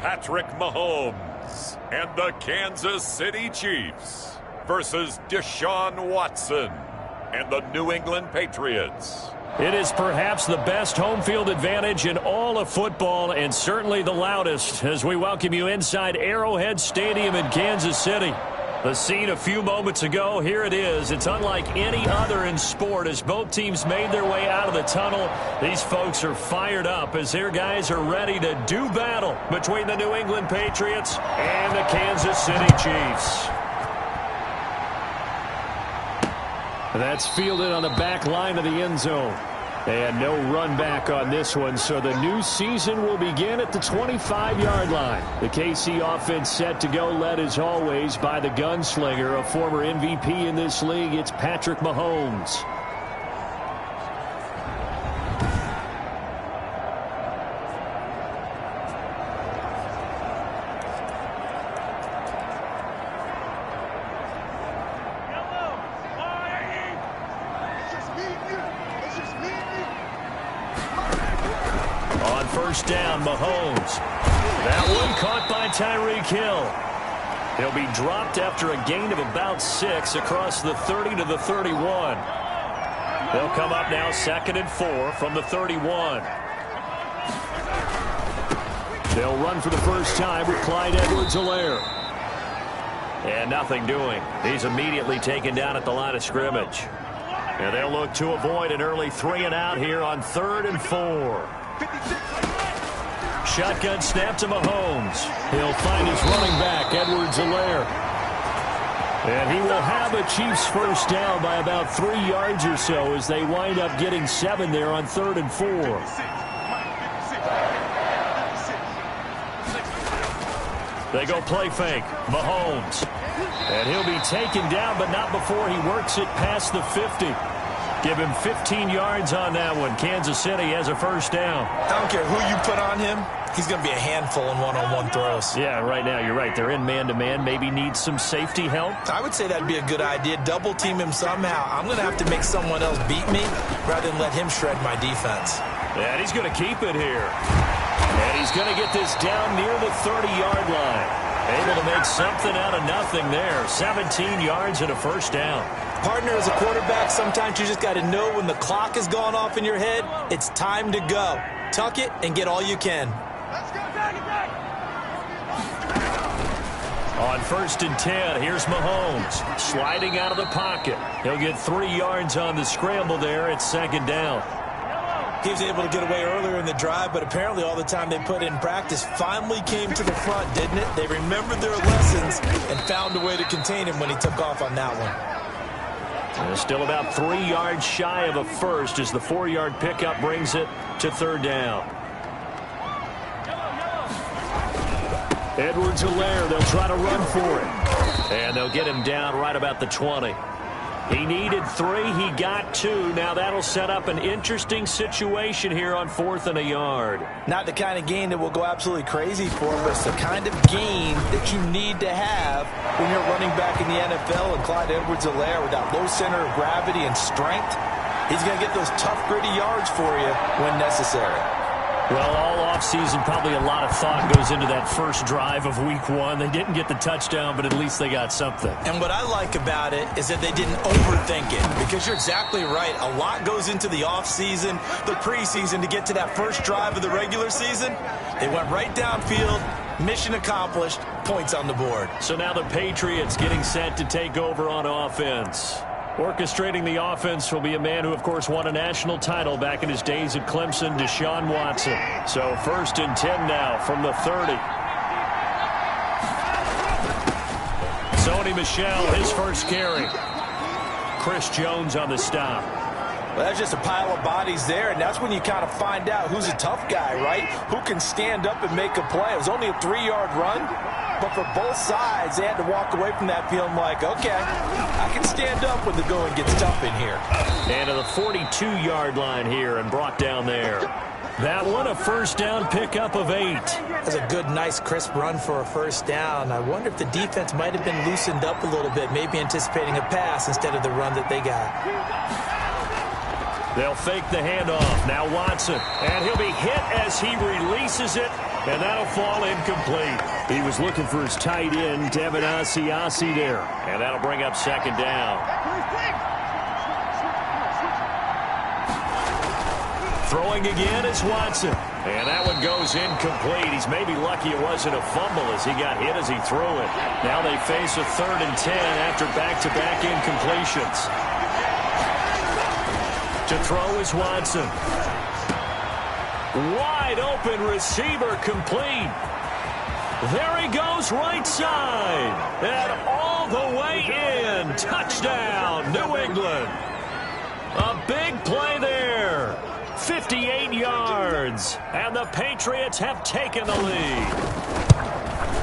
Patrick Mahomes and the Kansas City Chiefs versus Deshaun Watson and the New England Patriots. It is perhaps the best home field advantage in all of football, and certainly the loudest, as we welcome you inside Arrowhead Stadium in Kansas City. The scene a few moments ago, here it is. It's unlike any other in sport as both teams made their way out of the tunnel. These folks are fired up as their guys are ready to do battle between the New England Patriots and the Kansas City Chiefs. That's fielded on the back line of the end zone. And no run back on this one, so the new season will begin at the 25-yard line. The KC offense set to go, led as always by the gunslinger, a former MVP in this league. It's Patrick Mahomes. First down, Mahomes. That one caught by Tyreek Hill. He'll be dropped after a gain of about 6 across the 30 to the 31. They'll come up now 2nd and 4 from the 31. They'll run for the first time with Clyde Edwards-Helaire. And nothing doing. He's immediately taken down at the line of scrimmage. And they'll look to avoid an early 3-and-out here on 3rd and 4. Shotgun snap to Mahomes. He'll find his running back, Edwards-Helaire. And he will have a Chiefs first down by about 3 yards or so as they wind up getting 7 there on 3rd and 4. They go play fake. Mahomes. And he'll be taken down, but not before he works it past the 50. Give him 15 yards on that one. Kansas City has a first down. I don't care who you put on him. He's going to be a handful in one-on-one throws. Yeah, right now you're right. They're in man-to-man. Maybe need some safety help. I would say that'd be a good idea. Double team him somehow. I'm going to have to make someone else beat me rather than let him shred my defense. Yeah, and he's going to keep it here. And he's going to get this down near the 30-yard line. Able to make something out of nothing there. 17 yards and a first down. Partner, as a quarterback, sometimes you just got to know when the clock has gone off in your head, it's time to go. Tuck it and get all you can. Let's go, tag it back. On 1st and 10, here's Mahomes sliding out of the pocket. He'll get 3 yards on the scramble there at 2nd down. He was able to get away earlier in the drive, but apparently all the time they put in practice finally came to the front, didn't it? They remembered their lessons and found a way to contain him when he took off on that one. And still about 3 yards shy of a first as the 4-yard pickup brings it to 3rd down. Edwards-Helaire, they'll try to run for it. And they'll get him down right about the 20. He needed 3. He got 2. Now that'll set up an interesting situation here on 4th and a yard. Not the kind of gain that will go absolutely crazy for him, but it's the kind of gain that you need to have when you're running back in the NFL. And Clyde Edwards-Helaire, with that low center of gravity and strength, he's going to get those tough, gritty yards for you when necessary. Well, all offseason, probably a lot of thought goes into that first drive of Week 1. They didn't get the touchdown, but at least they got something. And what I like about it is that they didn't overthink it, because you're exactly right. A lot goes into the offseason, the preseason, to get to that first drive of the regular season. They went right downfield, mission accomplished, points on the board. So now the Patriots getting set to take over on offense. Orchestrating the offense will be a man who, of course, won a national title back in his days at Clemson, Deshaun Watson. So 1st and 10 now from the 30. Sony Michel, his first carry. Chris Jones on the stop. Well, that's just a pile of bodies there, and that's when you kind of find out who's a tough guy, right? Who can stand up and make a play. It was only a 3-yard run, but for both sides, they had to walk away from that feeling like, okay, I can stand up when the going gets tough in here. And to the 42-yard line here and brought down there. That one a first down pickup of 8. That's a good, nice, crisp run for a first down. I wonder if the defense might have been loosened up a little bit, maybe anticipating a pass instead of the run that they got. They'll fake the handoff. Now Watson. And he'll be hit as he releases it. And that'll fall incomplete. He was looking for his tight end, Devin Asiasi there. And that'll bring up second down. Throwing again is Watson. And that one goes incomplete. He's maybe lucky it wasn't a fumble as he got hit as he threw it. Now they face a 3rd and 10 after back-to-back incompletions. To throw is Watson. Wide open receiver complete. There he goes right side. And all the way in. Touchdown, New England. A big play there. 58 yards. And the Patriots have taken the lead.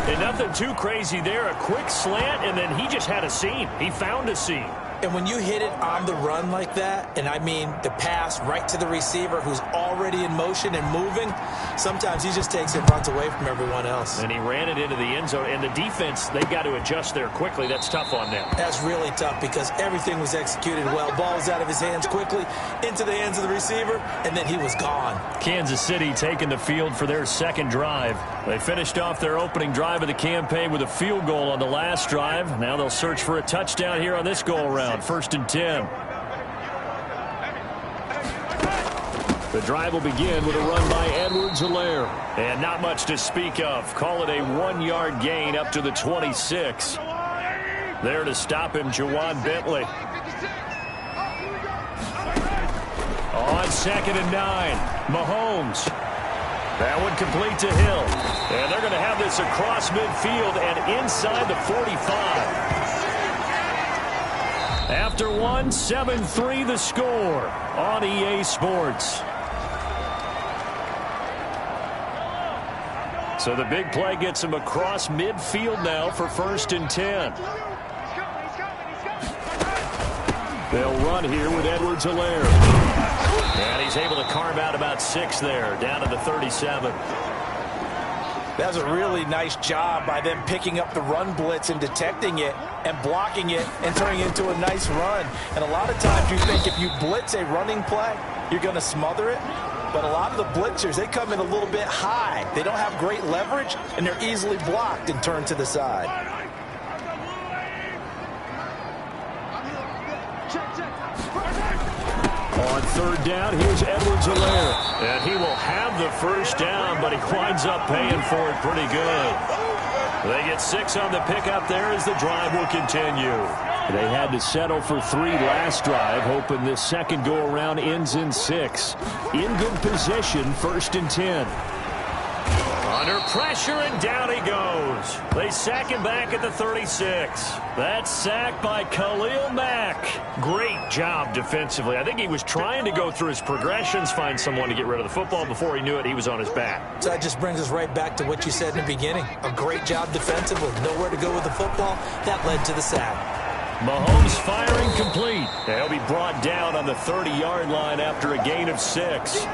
And nothing too crazy there. A quick slant, and then he just had a seam. He found a seam. And when you hit it on the run like that, and I mean the pass right to the receiver who's already in motion and moving, sometimes he just takes it and runs away from everyone else. And he ran it into the end zone. And the defense, they've got to adjust there quickly. That's tough on them. That's really tough because everything was executed well. Ball's out of his hands quickly, into the hands of the receiver, and then he was gone. Kansas City taking the field for their second drive. They finished off their opening drive of the campaign with a field goal on the last drive. Now they'll search for a touchdown here on this go-around. 1st and 10. The drive will begin with a run by Edwards-Helaire. And not much to speak of. Call it a 1-yard gain up to the 26. There to stop him, Juwan Bentley. On 2nd and 9, Mahomes. That one complete to Hill. And they're going to have this across midfield and inside the 45. After 1, 7-3 the score on EA Sports. So the big play gets him across midfield now for 1st and 10. They'll run here with Edwards-Helaire. And he's able to carve out about 6 there, down to the 37. That was a really nice job by them picking up the run blitz and detecting it and blocking it and turning it into a nice run. And a lot of times you think if you blitz a running play, you're going to smother it. But a lot of the blitzers, they come in a little bit high. They don't have great leverage, and they're easily blocked and turned to the side. On 3rd down, here's Edwards-Helaire. And he will have the first down, but he winds up paying for it pretty good. They get 6 on the pickup there as the drive will continue. They had to settle for 3 last drive, hoping this second go-around ends in 6. In good position, 1st and 10. Under pressure, and down he goes. They sack him back at the 36. That's sacked by Khalil Mack. Great job defensively. I think he was trying to go through his progressions, find someone to get rid of the football. Before he knew it, he was on his back. So that just brings us right back to what you said in the beginning. A great job defensively. Nowhere to go with the football. That led to the sack. Mahomes firing complete. He'll be brought down on the 30-yard line after a gain of 6.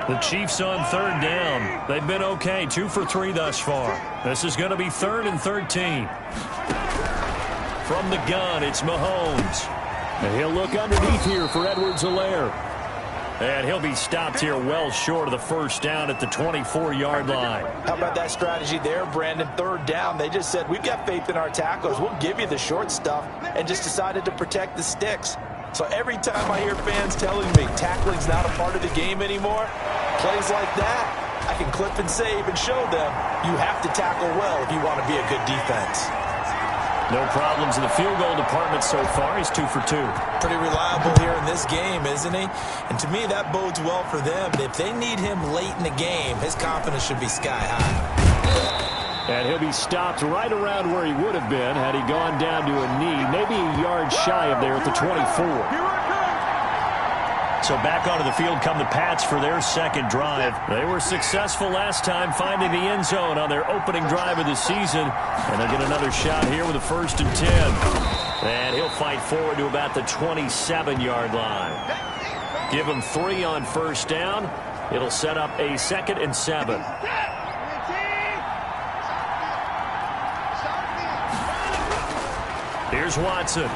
The Chiefs on 3rd down. They've been okay, 2 for 3 thus far. This is going to be 3rd and 13. From the gun, it's Mahomes. And he'll look underneath here for Edwards-Helaire. And he'll be stopped here well short of the first down at the 24-yard line. How about that strategy there, Brandon? 3rd down, they just said, we've got faith in our tacklers. We'll give you the short stuff, and just decided to protect the sticks. So every time I hear fans telling me tackling's not a part of the game anymore, plays like that, I can clip and save and show them you have to tackle well if you want to be a good defense. No problems in the field goal department so far. He's 2 for 2. Pretty reliable here in this game, isn't he? And to me, that bodes well for them. If they need him late in the game, his confidence should be sky high. And he'll be stopped right around where he would have been had he gone down to a knee, maybe a yard shy of there at the 24. So back onto the field come the Pats for their second drive. They were successful last time finding the end zone on their opening drive of the season. And they'll get another shot here with a 1st and 10. And he'll fight forward to about the 27-yard line. Give him 3 on 1st down. It'll set up a 2nd and 7. Here's Watson.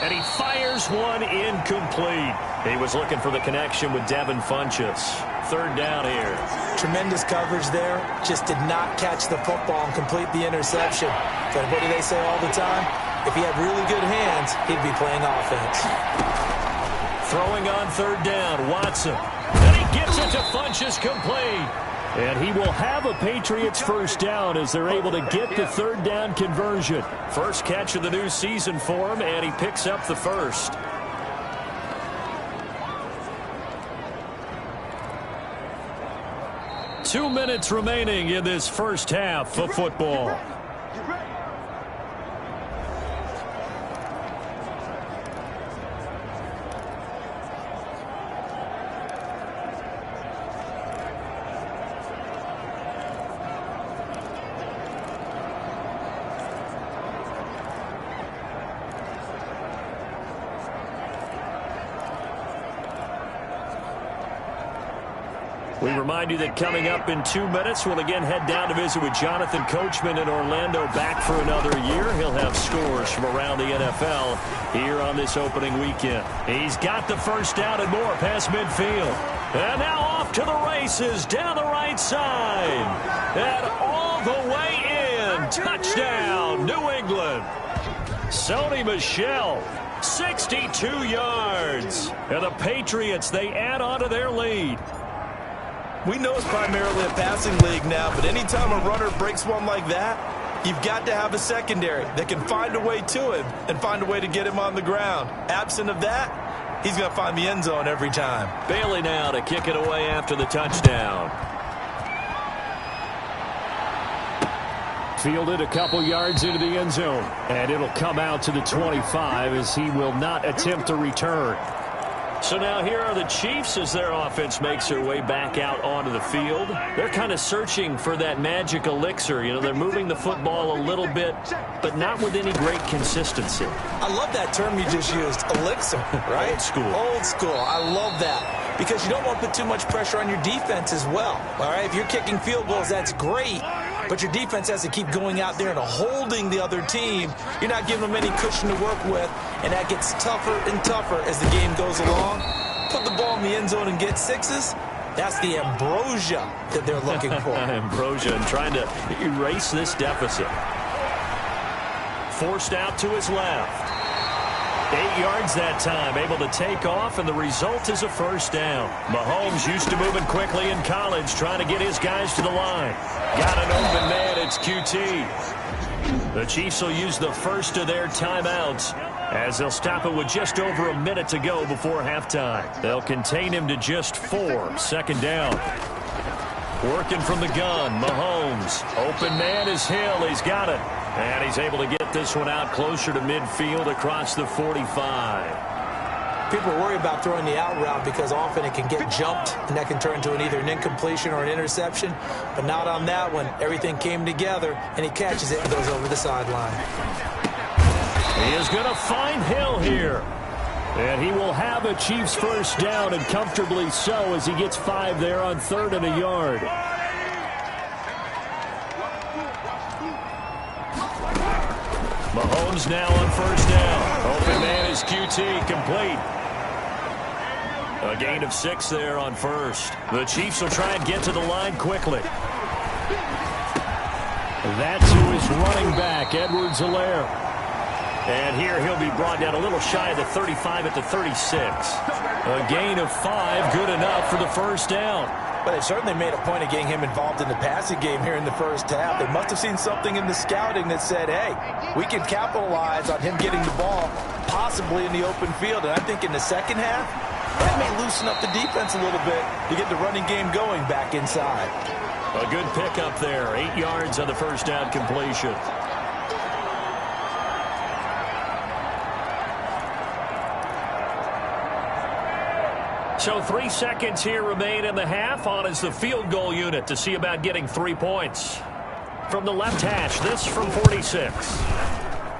And he fires one incomplete. He was looking for the connection with Devin Funchess. Third down here. Tremendous coverage there. Just did not catch the football and complete the interception. But what do they say all the time? If he had really good hands, he'd be playing offense. Throwing on third down, Watson. And he gets it to Funchess complete. And he will have a Patriots first down as they're able to get the third down conversion. First catch of the new season for him, and he picks up the first. Two minutes remaining in this first half of football. We remind you that coming up in 2 minutes, we'll again head down to visit with Jonathan Coachman in Orlando, back for another year. He'll have scores from around the NFL here on this opening weekend. He's got the first down and more past midfield. And now off to the races down the right side. And all the way in. Touchdown, New England. Sony Michel, 62 yards. And the Patriots, they add on to their lead. We know it's primarily a passing league now, but anytime a runner breaks one like that, you've got to have a secondary that can find a way to him and find a way to get him on the ground. Absent of that, he's going to find the end zone every time. Bailey now to kick it away after the touchdown. Fielded a couple yards into the end zone, and it'll come out to the 25 as he will not attempt to return. So now here are the Chiefs as their offense makes their way back out onto the field. They're kind of searching for that magic elixir. You know, they're moving the football a little bit, but not with any great consistency. I love that term you just used, elixir, right? Old school. Old school. I love that because you don't want to put too much pressure on your defense as well. All right, if you're kicking field goals, that's great. But your defense has to keep going out there and holding the other team. You're not giving them any cushion to work with, and that gets tougher and tougher as the game goes along. Put the ball in the end zone and get sixes. That's the ambrosia that they're looking for. Ambrosia and trying to erase this deficit. Forced out to his left. 8 yards that time, able to take off, and the result is a first down. Mahomes used to moving quickly in college, trying to get his guys to the line. Got an open man, it's QT. The Chiefs will use the first of their timeouts as they'll stop it with just over a minute to go before halftime. They'll contain him to just 4. Second down. Working from the gun, Mahomes. Open man is Hill, he's got it. And he's able to get this one out closer to midfield across the 45. People worry about throwing the out route because often it can get jumped, and that can turn into either an incompletion or an interception. But not on that one. Everything came together, and he catches it and goes over the sideline. He is going to find Hill here. And he will have a Chiefs first down, and comfortably so, as he gets 5 there on 3rd and a yard. Mahomes now on first down. Open man is QT, complete. A gain of 6 there on first. The Chiefs will try and get to the line quickly. That's who is running back, Edwards-Helaire. And here he'll be brought down a little shy of the 35 at the 36. A gain of 5, good enough for the first down. But they certainly made a point of getting him involved in the passing game here in the first half. They must have seen something in the scouting that said, hey, we can capitalize on him getting the ball possibly in the open field. And I think in the second half, that may loosen up the defense a little bit to get the running game going back inside. A good pickup there. 8 yards on the first down completion. So 3 seconds here remain in the half. On is the field goal unit to see about getting 3 points. From the left hash, this from 46.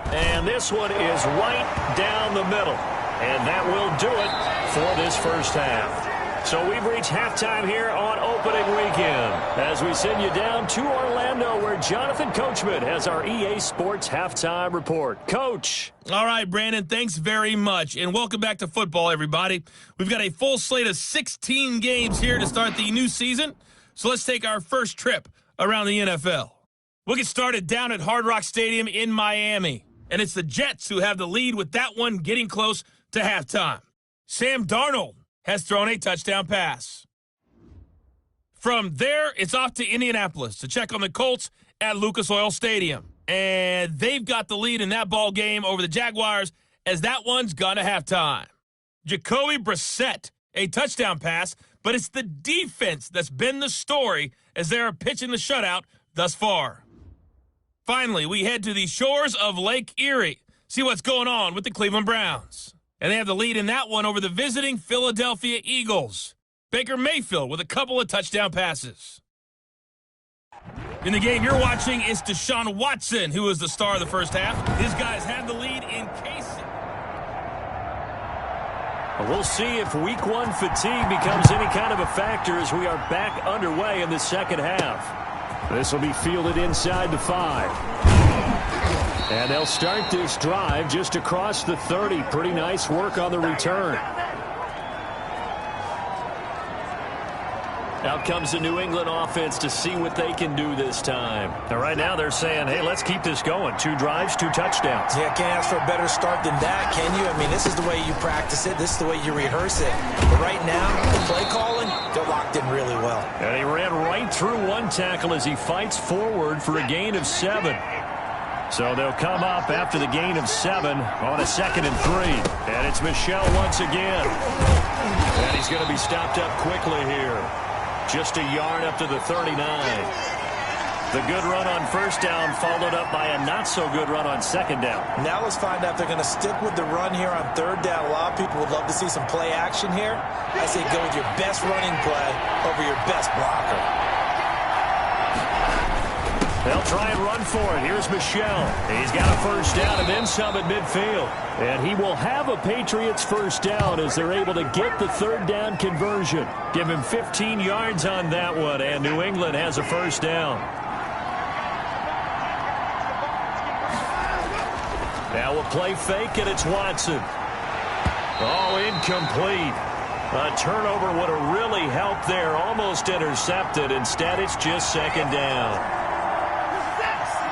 And this one is right down the middle. And that will do it for this first half. So we've reached halftime here on opening weekend as we send you down to Orlando where Jonathan Coachman has our EA Sports halftime report. Coach. All right, Brandon, thanks very much. And welcome back to football, everybody. We've got a full slate of 16 games here to start the new season. So let's take our first trip around the NFL. We'll get started down at Hard Rock Stadium in Miami. And it's the Jets who have the lead with that one getting close to halftime. Sam Darnold has thrown a touchdown pass. From there, it's off to Indianapolis to check on the Colts at Lucas Oil Stadium. And they've got the lead in that ball game over the Jaguars as that one's gone to halftime. Jacoby Brissett, a touchdown pass, but it's the defense that's been the story as they're pitching the shutout thus far. Finally, we head to the shores of Lake Erie, see what's going on with the Cleveland Browns. And they have the lead in that one over the visiting Philadelphia Eagles. Baker Mayfield with a couple of touchdown passes. In the game you're watching, it's Deshaun Watson, who is the star of the first half. His guys have the lead in case. We'll see if week one fatigue becomes any kind of a factor as we are back underway in the second half. This will be fielded inside the 5. And they'll start this drive just across the 30. Pretty nice work on the return. Out comes the New England offense to see what they can do this time. And right now they're saying, hey, let's keep this going. 2 drives, 2 touchdowns. Yeah, can't ask for a better start than that, can you? I mean, this is the way you practice it. This is the way you rehearse it. But right now, the play calling, they're locked in really well. And he ran right through one tackle as he fights forward for a gain of 7. So they'll come up after the gain of 7 on a 2nd and 3. And it's Michel once again. And he's going to be stopped up quickly here. Just a yard up to the 39. The good run on first down followed up by a not-so-good run on second down. Now let's find out if they're going to stick with the run here on third down. A lot of people would love to see some play action here. I say go with your best running play over your best blocker. They'll try and run for it. Here's Michel. He's got a first down and then some at midfield. And he will have a Patriots first down as they're able to get the third down conversion. Give him 15 yards on that one, and New England has a first down. Now a play fake, and it's Watson. Oh, incomplete. A turnover would have really helped there. Almost intercepted. Instead, it's just second down.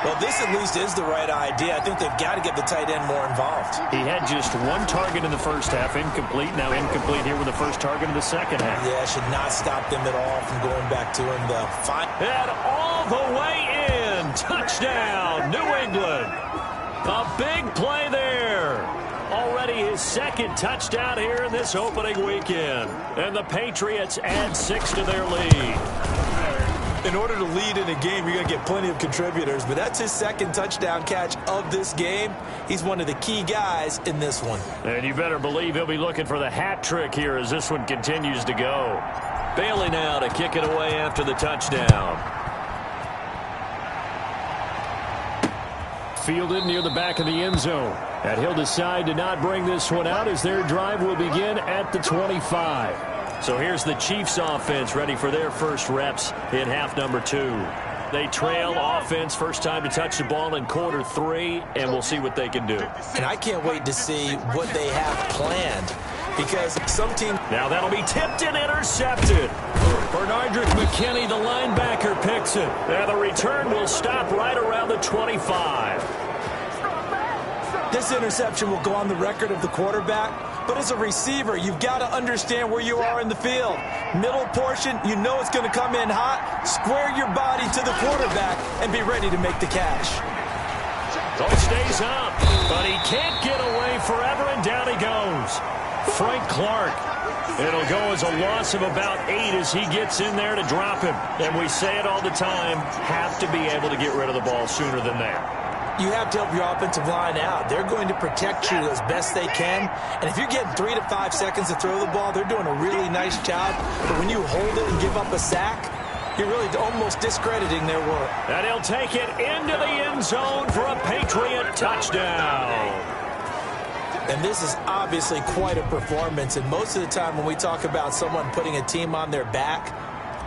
Well, this at least is the right idea. I think they've got to get the tight end more involved. He had just 1 target in the first half, incomplete. Now incomplete here with the first target in the second half. Yeah, should not stop them at all from going back to him. And all the way in. Touchdown, New England. A big play there. Already his 2nd touchdown here in this opening weekend. And the Patriots add 6 to their lead. In order to lead in a game, you're going to get plenty of contributors, but that's his 2nd touchdown catch of this game. He's one of the key guys in this one. And you better believe he'll be looking for the hat trick here as this one continues to go. Bailey now to kick it away after the touchdown. Fielded near the back of the end zone. And he'll decide to not bring this one out as their drive will begin at the 25. So here's the Chiefs offense ready for their first reps in half number 2. They trail offense, first time to touch the ball in quarter 3, and we'll see what they can do. And I can't wait to see what they have planned because some team... Now that'll be tipped and intercepted. Bernardrick McKinney, the linebacker, picks it. And the return will stop right around the 25. This interception will go on the record of the quarterback, but as a receiver, you've got to understand where you are in the field. Middle portion, you know it's going to come in hot. Square your body to the quarterback and be ready to make the catch. So it stays up, but he can't get away forever, and down he goes. Frank Clark. It'll go as a loss of about 8 as he gets in there to drop him. And we say it all the time, have to be able to get rid of the ball sooner than that. You have to help your offensive line out. They're going to protect you as best they can. And if you're getting 3 to 5 seconds to throw the ball, they're doing a really nice job. But when you hold it and give up a sack, you're really almost discrediting their work. And he'll take it into the end zone for a Patriot touchdown. And this is obviously quite a performance. And most of the time when we talk about someone putting a team on their back,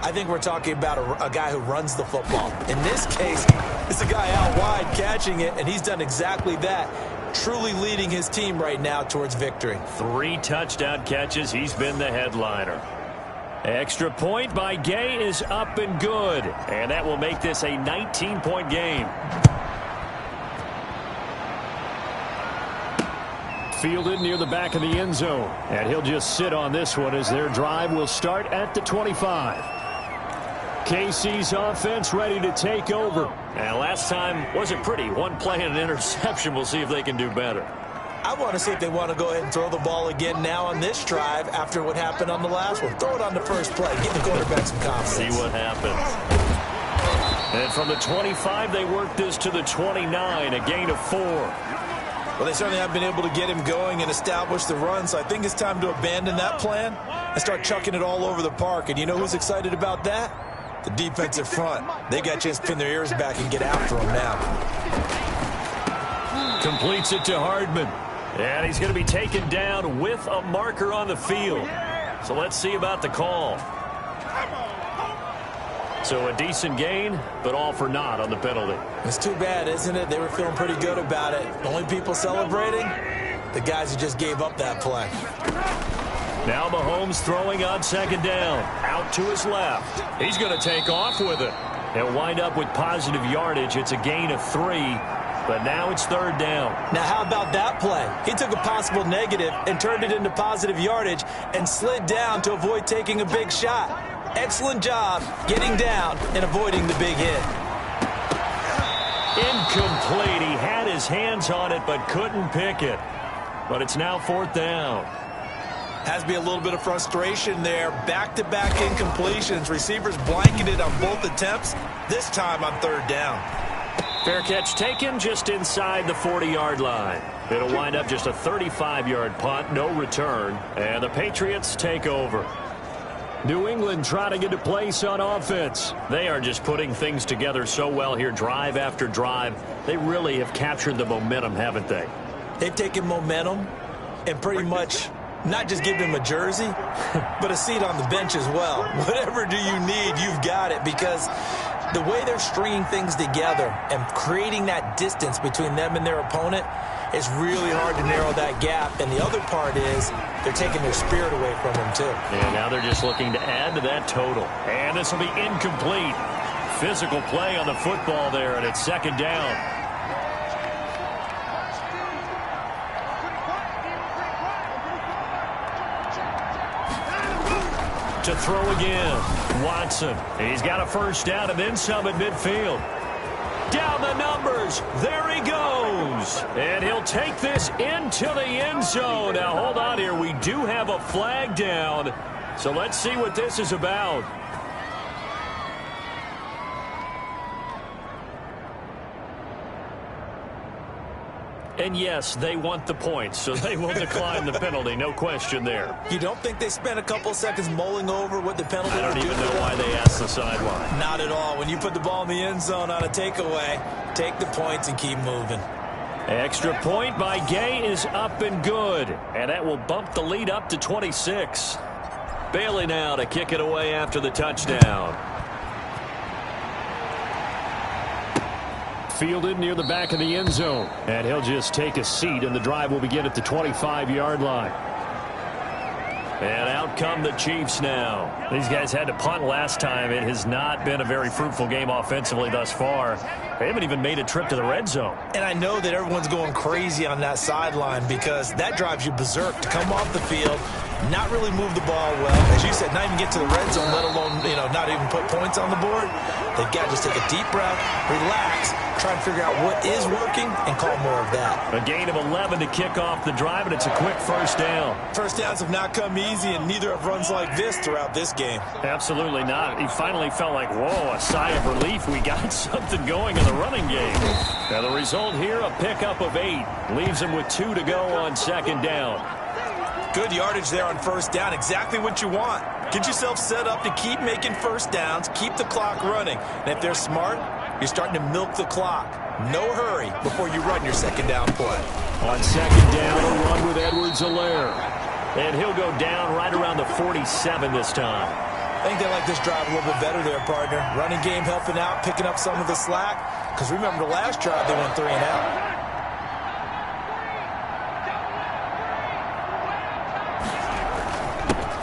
I think we're talking about a guy who runs the football. In this case, it's a guy out wide catching it, and he's done exactly that, truly leading his team right now towards victory. 3 touchdown catches. He's been the headliner. Extra point by Gay is up and good. And that will make this a 19-point game. Fielded near the back of the end zone. And he'll just sit on this one as their drive will start at the 25. KC's offense ready to take over. And last time wasn't pretty. One play and an interception. We'll see if they can do better. I want to see if they want to go ahead and throw the ball again now on this drive after what happened on the last one. Throw it on the first play. Give the quarterback some confidence. See what happens. And from the 25, they work this to the 29, a gain of 4. Well, they certainly have been able to get him going and establish the run, so I think it's time to abandon that plan and start chucking it all over the park. And you know who's excited about that? The defensive front. They got a chance to pin their ears back and get after him now. Completes it to Hardman. And he's going to be taken down with a marker on the field. So let's see about the call. So a decent gain, but all for naught on the penalty. It's too bad, isn't it? They were feeling pretty good about it. Only people celebrating? The guys who just gave up that play. Now Mahomes throwing on second down. Out to his left. He's going to take off with it. He'll wind up with positive yardage. It's a gain of 3. But now it's third down. Now how about that play? He took a possible negative and turned it into positive yardage and slid down to avoid taking a big shot. Excellent job getting down and avoiding the big hit. Incomplete. He had his hands on it but couldn't pick it. But it's now fourth down. Has to be a little bit of frustration there. Back-to-back incompletions. Receivers blanketed on both attempts, this time on third down. Fair catch taken just inside the 40-yard line. It'll wind up just a 35-yard punt, no return, and the Patriots take over. New England trying to get a place on offense. They are just putting things together so well here, drive after drive. They really have captured the momentum, haven't they? They've taken momentum and pretty much not just give him a jersey, but a seat on the bench as well. Whatever do you need, you've got it, because the way they're stringing things together and creating that distance between them and their opponent is really hard to narrow that gap. And the other part is they're taking their spirit away from them, too. And now they're just looking to add to that total. And this will be incomplete. Physical play on the football there, and it's second down. To throw again, Watson. He's got a first down and then some at midfield. Down the numbers. There he goes. And he'll take this into the end zone. Now, hold on here. We do have a flag down. So let's see what this is about. And yes, they want the points, so they will decline the penalty. No question there. You don't think they spent a couple seconds mulling over what the penalty I would do? don't even know why they asked the sideline. Not at all. When you put the ball in the end zone on a takeaway, take the points and keep moving. Extra point by Gay is up and good. And that will bump the lead up to 26. Bailey now to kick it away after the touchdown. Fielded near the back of the end zone. And he'll just take a seat, and the drive will begin at the 25-yard line. And out come the Chiefs now. These guys had to punt last time. It has not been a very fruitful game offensively thus far. They haven't even made a trip to the red zone. And I know that everyone's going crazy on that sideline because that drives you berserk to come off the field, not really move the ball well. As you said, not even get to the red zone, let alone, not even put points on the board. They've got to just take a deep breath, relax, try and figure out what is working and call more of that. A gain of 11 to kick off the drive, and it's a quick first down. First downs have not come easy, and neither have runs like this throughout this game. Absolutely not. He finally felt like, whoa, a sigh of relief. We got something going in the running game. Now the result here, a pickup of 8. Leaves him with 2 to go on second down. Good yardage there on first down. Exactly what you want. Get yourself set up to keep making first downs, keep the clock running. And if they're smart, You're starting to milk the clock. No hurry before you run your second down play. On second down, a run with Edwards-Helaire. And he'll go down right around the 47 this time. I think they like this drive a little bit better there, partner. Running game helping out, picking up some of the slack. Because remember the last drive, they went 3 and out.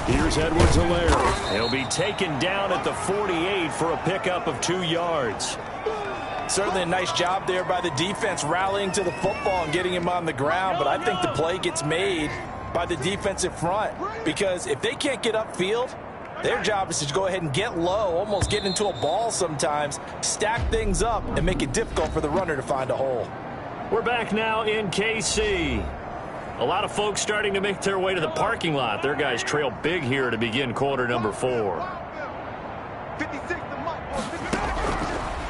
Here's Edwards-Helaire. He'll be taken down at the 48 for a pickup of 2 yards. Certainly a nice job there by the defense rallying to the football and getting him on the ground. But I think the play gets made by the defensive front. Because if they can't get upfield, their job is to go ahead and get low, almost get into a ball sometimes, stack things up, and make it difficult for the runner to find a hole. We're back now in KC. A lot of folks starting to make their way to the parking lot. Their guys trail big here to begin quarter number 4.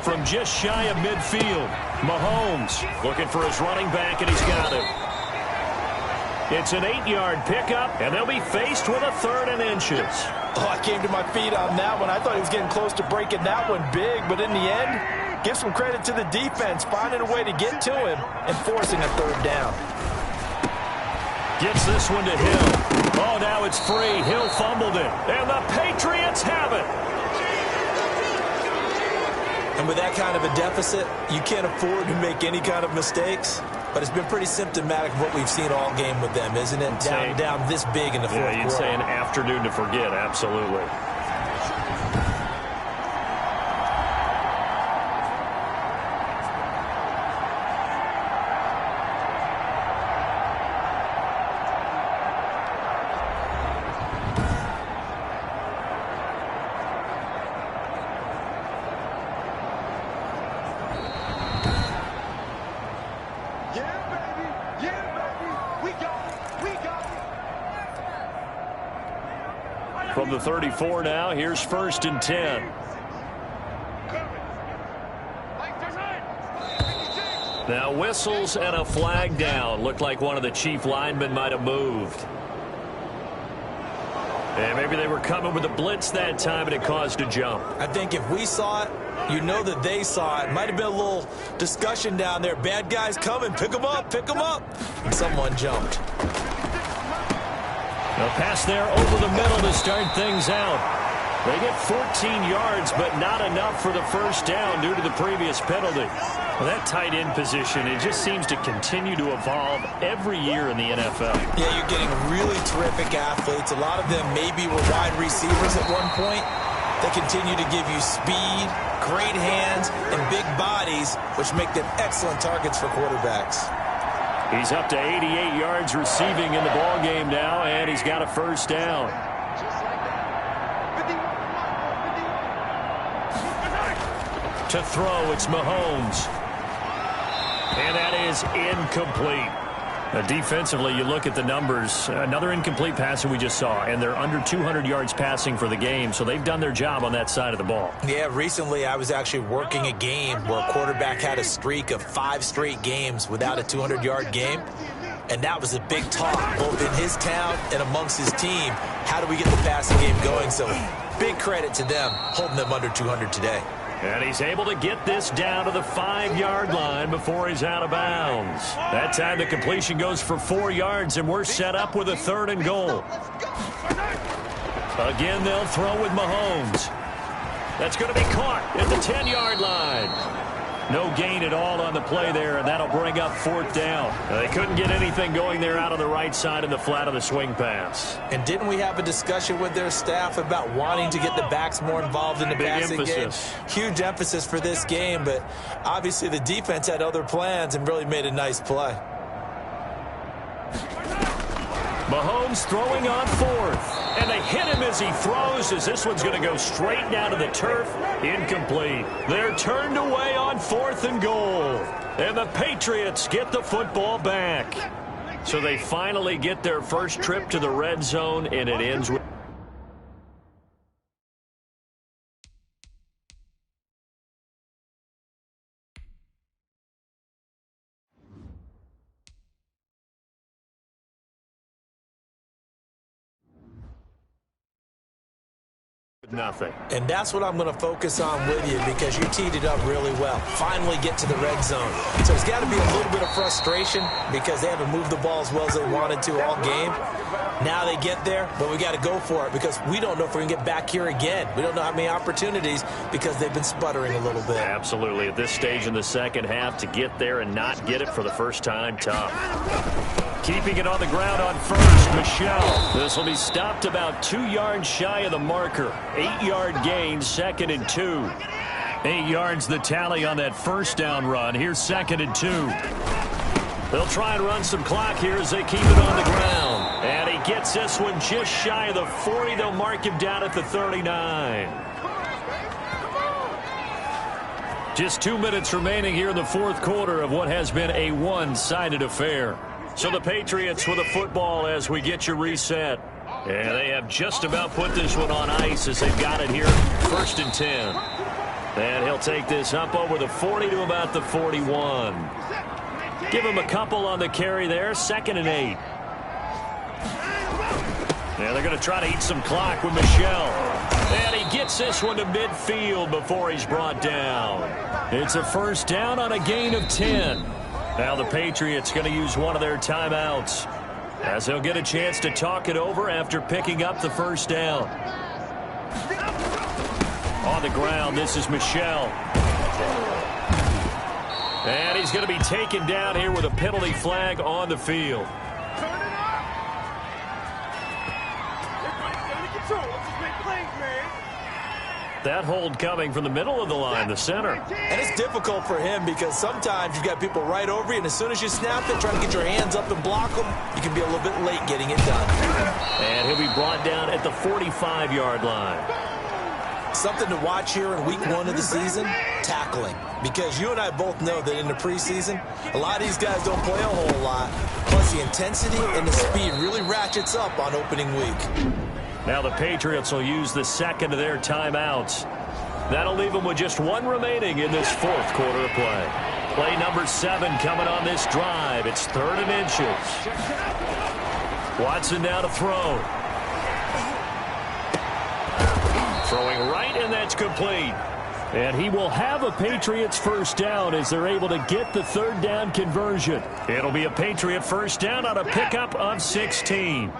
From just shy of midfield, Mahomes looking for his running back, and he's got him. It's an 8-yard pickup, and they'll be faced with a 3rd and inches. Oh, I came to my feet on that one. I thought he was getting close to breaking that one big, but in the end, give some credit to the defense, finding a way to get to him and forcing a 3rd down. Gets this one to Hill. Oh, now it's free. Hill fumbled it. And the Patriots have it. And with that kind of a deficit, you can't afford to make any kind of mistakes. But it's been pretty symptomatic of what we've seen all game with them, isn't it? Down this big in the fourth quarter. Yeah, you'd say an afternoon to forget. Absolutely. From the 34 now, here's 1st and 10. Now whistles and a flag down. Looked like one of the chief linemen might have moved. And maybe they were coming with a blitz that time and it caused a jump. I think if we saw it, you know that they saw it. Might have been a little discussion down there. Bad guys coming. Pick them up. Pick them up. And someone jumped. A pass there over the middle to start things out. They get 14 yards, but not enough for the 1st down due to the previous penalty. Well, that tight end position, it just seems to continue to evolve every year in the NFL. Yeah, you're getting really terrific athletes. A lot of them maybe were wide receivers at one point. They continue to give you speed, great hands, and big bodies, which make them excellent targets for quarterbacks. He's up to 88 yards receiving in the ballgame now, and he's got a 1st down. To throw, it's Mahomes. And that is incomplete. Now, defensively, you look at the numbers. Another incomplete pass that we just saw, and they're under 200 yards passing for the game, so they've done their job on that side of the ball. Yeah, recently I was actually working a game where a quarterback had a streak of 5 straight games without a 200-yard game, and that was a big talk, both in his town and amongst his team. How do we get the passing game going? So big credit to them, holding them under 200 today. And he's able to get this down to the 5-yard line before he's out of bounds. That time the completion goes for 4 yards, and we're set up with a 3rd and goal. Again, they'll throw with Mahomes. That's going to be caught at the 10-yard line. No gain at all on the play there, and that'll bring up 4th down. They couldn't get anything going there out on the right side in the flat of the swing pass. And didn't we have a discussion with their staff about wanting to get the backs more involved in the passing game? Huge emphasis for this game, but obviously the defense had other plans and really made a nice play. Mahomes throwing on 4th, and they hit him as he throws, as this one's going to go straight down to the turf. Incomplete. They're turned away on 4th and goal, and the Patriots get the football back. So they finally get their first trip to the red zone, and it ends with 0. And that's what I'm going to focus on with you because you teed it up really well. Finally get to the red zone. So there's got to be a little bit of frustration because they haven't moved the ball as well as they wanted to all game. Now they get there, but we got to go for it because we don't know if we're going to get back here again. We don't know how many opportunities because they've been sputtering a little bit. Absolutely. At this stage in the second half, to get there and not get it for the first time, tough. Keeping it on the ground on first, Michelle. This will be stopped about 2 yards shy of the marker. 8-yard gain, 2nd and 2. 8 yards the tally on that first down run. Here's 2nd and 2. They'll try and run some clock here as they keep it on the ground. And he gets this one just shy of the 40. They'll mark him down at the 39. Just 2 minutes remaining here in the fourth quarter of what has been a one-sided affair. So the Patriots with a football as we get you reset. And they have just about put this one on ice as they've got it here. 1st and 10. And he'll take this up over the 40 to about the 41. Give him a couple on the carry there. 2nd and 8. Yeah, they're going to try to eat some clock with Michelle. And he gets this one to midfield before he's brought down. It's a first down on a gain of 10. Now the Patriots going to use one of their timeouts as they'll get a chance to talk it over after picking up the first down. On the ground, this is Michelle. And he's going to be taken down here with a penalty flag on the field. That hold coming from the middle of the line, the center. And it's difficult for him because sometimes you've got people right over you, and as soon as you snap it, trying to get your hands up and block them, you can be a little bit late getting it done. And he'll be brought down at the 45-yard line. Something to watch here in week 1 of the season, tackling. Because you and I both know that in the preseason, a lot of these guys don't play a whole lot. Plus, the intensity and the speed really ratchets up on opening week. Now the Patriots will use the second of their timeouts. That'll leave them with just 1 remaining in this fourth quarter of play. Play number 7 coming on this drive. It's 3rd and inches. Watson now to throw. Throwing right, and that's complete. And he will have a Patriots first down as they're able to get the 3rd down conversion. It'll be a Patriot first down on a pickup of 16.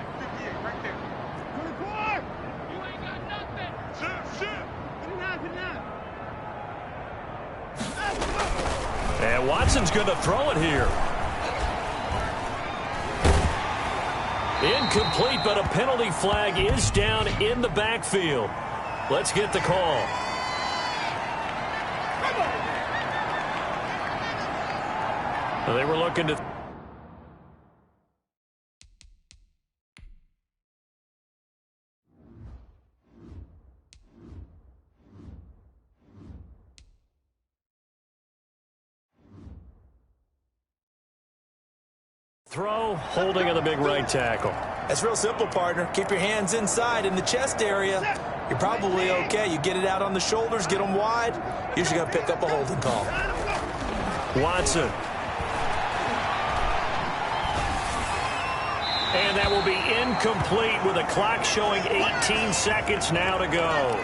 And Watson's going to throw it here. Incomplete, but a penalty flag is down in the backfield. Let's get the call. They were looking to... Throw, holding on the big right tackle. That's real simple, partner. Keep your hands inside in the chest area. You're probably okay. You get it out on the shoulders, get them wide. Usually going to pick up a holding call. Watson. And that will be incomplete with a clock showing 18 seconds now to go.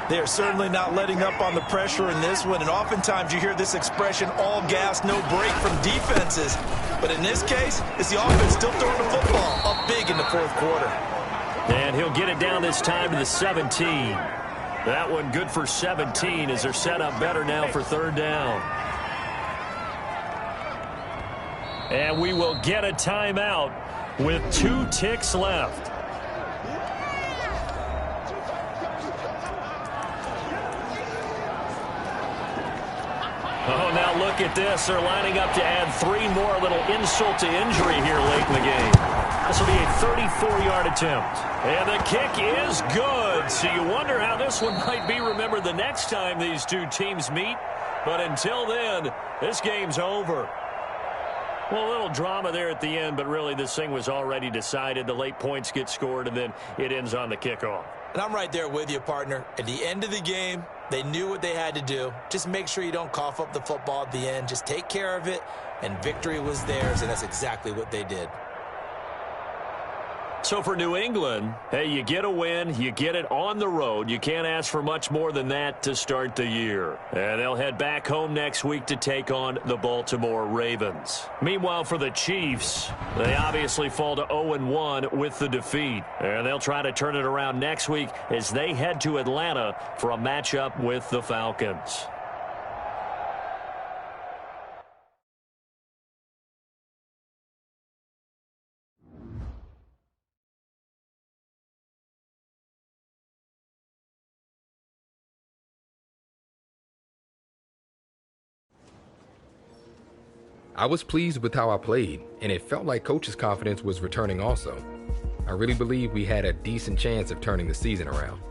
They are certainly not letting up on the pressure in this one, and oftentimes you hear this expression, all gas, no break from defenses. But in this case, it's the offense still throwing the football up big in the fourth quarter. And he'll get it down this time to the 17. That one good for 17 as they're set up better now for 3rd down. And we will get a timeout with 2 ticks left. Oh, now look at this. They're lining up to add 3 more. A little insult to injury here late in the game. This will be a 34-yard attempt. And the kick is good. So you wonder how this one might be remembered the next time these two teams meet. But until then, this game's over. Well, a little drama there at the end, but really this thing was already decided. The late points get scored, and then it ends on the kickoff. And I'm right there with you, partner. At the end of the game, they knew what they had to do. Just make sure you don't cough up the football at the end. Just take care of it, and victory was theirs, and that's exactly what they did. So for New England, hey, you get a win, you get it on the road. You can't ask for much more than that to start the year. And they'll head back home next week to take on the Baltimore Ravens. Meanwhile, for the Chiefs, they obviously fall to 0-1 with the defeat. And they'll try to turn it around next week as they head to Atlanta for a matchup with the Falcons. I was pleased with how I played, and it felt like Coach's confidence was returning also. I really believe we had a decent chance of turning the season around.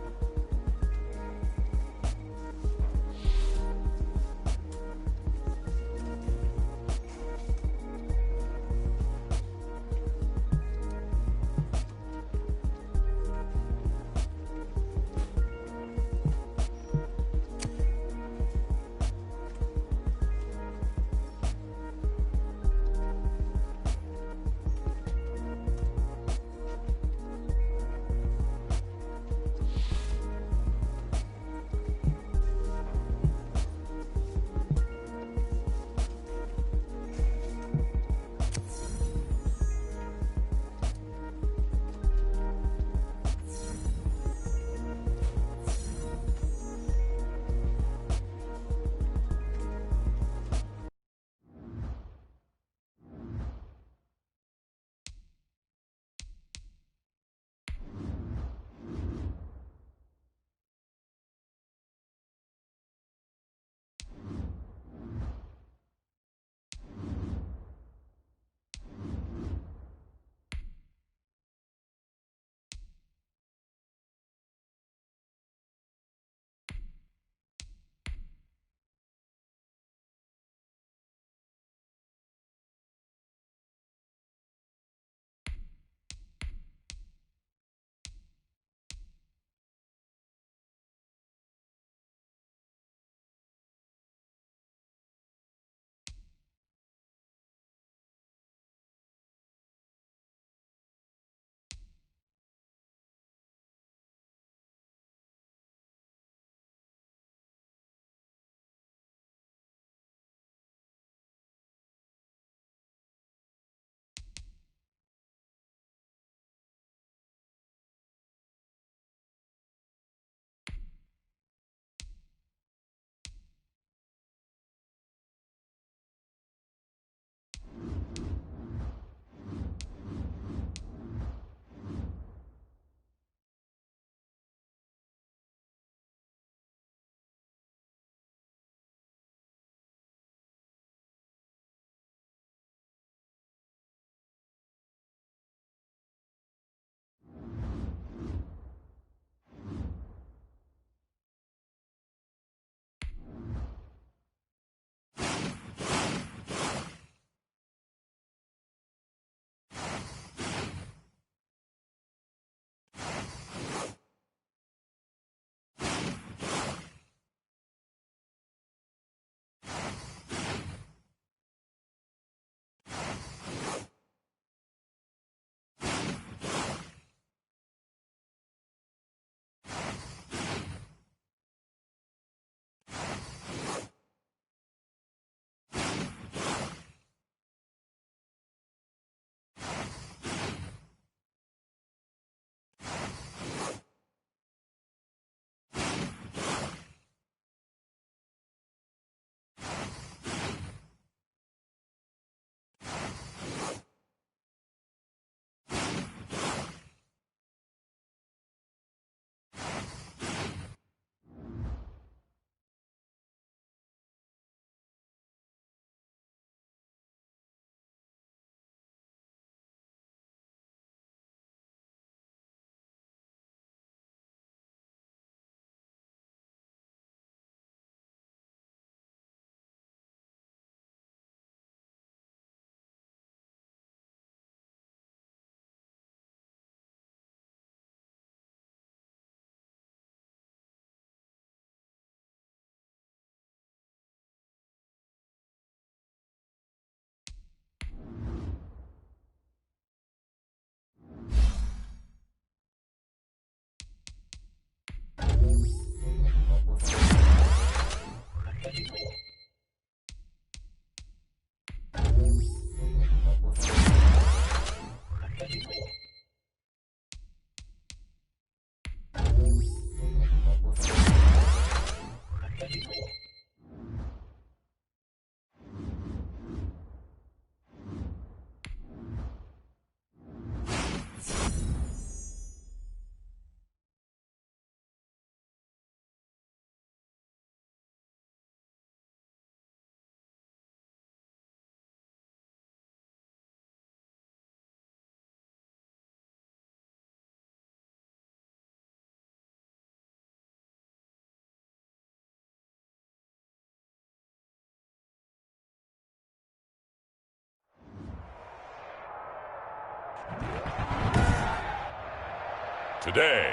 Today,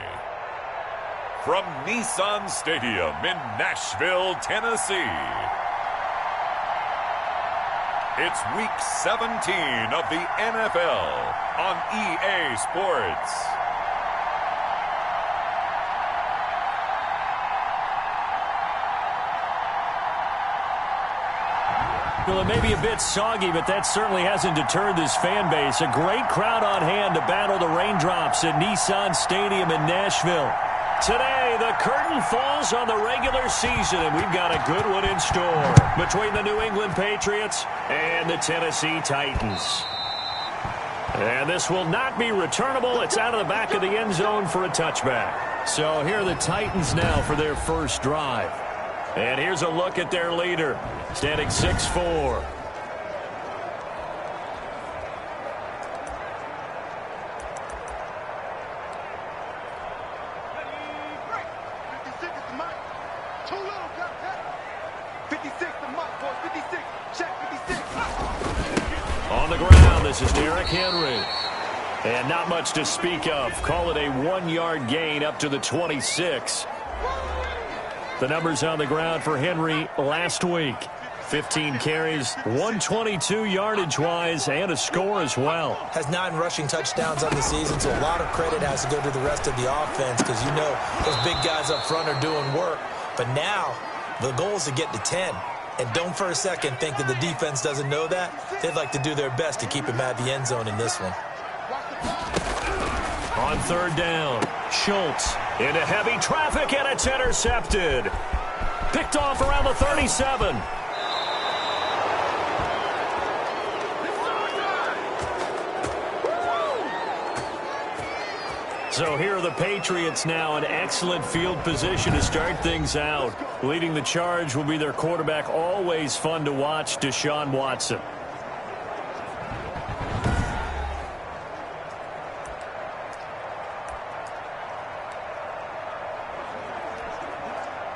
from Nissan Stadium in Nashville, Tennessee, it's Week 17 of the NFL on EA Sports. Well, it may be a bit soggy, but that certainly hasn't deterred this fan base. A great crowd on hand to battle the raindrops at Nissan Stadium in Nashville. Today, the curtain falls on the regular season, and we've got a good one in store between the New England Patriots and the Tennessee Titans. And this will not be returnable. It's out of the back of the end zone for a touchback. So here are the Titans now for their first drive. And here's a look at their leader, standing 6'4". On the ground, this is Derrick Henry. And not much to speak of. Call it a 1-yard gain up to the 26. The numbers on the ground for Henry last week. 15 carries, 122 yardage-wise, and a score as well. Has 9 rushing touchdowns on the season, so a lot of credit has to go to the rest of the offense because you know those big guys up front are doing work. But now the goal is to get to 10. And don't for a second think that the defense doesn't know that. They'd like to do their best to keep him at the end zone in this one. On third down, Schultz into heavy traffic, and it's intercepted. Picked off around the 37. So here are the Patriots now in excellent field position to start things out. Leading the charge will be their quarterback, always fun to watch, Deshaun Watson.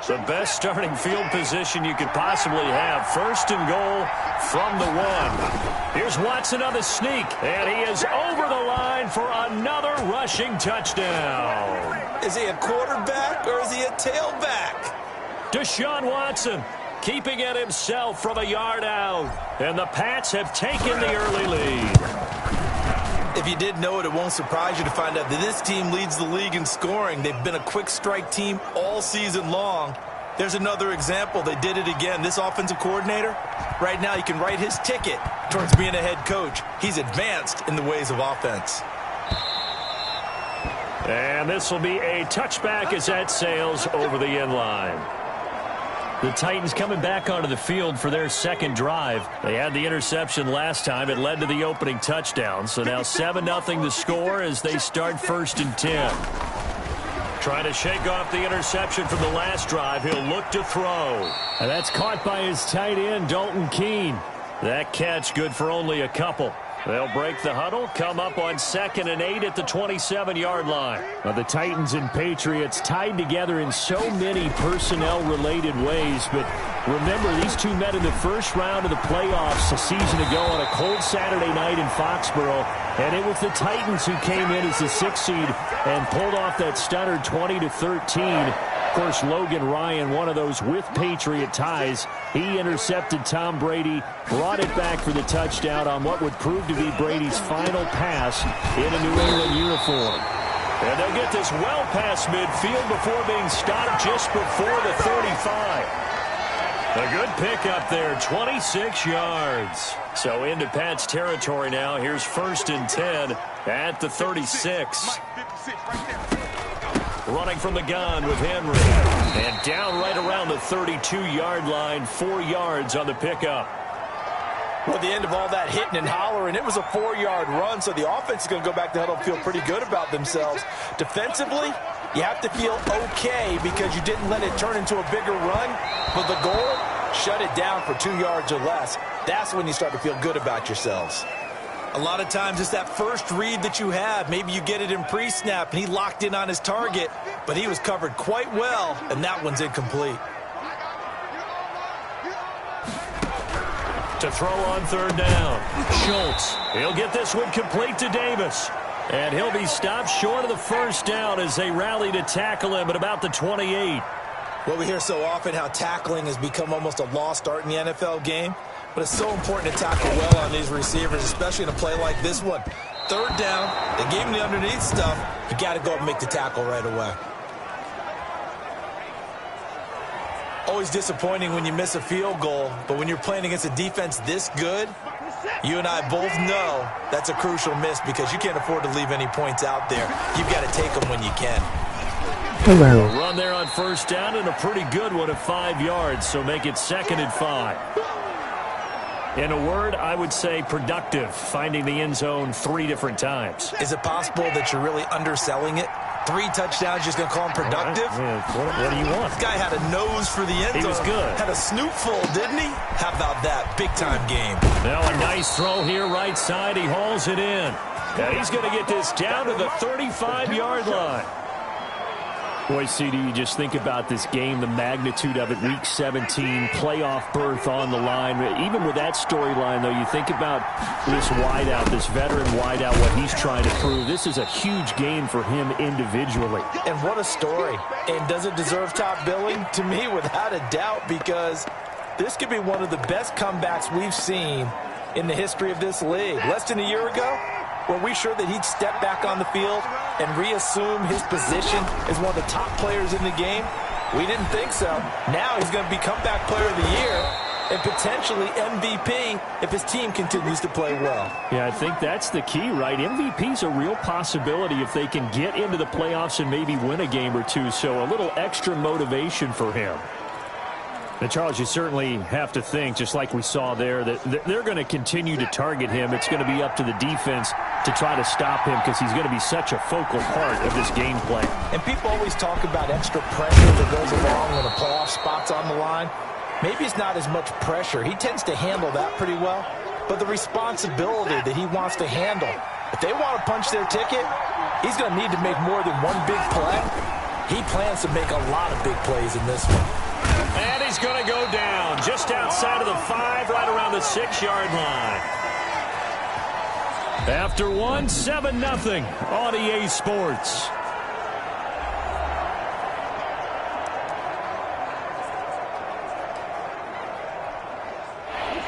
The best starting field position you could possibly have. First and goal from the 1. Here's Watson on the sneak, and he is over the line for another rushing touchdown. Is he a quarterback or is he a tailback? Deshaun Watson keeping it himself from a yard out. And the Pats have taken the early lead. If you didn't know it, it won't surprise you to find out that this team leads the league in scoring. They've been a quick strike team all season long. There's another example. They did it again. This offensive coordinator, right now, he can write his ticket towards being a head coach. He's advanced in the ways of offense. And this will be a touchback as that sails over the end line. The Titans coming back onto the field for their second drive. They had the interception last time. It led to the opening touchdown. So now 7-0 the score as they start first and 10. Trying to shake off the interception from the last drive. He'll look to throw. And that's caught by his tight end, Dalton Keene. That catch good for only a couple. They'll break the huddle, come up on 2nd and 8 at the 27-yard line. Now the Titans and Patriots tied together in so many personnel-related ways, but remember, these two met in the first round of the playoffs a season ago on a cold Saturday night in Foxborough, and it was the Titans who came in as the 6th seed and pulled off that stunner 20-13. Of course, Logan Ryan, one of those with Patriot ties. He intercepted Tom Brady, brought it back for the touchdown on what would prove to be Brady's final pass in a New England uniform. And they'll get this well past midfield before being stopped just before the 35. A good pickup there, 26 yards. So into Pat's territory now. Here's 1st and 10 at the 36. Running from the gun with Henry. And down right around the 32-yard line, 4 yards on the pickup. Well, at the end of all that hitting and hollering, it was a 4-yard run, so the offense is going to go back to the huddle and feel pretty good about themselves. Defensively, you have to feel okay because you didn't let it turn into a bigger run. But the goal, shut it down for 2 yards or less. That's when you start to feel good about yourselves. A lot of times it's that first read that you have. Maybe you get it in pre-snap, and he locked in on his target, but he was covered quite well, and that one's incomplete. To throw on 3rd down, Schultz. He'll get this one complete to Davis. And he'll be stopped short of the first down as they rally to tackle him at about the 28. Well, we hear so often how tackling has become almost a lost art in the NFL game. But it's so important to tackle well on these receivers, especially in a play like this one. Third down, they gave him the underneath stuff. You got to go up and make the tackle right away. Always disappointing when you miss a field goal, but when you're playing against a defense this good, you and I both know that's a crucial miss because you can't afford to leave any points out there. You've got to take them when you can. Hello. A run there on first down and a pretty good one at 5 yards, so make it 2nd and 5. In a word, I would say productive, finding the end zone 3 different times. Is it possible that you're really underselling it? 3 touchdowns, just going to call him productive? What do you want? This guy had a nose for the end zone. He was good. Had a snootful, didn't he? How about that? Big-time game. Now a nice throw here, right side. He hauls it in. And he's going to get this down to the 35-yard line. Boy, CD, you just think about this game, the magnitude of it, Week 17, playoff berth on the line. Even with that storyline, though, you think about this wideout, this veteran wideout, what he's trying to prove. This is a huge game for him individually. And what a story. And does it deserve top billing? To me, without a doubt, because this could be one of the best comebacks we've seen in the history of this league. Less than a year ago, were we sure that he'd step back on the field and reassume his position as one of the top players in the game? We didn't think so. Now he's going to be comeback player of the year and potentially MVP if his team continues to play well. Yeah, I think that's the key, right? MVP's a real possibility if they can get into the playoffs and maybe win a game or two, so a little extra motivation for him. And Charles, you certainly have to think, just like we saw there, that they're going to continue to target him. It's going to be up to the defense to try to stop him because he's going to be such a focal part of this game plan. And people always talk about extra pressure that goes along when a playoff spot's on the line. Maybe it's not as much pressure. He tends to handle that pretty well. But the responsibility that he wants to handle, if they want to punch their ticket, he's going to need to make more than one big play. He plans to make a lot of big plays in this one. And he's going to go down just outside of the 5, right around the 6-yard line. After 7-0 on EA Sports.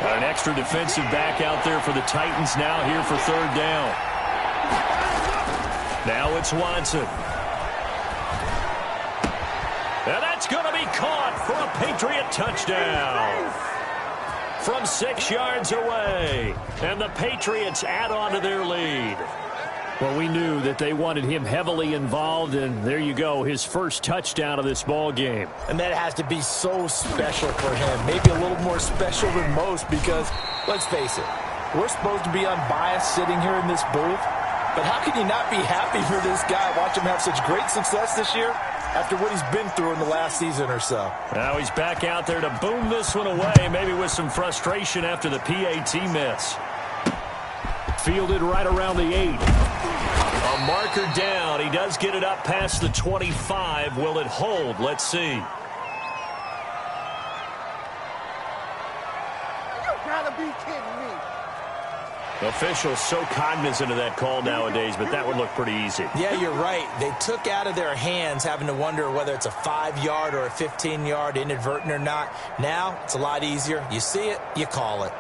Got an extra defensive back out there for the Titans now here for 3rd down. Now it's Watson. And that's going to be caught for a Patriot touchdown. From 6 yards away. And the Patriots add on to their lead. Well, we knew that they wanted him heavily involved, and there you go, his first touchdown of this ball game. And that has to be so special for him. Maybe a little more special than most because, let's face it, we're supposed to be unbiased sitting here in this booth. But how can you not be happy for this guy? Watch him have such great success this year after what he's been through in the last season or so. Now he's back out there to boom this one away, maybe with some frustration after the PAT miss. Fielded right around the 8. A marker down. He does get it up past the 25. Will it hold? Let's see. You gotta be kidding me. Officials so cognizant of that call nowadays, but that would look pretty easy. Yeah, you're right. They took out of their hands having to wonder whether it's a 5-yard or a 15-yard, inadvertent or not. Now, it's a lot easier. You see it, you call it.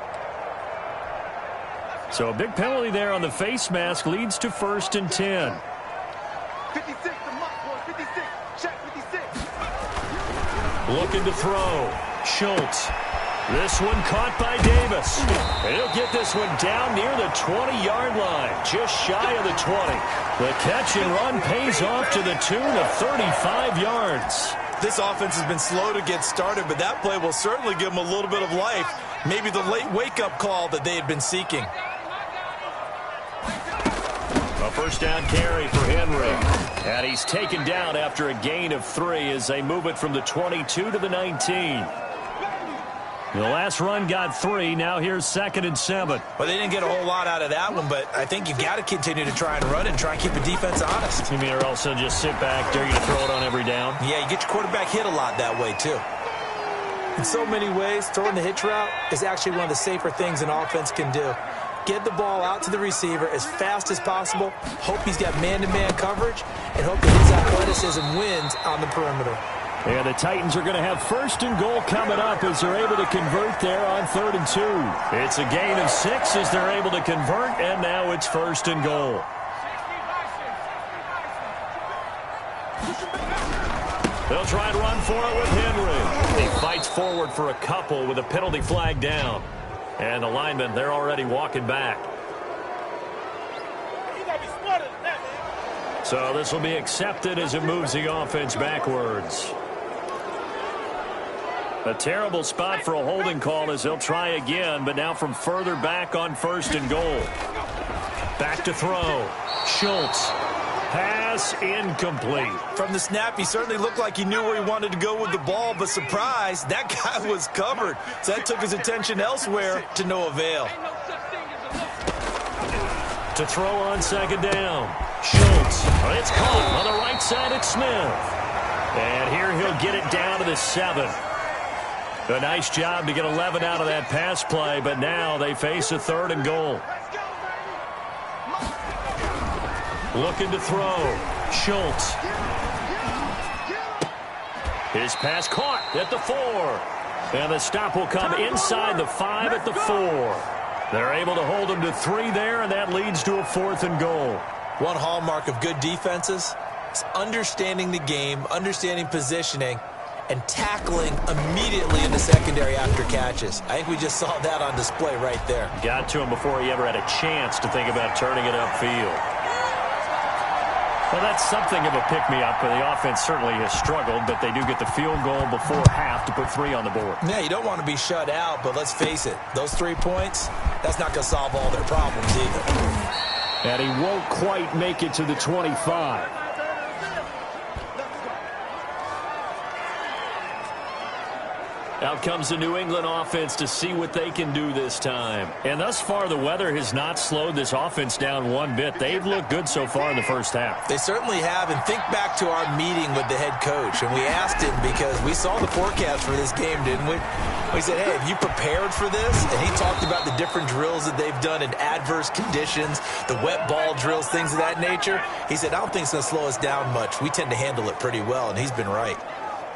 So a big penalty there on the face mask leads to 1st and 10. 56, the mark boy, 56. Check 56. Looking to throw. Schultz. This one caught by Davis. And he'll get this one down near the 20-yard line, just shy of the 20. The catch and run pays off to the tune of 35 yards. This offense has been slow to get started, but that play will certainly give them a little bit of life. Maybe the late wake-up call that they had been seeking. A first down carry for Henry. And he's taken down after a gain of 3 as they move it from the 22 to the 19. The last run got 3. Now here's 2nd and 7. Well, they didn't get a whole lot out of that one, but I think you've got to continue to try and run and try and keep the defense honest. You mean or also just sit back, dare you to throw it on every down? Yeah, you get your quarterback hit a lot that way, too. In so many ways, throwing the hitch route is actually one of the safer things an offense can do. Get the ball out to the receiver as fast as possible. Hope he's got man-to-man coverage, and hope that his athleticism wins on the perimeter. And the Titans are going to have 1st and goal coming up as they're able to convert there on 3rd and 2. It's a gain of 6 as they're able to convert, and now it's 1st and goal. They'll try and run for it with Henry. He fights forward for a couple with a penalty flag down. And the linemen, they're already walking back. So this will be accepted as it moves the offense backwards. A terrible spot for a holding call as they'll try again, but now from further back on 1st and goal. Back to throw. Schultz. Pass incomplete. From the snap, he certainly looked like he knew where he wanted to go with the ball, but surprise, that guy was covered. So that took his attention elsewhere to no avail. To throw on 2nd down. Schultz. It's caught on the right side at Smith. And here he'll get it down to the 7. A nice job to get 11 out of that pass play, but now they face a 3rd and goal. Looking to throw. Schultz. His pass caught at the 4. And the stop will come inside the 5 at the 4. They're able to hold him to 3 there, and that leads to a 4th and goal. One hallmark of good defenses is understanding the game, understanding positioning, and tackling immediately in the secondary after catches. I think we just saw that on display right there. Got to him before he ever had a chance to think about turning it upfield. Well, that's something of a pick-me-up, but the offense certainly has struggled, but they do get the field goal before half to put 3 on the board. Yeah, you don't want to be shut out, but let's face it, those 3 points, that's not going to solve all their problems either. And he won't quite make it to the 25. Out comes the New England offense to see what they can do this time. And thus far, the weather has not slowed this offense down one bit. They've looked good so far in the first half. They certainly have. And think back to our meeting with the head coach. And we asked him because we saw the forecast for this game, didn't we? We said, hey, have you prepared for this? And he talked about the different drills that they've done in adverse conditions, the wet ball drills, things of that nature. He said, I don't think it's going to slow us down much. We tend to handle it pretty well, and he's been right.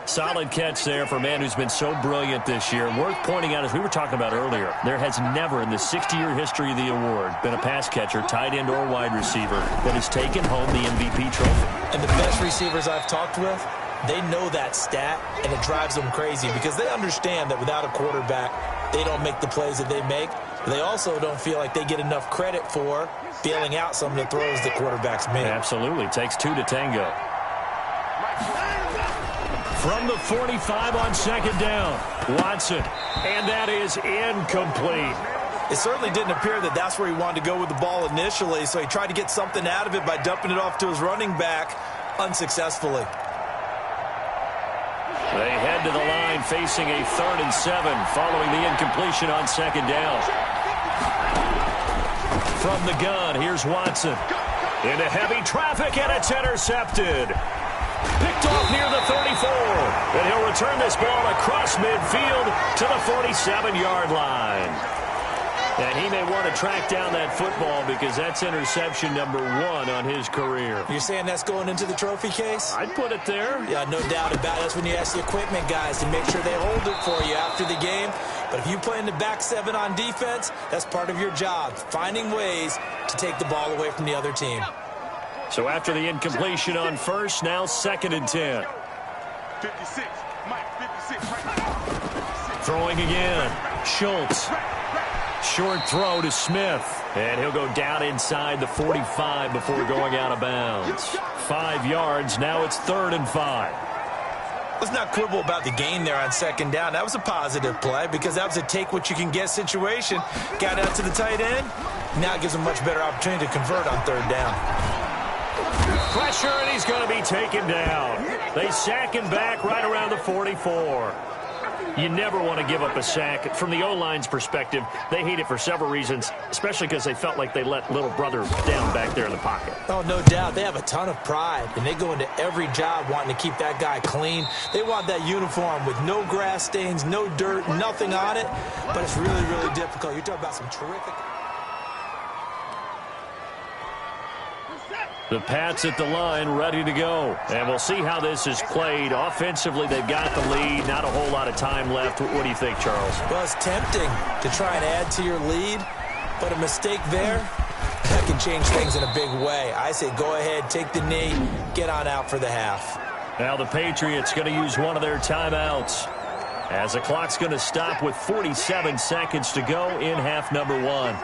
Solid catch there for a man who's been so brilliant this year. Worth pointing out, as we were talking about earlier, there has never in the 60-year history of the award been a pass catcher, tight end, or wide receiver that has taken home the MVP trophy. And the best receivers I've talked with, they know that stat, and it drives them crazy because they understand that without a quarterback, they don't make the plays that they make. But they also don't feel like they get enough credit for bailing out some of the throws the quarterbacks make. Absolutely. Takes 2 to tango. From the 45 on 2nd down, Watson, and that is incomplete. It certainly didn't appear that that's where he wanted to go with the ball initially, so he tried to get something out of it by dumping it off to his running back unsuccessfully. They head to the line facing a 3rd and 7 following the incompletion on 2nd down. From the gun, here's Watson. Into heavy traffic, and it's intercepted. Picked off near the 34. And he'll return this ball across midfield to the 47-yard line. And he may want to track down that football because that's interception number 1 on his career. You're saying that's going into the trophy case? I'd put it there. Yeah, no doubt about it. That's when you ask the equipment guys to make sure they hold it for you after the game. But if you play in the back 7 on defense, that's part of your job, finding ways to take the ball away from the other team. So after the incompletion on 1st, now 2nd and 10. 56, Mike, 56. Throwing again. Schultz. Short throw to Smith. And he'll go down inside the 45 before going out of bounds. 5 yards. Now it's 3rd and 5. Let's not quibble about the gain there on 2nd down. That was a positive play because that was a take-what-you-can-get situation. Got out to the tight end. Now it gives him a much better opportunity to convert on 3rd down. Pressure, and he's going to be taken down. They sack him back right around the 44. You never want to give up a sack. From the O-line's perspective, they hate it for several reasons, especially because they felt like they let little brother down back there in the pocket. Oh, no doubt. They have a ton of pride, and they go into every job wanting to keep that guy clean. They want that uniform with no grass stains, no dirt, nothing on it, but it's really, really difficult. You're talking about some terrific... The Pats at the line, ready to go. And we'll see how this is played. Offensively, they've got the lead. Not a whole lot of time left. What do you think, Charles? Well, it's tempting to try and add to your lead, but a mistake there, that can change things in a big way. I say go ahead, take the knee, get on out for the half. Now the Patriots going to use one of their timeouts, as the clock's going to stop with 47 seconds to go in half number one.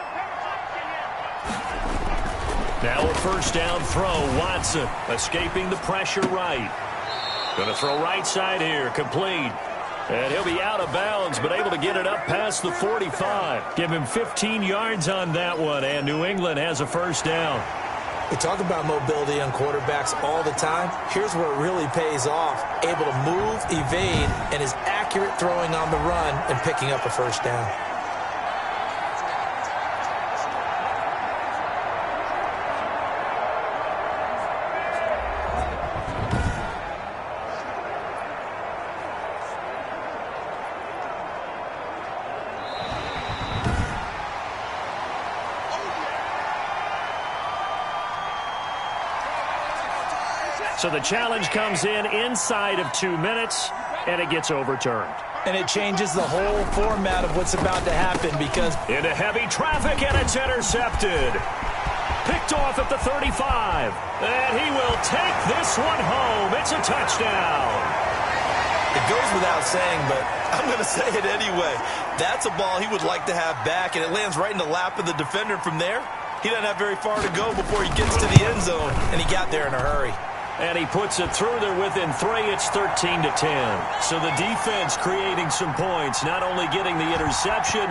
Now a first down throw. Watson escaping the pressure right. Going to throw right side here. Complete. And he'll be out of bounds, but able to get it up past the 45. Give him 15 yards on that one, and New England has a first down. We talk about mobility on quarterbacks all the time. Here's where it really pays off. Able to move, evade, and is accurate throwing on the run and picking up a first down. So the challenge comes in inside of 2 minutes, and it gets overturned. And it changes the whole format of what's about to happen because into heavy traffic, and it's intercepted. Picked off at the 35. And he will take this one home. It's a touchdown. It goes without saying, but I'm going to say it anyway. That's a ball he would like to have back, and it lands right in the lap of the defender from there. He doesn't have very far to go before he gets to the end zone, and he got there in a hurry. And he puts it through there within 3. It's 13-10. So the defense creating some points, not only getting the interception,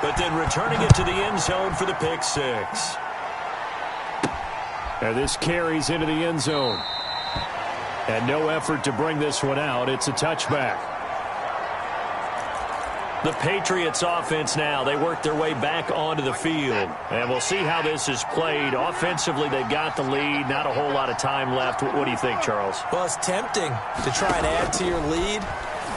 but then returning it to the end zone for the pick six. And this carries into the end zone. And no effort to bring this one out. It's a touchback. The Patriots offense now, they work their way back onto the field. And we'll see how this is played. Offensively, they've got the lead. Not a whole lot of time left. What do you think, Charles? Well, it's tempting to try and add to your lead,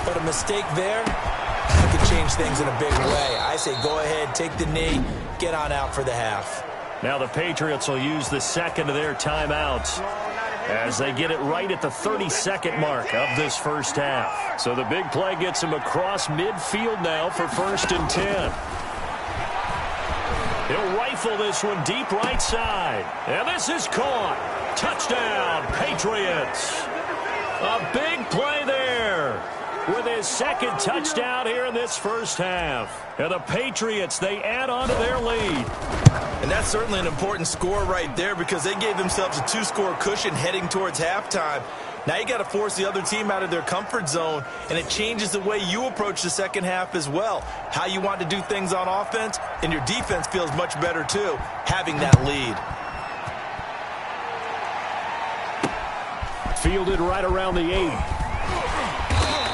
but a mistake there, that could change things in a big way. I say go ahead, take the knee, get on out for the half. Now the Patriots will use the second of their timeouts as they get it right at the 32nd mark of this first half. So the big play gets him across midfield now for 1st and 10. He'll rifle this one deep right side. And this is caught. Touchdown, Patriots. A big play there with his second touchdown here in this first half. And the Patriots, they add on to their lead. And that's certainly an important score right there because they gave themselves a 2-score cushion heading towards halftime. Now you got to force the other team out of their comfort zone, and it changes the way you approach the second half as well. How you want to do things on offense, and your defense feels much better too, having that lead. Fielded right around the 8.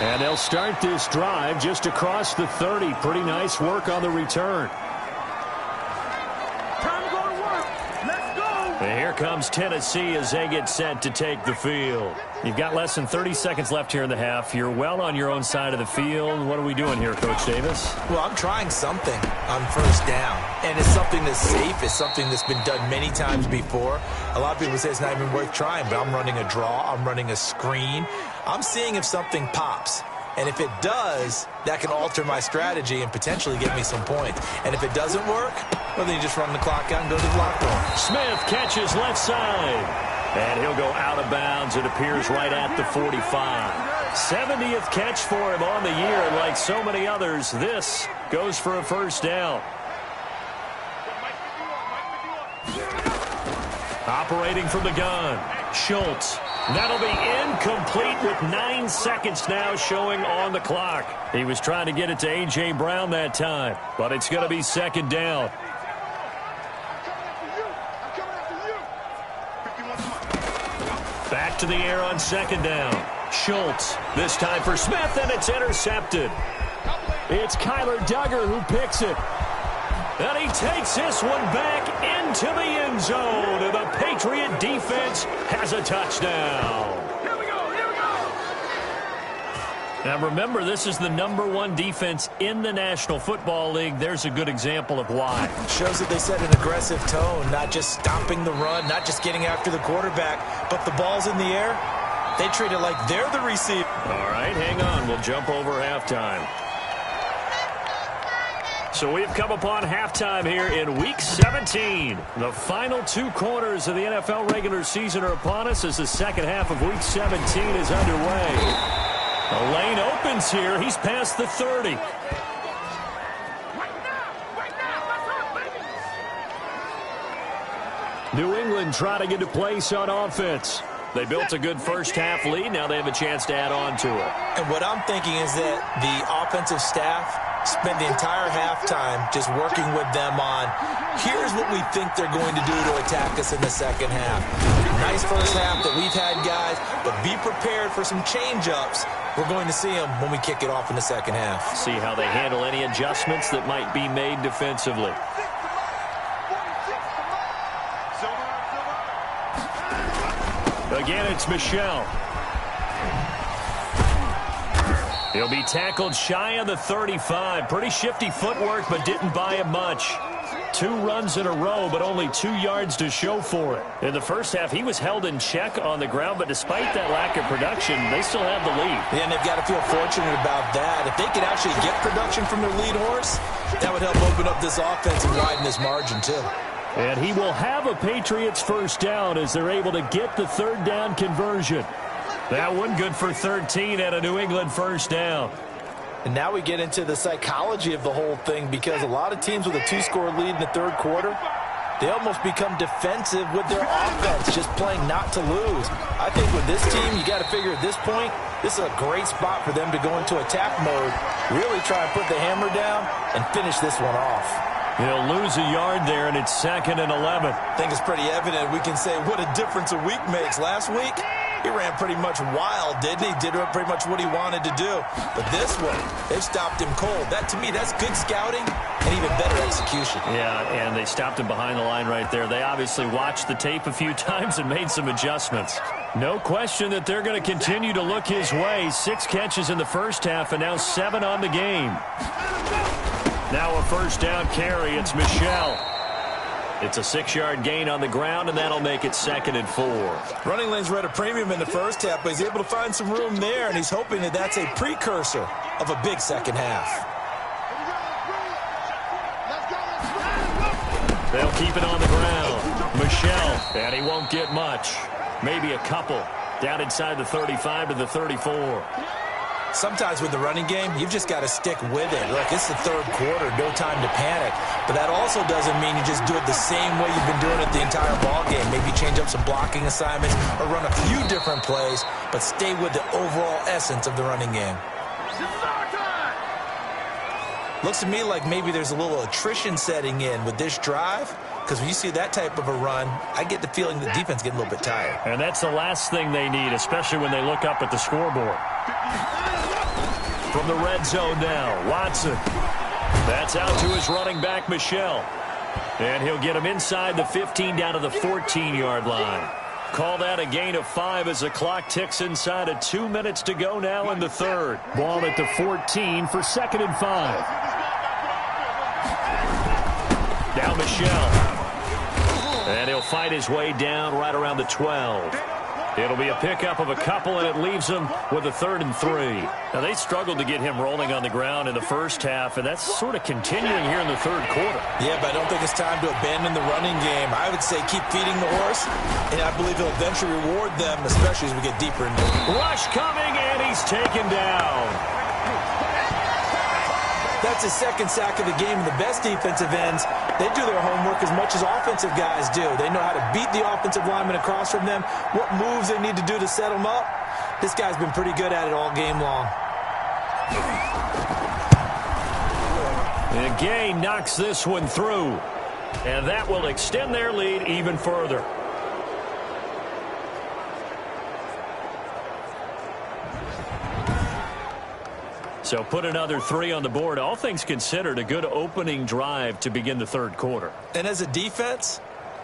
And they'll start this drive just across the 30. Pretty nice work on the return. And here comes Tennessee as they get set to take the field. You've got less than 30 seconds left here in the half. You're well on your own side of the field. What are we doing here, Coach Davis? Well, I'm trying something on first down. And it's something that's safe. It's something that's been done many times before. A lot of people say it's not even worth trying, but I'm running a draw. I'm running a screen. I'm seeing if something pops. And if it does, that can alter my strategy and potentially get me some points. And if it doesn't work, well, then you just run the clock out and go to the locker room. Smith catches left side. And he'll go out of bounds. It appears right at the 45. 70th catch for him on the year. And like so many others, this goes for a first down. Operating from the gun, Schultz. That'll be incomplete with 9 seconds now showing on the clock. He was trying to get it to A.J. Brown that time, but it's going to be second down. Back to the air on second down. Schultz, this time for Smith, and it's intercepted. It's Kyler Duggar who picks it. And he takes this one back into the end zone. And the Patriot defense has a touchdown. Now remember, this is the #1 defense in the National Football League. There's a good example of why. Shows that they set an aggressive tone, not just stopping the run, not just getting after the quarterback, but the ball's in the air. They treat it like they're the receiver. All right, hang on. We'll jump over halftime. So we've come upon halftime here in Week 17. The final 2 quarters of the NFL regular season are upon us as the second half of Week 17 is underway. The lane opens here. He's past the 30. New England trying to get a place on offense. They built a good first-half lead. Now they have a chance to add on to it. And what I'm thinking is that the offensive staff spent the entire halftime just working with them on, here's what we think they're going to do to attack us in the second half. Nice first half that we've had, guys, but be prepared for some change-ups. We're going to see them when we kick it off in the second half. See how they handle any adjustments that might be made defensively. Again, it's Michel. He'll be tackled shy of the 35. Pretty shifty footwork, but didn't buy him much. 2 runs in a row, but only 2 yards to show for it. In the first half, he was held in check on the ground, but despite that lack of production, they still have the lead. Yeah, and they've got to feel fortunate about that. If they could actually get production from their lead horse, that would help open up this offense and widen this margin, too. And he will have a Patriots first down as they're able to get the 3rd down conversion. That one good for 13 and a New England first down. And now we get into the psychology of the whole thing, because a lot of teams with a 2-score lead in the third quarter, they almost become defensive with their offense, just playing not to lose. I think with this team, you got to figure at this point, this is a great spot for them to go into attack mode, really try and put the hammer down and finish this one off. He'll lose a yard there, and it's 2nd and 11. I think it's pretty evident. We can say what a difference a week makes. Last week, he ran pretty much wild, didn't he? Did pretty much what he wanted to do. But this one, they've stopped him cold. That, to me, that's good scouting and even better execution. Yeah, and they stopped him behind the line right there. They obviously watched the tape a few times and made some adjustments. No question that they're going to continue to look his way. 6 catches in the first half and now 7 on the game. Now a first down carry. It's Michel. It's a 6-yard gain on the ground, and that'll make it 2nd and 4. Running lanes were at a premium in the first half, but he's able to find some room there, and he's hoping that that's a precursor of a big second half. They'll keep it on the ground. Michel, and he won't get much. Maybe a couple. Down inside the 35 to the 34. Sometimes with the running game, you've just got to stick with it. Look, it's the third quarter, no time to panic. But that also doesn't mean you just do it the same way you've been doing it the entire ball game. Maybe change up some blocking assignments or run a few different plays, but stay with the overall essence of the running game. Looks to me like maybe there's a little attrition setting in with this drive, because when you see that type of a run, I get the feeling the defense getting a little bit tired. And that's the last thing they need, especially when they look up at the scoreboard. From the red zone now, Watson. That's out to his running back, Michel. And he'll get him inside the 15 down to the 14-yard line. Call that a gain of 5 as the clock ticks inside of 2 minutes to go now in the third. Ball at the 14 for 2nd and 5. Now Michel. And he'll fight his way down right around the 12. It'll be a pickup of a couple, and it leaves him with a 3rd and 3. Now, they struggled to get him rolling on the ground in the first half, and that's sort of continuing here in the third quarter. Yeah, but I don't think it's time to abandon the running game. I would say keep feeding the horse, and I believe he'll eventually reward them, especially as we get deeper into it. Rush coming, and he's taken down. That's his 2nd sack of the game, and the best defensive ends, they do their homework as much as offensive guys do. They know how to beat the offensive lineman across from them, what moves they need to do to set them up. This guy's been pretty good at it all game long. And Gay knocks this one through, and that will extend their lead even further. So put another 3 on the board. All things considered, a good opening drive to begin the third quarter. And as a defense,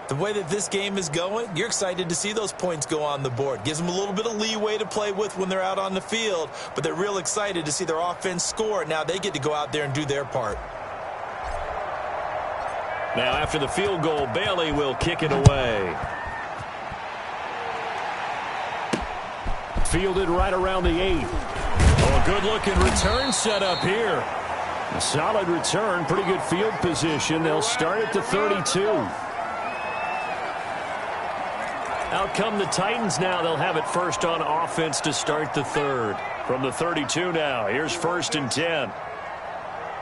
The way that this game is going, you're excited to see those points go on the board. Gives them a little bit of leeway to play with when they're out on the field, but they're real excited to see their offense score. Now they get to go out there and do their part. Now after the field goal, Bailey will kick it away. Fielded right around the 8. Oh, a good-looking return set up here. A solid return, pretty good field position. They'll start at the 32. Out come the Titans now. They'll have it first on offense to start the third. From the 32 now, here's 1st and 10.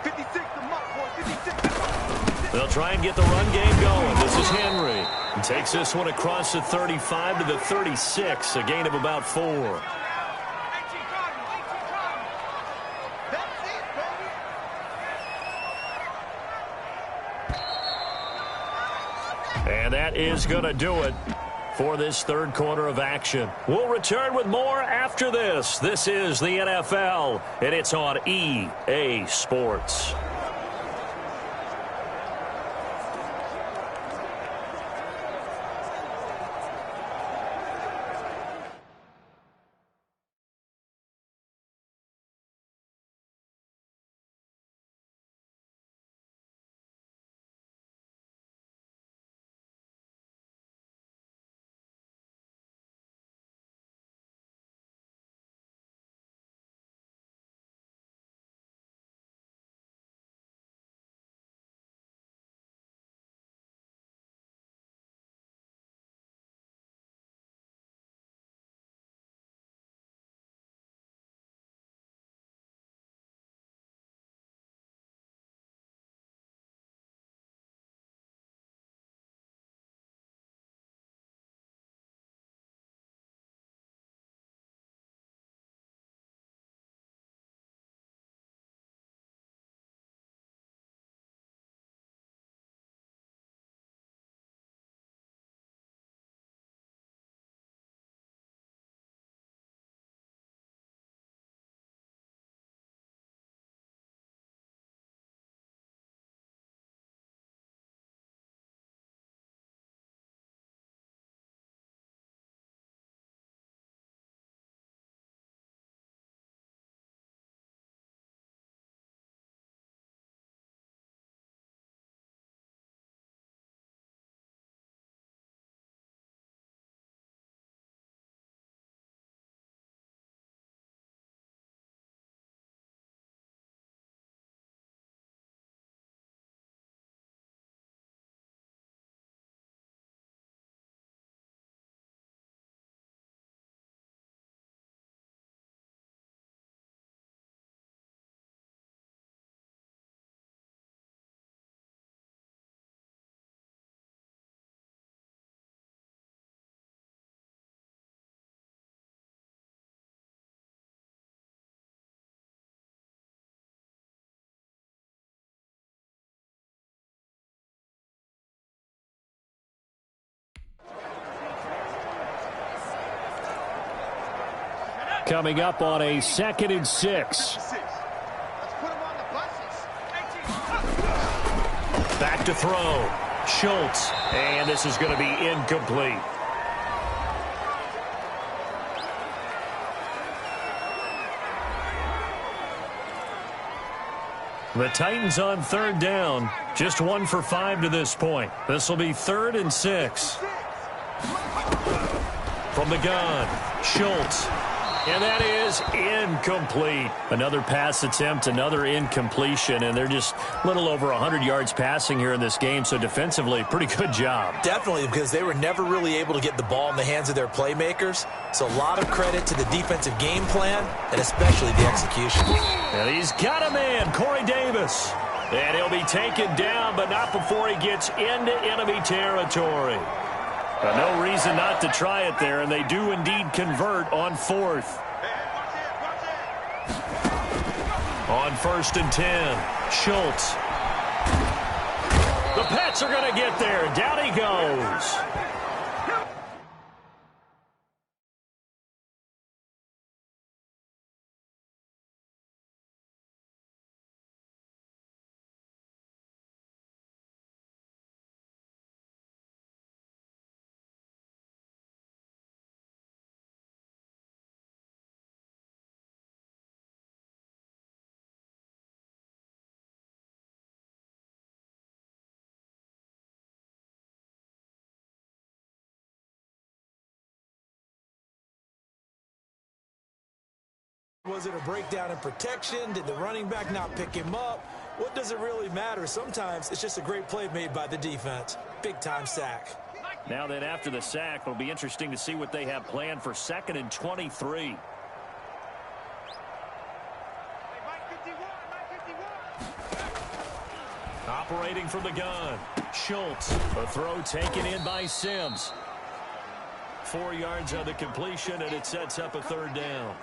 56, the mark, boy, 56. They'll try and get the run game going. This is Henry. He takes this one across the 35 to the 36, a gain of about 4. And that is going to do it for this third quarter of action. We'll return with more after this. This is the NFL, and it's on EA Sports. Coming up on a 2nd and 6. Back to throw. Schultz. And this is going to be incomplete. The Titans on 3rd down. Just 1 for 5 to this point. This will be 3rd and 6. From the gun, Schultz. And that is incomplete. Another pass attempt, another incompletion, and they're just a little over 100 yards passing here in this game, so defensively, pretty good job. Definitely, because they were never really able to get the ball in the hands of their playmakers. So a lot of credit to the defensive game plan, and especially the execution. And he's got a man, Corey Davis. And he'll be taken down, but not before he gets into enemy territory. But no reason not to try it there, and they do indeed convert on 4th. On 1st and 10, Schultz. The Pats are going to get there. Down he goes. Was it a breakdown in protection? Did the running back not pick him up? What does it really matter? Sometimes it's just a great play made by the defense. Big-time sack. Now then, after the sack, it'll be interesting to see what they have planned for 2nd and 23. Operating from the gun, Schultz. A throw taken in by Sims. 4 yards on the completion, and it sets up a 3rd down.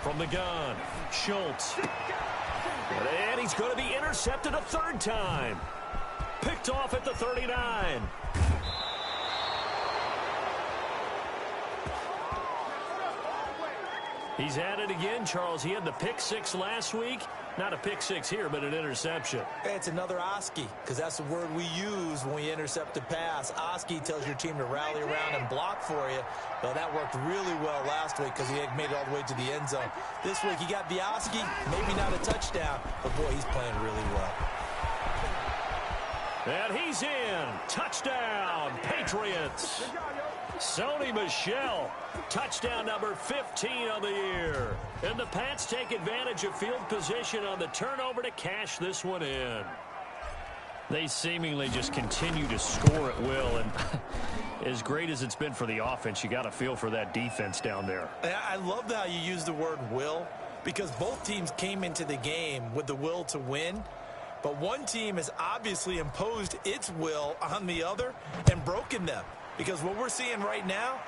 From the gun, Schultz. And he's going to be intercepted a 3rd time. Picked off at the 39. He's at it again, Charles. He had the pick 6 last week. Not a pick 6 here, but an interception. It's another Oski, because that's the word we use when we intercept a pass. Oski tells your team to rally around and block for you. Well, that worked really well last week because he had made it all the way to the end zone. This week he got the Oski, maybe not a touchdown, but boy, he's playing really well. And he's in. Touchdown, Patriots. Sony Michel, touchdown number 15 on the year. And the Pats take advantage of field position on the turnover to cash this one in. They seemingly just continue to score at will, and as great as it's been for the offense, you got to feel for that defense down there. I love how you use the word will, because both teams came into the game with the will to win. But one team has obviously imposed its will on the other and broken them. Because what we're seeing right now,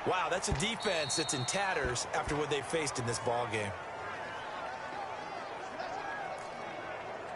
wow, that's a defense that's in tatters after what they faced in this ball game.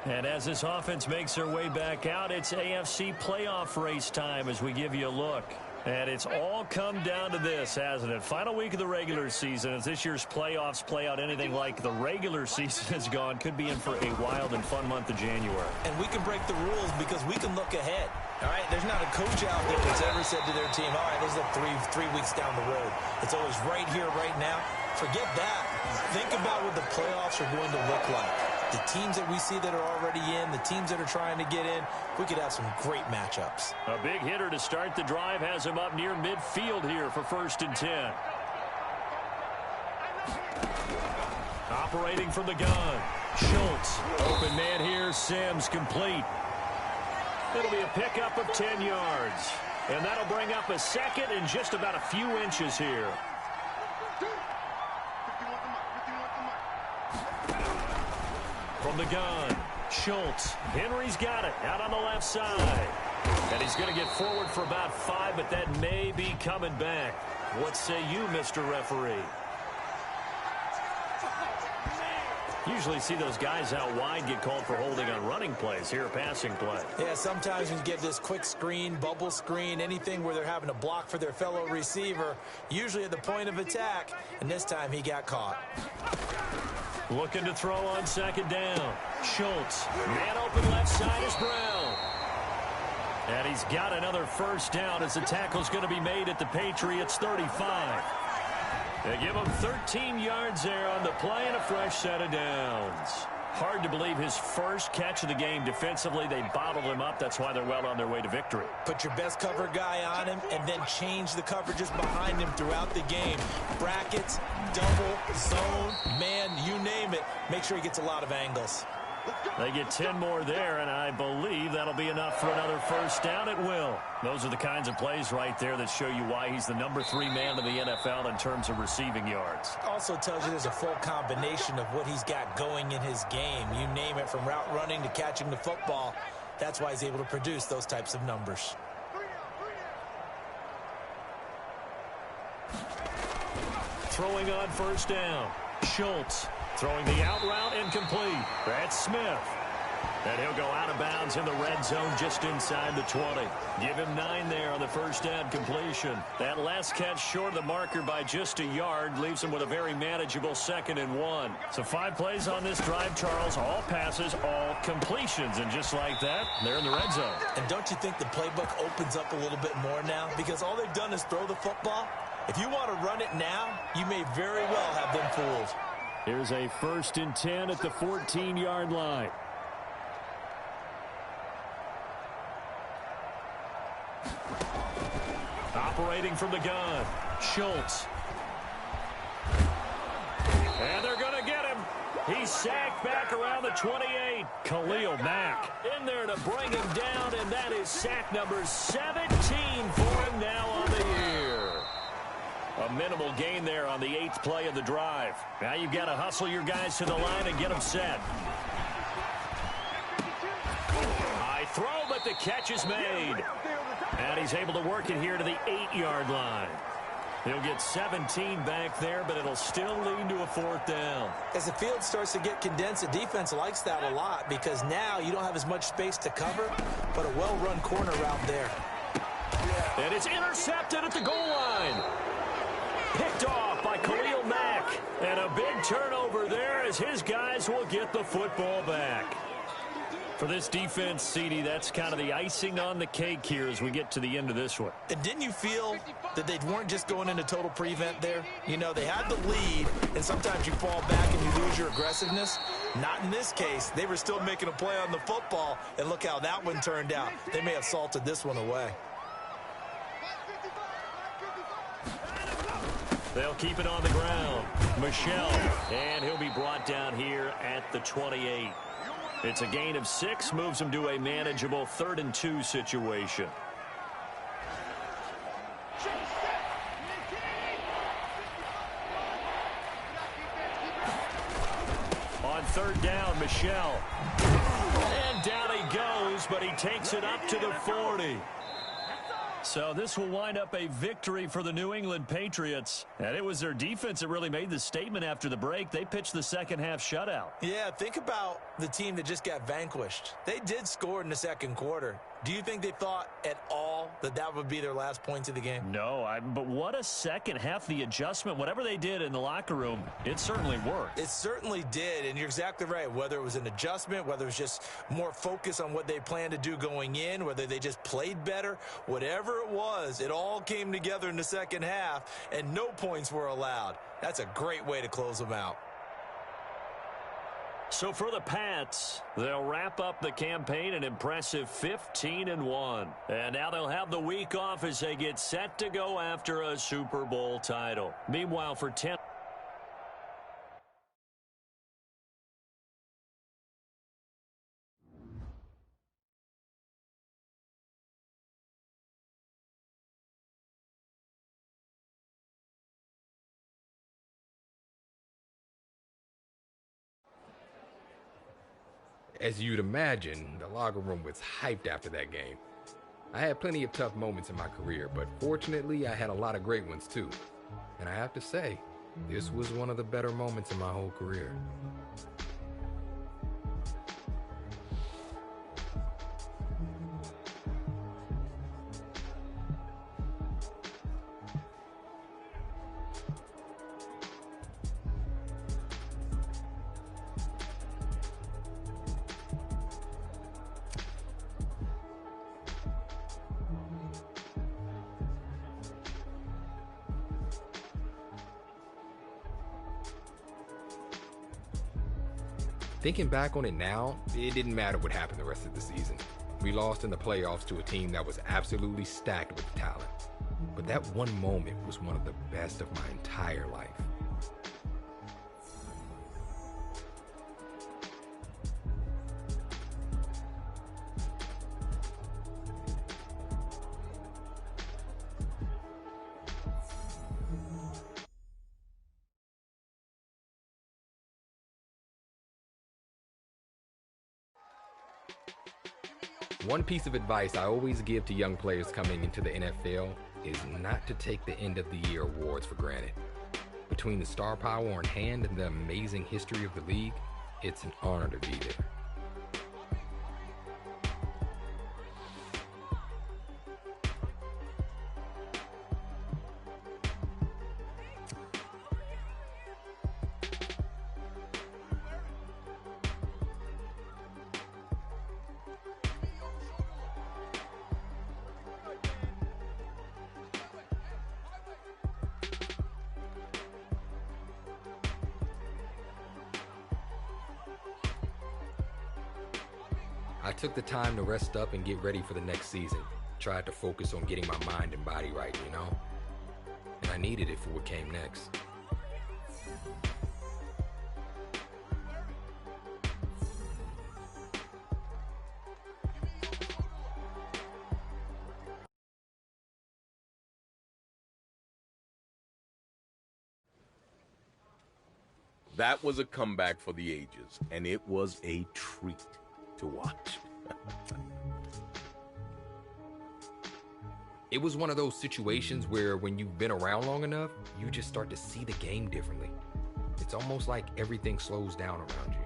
And as this offense makes their way back out, it's AFC playoff race time as we give you a look. And it's all come down to this, hasn't it? Final week of the regular season. As this year's playoffs play out anything like the regular season has gone, could be in for a wild and fun month of January. And we can break the rules because we can look ahead. All right, there's not a coach out there that's ever said to their team, all right, let's look three weeks down the road. It's always right here, right now. Forget that. Think about what the playoffs are going to look like. The teams that we see that are already in, the teams that are trying to get in, we could have some great matchups. A big hitter to start the drive has him up near midfield here for 1st and 10. Operating from the gun, Schultz. Open man here, Sims complete. It'll be a pickup of 10 yards. And that'll bring up a 2nd and just about a few inches here. From the gun, Schultz. Henry's got it out on the left side. And he's going to get forward for about 5, but that may be coming back. What say you, Mr. Referee? Usually see those guys out wide get called for holding on running plays. Here, a passing play. Yeah, sometimes when you get this quick screen, bubble screen, anything where they're having to block for their fellow receiver, usually at the point of attack, and this time he got caught. Looking to throw on 2nd down. Schultz. Man open left side is Brown. And he's got another 1st down as the tackle's going to be made at the Patriots 35. They give him 13 yards there on the play and a fresh set of downs. Hard to believe his first catch of the game defensively. They bottled him up. That's why they're well on their way to victory. Put your best cover guy on him and then change the coverages behind him throughout the game. Brackets, double, zone, man, you name it. Make sure he gets a lot of angles. They get 10 more there, and I believe that'll be enough for another 1st down at will. Those are the kinds of plays right there that show you why he's the number 3 man in the NFL in terms of receiving yards. Also tells you there's a full combination of what he's got going in his game. You name it, from route running to catching the football. That's why he's able to produce those types of numbers. Throwing on 1st down, Schultz. Throwing the out route incomplete. That's Smith. And he'll go out of bounds in the red zone just inside the 20. Give him 9 there on the first down completion. That last catch short of the marker by just a yard leaves him with a very manageable 2nd and 1. So 5 plays on this drive, Charles. All passes, all completions. And just like that, they're in the red zone. And don't you think the playbook opens up a little bit more now? Because all they've done is throw the football. If you want to run it now, you may very well have them fooled. Here's a 1st and 10 at the 14-yard line. Operating from the gun, Schultz. And they're going to get him. He's sacked back around the 28. Khalil Mack in there to bring him down, and that is sack number 17 for him now on the year. A minimal gain there on the 8th play of the drive. Now you've got to hustle your guys to the line and get them set. High throw, but the catch is made. And he's able to work it here to the 8-yard line. He'll get 17 back there, but it'll still lead to a 4th down. As the field starts to get condensed, the defense likes that a lot because now you don't have as much space to cover, but a well-run corner route there. And it's intercepted at the goal line. Picked off by Khalil Mack. And a big turnover there as his guys will get the football back. For this defense, CD, that's kind of the icing on the cake here as we get to the end of this one. And didn't you feel that they weren't just going into total prevent there? You know, they had the lead, and sometimes you fall back and you lose your aggressiveness. Not in this case. They were still making a play on the football, and look how that one turned out. They may have salted this one away. They'll keep it on the ground. Michel, and he'll be brought down here at the 28. It's a gain of 6, moves him to a manageable 3rd and 2 situation. On 3rd down, Michel. And down he goes, but he takes it up to the 40. So this will wind up a victory for the New England Patriots. And it was their defense that really made the statement after the break. They pitched the second half shutout. Yeah, think about the team that just got vanquished. They did score in the 2nd quarter. Do you think they thought at all that that would be their last points of the game? No, but what a second half. The adjustment, whatever they did in the locker room, it certainly worked. It certainly did, and you're exactly right. Whether it was an adjustment, whether it was just more focus on what they planned to do going in, whether they just played better, whatever it was, it all came together in the second half, and no points were allowed. That's a great way to close them out. So for the Pats, they'll wrap up the campaign an impressive 15-1. And now they'll have the week off as they get set to go after a Super Bowl title. Meanwhile, for 10. As you'd imagine, the locker room was hyped after that game. I had plenty of tough moments in my career, but fortunately I had a lot of great ones too. And I have to say, this was one of the better moments in my whole career. Thinking back on it now, it didn't matter what happened the rest of the season. We lost in the playoffs to a team that was absolutely stacked with talent. But that one moment was one of the best of my entire life. One piece of advice I always give to young players coming into the NFL is not to take the end of the year awards for granted. Between the star power on hand and the amazing history of the league, it's an honor to be there. took the time to rest up and get ready for the next season. Tried to focus on getting my mind and body right, you know? And I needed it for what came next. That was a comeback for the ages, and it was a treat to watch. It was one of those situations where when you've been around long enough, you just start to see the game differently. It's almost like everything slows down around you.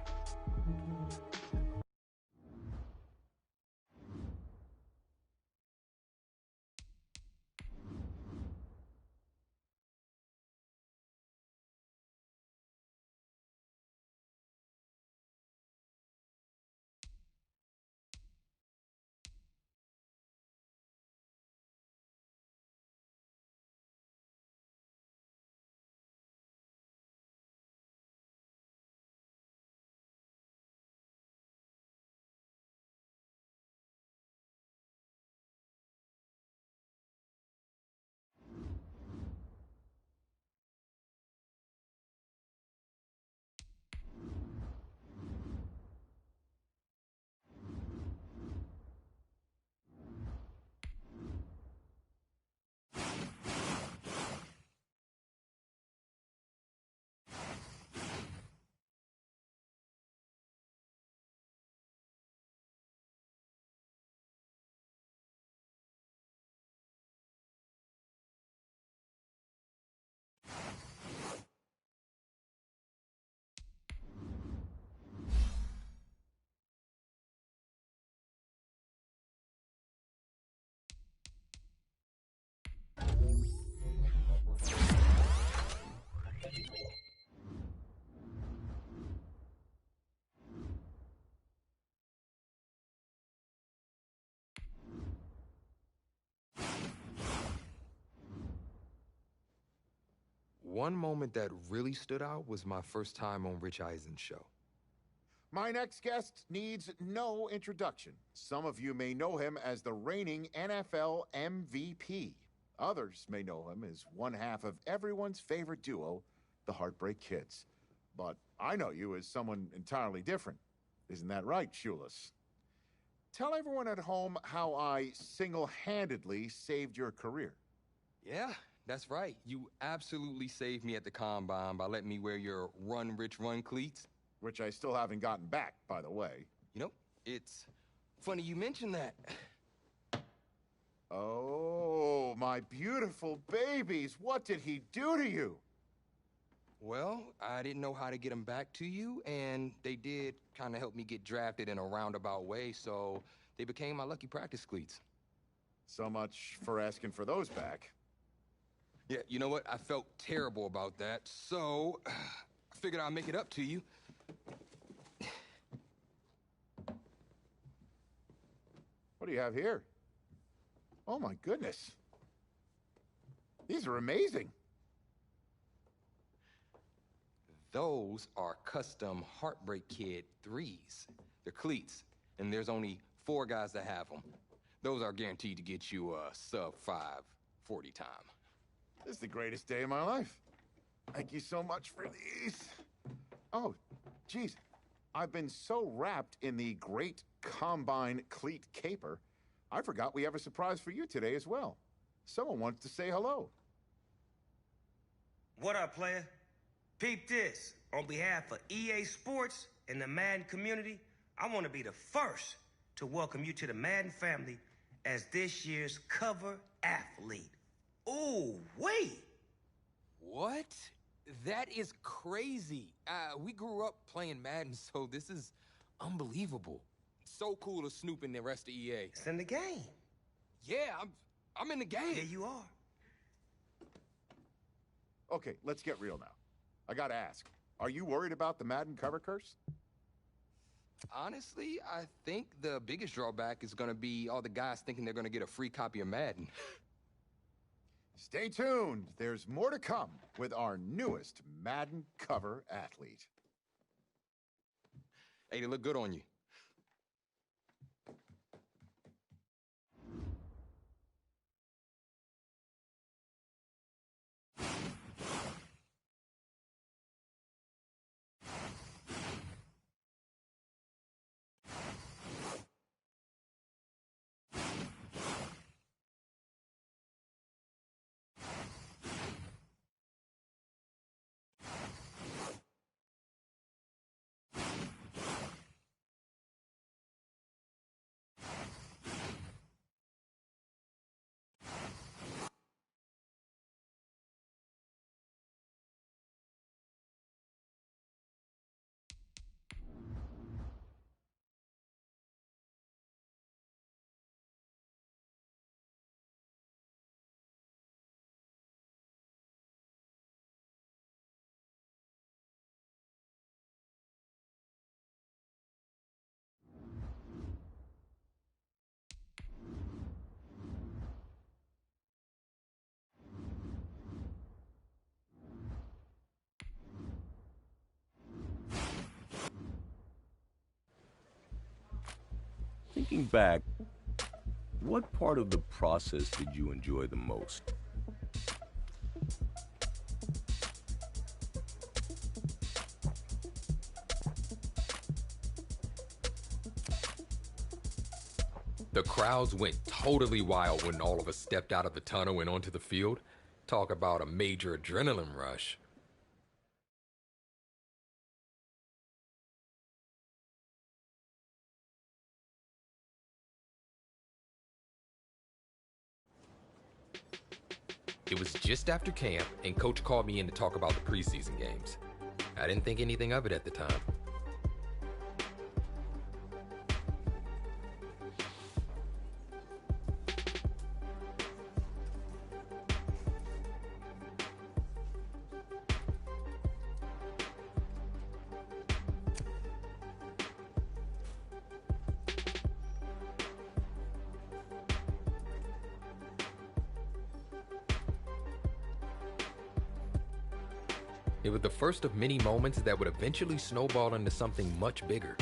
One moment that really stood out was my first time on Rich Eisen's show. My next guest needs no introduction. Some of you may know him as the reigning NFL MVP. Others may know him as one half of everyone's favorite duo, the Heartbreak Kids. But I know you as someone entirely different. Isn't that right, Shoeless? Tell everyone at home how I single-handedly saved your career. Yeah, that's right. You absolutely saved me at the Combine by letting me wear your Run, Rich, Run cleats. Which I still haven't gotten back, by the way. You know, it's funny you mention that. Oh, my beautiful babies. What did he do to you? Well, I didn't know how to get them back to you, and they did kind of help me get drafted in a roundabout way, so they became my lucky practice cleats. So much for asking for those back. Yeah, you know what? I felt terrible about that, so I figured I'd make it up to you. What do you have here? Oh, my goodness. These are amazing. Those are custom Heartbreak Kid 3s. They're cleats, and there's only 4 guys that have them. Those are guaranteed to get you a sub-5:40 time. This is the greatest day of my life. Thank you so much for these. Oh, geez. I've been so wrapped in the great Combine cleat caper, I forgot we have a surprise for you today as well. Someone wants to say hello. What up, player? Peep this. On behalf of EA Sports and the Madden community, I want to be the first to welcome you to the Madden family as this year's cover athlete. Ooh, wait! What? That is crazy. We grew up playing Madden, so this is unbelievable. So cool to snoop in the rest of EA. It's in the game. Yeah, I'm in the game. There you are. Okay, let's get real now. I gotta ask, are you worried about the Madden cover curse? Honestly, I think the biggest drawback is going to be all the guys thinking they're going to get a free copy of Madden. Stay tuned. There's more to come with our newest Madden cover athlete. Hey, they look good on you. Thinking back, what part of the process did you enjoy the most? The crowds went totally wild when all of us stepped out of the tunnel and onto the field. Talk about a major adrenaline rush. It was just after camp, and Coach called me in to talk about the preseason games. I didn't think anything of it at the time. It was the first of many moments that would eventually snowball into something much bigger.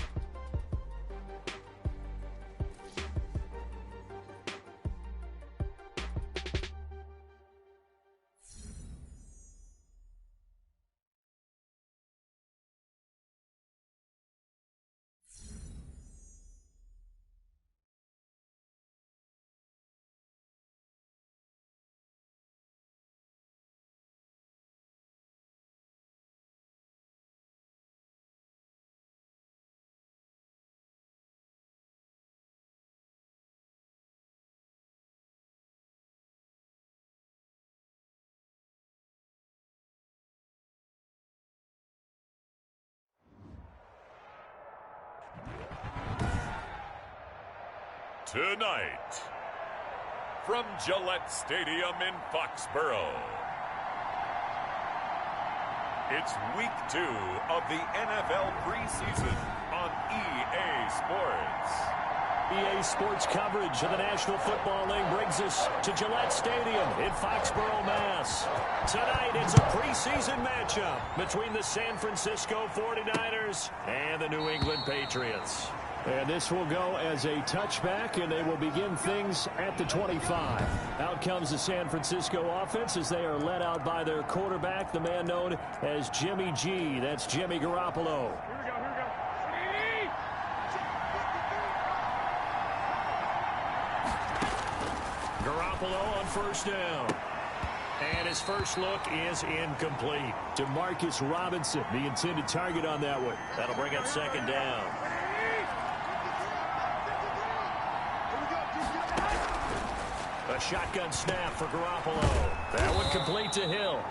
Tonight, from Gillette Stadium in Foxborough, it's week 2 of the NFL preseason on EA Sports. EA Sports coverage of the National Football League brings us to Gillette Stadium in Foxborough, Mass. Tonight, it's a preseason matchup between the San Francisco 49ers and the New England Patriots. And this will go as a touchback, and they will begin things at the 25. Out comes the San Francisco offense as they are led out by their quarterback, the man known as Jimmy G. That's Jimmy Garoppolo. Garoppolo on first down. And his first look is incomplete. Demarcus Robinson, the intended target on that one. That'll bring up second down. A shotgun snap for Garoppolo. That one complete to Hill.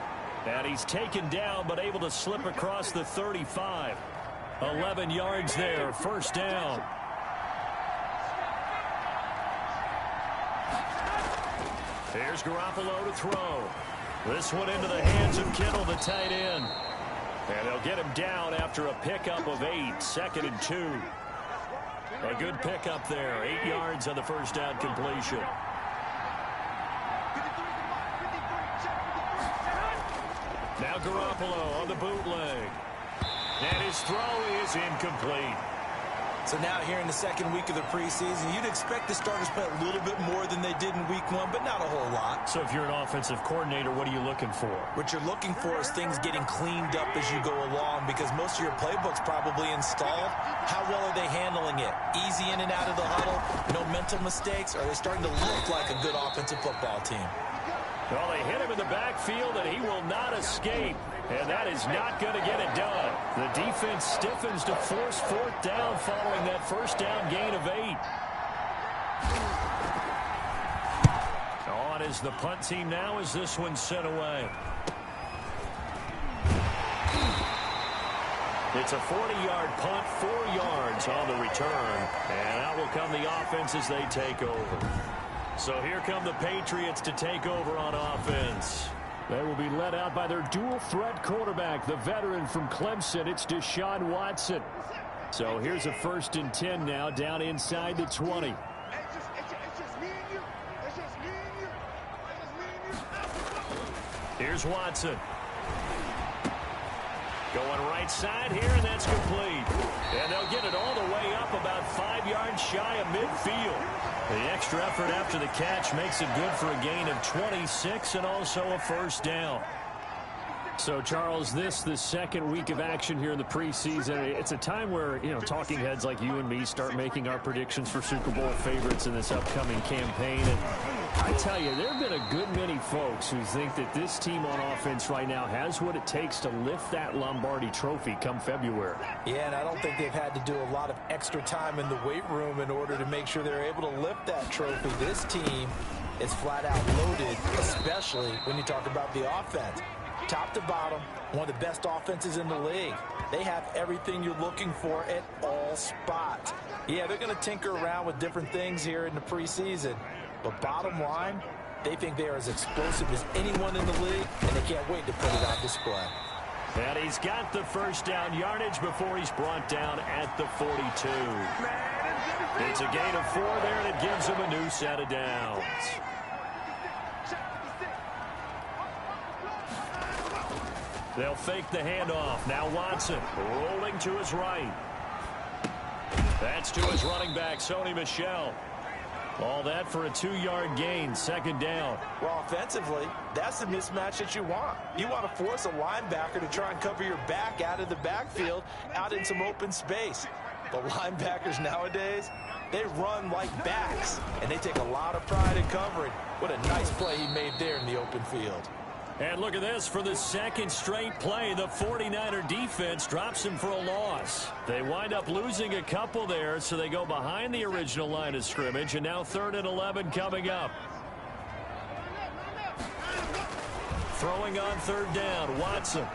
And he's taken down but able to slip across the 35. 11 yards there, first down. Here's Garoppolo to throw. This one into the hands of Kittle, the tight end. And they'll get him down after a pickup of 8, second and 2. A good pickup there, 8 yards on the first down completion. Now Garoppolo on the bootleg. And his throw is incomplete. So now here in the second week of the preseason, you'd expect the starters to play a little bit more than they did in week 1, but not a whole lot. So if you're an offensive coordinator, what are you looking for? What you're looking for is things getting cleaned up as you go along, because most of your playbook's probably installed. How well are they handling it? Easy in and out of the huddle? No mental mistakes? Are they starting to look like a good offensive football team? Well, they hit him in the backfield, and he will not escape. And that is not going to get it done. The defense stiffens to force fourth down following that first down gain of 8. On is the punt team now as this one's sent away. It's a 40-yard punt, 4 yards on the return. And out will come the offense as they take over. So here come the Patriots to take over on offense. They will be led out by their dual-threat quarterback, the veteran from Clemson. It's Deshaun Watson. So here's a 1st and 10 now, down inside the 20. Here's Watson. Going right side here, and that's complete. And they'll get it all the way up about 5 yards shy of midfield. The extra effort after the catch makes it good for a gain of 26 and also a first down. So, Charles, this the second week of action here in the preseason. It's a time where, talking heads like you and me start making our predictions for Super Bowl favorites in this upcoming campaign. And I tell you, there have been a good many folks who think that this team on offense right now has what it takes to lift that Lombardi trophy come February. Yeah, and I don't think they've had to do a lot of extra time in the weight room in order to make sure they're able to lift that trophy. This team is flat out loaded, especially when you talk about the offense. Top to bottom, one of the best offenses in the league. They have everything you're looking for at all spots. Yeah, they're going to tinker around with different things here in the preseason. But bottom line, they think they are as explosive as anyone in the league, and they can't wait to put it on display. And he's got the first down yardage before he's brought down at the 42. It's a gain of 4 there, and it gives him a new set of downs. They'll fake the handoff. Now Watson rolling to his right. That's to his running back, Sony Michel. All that for a 2-yard gain, second down. Well, offensively, that's the mismatch that you want. You want to force a linebacker to try and cover your back out of the backfield, out in some open space. But linebackers nowadays, they run like backs, and they take a lot of pride in covering. What a nice play he made there in the open field. And look at this. For the second straight play, the 49er defense drops him for a loss. They wind up losing a couple there, so they go behind the original line of scrimmage, and now 3rd and 11 coming up. Throwing on 3rd down, Watson.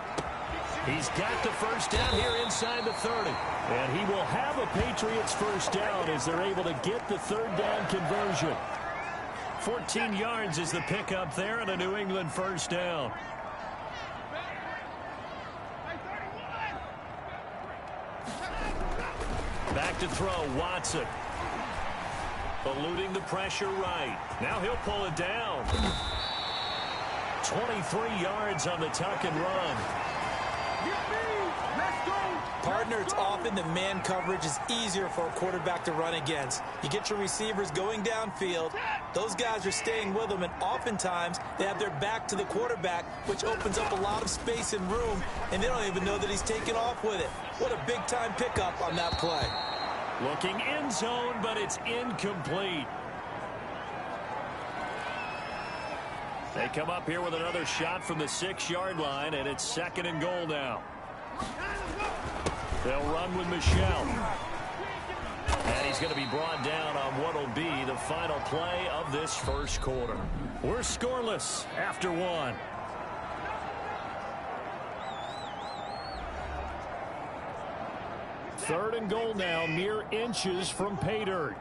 He's got the first down here inside the 30. And he will have a Patriots first down as they're able to get the 3rd down conversion. 14 yards is the pickup there and a New England first down. Back to throw, Watson. Eluding the pressure right. Now he'll pull it down. 23 yards on the tuck and run. Partner, it's often that man coverage is easier for a quarterback to run against. You get your receivers going downfield. Those guys are staying with them, and oftentimes they have their back to the quarterback, which opens up a lot of space and room, and they don't even know that he's taken off with it. What a big-time pickup on that play. Looking end zone, but it's incomplete. They come up here with another shot from the 6-yard line, and it's 2nd and goal now. They'll run with Michel. And he's going to be brought down on what will be the final play of this first quarter. We're scoreless after 1. Third and goal now, mere inches from pay dirt.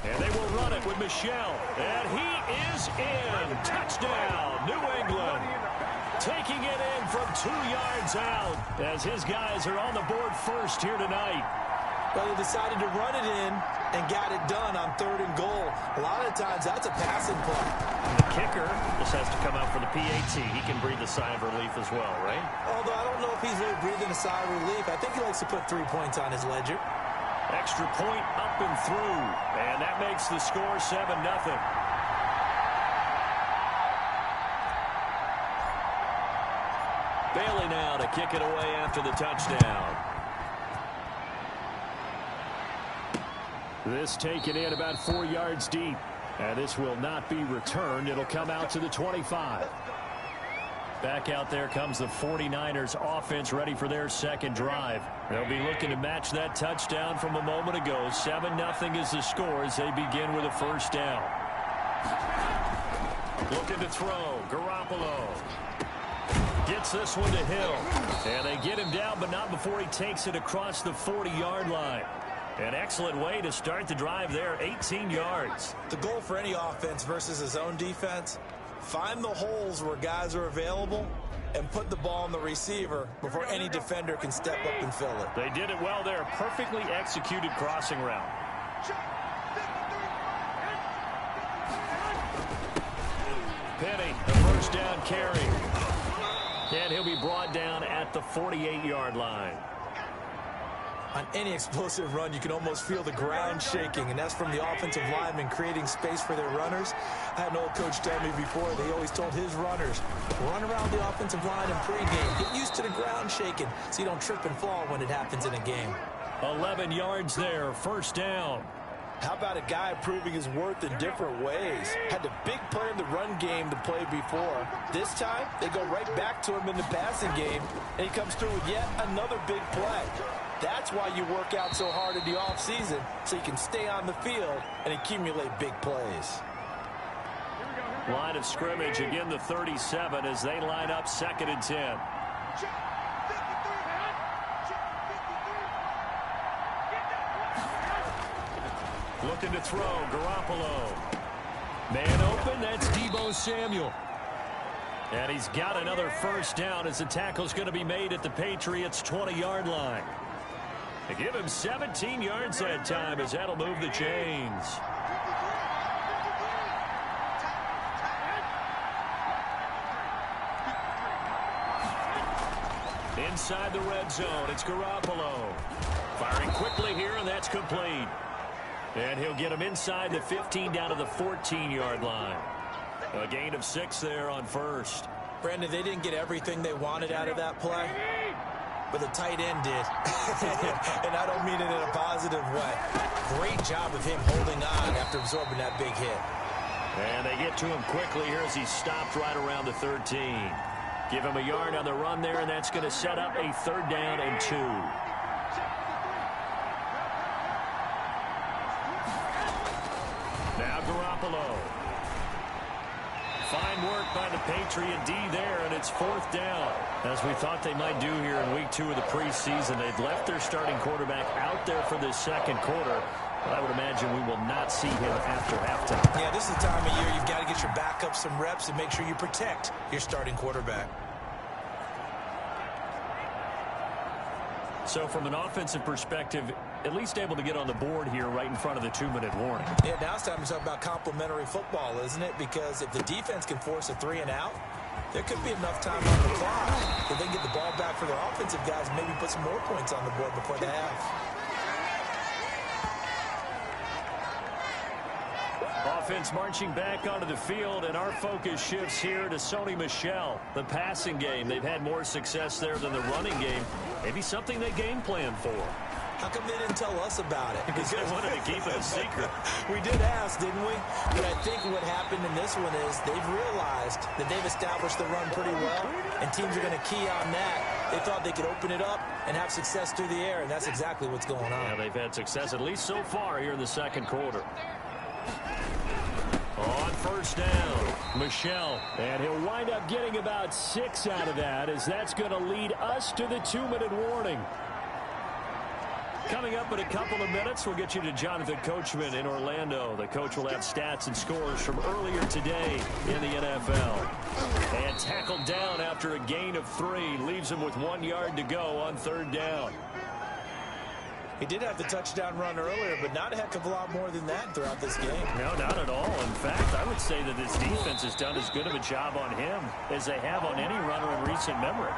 And they will run it with Michel. And he is in. Touchdown, New England. Taking it in from 2 yards out as his guys are on the board first here tonight. Well, they decided to run it in and got it done on 3rd and goal. A lot of times that's a passing play. And the kicker just has to come out for the PAT. He can breathe a sigh of relief as well, right? Although I don't know if he's really breathing a sigh of relief. I think he likes to put 3 points on his ledger. Extra point up and through. And that makes the score 7-0. Bailey now to kick it away after the touchdown. This taken in about 4 yards deep. And this will not be returned. It'll come out to the 25. Back out there comes the 49ers offense ready for their second drive. They'll be looking to match that touchdown from a moment ago. 7-0 is the score as they begin with a first down. Looking to throw. Garoppolo. Gets this one to Hill. And they get him down, but not before he takes it across the 40-yard line. An excellent way to start the drive there, 18 yards. The goal for any offense versus his own defense, find the holes where guys are available and put the ball on the receiver before any defender can step up and fill it. They did it well there. Perfectly executed crossing route. Penny, the first down carry. And he'll be brought down at the 48-yard line. On any explosive run, you can almost feel the ground shaking, and that's from the offensive linemen creating space for their runners. I had an old coach tell me before, they always told his runners, run around the offensive line in pregame. Get used to the ground shaking so you don't trip and fall when it happens in a game. 11 yards there, first down. How about a guy proving his worth in different ways? Had the big play in the run game to play before. This time, they go right back to him in the passing game, and he comes through with yet another big play. That's why you work out so hard in the offseason, so you can stay on the field and accumulate big plays. Line of scrimmage, again the 37 as they line up 2nd and 10. Looking to throw, Garoppolo. Man open, that's Deebo Samuel. And he's got another first down as the tackle's going to be made at the Patriots' 20-yard line. They give him 17 yards that time as that'll move the chains. Inside the red zone, it's Garoppolo. Firing quickly here, and that's complete. And he'll get him inside the 15 down to the 14-yard line. A gain of 6 there on first. Brandon, they didn't get everything they wanted out of that play, but the tight end did. And I don't mean it in a positive way. Great job of him holding on after absorbing that big hit. And they get to him quickly here as he stopped right around the 13. Give him a yard on the run there, and that's going to set up a 3rd down and 2. Now Garoppolo. Fine work by the Patriot D there, and it's 4th down. As we thought they might do here in week 2 of the preseason, they've left their starting quarterback out there for this 2nd quarter. But I would imagine we will not see him after halftime. Yeah, this is the time of year you've got to get your backup some reps and make sure you protect your starting quarterback. So from an offensive perspective, at least able to get on the board here right in front of the 2-minute warning. Yeah, now it's time to talk about complementary football, isn't it? Because if the defense can force a 3 and out, there could be enough time on the clock that they can get the ball back for their offensive guys and maybe put some more points on the board before the half. Offense marching back onto the field, and our focus shifts here to Sony Michel. The passing game, they've had more success there than the running game. Maybe something they game plan for. How come they didn't tell us about it? Because they wanted to keep it a secret. We did ask, didn't we? But I think what happened in this one is they've realized that they've established the run pretty well, and teams are going to key on that. They thought they could open it up and have success through the air, and that's exactly what's going on. Yeah, they've had success at least so far here in the 2nd quarter. On 1st down, Michel, and he'll wind up getting about 6 out of that, as that's going to lead us to the 2-minute warning. Coming up in a couple of minutes, we'll get you to Jonathan Coachman in Orlando. The coach will have stats and scores from earlier today in the NFL. And tackled down after a gain of 3, leaves him with 1 yard to go on 3rd down. He did have the touchdown run earlier, but not a heck of a lot more than that throughout this game. No, not at all. In fact, I would say that this defense has done as good of a job on him as they have on any runner in recent memory.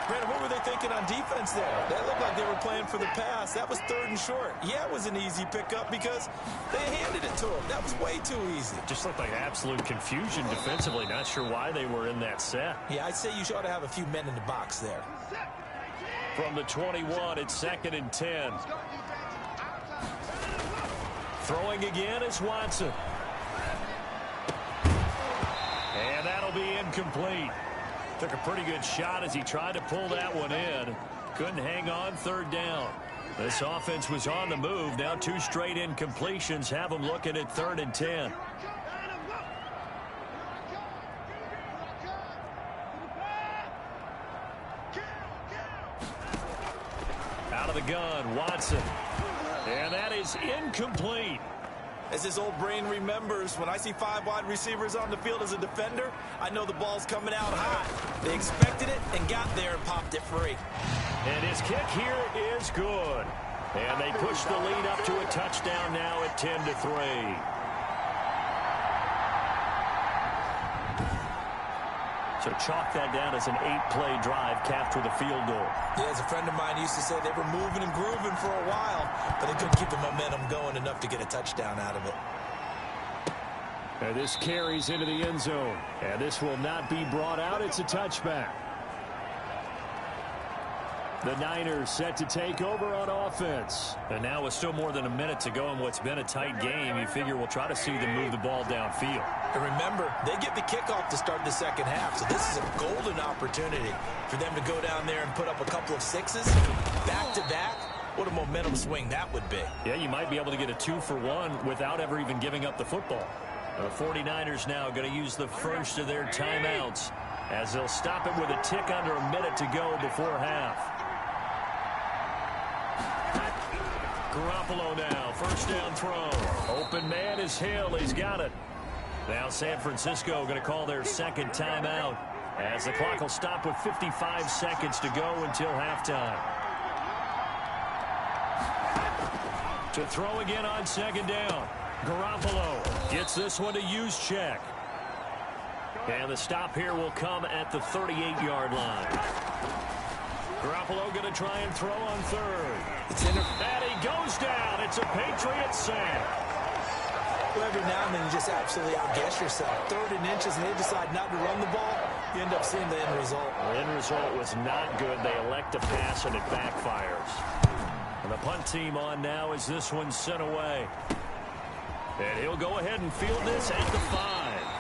Brandon, what were they thinking on defense there? That looked like they were playing for the pass. That was 3rd and short. Yeah, it was an easy pickup because they handed it to him. That was way too easy. Just looked like absolute confusion defensively. Not sure why they were in that set. Yeah, I'd say you ought to have a few men in the box there. From the 21, it's 2nd and 10. Throwing again is Watson. And that'll be incomplete. Took a pretty good shot as he tried to pull that one in. Couldn't hang on 3rd down. This offense was on the move. Now 2 straight incompletions have them looking at 3rd and 10. Out of the gun, Watson. And that is incomplete. As his old brain remembers, when I see 5 wide receivers on the field as a defender, I know the ball's coming out hot. They expected it and got there and popped it free. And his kick here is good. And they push the lead up to a touchdown now at 10-3. So chalk that down as an 8-play drive capped with a field goal. Yeah, as a friend of mine used to say, they were moving and grooving for a while, but they couldn't keep the momentum going enough to get a touchdown out of it. And this carries into the end zone. And this will not be brought out. It's a touchback. The Niners set to take over on offense. And now with still more than a minute to go in what's been a tight game, you figure we'll try to see them move the ball downfield. And remember, they get the kickoff to start the second half, so this is a golden opportunity for them to go down there and put up a couple of sixes back-to-back. What a momentum swing that would be. Yeah, you might be able to get a 2-for-1 without ever even giving up the football. The 49ers now going to use the first of their timeouts as they'll stop it with a tick under a minute to go before half. Garoppolo now, first down throw. Open man is Hill. He's got it. Now San Francisco going to call their second timeout as the clock will stop with 55 seconds to go until halftime. To throw again on second down. Garoppolo gets this one to Juszczyk. And the stop here will come at the 38-yard line. Garoppolo going to try and throw on third. And he goes down. It's a Patriots sack. Well, every now and then you just absolutely outguess yourself. 3rd and inches and they decide not to run the ball. You end up seeing the end result. The end result was not good. They elect to pass and it backfires. And the punt team on now as this one's sent away. And he'll go ahead and field this at the 5.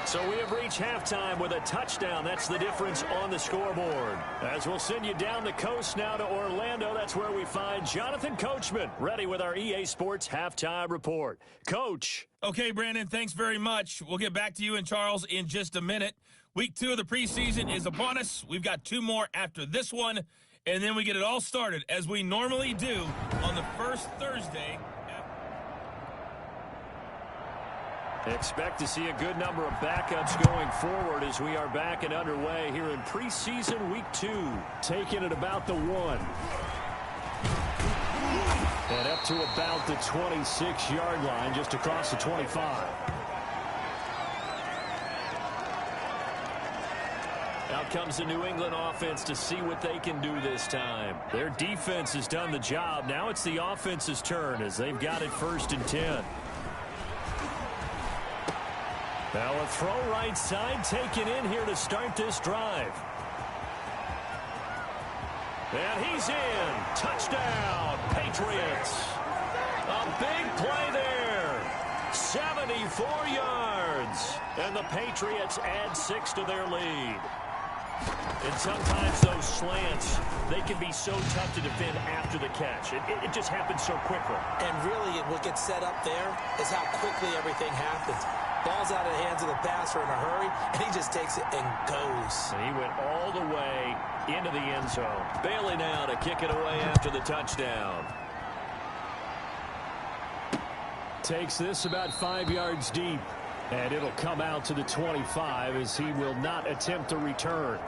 So we have reached halftime with a touchdown. That's the difference on the scoreboard. As we'll send you down the coast now to Orlando, that's where we find Jonathan Coachman ready with our EA Sports Halftime Report. Coach. Okay, Brandon, thanks very much. We'll get back to you and Charles in just a minute. Week 2 of the preseason is upon us. We've got 2 more after this one, and then we get it all started, as we normally do, on the first Thursday. Expect to see a good number of backups going forward as we are back and underway here in preseason week 2. Taking it about the 1. And up to about the 26-yard line, just across the 25. Out comes the New England offense to see what they can do this time. Their defense has done the job. Now it's the offense's turn as they've got it 1st and 10. Now a throw right side taken in here to start this drive. And he's in. Touchdown, Patriots. A big play there. 74 yards. And the Patriots add 6 to their lead. And sometimes those slants, they can be so tough to defend after the catch. It just happens so quickly. And really, what gets set up there is how quickly everything happens. Ball's out of the hands of the passer in a hurry, and he just takes it and goes. And he went all the way into the end zone. Bailey now to kick it away after the touchdown. Takes this about 5 yards deep. And it'll come out to the 25 as he will not attempt to return.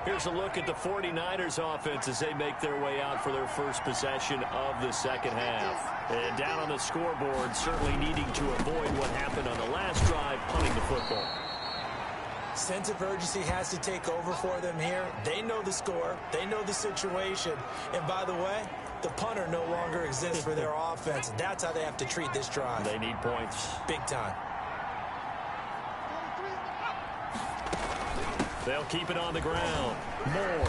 Here's a look at the 49ers offense as they make their way out for their first possession of the second half. And down on the scoreboard, certainly needing to avoid what happened on the last drive, punting the football. Sense of urgency has to take over for them here. They know the score. They know the situation. And by the way, the punter no longer exists for their offense. That's how they have to treat this drive. They need points. Big time. They'll keep it on the ground. More.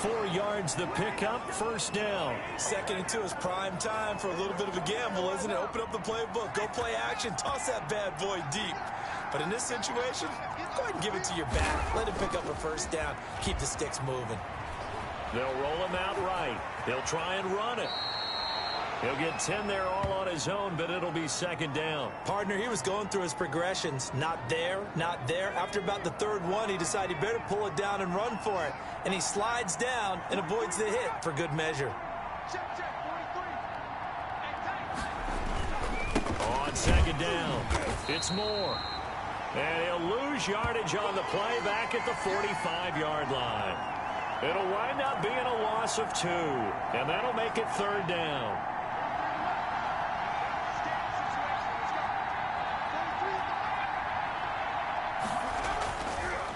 4 yards the pickup, 1st down. 2nd and 2 is prime time for a little bit of a gamble, isn't it? Open up the playbook, go play action, toss that bad boy deep. But in this situation, go ahead and give it to your back. Let him pick up a 1st down. Keep the sticks moving. They'll roll him out right. They'll try and run it. He'll get 10 there all on his own, but it'll be 2nd down. Partner, he was going through his progressions. Not there, not there. After about the 3rd one, he decided he better pull it down and run for it. And he slides down and avoids the hit for good measure. On 2nd down, it's Moore. And he'll lose yardage on the play back at the 45-yard line. It'll wind up being a loss of 2, and that'll make it 3rd down.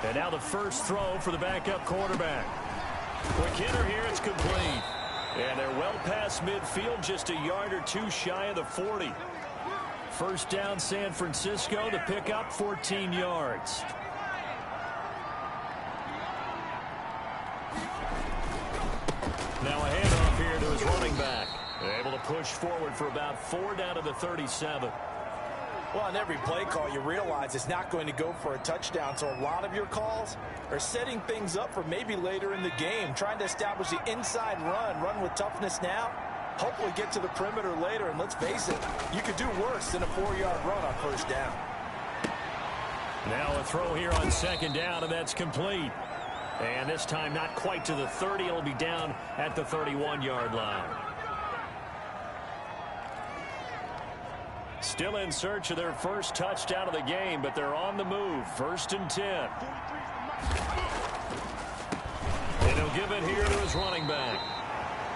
And now the first throw for the backup quarterback. Quick hitter here, it's complete. And they're well past midfield, just a yard or two shy of the 40. First down, San Francisco, the pickup, 14 yards. Now a handoff here to his running back. Able to push forward for about 4 down to the 37. Well, on every play call, you realize it's not going to go for a touchdown, so a lot of your calls are setting things up for maybe later in the game, trying to establish the inside run with toughness now, hopefully get to the perimeter later, and let's face it, you could do worse than a 4-yard run on first down. Now a throw here on second down, and that's complete. And this time not quite to the 30. It'll be down at the 31-yard line. Still in search of their first touchdown of the game, but they're on the move. 1st and 10. And he'll give it here to his running back.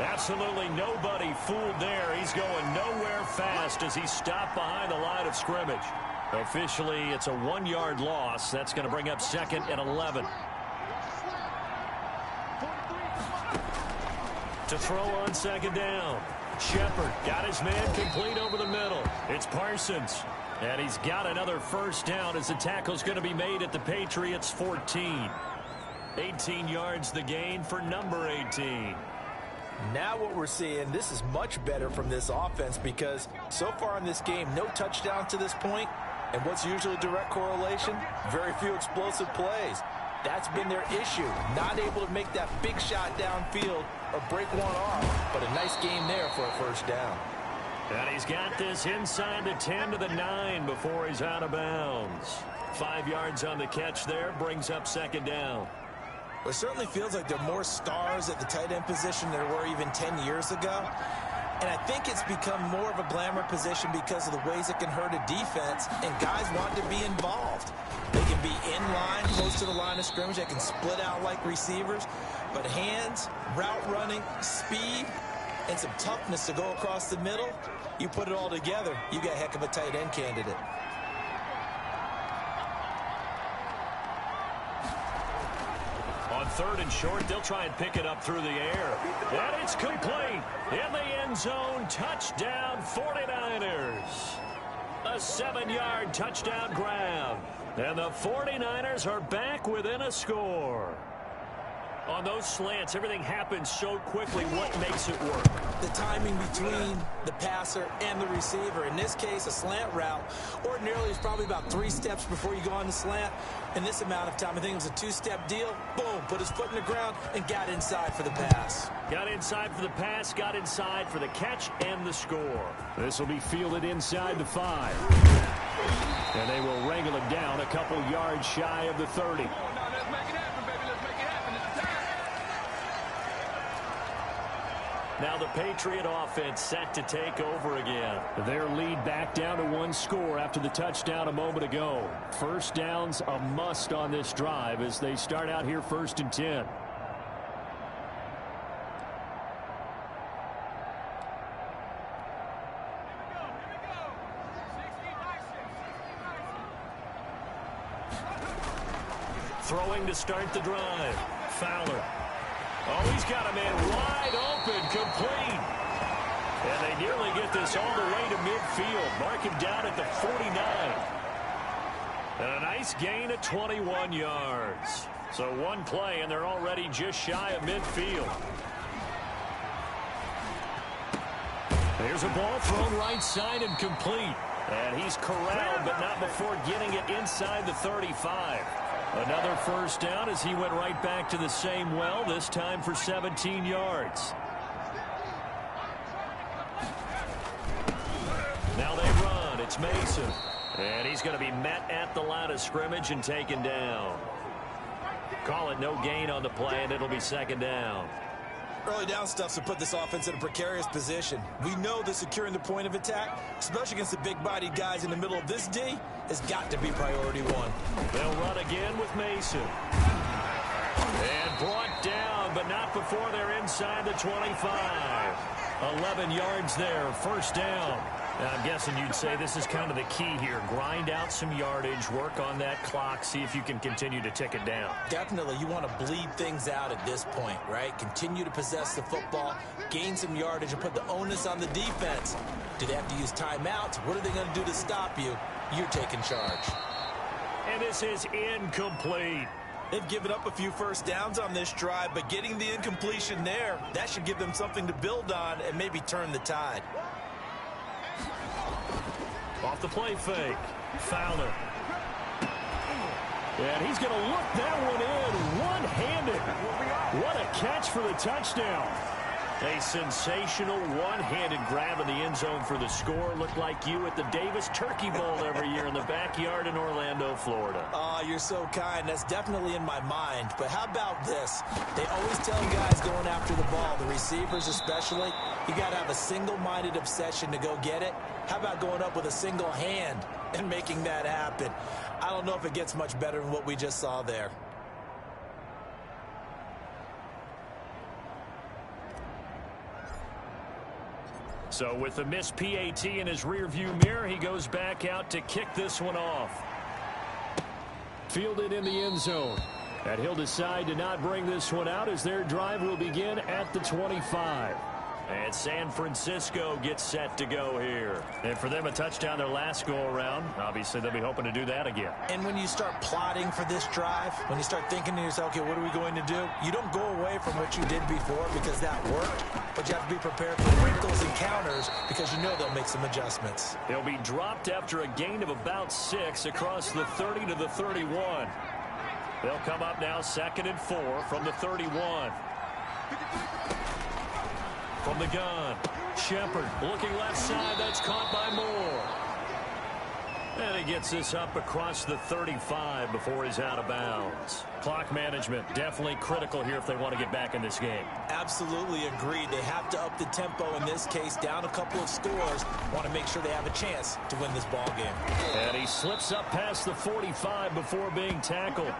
Absolutely nobody fooled there. He's going nowhere fast as he stopped behind the line of scrimmage. Officially, it's a 1-yard loss. That's going to bring up 2nd and 11. To throw on second down. Shepard got his man complete over the middle. It's Parsons. And he's got another first down as the tackle's going to be made at the Patriots' 14. 18 yards the gain for number 18. Now what we're seeing, this is much better from this offense because so far in this game, no touchdowns to this point. And what's usually a direct correlation? Very few explosive plays. That's been their issue. Not able to make that big shot downfield or break one off. But a nice game there for a first down. And he's got this inside the 10 to the 9 before he's out of bounds. 5 yards on the catch there, brings up second down. Well, it certainly feels like there are more stars at the tight end position than there were even 10 years ago. And I think it's become more of a glamour position because of the ways it can hurt a defense, and guys want to be involved. They can be in line, close to the line of scrimmage. They can split out like receivers. But hands, route running, speed, and some toughness to go across the middle, you put it all together, you got a heck of a tight end candidate. On 3rd and short, they'll try and pick it up through the air. And it's complete. In the end zone, touchdown 49ers. A 7-yard touchdown grab. And the 49ers are back within a score. On those slants, everything happens so quickly. What makes it work? The timing between the passer and the receiver. In this case, a slant route ordinarily is probably about 3 steps before you go on the slant. In this amount of time, I think it was a 2-step deal. Boom, put his foot in the ground and got inside for the pass. Got inside for the pass, got inside for the catch and the score. This will be fielded inside the 5. And they will wrangle it down a couple yards shy of the 30. Now the Patriot offense set to take over again. Their lead back down to 1 score after the touchdown a moment ago. First down's a must on this drive as they start out here 1st and 10. Throwing to start the drive. Fowler. Oh, he's got a man wide open, complete. And they nearly get this all the way to midfield. Mark him down at the 49. And a nice gain of 21 yards. So 1 play, and they're already just shy of midfield. There's a ball thrown right side and complete. And he's corralled, but not before getting it inside the 35. Another first down as he went right back to the same well, this time for 17 yards. Now they run. It's Mason. And he's going to be met at the line of scrimmage and taken down. Call it no gain on the play, and it'll be second down. Early down stuff to put this offense in a precarious position. We know that securing the point of attack, especially against the big-bodied guys in the middle of this D, has got to be priority 1. They'll run again with Mason. And brought down, but not before they're inside the 25. 11 yards there, first down. I'm guessing you'd say this is kind of the key here. Grind out some yardage, work on that clock, see if you can continue to tick it down. Definitely. You want to bleed things out at this point, right? Continue to possess the football, gain some yardage, and put the onus on the defense. Do they have to use timeouts? What are they going to do to stop you? You're taking charge. And this is incomplete. They've given up a few first downs on this drive, but getting the incompletion there, that should give them something to build on and maybe turn the tide. Off the play fake. Fowler. And he's going to look that one in one-handed. What a catch for the touchdown. A sensational one-handed grab in the end zone for the score. Looked like you at the Davis Turkey Bowl every year in the backyard in Orlando, Florida. Oh, you're so kind. That's definitely in my mind. But how about this? They always tell guys going after the ball, the receivers especially, you got to have a single-minded obsession to go get it. How about going up with a single hand and making that happen? I don't know if it gets much better than what we just saw there. So with the missed PAT in his rearview mirror, he goes back out to kick this one off. Fielded in the end zone. And he'll decide to not bring this one out as their drive will begin at the 25. And San Francisco gets set to go here. And for them, a touchdown their last go-around. Obviously, they'll be hoping to do that again. And when you start plotting for this drive, when you start thinking to yourself, okay, what are we going to do? You don't go away from what you did before because that worked, but you have to be prepared for wrinkles and counters because you know they'll make some adjustments. He'll be dropped after a gain of about 6 across the 30 to the 31. They'll come up now 2nd and 4 from the 31. From the gun, Shepard looking left side. That's caught by Moore. And he gets this up across the 35 before he's out of bounds. Clock management definitely critical here if they want to get back in this game. Absolutely agreed. They have to up the tempo in this case, down a couple of scores. Want to make sure they have a chance to win this ball game. And he slips up past the 45 before being tackled.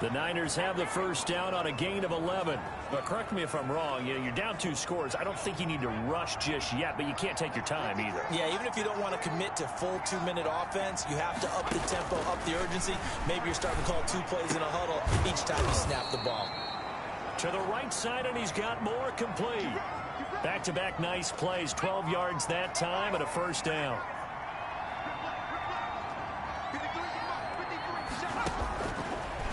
The Niners have the first down on a gain of 11. But correct me if I'm wrong, you're down 2 scores. I don't think you need to rush just yet, but you can't take your time either. Yeah, even if you don't want to commit to full 2-minute offense, you have to up the tempo, up the urgency. Maybe you're starting to call 2 plays in a huddle each time you snap the ball. To the right side, and he's got more complete. Back-to-back nice plays, 12 yards that time and a first down.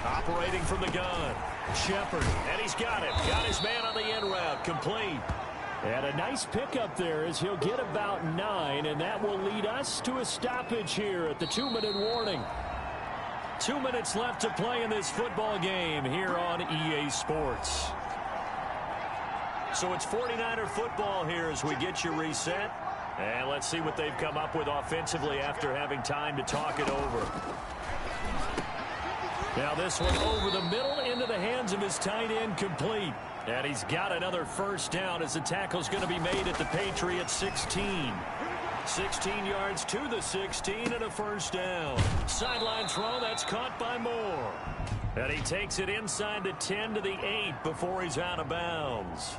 Operating from the gun, Shepard, and he's got it. Got his man on the end route, complete. And a nice pickup there as he'll get about 9, and that will lead us to a stoppage here at the 2-minute warning. 2 minutes left to play in this football game here on EA Sports. So it's 49er football here as we get you reset. And let's see what they've come up with offensively after having time to talk it over. Now this one over the middle into the hands of his tight end, complete. And he's got another first down as the tackle's going to be made at the Patriots 16. 16 yards to the 16 and a first down. Sideline throw, that's caught by Moore. And he takes it inside the 10 to the 8 before he's out of bounds.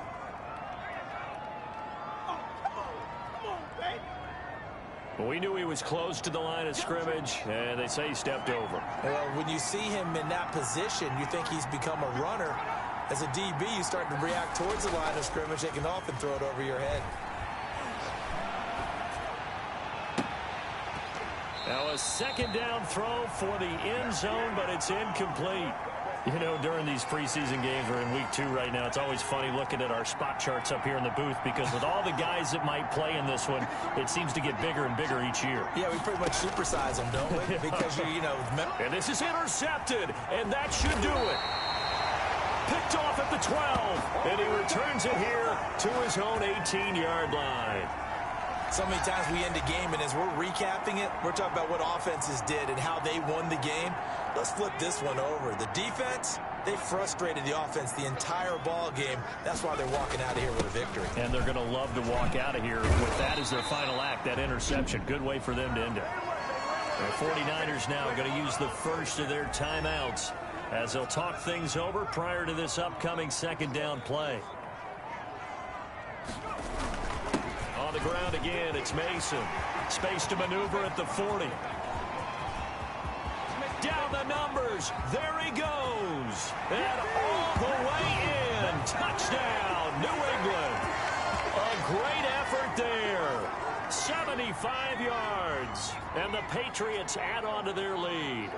We knew he was close to the line of scrimmage, and they say he stepped over. Well, when you see him in that position, you think he's become a runner. As a DB, you start to react towards the line of scrimmage. They can often throw it over your head. Now a second down throw for the end zone, but it's incomplete. You know, during these preseason games, we're in week 2 right now, it's always funny looking at our spot charts up here in the booth because with all the guys that might play in this one, it seems to get bigger and bigger each year. Yeah, we pretty much supersize them, don't we? Because, you know... And this is intercepted, and that should do it. Picked off at the 12, and he returns it here to his own 18-yard line. So many times we end a game, and as we're recapping it, we're talking about what offenses did and how they won the game. Let's flip this one over. The defense, they frustrated the offense the entire ball game. That's why they're walking out of here with a victory. And they're going to love to walk out of here with that as their final act, that interception. Good way for them to end it. The 49ers now going to use the first of their timeouts as they'll talk things over prior to this upcoming second down play. On the ground again, it's Mason. Space to maneuver at the 40. Down the numbers. There he goes. And all the way in. Touchdown, New England. A great effort there. 75 yards. And the Patriots add on to their lead.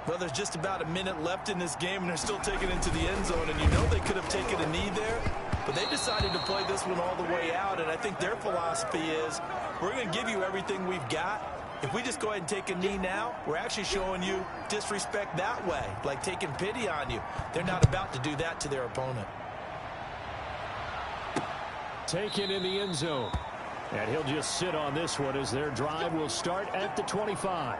Well, there's just about a minute left in this game, and they're still taking it into the end zone. And you know they could have taken a knee there, but they decided to play this one all the way out. And I think their philosophy is, we're going to give you everything we've got. If we just go ahead and take a knee now, we're actually showing you disrespect that way, like taking pity on you. They're not about to do that to their opponent. Taken in the end zone. And he'll just sit on this one as their drive will start at the 25.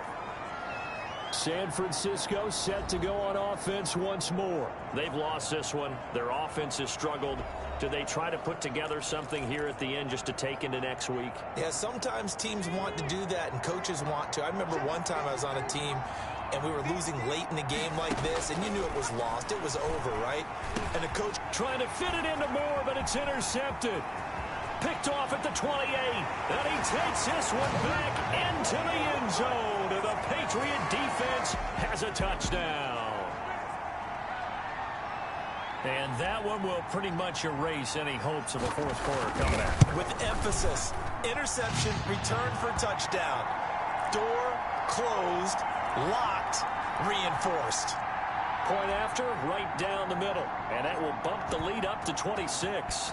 San Francisco set to go on offense once more. They've lost this one. Their offense has struggled. Do they try to put together something here at the end just to take into next week? Yeah, sometimes teams want to do that and coaches want to. I remember one time I was on a team and we were losing late in the game like this, and you knew it was lost. It was over, right? And the coach trying to fit it into Moore, but it's intercepted. Picked off at the 28, and he takes this one back into the end zone, and the Patriot defense has a touchdown. And that one will pretty much erase any hopes of a fourth quarter coming out. With emphasis, interception, return for touchdown. Door closed, locked, reinforced. Point after, right down the middle, and that will bump the lead up to 26.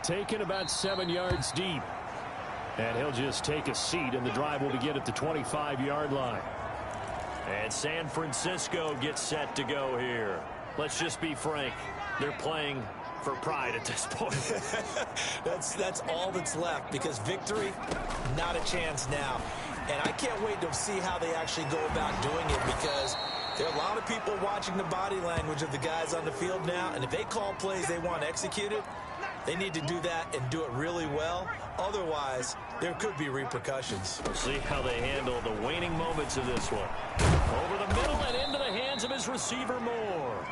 Taken about 7 yards deep. And he'll just take a seat, and the drive will begin at the 25-yard line. And San Francisco gets set to go here. Let's just be frank. They're playing for pride at this point. That's all that's left, because victory, not a chance now. And I can't wait to see how they actually go about doing it, because there are a lot of people watching the body language of the guys on the field now, and if they call plays they want executed, they need to do that and do it really well. Otherwise, there could be repercussions. We'll see how they handle the waning moments of this one. Over the middle and into the hands of his receiver, Moore.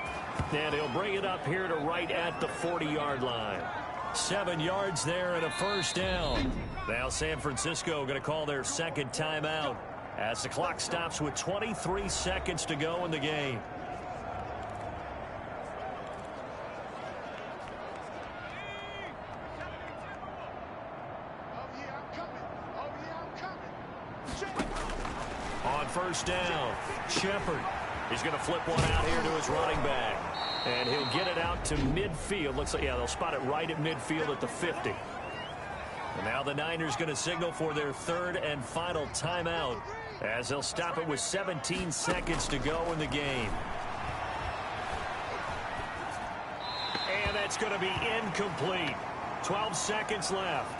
And he'll bring it up here to right at the 40-yard line. 7 yards there and a first down. Now San Francisco going to call their second timeout as the clock stops with 23 seconds to go in the game. On first down, Shepard. He's going to flip one out here to his running back. And he'll get it out to midfield. Looks like, yeah, they'll spot it right at midfield at the 50. And now the Niners going to signal for their third and final timeout as they'll stop it with 17 seconds to go in the game. And that's going to be incomplete. 12 seconds left.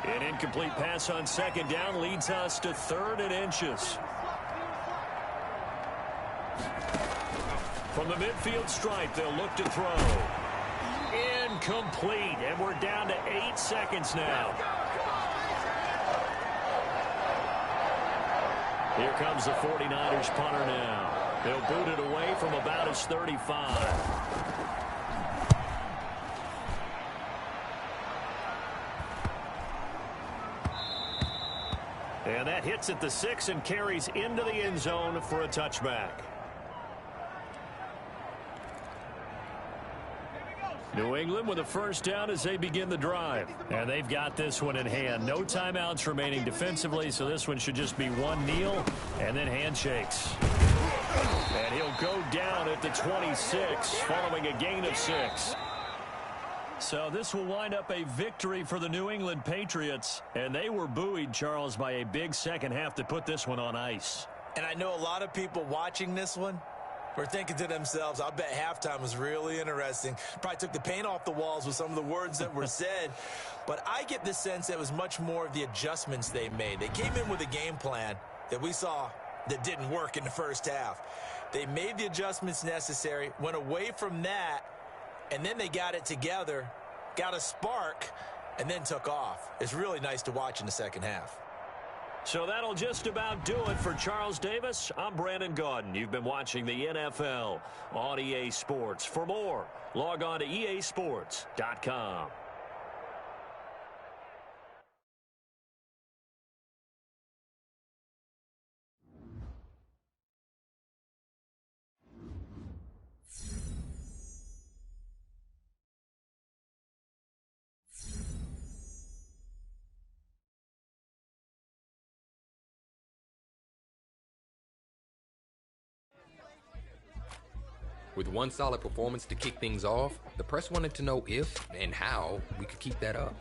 An incomplete pass on second down leads us to 3rd and inches. From the midfield stripe, they'll look to throw. Incomplete, and we're down to 8 seconds now. Here comes the 49ers punter now. They'll boot it away from about his 35. And that hits at the 6 and carries into the end zone for a touchback. New England with a first down as they begin the drive. And they've got this one in hand. No timeouts remaining defensively, so this one should just be one kneel and then handshakes. And he'll go down at the 26 following a gain of 6. So this will wind up a victory for the New England Patriots. And they were buoyed, Charles, by a big second half to put this one on ice. And I know a lot of people watching this one were thinking to themselves, I'll bet halftime was really interesting. Probably took the paint off the walls with some of the words that were said. But I get the sense that it was much more of the adjustments they made. They came in with a game plan that we saw that didn't work in the first half. They made the adjustments necessary, went away from that, and then they got it together, got a spark, and then took off. It's really nice to watch in the second half. So that'll just about do it for Charles Davis. I'm Brandon Gaudin. You've been watching the NFL on EA Sports. For more, log on to easports.com. With one solid performance to kick things off, the press wanted to know if and how we could keep that up.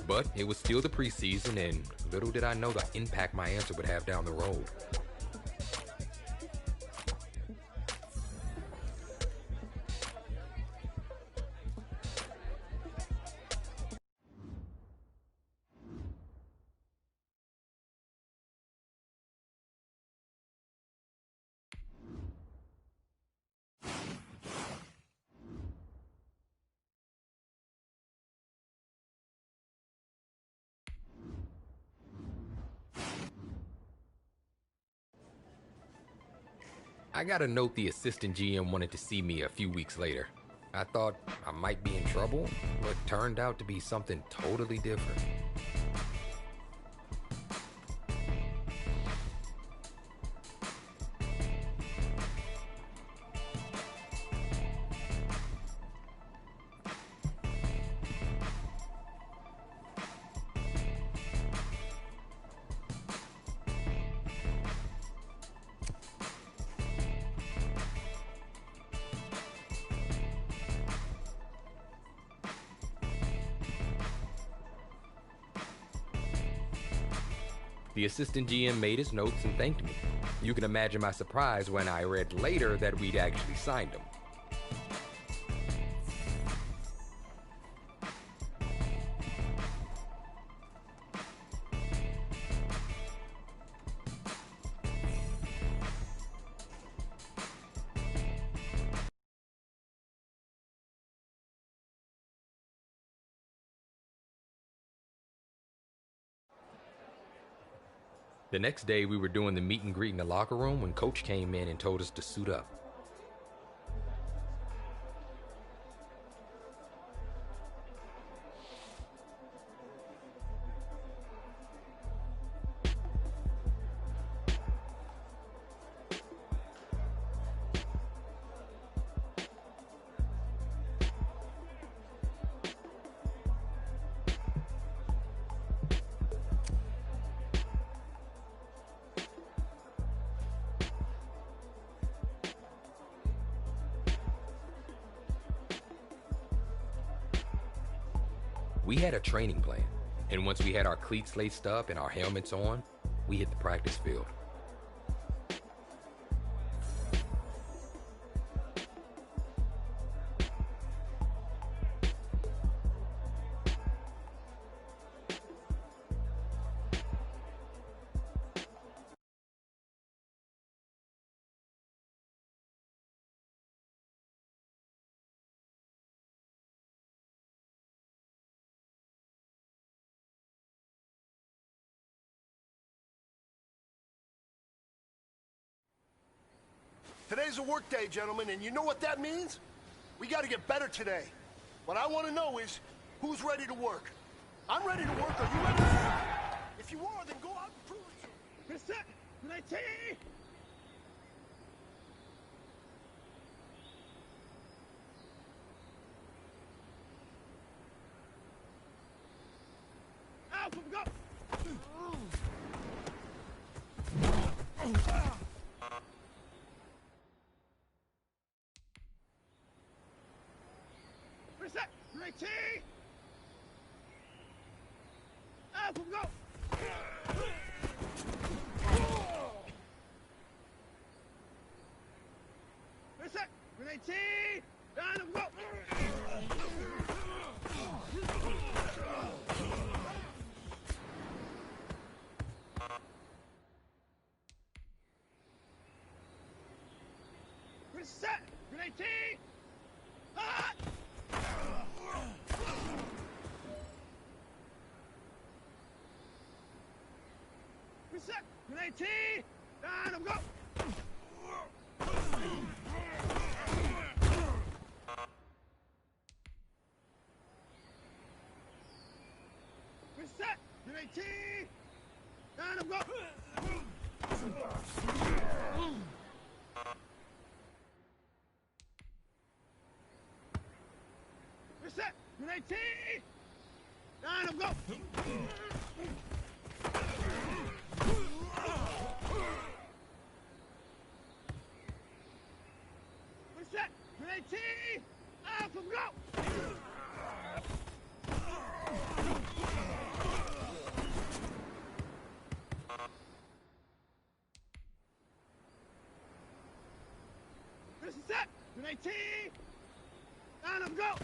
But it was still the preseason, and little did I know the impact my answer would have down the road. I got a note the assistant GM wanted to see me a few weeks later. I thought I might be in trouble, but turned out to be something totally different. The assistant GM made his notes and thanked me. You can imagine my surprise when I read later that we'd actually signed him. The next day, we were doing the meet and greet in the locker room when Coach came in and told us to suit up. We had a training plan, and once we had our cleats laced up and our helmets on, we hit the practice field. Today's a work day, gentlemen, and you know what that means? We got to get better today. What I want to know is, who's ready to work? I'm ready to work. Are you ready to work? If you are, then go out and prove it to me. Alpha, go! Alpha, go! Reset! Grenade T! Down and go! Reset! Grenade T! Hot! Reset! Grenade T! Down and go! Reset! Grenade T! Down and go! Reset! Grenade T! Down and go! Reset! Grenade T! Alpha, go! Reset! Grenade T! Down and go!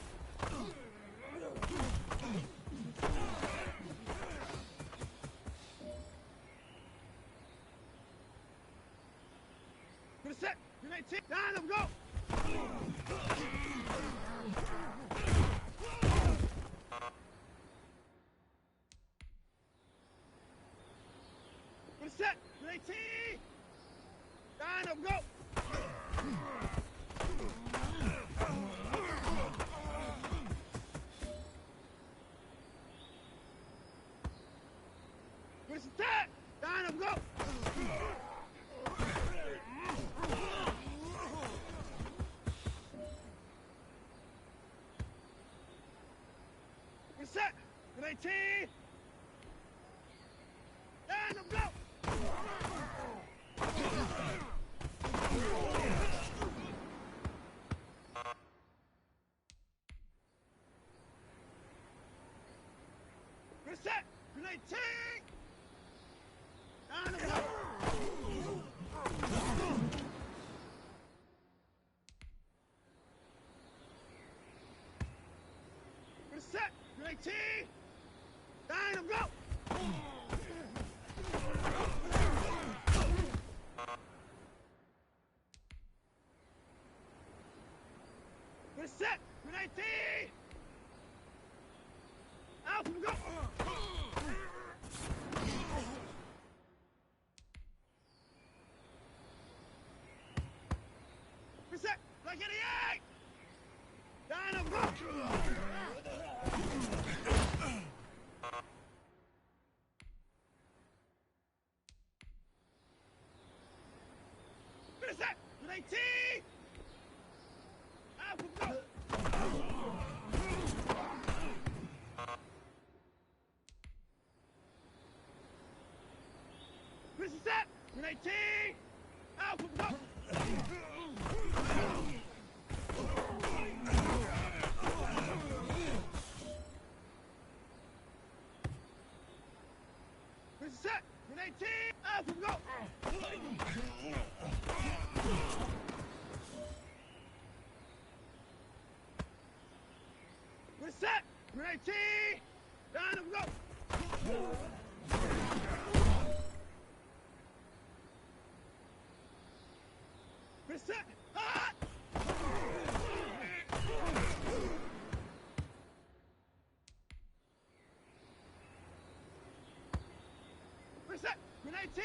Reset! Grenade T! Down and go! Reset! Grenade T! Down and go! Reset! Down and go! Reset! Grenade T! Down and go! Reset! Grenade T! Down and go! Reset! Grenade T! Down and go! Reset! Grenade T! Alpha, go! Reset! Like 88! Down and go! Reset! Grenade T! Alpha, go! Reset! Grenade T! Alpha, go! Reset! Grenade T! Alpha, go! Reset! Grenade T! Down and go! Reset! Hot! Reset! Grenade T!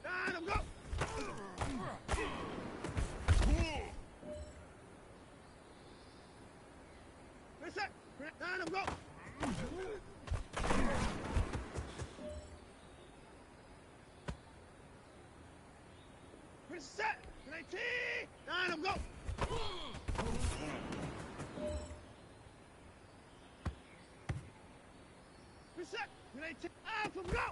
Down and go! Reset! Down and go! Reset! Grenade T! Down and go! Reset! Grenade T! Alpha, go!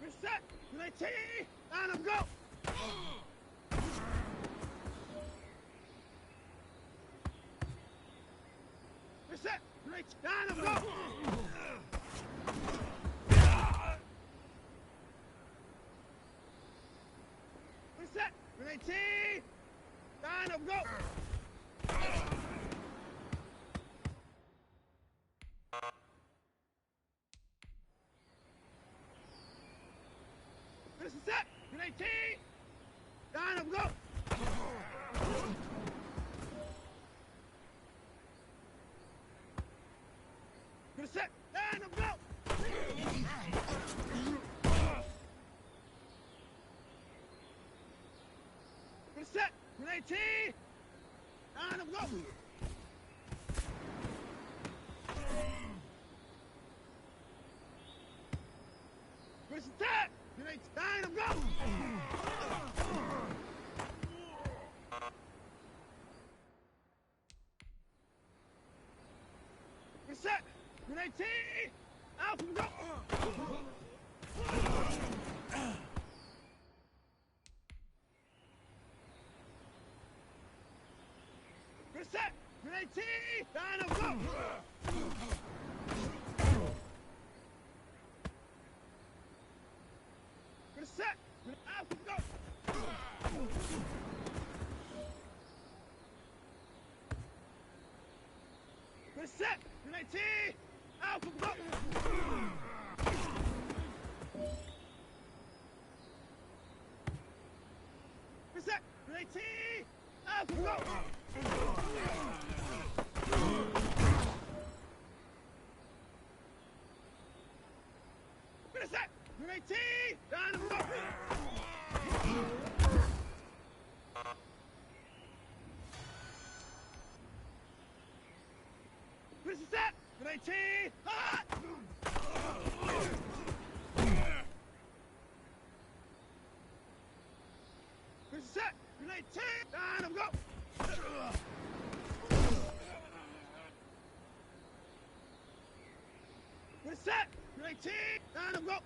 Reset! Grenade T! Down and go! Set. Ready. Down. Go. Set. Ready. Down. Go. Set. Ready. Down. Go. Set. Down. Go. Set. Ready. Down. Go. Set. Ready. Down. Go. Set. Ready. Out. Go. Set. Ready. Down. Go. Set. Out. Go. Set. Ready. Out. Go. Set. Ready. Out. Go. Set. Ready. Down. Go. Set. Ready. Hot. Set. Ready. Down. Go. Set. Ready. Down. Go.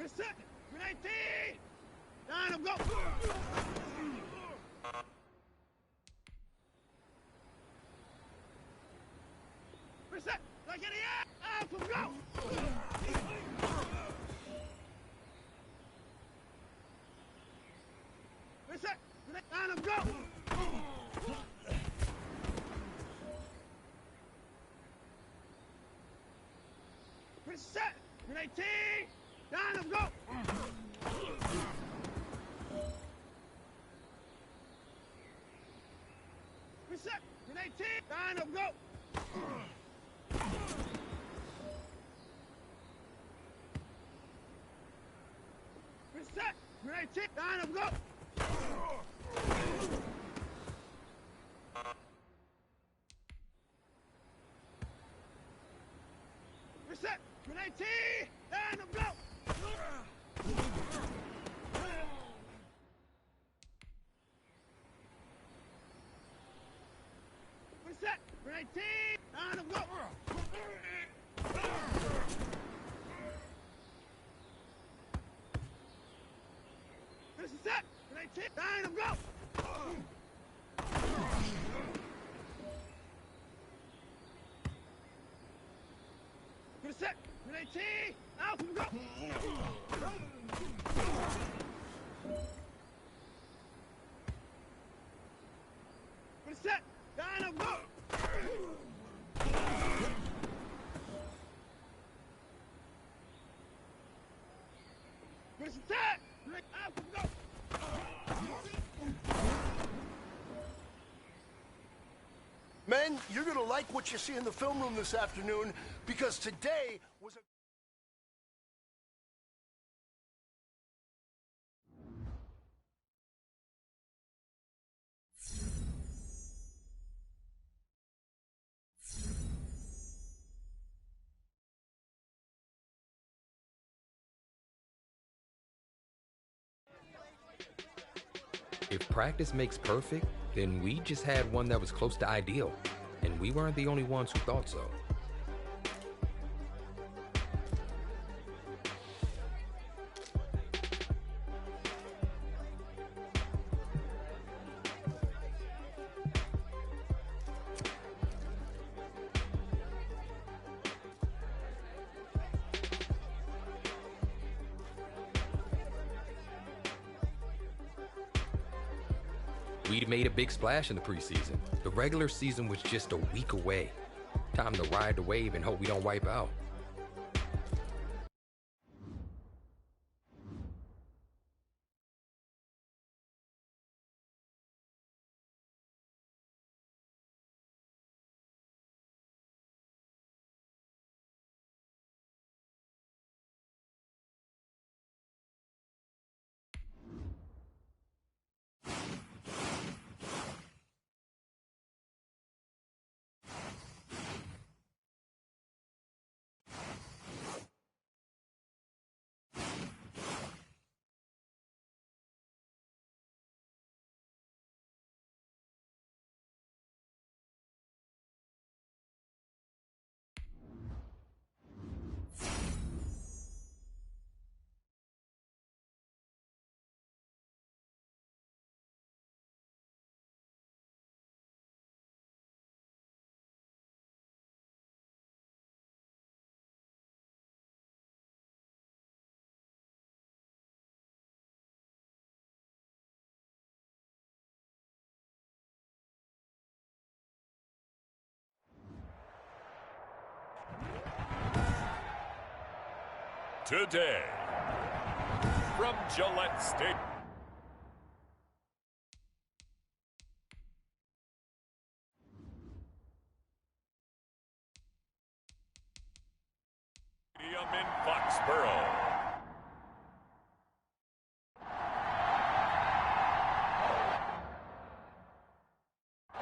Set. Ready. Down. Go. Set. Like in the air. Out. Go. Set. Down. Go. Set. Ready. Down. Go. Set. Ready. Down. Go. Set. Ready. Down. Go. Set. Ready. Down. Go. Set. Ready. Down. Go. Set. Ready. Down. Go. Set. Ready. Out. Go. Set. Down. Go. Set. Ready. Out. Go. Men, you're going to like what you see in the film room this afternoon because today was a... If practice makes perfect, then we just had one that was close to ideal, and we weren't the only ones who thought so. We'd made a big splash in the preseason. The regular season was just a week away. Time to ride the wave and hope we don't wipe out. Today, from Gillette Stadium. In Foxborough.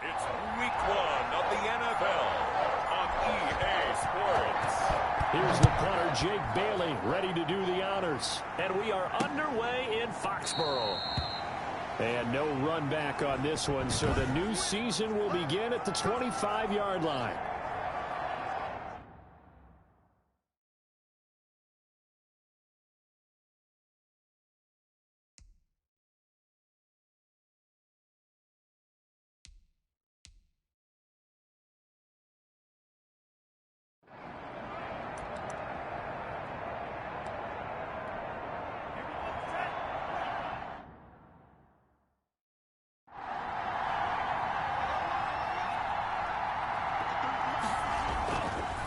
It's week 1 of the NFL on EA Sports. Here's the punter, Jake Bailey, ready to do the honors. And we are underway in Foxborough. And no run back on this one, so the new season will begin at the 25-yard line.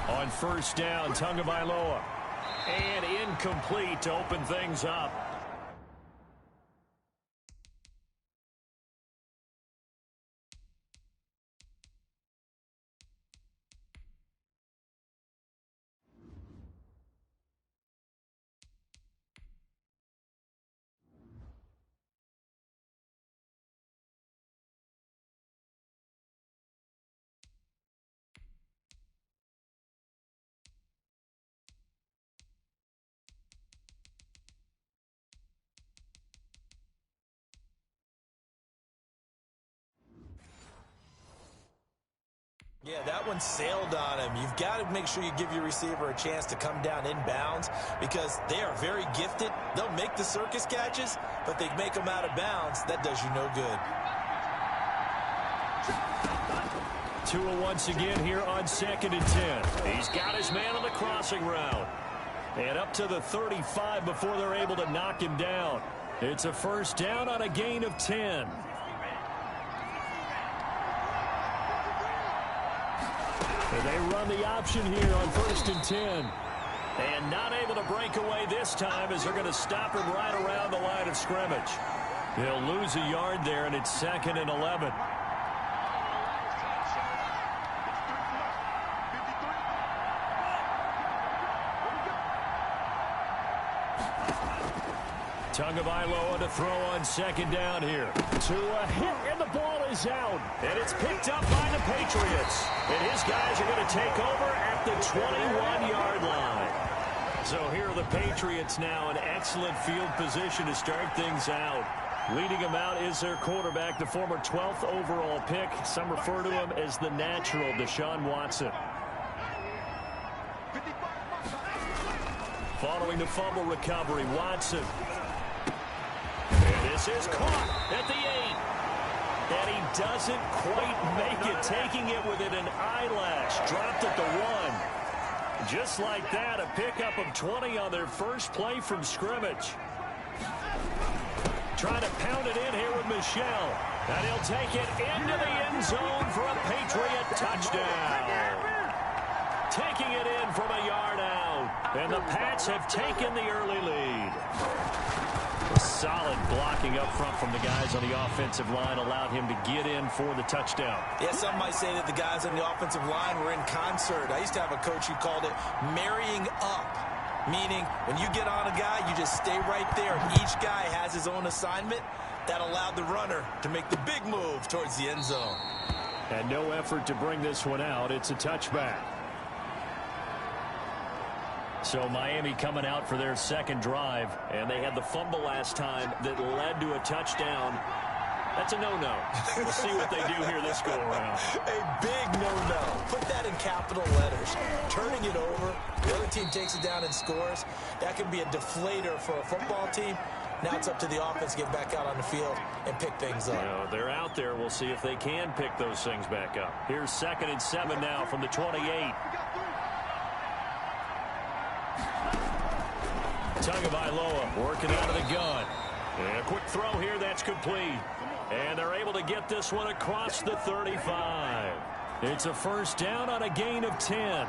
On first down, Tagovailoa. And incomplete to open things up. Yeah, that one sailed on him. You've got to make sure you give your receiver a chance to come down inbounds because they are very gifted. They'll make the circus catches, but they make them out of bounds. That does you no good. Tua once again here on 2nd and 10. He's got his man on the crossing route. And up to the 35 before they're able to knock him down. It's a first down on a gain of 10. And they run the option here on 1st and 10. And not able to break away this time as they're going to stop him right around the line of scrimmage. He'll lose a yard there, and it's 2nd and 11. Tagovailoa to throw on 2nd down here. Tua hit, and the ball is out. And it's picked up by the Patriots. And his guys are going to take over at the 21-yard line. So here are the Patriots now in excellent field position to start things out. Leading them out is their quarterback, the former 12th overall pick. Some refer to him as the natural, Deshaun Watson. Following the fumble recovery, Watson. And this is caught at the 8. And he doesn't quite make it, taking it within an eyelash. Dropped at the 1. Just like that, a pickup of 20 on their first play from scrimmage. trying to pound it in here with Michel. And he'll take it into the end zone for a Patriot touchdown. Taking it in from a yard out. And the Pats have taken the early lead. A solid blocking up front from the guys on the offensive line allowed him to get in for the touchdown. Yeah, some might say that the guys on the offensive line were in concert. I used to have a coach who called it marrying up, meaning when you get on a guy, you just stay right there. Each guy has his own assignment. That allowed the runner to make the big move towards the end zone. And no effort to bring this one out. It's a touchback. So Miami coming out for their second drive, and they had the fumble last time that led to a touchdown. That's a no-no. We'll see what they do here this go-around. A big no-no. Put that in capital letters. Turning it over, the other team takes it down and scores. That can be a deflator for a football team. Now it's up to the offense to get back out on the field and pick things up. You know, they're out there. We'll see if they can pick those things back up. Here's 2nd and 7 now from the 28. Tagovailoa working out of the gun. And a quick throw here, that's complete. And they're able to get this one across the 35. It's a first down on a gain of 10.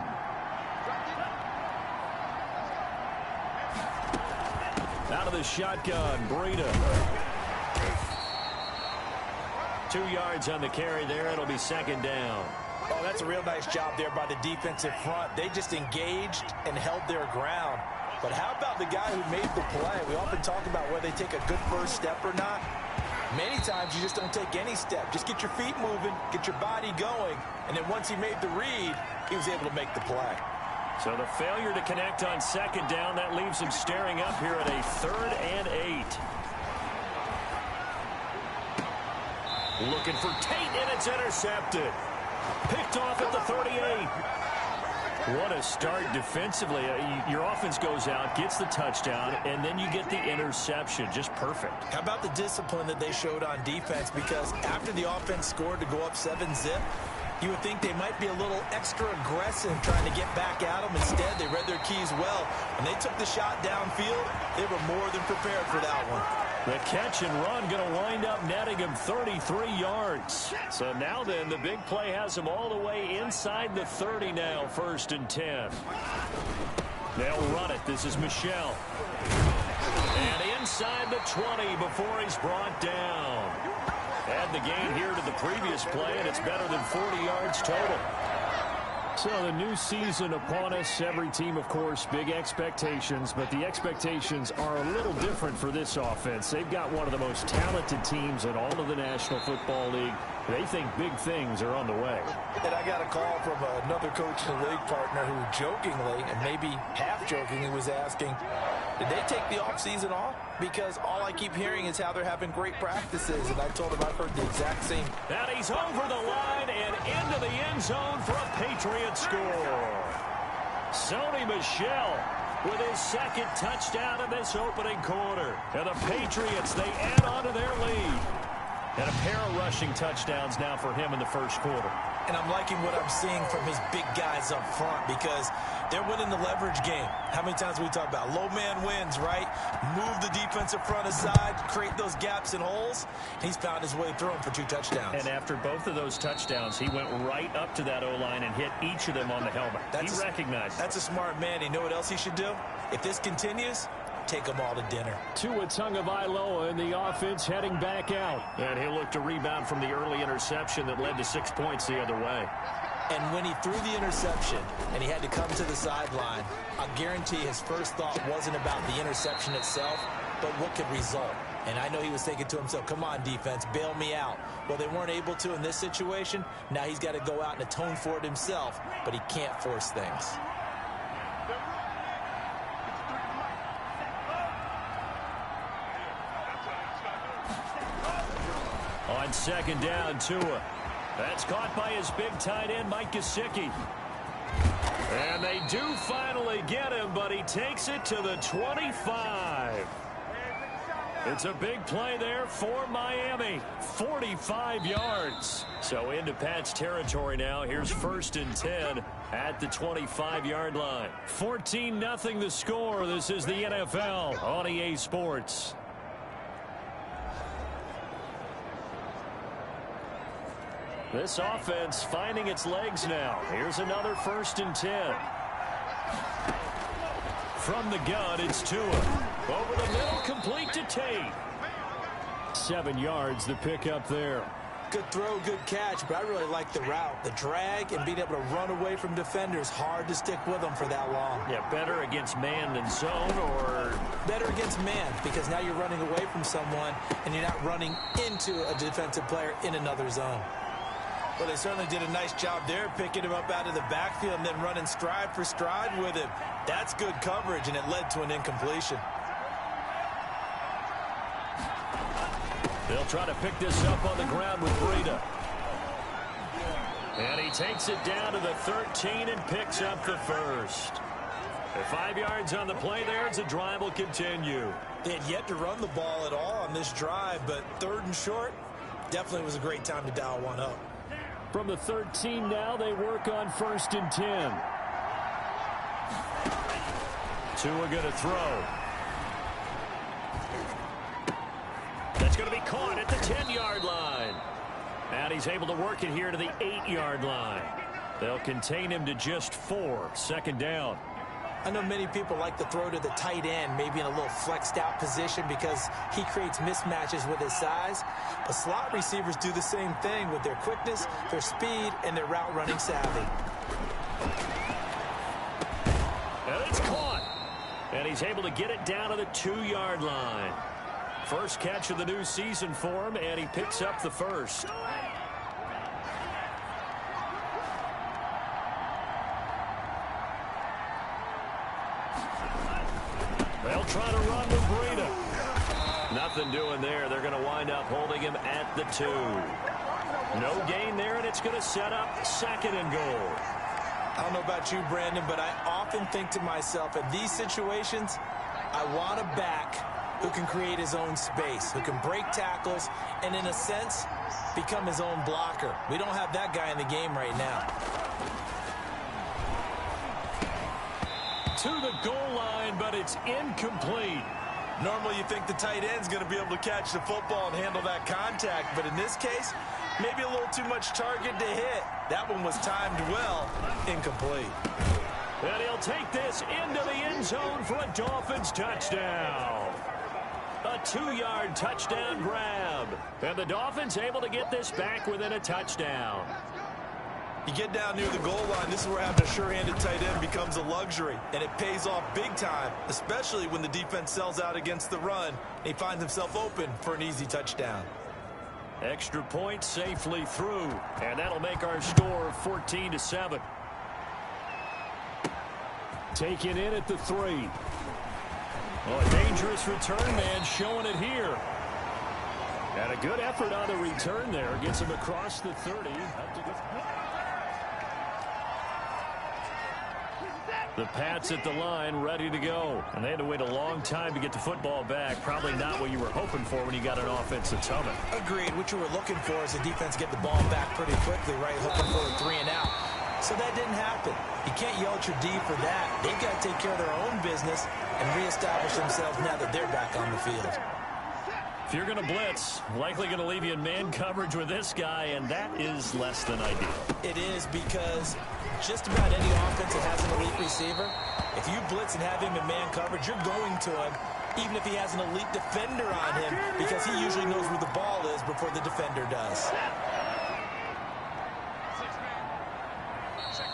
Out of the shotgun, Breida. 2 yards on the carry there. It'll be 2nd down. Oh, that's a real nice job there by the defensive front. They just engaged and held their ground. But how about the guy who made the play? We often talk about whether they take a good first step or not. Many times you just don't take any step. Just get your feet moving, get your body going, and then once he made the read, he was able to make the play. So the failure to connect on 2nd down, that leaves him staring up here at a 3rd and 8. Looking for Tate, and it's intercepted. Picked off at the 38. What a start defensively. Your offense goes out, gets the touchdown, and then you get the interception. Just perfect. How about the discipline that they showed on defense? Because after the offense scored to go up 7-zip, you would think they might be a little extra aggressive trying to get back at them. Instead, they read their keys well. When they took the shot downfield, they were more than prepared for that one. The catch and run going to wind up netting him 33 yards. So now then, the big play has him all the way inside the 30 now, 1st and 10. They'll run it. This is Michel. And inside the 20 before he's brought down. Add the gain here to the previous play, and it's better than 40 yards total. So the new season upon us, every team, of course, big expectations, but the expectations are a little different for this offense. They've got one of the most talented teams in all of the National Football League. They think big things are on the way. And I got a call from another coach in the league partner who jokingly, and maybe half-jokingly, was asking, did they take the offseason off? Because all I keep hearing is how they're having great practices, and I told him I've heard the exact same. And he's over the line and into the end zone for a Patriot score. Sony Michel with his 2nd touchdown in this opening quarter. And the Patriots, they add on to their lead. And a pair of rushing touchdowns now for him in the 1st quarter. And I'm liking what I'm seeing from his big guys up front because they're winning the leverage game. How many times we talk about low man wins, right? Move the defensive front aside, create those gaps and holes. He's found his way through them for 2 touchdowns. And after both of those touchdowns, he went right up to that O-line and hit each of them on the helmet. He recognized. That's a smart man. You know what else he should do? If this continues, take them all to dinner. Tua Tagovailoa in the offense heading back out. And he'll look to rebound from the early interception that led to 6 points the other way. And when he threw the interception and he had to come to the sideline, I guarantee his first thought wasn't about the interception itself, but what could result. And I know he was thinking to himself, come on, defense, bail me out. Well, they weren't able to in this situation. Now he's got to go out and atone for it himself, but he can't force things. On 2nd down, Tua. That's caught by his big tight end, Mike Gesicki. And they do finally get him, but he takes it to the 25. It's a big play there for Miami. 45 yards. So into Pat's territory now. Here's 1st and 10 at the 25-yard line. 14-0 the score. This is the NFL on EA Sports. This offense finding its legs now. Here's another 1st and 10. From the gun, it's Tua. Over the middle, complete to Tate. 7 yards, the pickup there. Good throw, good catch, but I really like the route. The drag and being able to run away from defenders, hard to stick with them for that long. Yeah, better against man than zone, or? Better against man, because now you're running away from someone and you're not running into a defensive player in another zone. Well, they certainly did a nice job there, picking him up out of the backfield and then running stride for stride with him. That's good coverage, and it led to an incompletion. They'll try to pick this up on the ground with Breida. And he takes it down to the 13 and picks up the first. 5 yards on the play there as the drive will continue. They had yet to run the ball at all on this drive, but 3rd and short definitely was a great time to dial one up. From the 13 now, they work on 1st and 10. Tua going to throw. That's going to be caught at the 10-yard line. And he's able to work it here to the 8-yard line. They'll contain him to just 4. 2nd down. I know many people like to throw to the tight end, maybe in a little flexed out position because he creates mismatches with his size. But slot receivers do the same thing with their quickness, their speed, and their route running savvy. And it's caught. And he's able to get it down to the 2-yard line. First catch of the new season for him, and he picks up the first. They'll try to run with Breida. Nothing doing there. They're going to wind up holding him at the 2. No gain there, and it's going to set up 2nd and goal. I don't know about you, Brandon, but I often think to myself, in these situations, I want a back who can create his own space, who can break tackles, and in a sense, become his own blocker. We don't have that guy in the game right now. To the goal line, but it's incomplete. Normally you think the tight end's going to be able to catch the football and handle that contact, but in this case, maybe a little too much target to hit. That one was timed well, incomplete. And he'll take this into the end zone for a Dolphins touchdown. A 2-yard touchdown grab. And the Dolphins able to get this back within a touchdown. You get down near the goal line, this is where having a sure-handed tight end becomes a luxury, and it pays off big time, especially when the defense sells out against the run, and he finds himself open for an easy touchdown. Extra point safely through, and that'll make our score 14-7. Taken in at the 3. Oh, a dangerous return man showing it here. And a good effort on the return there. Gets him across the 30. The Pats at the line, ready to go. And they had to wait a long time to get the football back. Probably not what you were hoping for when you got an offensive tunnel. Agreed. What you were looking for is the defense get the ball back pretty quickly, right? Hoping for a 3 and out. So that didn't happen. You can't yell at your D for that. They've got to take care of their own business and reestablish themselves now that they're back on the field. If you're going to blitz, likely going to leave you in man coverage with this guy, and that is less than ideal. It is, because just about any offense that has an elite receiver, if you blitz and have him in man coverage, you're going to him, even if he has an elite defender on him, because he usually knows where the ball is before the defender does.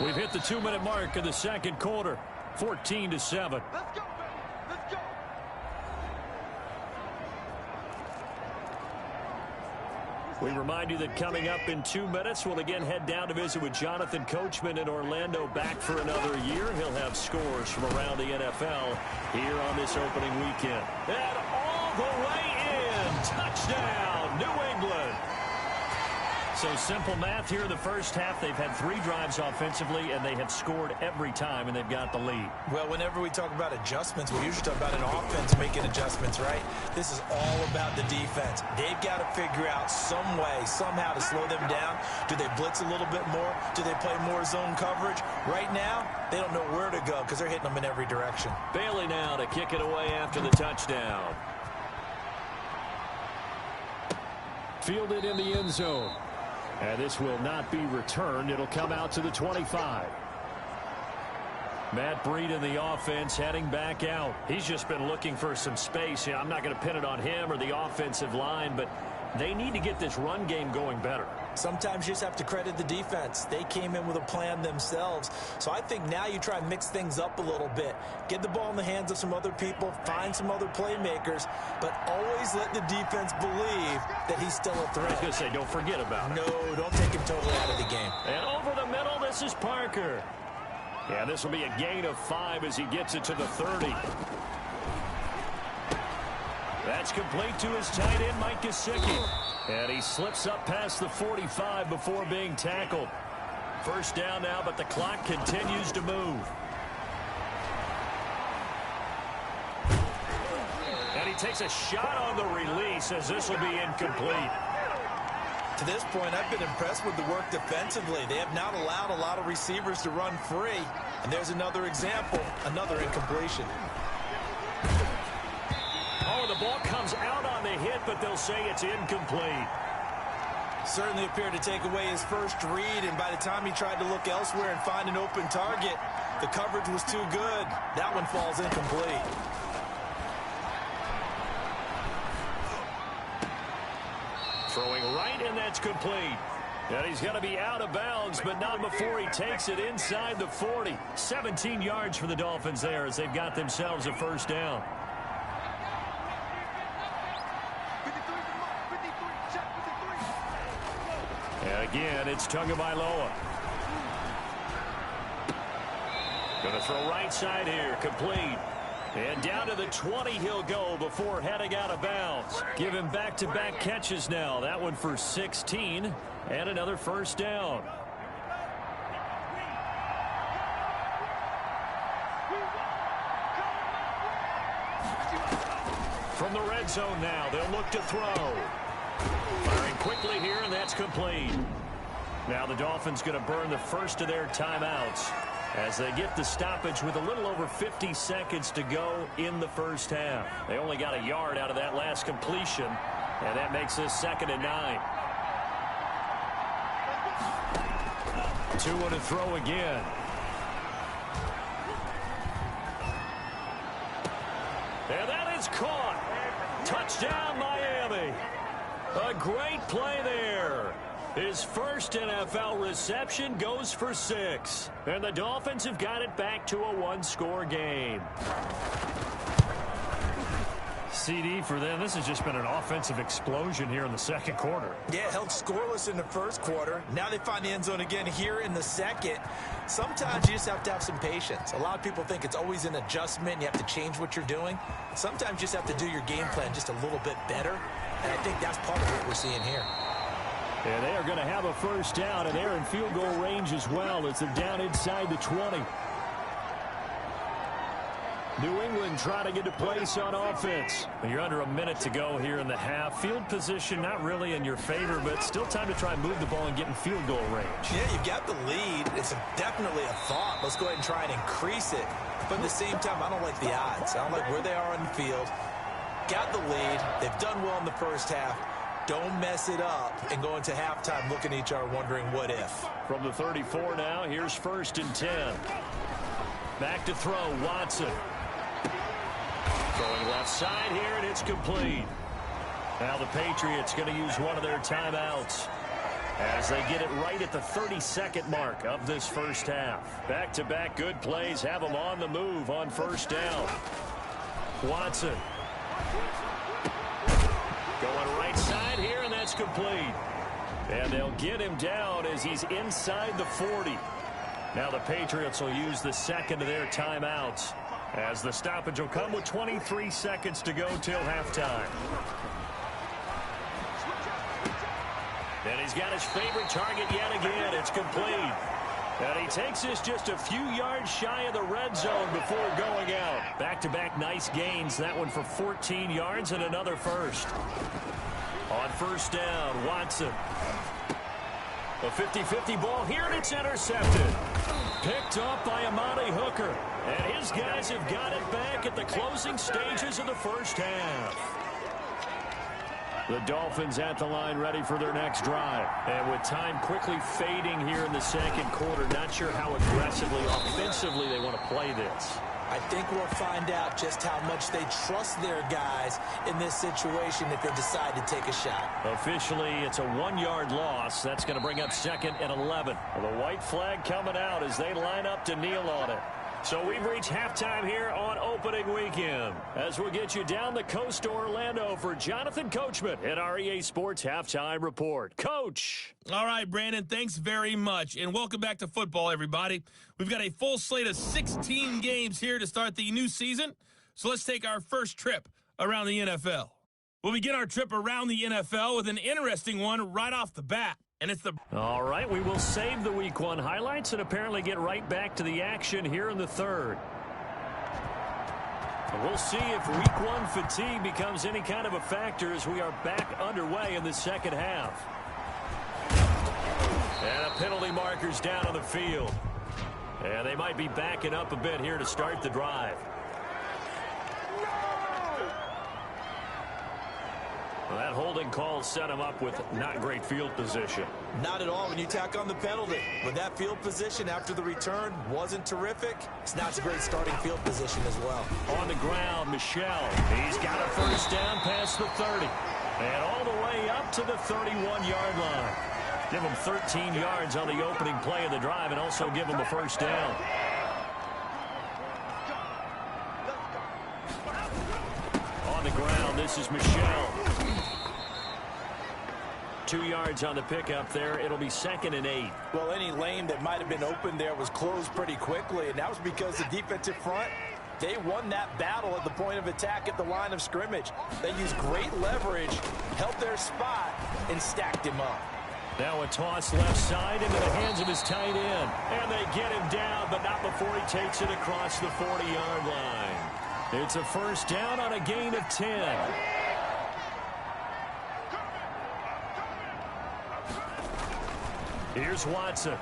We've hit the 2-minute mark of the second quarter, 14-7. Let's go, man. Let's go. We remind you that coming up in 2 minutes, we'll again head down to visit with Jonathan Coachman in Orlando, back for another year. He'll have scores from around the NFL here on this opening weekend. And all the way in, touchdown, New England. So simple math here in the first half. They've had 3 drives offensively, and they have scored every time, and they've got the lead. Well, whenever we talk about adjustments, we usually talk about an offense making adjustments, right? This is all about the defense. They've got to figure out some way, somehow to slow them down. Do they blitz a little bit more? Do they play more zone coverage? Right now, they don't know where to go because they're hitting them in every direction. Bailey now to kick it away after the touchdown. Fielded in the end zone. And this will not be returned. It'll come out to the 25. Matt Breed in the offense heading back out. He's just been looking for some space. I'm not going to pin it on him or the offensive line, but they need to get this run game going better. Sometimes you just have to credit the defense. They came in with a plan themselves. So I think now you try and mix things up a little bit. Get the ball in the hands of some other people, find some other playmakers, but always let the defense believe that he's still a threat. I was going to say, don't forget about it. No, don't take him totally out of the game. And over the middle, this is Parker. Yeah, this will be a gain of 5 as he gets it to the 30. That's complete to his tight end, Mike Gesicki. And he slips up past the 45 before being tackled. First down now, but the clock continues to move. And he takes a shot on the release as this will be incomplete. To this point, I've been impressed with the work defensively. They have not allowed a lot of receivers to run free. And there's another example, another incompletion. Oh, the ball comes out on the hit, but they'll say it's incomplete. Certainly appeared to take away his first read, and by the time he tried to look elsewhere and find an open target, the coverage was too good. That one falls incomplete. Throwing right, and that's complete. And he's going to be out of bounds, but not before he takes it inside the 40. 17 yards for the Dolphins there as they've got themselves a first down. And again, it's Tagovailoa. Going to throw right side here, complete. And down to the 20 he'll go before heading out of bounds. Give him back-to-back catches now. That one for 16 and another first down. From the red zone now, they'll look to throw. Firing quickly here, and that's complete. Now the Dolphins going to burn the first of their timeouts as they get the stoppage with a little over 50 seconds to go in the first half. They only got a yard out of that last completion, and that makes this 2nd and 9. 2 to throw again. And that is caught. Touchdown, Miami. A great play there. His first NFL reception goes for 6. And the Dolphins have got it back to a 1-score game. CD for them. This has just been an offensive explosion here in the second quarter. Yeah, held scoreless in the first quarter. Now they find the end zone again here in the second. Sometimes you just have to have some patience. A lot of people think it's always an adjustment. You have to change what you're doing. Sometimes you just have to do your game plan just a little bit better. And I think that's part of what we're seeing here. And they are going to have a first down, and they're in field goal range as well as they're down inside the 20. New England trying to get a place on offense. You're under a minute to go here in the half. Field position not really in your favor, but still time to try and move the ball and get in field goal range. Yeah, you've got the lead. It's definitely a thought. Let's go ahead and try and increase it. But at the same time, I don't like the odds. I don't like where they are on the field. Got the lead. They've done well in the first half. Don't mess it up and go into halftime looking at each other wondering what if. From the 34 now, here's 1st and 10. Back to throw, Watson. Throwing left side here, and it's complete. Now the Patriots going to use one of their timeouts as they get it right at the 32nd mark of this first half. Back-to-back good plays have them on the move on first down. Watson. Going right side here, and that's complete. And they'll get him down as he's inside the 40. Now the Patriots will use the second of their timeouts as the stoppage will come with 23 seconds to go till halftime. And he's got his favorite target yet again. It's complete. And he takes this just a few yards shy of the red zone before going out. Back-to-back nice gains. That one for 14 yards and another first. On first down, Watson. A 50-50 ball here, and it's intercepted. Picked up by Amani Hooker. And his guys have got it back at the closing stages of the first half. The Dolphins at the line ready for their next drive. And with time quickly fading here in the second quarter, not sure how aggressively, offensively they want to play this. I think we'll find out just how much they trust their guys in this situation if they decide to take a shot. Officially, it's a 1-yard loss. That's going to bring up 2nd and 11. The white flag coming out as they line up to kneel on it. So we've reached halftime here on opening weekend. As we'll get you down the coast to Orlando for Jonathan Coachman at our EA Sports Halftime Report. Coach. All right, Brandon, thanks very much. And welcome back to football, everybody. We've got a full slate of 16 games here to start the new season. So let's take our first trip around the NFL. We'll begin our trip around the NFL with an interesting one right off the bat. And it's the... All right, we will save the Week 1 highlights and apparently get right back to the action here in the third. We'll see if Week 1 fatigue becomes any kind of a factor as we are back underway in the second half. And a penalty marker's down on the field. And they might be backing up a bit here to start the drive. Well, that holding call set him up with not great field position. Not at all when you tack on the penalty. But that field position after the return wasn't terrific. It's not a great starting field position as well. On the ground, Michel. He's got a first down past the 30. And all the way up to the 31-yard line. Give him 13 yards on the opening play of the drive and also give him a first down. On the ground, this is Michel. 2 yards on the pickup there. It'll be 2nd and 8. Well, any lane that might have been open there was closed pretty quickly, and that was because the defensive front, they won that battle at the point of attack at the line of scrimmage. They used great leverage, held their spot, and stacked him up. Now a toss left side into the hands of his tight end. And they get him down, but not before he takes it across the 40-yard line. It's a first down on a gain of 10. Here's Watson.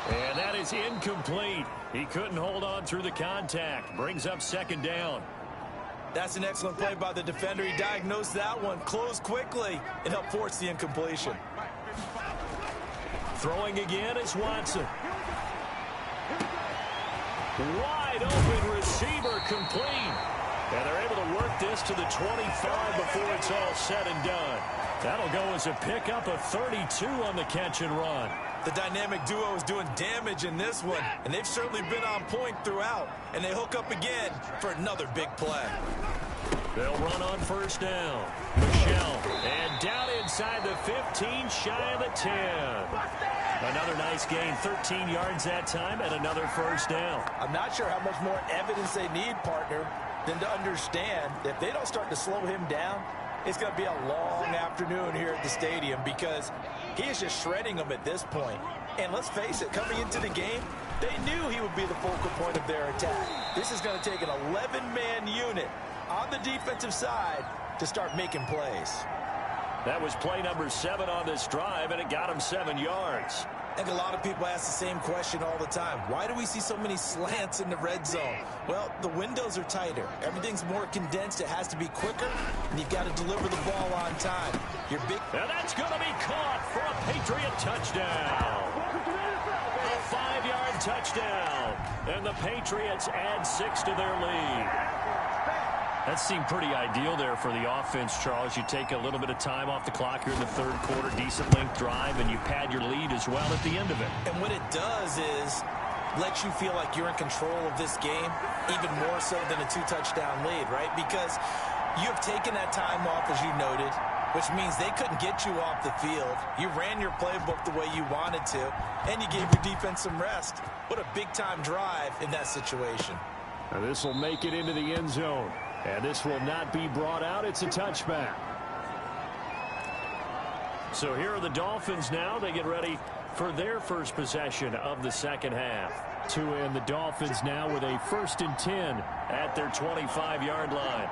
And that is incomplete. He couldn't hold on through the contact. Brings up 2nd down. That's an excellent play by the defender. He diagnosed that one, closed quickly, and helped force the incompletion. Throwing again is Watson. Wide open receiver complete. And they're able to work this to the 25 before it's all said and done. That'll go as a pickup of 32 on the catch and run. The dynamic duo is doing damage in this one, and they've certainly been on point throughout. And they hook up again for another big play. They'll run on first down. Michel, and down inside the 15, shy of the 10. Another nice gain, 13 yards that time, and another first down. I'm not sure how much more evidence they need, partner, than to understand that if they don't start to slow him down, it's going to be a long afternoon here at the stadium because he is just shredding them at this point. And let's face it, coming into the game, they knew he would be the focal point of their attack. This is going to take an 11-man unit on the defensive side to start making plays. That was play number 7 on this drive, and it got him 7 yards. I think a lot of people ask the same question all the time. Why do we see so many slants in the red zone? Well, the windows are tighter. Everything's more condensed. It has to be quicker, and you've got to deliver the ball on time. Your big... And that's going to be caught for a Patriot touchdown. A 5-yard touchdown. And the Patriots add 6 to their lead. That seemed pretty ideal there for the offense, Charles. You take a little bit of time off the clock here in the third quarter, decent length drive, and you pad your lead as well at the end of it. And what it does is let you feel like you're in control of this game, even more so than a 2-touchdown lead, right? Because you have taken that time off, as you noted, which means they couldn't get you off the field. You ran your playbook the way you wanted to, and you gave your defense some rest. What a big-time drive in that situation. Now this will make it into the end zone. And this will not be brought out. It's a touchback. So here are the Dolphins now. They get ready for their first possession of the second half. And the Dolphins now with a 1st and 10 at their 25-yard line.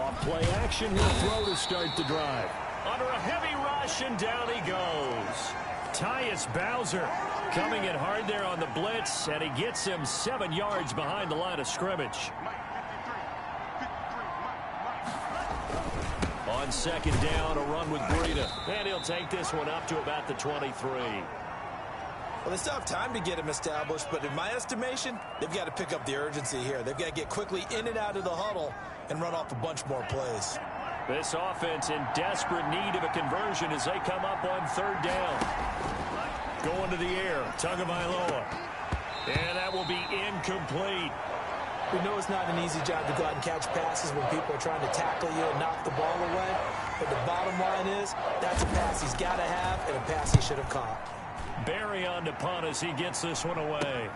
Off play action. He'll throw to start the drive. Under a heavy rush, and down he goes. Tyus Bowser coming in hard there on the blitz, and he gets him 7 yards behind the line of scrimmage. On second down, a run with Breida. And he'll take this one up to about the 23. Well, they still have time to get him established, but in my estimation, they've got to pick up the urgency here. They've got to get quickly in and out of the huddle and run off a bunch more plays. This offense in desperate need of a conversion as they come up on third down. Going to the air, Tagovailoa. And that will be incomplete. We know it's not an easy job to go out and catch passes when people are trying to tackle you and knock the ball away. But the bottom line is, that's a pass he's got to have and a pass he should have caught. Barry on to punt as he gets this one away.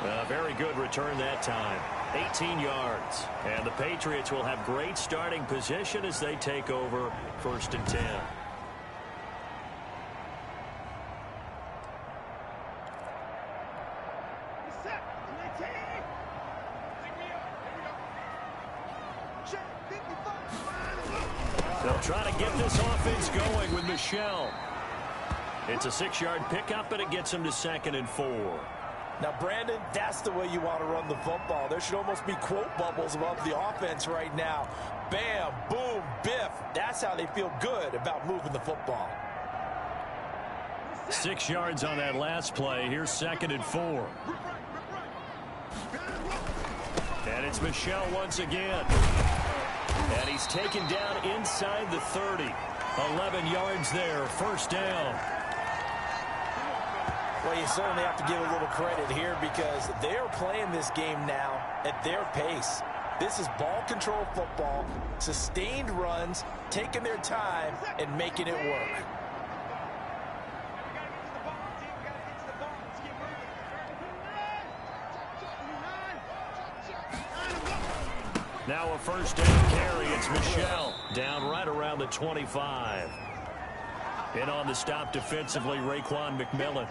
A very good return that time. 18 yards. And the Patriots will have great starting position as they take over 1st and 10. They'll try to get this offense going with Michel. It's a 6-yard pickup, and it gets him to 2nd and 4. Now, Brandon, that's the way you want to run the football. There should almost be quote bubbles above the offense right now. Bam, boom, biff. That's how they feel good about moving the football. 6 yards on that last play. Here's 2nd and 4. And it's Michel once again. And he's taken down inside the 30. 11 yards there, 1st down. Well, you certainly have to give a little credit here because they are playing this game now at their pace. This is ball control football, sustained runs, taking their time, and making it work. Now a 1st down carry. It's Michel down right around the 25. In on the stop defensively, Raekwon McMillan.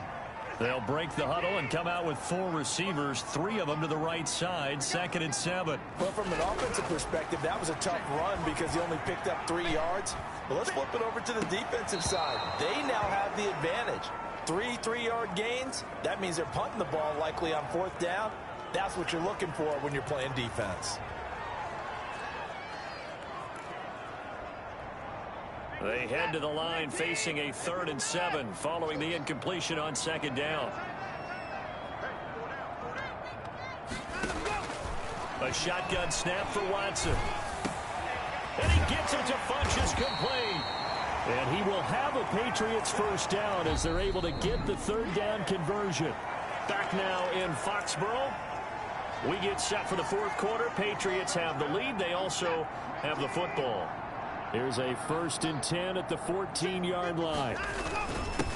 They'll break the huddle and come out with 4 receivers, 3 of them to the right side, 2nd and 7. Well, from an offensive perspective, that was a tough run because he only picked up 3 yards. But let's flip it over to the defensive side. They now have the advantage. 3 3-yard gains. That means they're punting the ball likely on 4th down. That's what you're looking for when you're playing defense. They head to the line facing a 3rd and 7 following the incompletion on 2nd down. A shotgun snap for Watson. And he gets it to Funchess complete. And he will have a Patriots 1st down as they're able to get the 3rd down conversion. Back now in Foxborough. We get set for the 4th quarter. Patriots have the lead. They also have the football. Here's a 1st and 10 at the 14-yard line.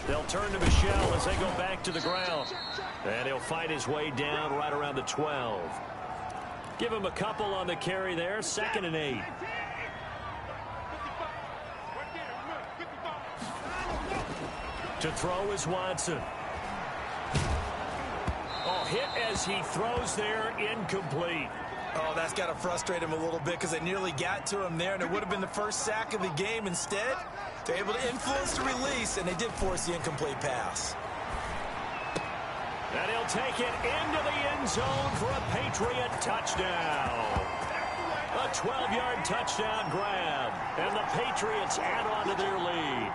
They'll turn to Michel as they go back to the ground. And he'll fight his way down right around the 12. Give him a couple on the carry there. 2nd and 8. To throw is Watson. Oh, hit as he throws there, incomplete. Oh, that's got to frustrate him a little bit because they nearly got to him there, and it would have been the first sack of the game. Instead, they're able to influence the release, and they did force the incomplete pass. And he'll take it into the end zone for a Patriot touchdown. A 12-yard touchdown grab, and the Patriots add on to their lead.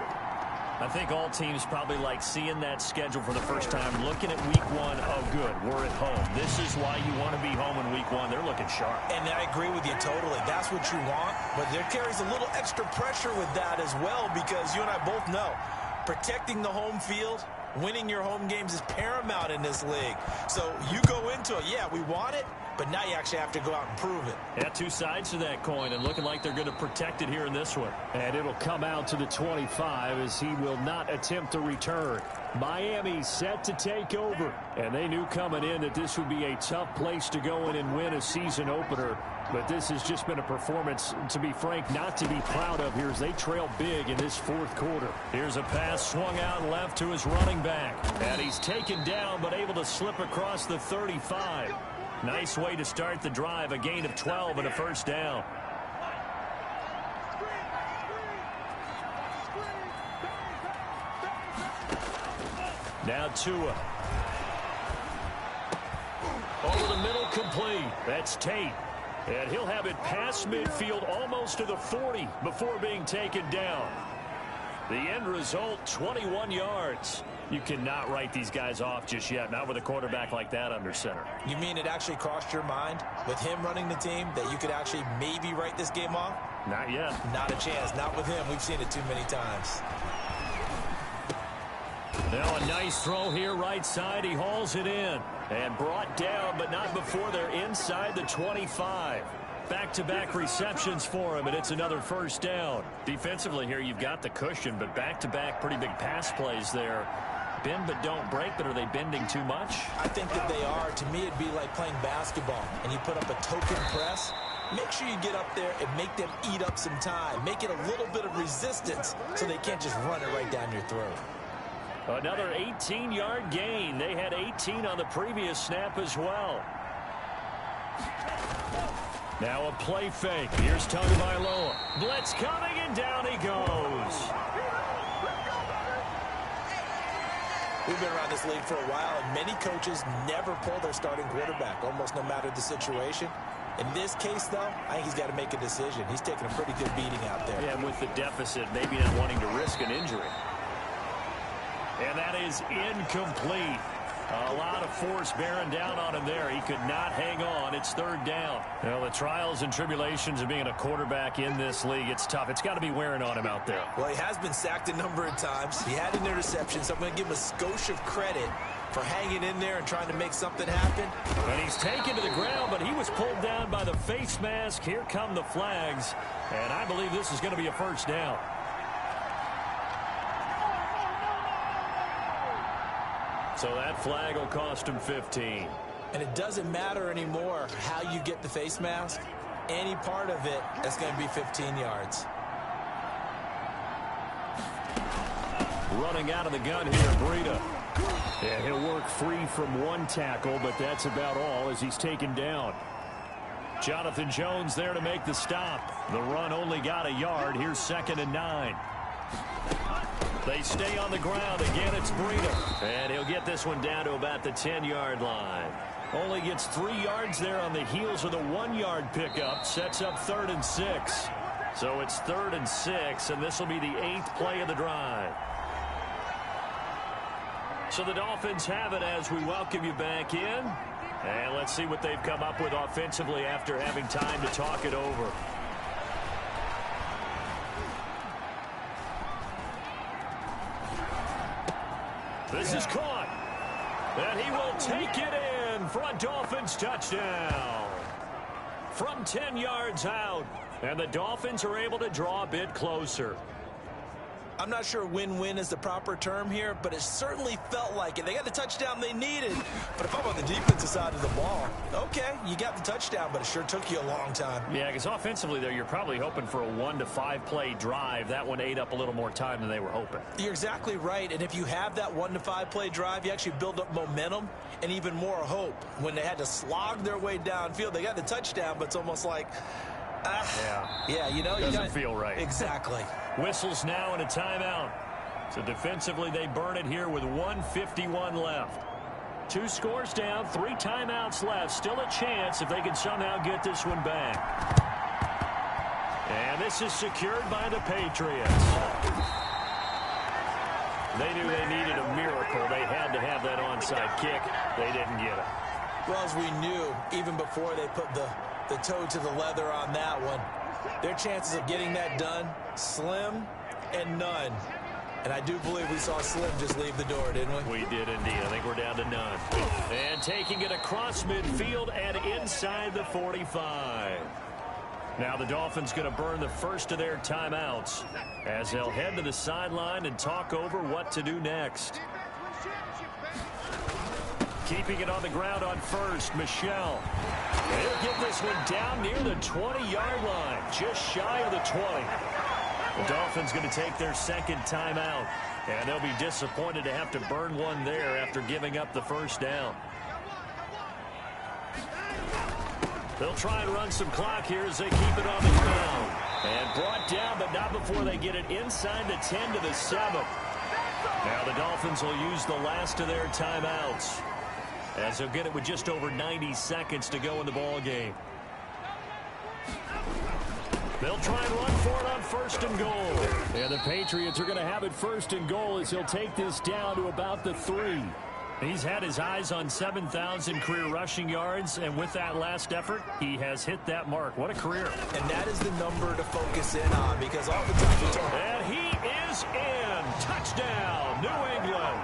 I think all teams probably like seeing that schedule for the first time, looking at week 1. Oh, good, we're at home. This is why you want to be home in week 1. They're looking sharp. And I agree with you totally. That's what you want. But there carries a little extra pressure with that as well because you and I both know protecting the home field, winning your home games is paramount in this league. So you go into it, yeah, we want it, but now you actually have to go out and prove it. Yeah, 2 sides to that coin, and looking like they're going to protect it here in this one. And it'll come out to the 25 as he will not attempt to return. Miami set to take over. And they knew coming in that this would be a tough place to go in and win a season opener. But this has just been a performance, to be frank, not to be proud of here as they trail big in this 4th quarter. Here's a pass swung out left to his running back. And he's taken down but able to slip across the 35. Nice way to start the drive, a gain of 12 and a 1st down. Now Tua. Oh, to the middle, complete. That's Tate. And he'll have it past midfield almost to the 40 before being taken down. The end result, 21 yards. You cannot write these guys off just yet, not with a quarterback like that under center. You mean it actually crossed your mind with him running the team that you could actually maybe write this game off? Not yet. Not a chance. Not with him. We've seen it too many times. Now a nice throw here right side. He hauls it in and brought down, but not before they're inside the 25. Back-to-back receptions for him, and it's another first down. Defensively here, you've got the cushion, but back-to-back pretty big pass plays there. Bend but don't break, but are they bending too much? I think that they are. To me, it'd be like playing basketball, and you put up a token press. Make sure you get up there and make them eat up some time. Make it a little bit of resistance so they can't just run it right down your throat. Another 18-yard gain. They had 18 on the previous snap as well. Now a play fake. Here's Tagovailoa. Blitz coming, and down he goes. We've been around this league for a while, and many coaches never pull their starting quarterback, almost no matter the situation. In this case, though, I think he's got to make a decision. He's taking a pretty good beating out there. Yeah, with the deficit, maybe not wanting to risk an injury. And that is incomplete. A lot of force bearing down on him there. He could not hang on. It's third down. Well, the trials and tribulations of being a quarterback in this league, it's tough. It's got to be wearing on him out there. Well, he has been sacked a number of times. He had an interception, so I'm going to give him a skosh of credit for hanging in there and trying to make something happen. And he's taken to the ground, but he was pulled down by the face mask. Here come the flags, and I believe this is going to be a first down. So that flag will cost him 15. And it doesn't matter anymore how you get the face mask. Any part of it, that's going to be 15 yards. Running out of the gun here, Breida. And he'll work free from one tackle, but that's about all as he's taken down. Jonathan Jones there to make the stop. The run only got a yard. Here's 2nd and 9. They stay on the ground. Again, it's Breida. And he'll get this one down to about the 10-yard line. Only gets 3 yards there on the heels of the 1-yard pickup. Sets up 3rd and 6. So it's 3rd and 6, and this will be the 8th play of the drive. So the Dolphins have it as we welcome you back in. And let's see what they've come up with offensively after having time to talk it over. This is caught. And he will take it in for a Dolphins touchdown. From 10 yards out. And the Dolphins are able to draw a bit closer. I'm not sure win-win is the proper term here, but it certainly felt like it. They got the touchdown they needed. But if I'm on the defensive side of the ball, okay, you got the touchdown, but it sure took you a long time. Yeah, because offensively, though, you're probably hoping for a 1 to 5 play drive. That one ate up a little more time than they were hoping. You're exactly right, and if you have that 1 to 5 play drive, you actually build up momentum and even more hope. When they had to slog their way downfield, they got the touchdown, but it's almost like, yeah, you know, doesn't feel right. Exactly. Whistles now and a timeout. So defensively, they burn it here with 1:51 left. 2 scores down, 3 timeouts left. Still a chance if they can somehow get this one back. And this is secured by the Patriots. They knew they needed a miracle. They had to have that onside kick. They didn't get it. Well, as we knew, even before they put the toe to the leather on that one, their chances of getting that done, slim and none. And I do believe we saw Slim just leave the door, didn't we? We did indeed. I think we're down to none. And taking it across midfield and inside the 45. Now the Dolphins going to burn the first of their timeouts as they'll head to the sideline and talk over what to do next. Keeping it on the ground on first, Michelle. They'll get this one down near the 20-yard line, just shy of the 20. The Dolphins going to take their 2nd timeout, and they'll be disappointed to have to burn one there after giving up the first down. They'll try and run some clock here as they keep it on the ground. And brought down, but not before they get it inside the 10 to the 7. Now the Dolphins will use the last of their timeouts. as he'll get it with just over 90 seconds to go in the ball game. They'll try and run for it on 1st and goal. And the Patriots are going to have it 1st and goal as he'll take this down to about the 3. He's had his eyes on 7,000 career rushing yards, and with that last effort, he has hit that mark. What a career. And that is the number to focus in on, because oftentimes... And he is in. Touchdown, New England.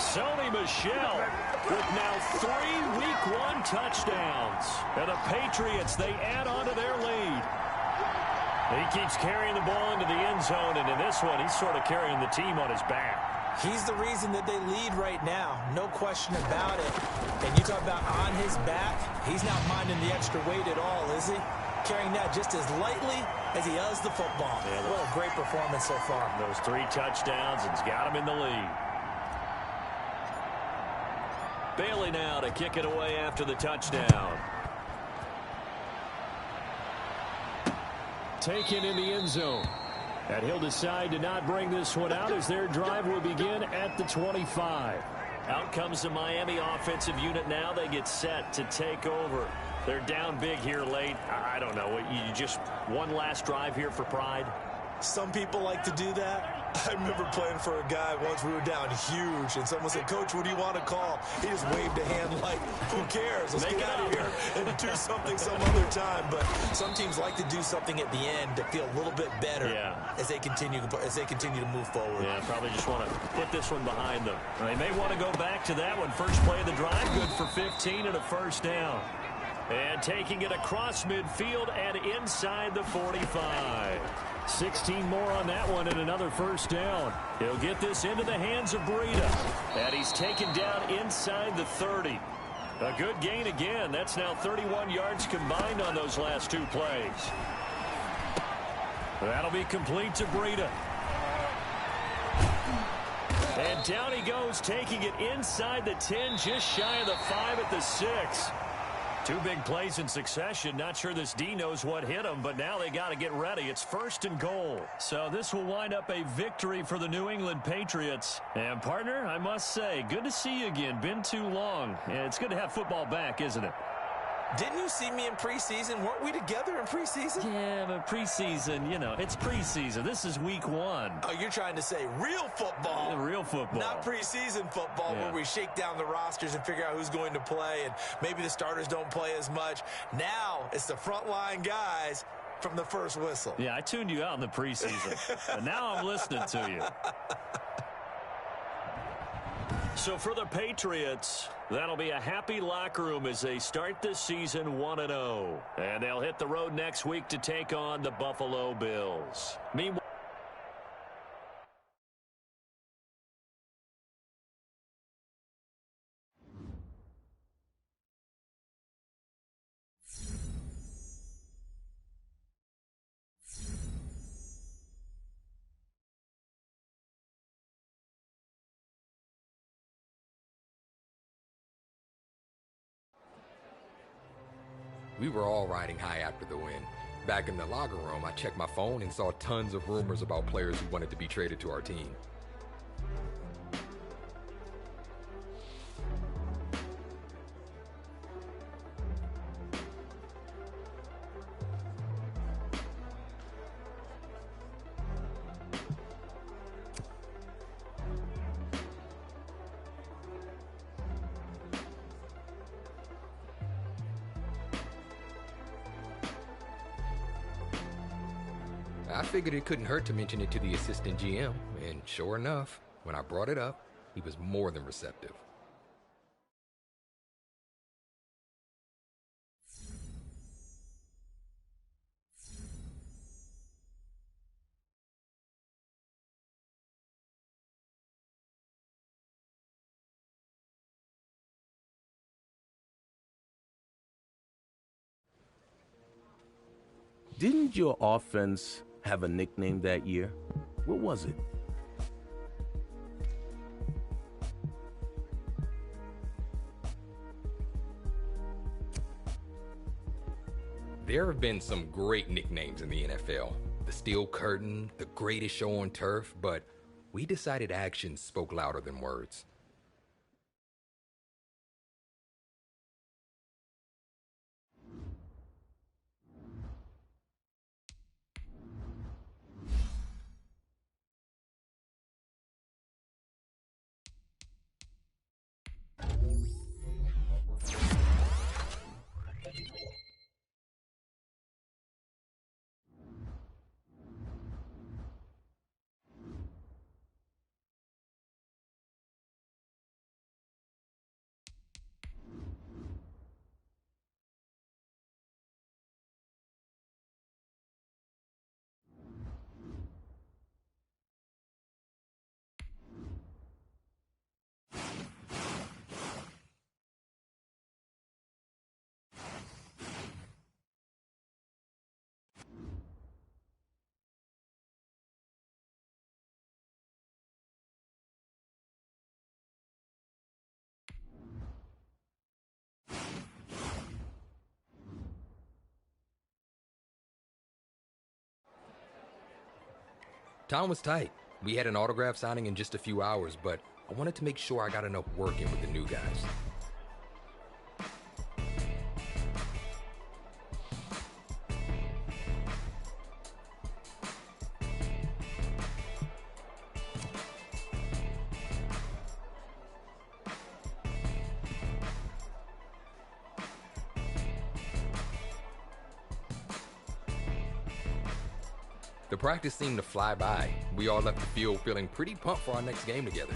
Sony Michel with now 3 Week 1 touchdowns. And the Patriots, they add on to their lead. He keeps carrying the ball into the end zone, and in this one, he's sort of carrying the team on his back. He's the reason that they lead right now. No question about it. And you talk about on his back, he's not minding the extra weight at all, is he? Carrying that just as lightly as he does the football. Yeah, what a great performance so far. Those 3 touchdowns, and's got him in the lead. Bailey now to kick it away after the touchdown. Taken in the end zone. And he'll decide to not bring this one out as their drive will begin at the 25. Out comes the Miami offensive unit now. They get set to take over. They're down big here late. I don't know. You just one last drive here for pride? Some people like to do that. I remember playing for a guy once. We were down huge, and someone said, "Coach, what do you want to call?" He just waved a hand like, "Who cares? Let's get out of here and do something some other time." But some teams like to do something at the end to feel a little bit better as they continue to move forward. Yeah, probably just want to put this one behind them. They may want to go back to that one. First play of the drive, good for 15 and a 1st down. And taking it across midfield and inside the 45. 16 more on that one and another 1st down. He'll get this into the hands of Breida. And he's taken down inside the 30. A good gain again. That's now 31 yards combined on those last 2 plays. That'll be complete to Breida. And down he goes, taking it inside the 10, just shy of the 5 at the 6. 2 big plays in succession. Not sure this D knows what hit him, but now they got to get ready. It's 1st and goal. So this will wind up a victory for the New England Patriots. And, partner, I must say, good to see you again. Been too long. And it's good to have football back, isn't it? Didn't you see me in preseason? Weren't we together in preseason? Yeah, but preseason, it's preseason. This is week 1. Oh, you're trying to say real football. Yeah, real football. Not preseason football where we shake down the rosters and figure out who's going to play, and maybe the starters don't play as much. Now it's the frontline guys from the first whistle. Yeah, I tuned you out in the preseason, but now I'm listening to you. So for the Patriots, that'll be a happy locker room as they start this season 1-0. And they'll hit the road next week to take on the Buffalo Bills. Meanwhile, We were all riding high after the win. Back in the locker room, I checked my phone and saw tons of rumors about players who wanted to be traded to our team. I figured it couldn't hurt to mention it to the assistant GM, and sure enough, when I brought it up, he was more than receptive. Didn't your offense have a nickname that year? What was it? There have been some great nicknames in the NFL. The Steel Curtain, the greatest show on turf, but we decided actions spoke louder than words. Time was tight. We had an autograph signing in just a few hours, but I wanted to make sure I got enough work in with the new guys. The practice seemed to fly by. We all left the field feeling pretty pumped for our next game together.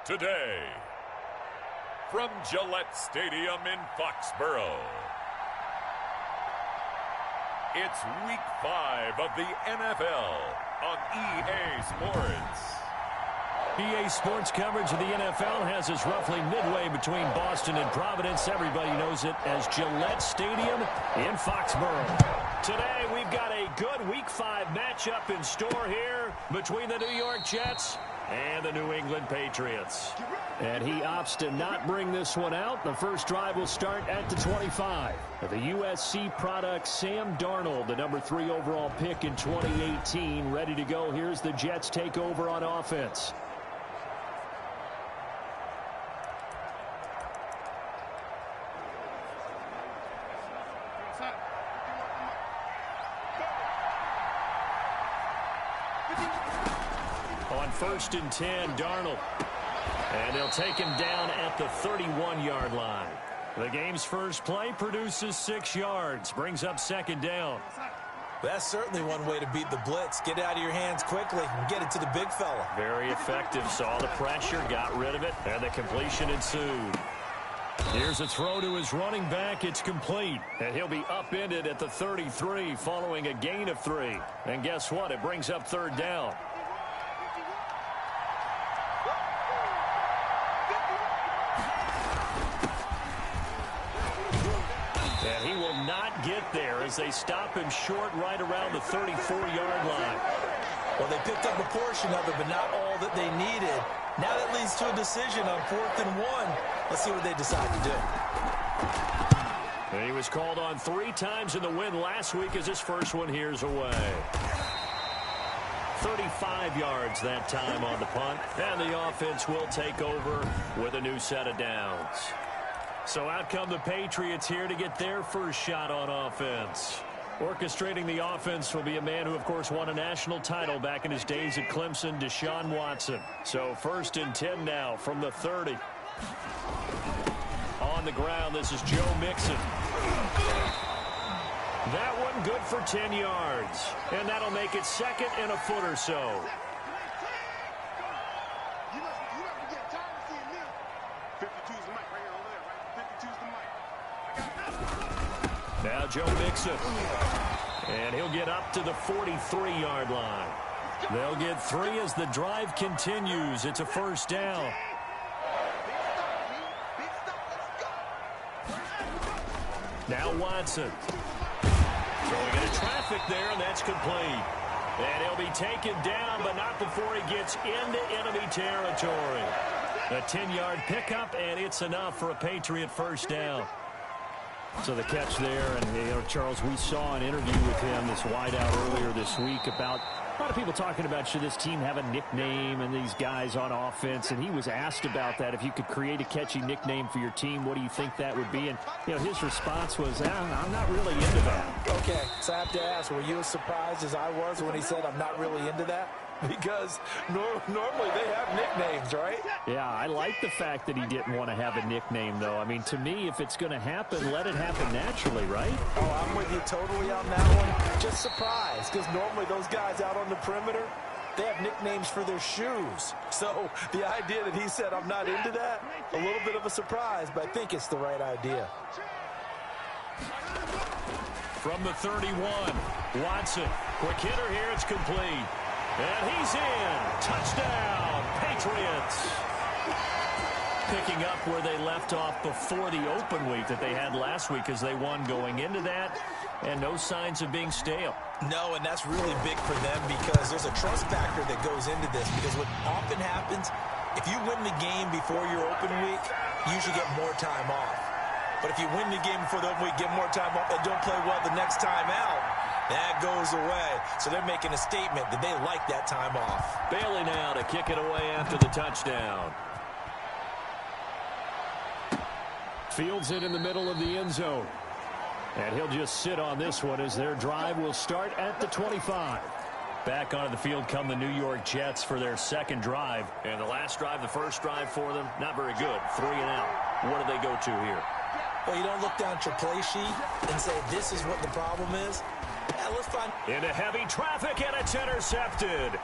Today, from Gillette Stadium in Foxborough, it's Week 5 of the NFL on EA Sports. EA Sports coverage of the NFL has us roughly midway between Boston and Providence. Everybody knows it as Gillette Stadium in Foxborough. Today, we've got a good Week 5 matchup in store here between the New York Jets and the New England Patriots. And he opts to not bring this one out. The first drive will start at the 25. The USC product, Sam Darnold, the number 3 overall pick in 2018, ready to go. Here's the Jets takeover on offense. On 1st and 10, Darnold. And they'll take him down at the 31-yard line. The game's first play produces 6 yards, brings up 2nd down. That's certainly one way to beat the blitz. Get it out of your hands quickly and get it to the big fella. Very effective. Saw the pressure, got rid of it, and the completion ensued. Here's a throw to his running back. It's complete. And he'll be upended at the 33 following a gain of 3. And guess what? It brings up 3rd down. And he will not get there as they stop him short right around the 34-yard line. Well, they picked up a portion of it, but not all that they needed. Now that leads to a decision on 4th and 1. Let's see what they decide to do. And he was called on 3 times in the win last week as his first one here's away. 35 yards that time on the punt. And the offense will take over with a new set of downs. So out come the Patriots here to get their first shot on offense. Orchestrating the offense will be a man who, of course, won a national title back in his days at Clemson, Deshaun Watson. So 1st and 10 now from the 30. On the ground, this is Joe Mixon. That one good for 10 yards. And that'll make it 2nd and a foot or so. Now Joe Mixon. And he'll get up to the 43-yard line. They'll get 3 as the drive continues. It's a 1st down. Now Watson. Throwing into traffic there, and that's complete. And he'll be taken down, but not before he gets into enemy territory. A 10-yard pickup, and it's enough for a Patriot 1st down. So the catch there, and Charles, we saw an interview with him, this wideout, earlier this week about a lot of people talking about should this team have a nickname and these guys on offense, and he was asked about that. If you could create a catchy nickname for your team, what do you think that would be? And his response was, I'm not really into that. Okay, so I have to ask, were you as surprised as I was when he said I'm not really into that? because normally they have nicknames, right? Yeah, I like the fact that he didn't want to have a nickname, though. I mean, to me, if it's going to happen, let it happen naturally, right? Oh, I'm with you totally on that one. Just surprised, because normally those guys out on the perimeter, they have nicknames for their shoes. So the idea that he said, I'm not into that, a little bit of a surprise, but I think it's the right idea. From the 31, Watson. Quick hitter here, it's complete. And he's in. Touchdown, Patriots. Picking up where they left off before the open week that they had last week as they won going into that, and no signs of being stale. No, and that's really big for them because there's a trust factor that goes into this, because what often happens, if you win the game before your open week, you usually get more time off. But if you win the game before the open week, get more time off, and don't play well the next time out, that goes away. So they're making a statement that they like that time off. Bailey now to kick it away after the touchdown. Fields it in the middle of the end zone. And he'll just sit on this one as their drive will start at the 25. Back onto the field come the New York Jets for their second drive. And the last drive, the first drive for them, not very good. 3 and out. What do they go to here? Well, you don't look down at your play sheet and say, this is what the problem is. Yeah, let's find. Into heavy traffic, and it's intercepted.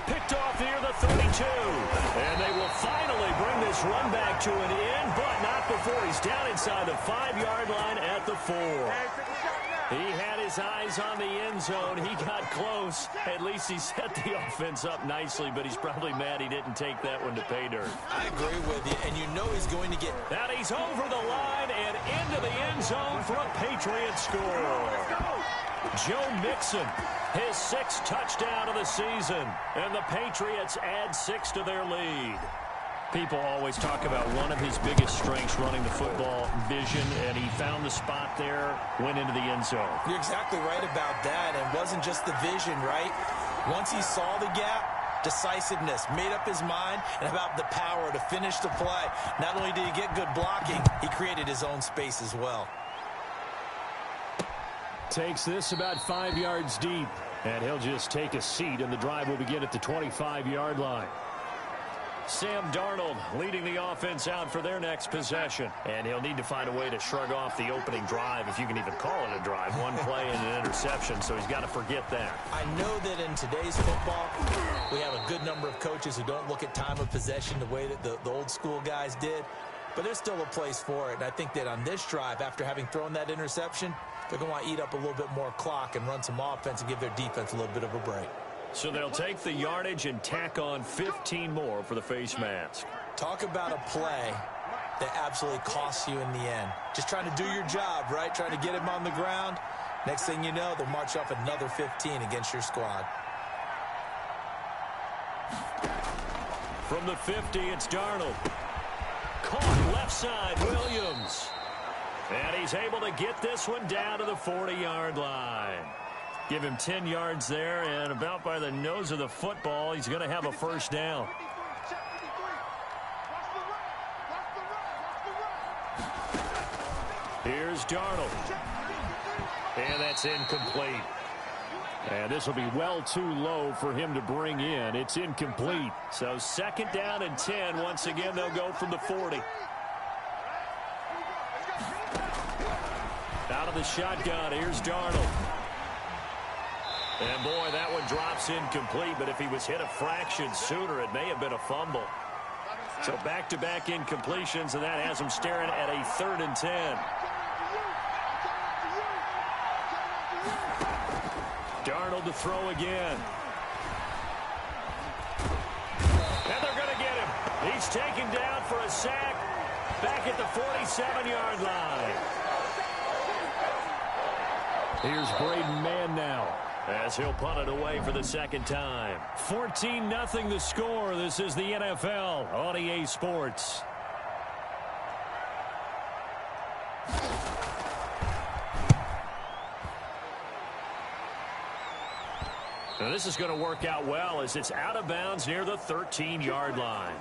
Picked off near the 32. And they will finally bring this run back to an end, but not before he's down inside the 5-yard line at the 4. He had his eyes on the end zone. He got close. At least he set the offense up nicely, but he's probably mad he didn't take that one to pay dirt. I agree with you, and you know he's going to get. Now he's over the line and into the end zone for a Patriots score. Joe Mixon, his 6th touchdown of the season, and the Patriots add 6 to their lead. People always talk about one of his biggest strengths, running the football, vision, and he found the spot there, went into the end zone. You're exactly right about that. It wasn't just the vision, right? Once he saw the gap, decisiveness, made up his mind, and about the power to finish the play. Not only did he get good blocking, he created his own space as well. Takes this about 5 yards deep, and he'll just take a seat, and the drive will begin at the 25-yard line. Sam Darnold leading the offense out for their next possession. And he'll need to find a way to shrug off the opening drive, if you can even call it a drive. One play and an interception, so he's got to forget that. I know that in today's football, we have a good number of coaches who don't look at time of possession the way that the old school guys did. But there's still a place for it. And I think that on this drive, after having thrown that interception, they're going to want to eat up a little bit more clock and run some offense and give their defense a little bit of a break. So they'll take the yardage and tack on 15 more for the face mask. Talk about a play that absolutely costs you in the end. Just trying to do your job, right? Trying to get him on the ground. Next thing you know, they'll march off another 15 against your squad. From the 50, it's Darnold. Caught left side, Williams. And he's able to get this one down to the 40-yard line. Give him 10 yards there, and about by the nose of the football, he's going to have a first down. Here's Darnold. And that's incomplete. And this will be well too low for him to bring in. It's incomplete. So 2nd down and 10. Once again, they'll go from the 40. Out of the shotgun, here's Darnold. And boy, that one drops incomplete, but if he was hit a fraction sooner, it may have been a fumble. So back-to-back incompletions, and that has him staring at a 3rd and 10. Darnold to throw again. And they're going to get him. He's taken down for a sack back at the 47-yard line. Here's Braden Mann now, as he'll punt it away for the 2nd time. 14-0 the score. This is the NFL on EA Sports. Now this is going to work out well as it's out of bounds near the 13-yard line.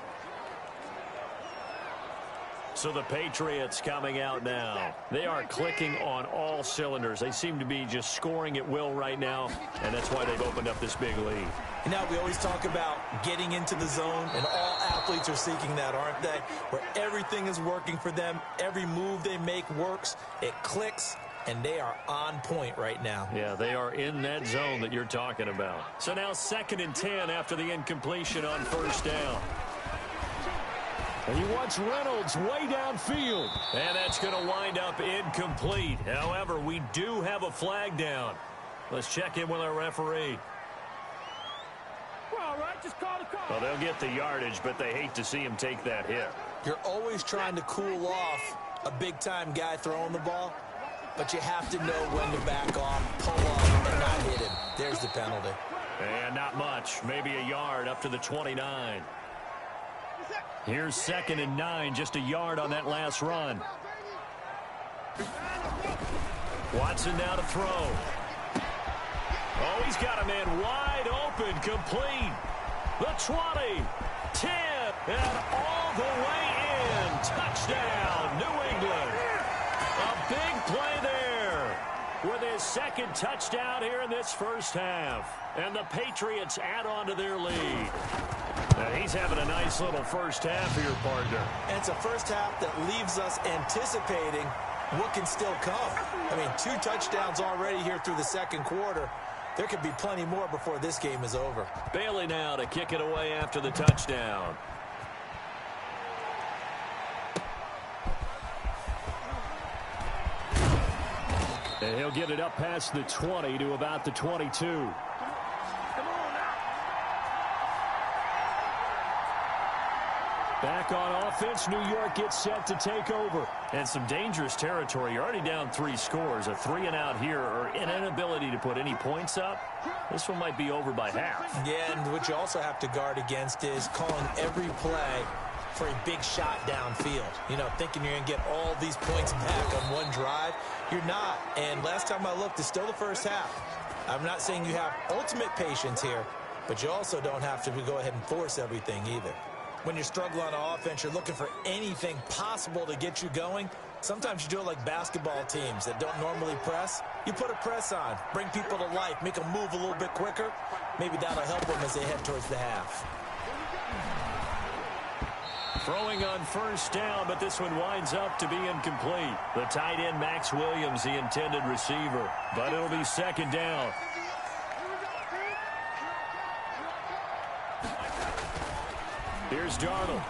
So the Patriots coming out now. They are clicking on all cylinders. They seem to be just scoring at will right now, and that's why they've opened up this big lead. You know, we always talk about getting into the zone, and all athletes are seeking that, aren't they? Where everything is working for them, every move they make works, it clicks, and they are on point right now. Yeah, they are in that zone that you're talking about. So now 2nd and 10 after the incompletion on first down. And he wants Reynolds way downfield. And that's going to wind up incomplete. However, we do have a flag down. Let's check in with our referee. All right, just call the call. Well, they'll get the yardage, but they hate to see him take that hit. You're always trying to cool off a big-time guy throwing the ball, but you have to know when to back off, pull up, and not hit him. There's the penalty. And not much. Maybe a yard up to the 29. Here's 2nd and 9, just a yard on that last run. Watson now to throw. Oh, he's got a man wide open, complete. The 20, 10, and all the way in. Touchdown, New England. A big play there with his 2nd touchdown here in this first half. And the Patriots add on to their lead. Now he's having a nice little first half here, partner. And it's a first half that leaves us anticipating what can still come. I mean, 2 touchdowns already here through the 2nd quarter. There could be plenty more before this game is over. Bailey now to kick it away after the touchdown. And he'll get it up past the 20 to about the 22. Back on offense, New York gets set to take over. And some dangerous territory. You're already down 3 scores. A 3-and-out here, or an inability to put any points up. This one might be over by half. Yeah, and what you also have to guard against is calling every play for a big shot downfield. You know, thinking you're going to get all these points back on one drive. You're not. And last time I looked, it's still the first half. I'm not saying you have ultimate patience here, but you also don't have to go ahead and force everything either. When you're struggling on offense, you're looking for anything possible to get you going. Sometimes you do it like basketball teams that don't normally press. You put a press on, bring people to life, make them move a little bit quicker. Maybe that'll help them as they head towards the half. Throwing on first down, but this one winds up to be incomplete. The tight end, Max Williams, the intended receiver. But it'll be 2nd down. Here's Darnold.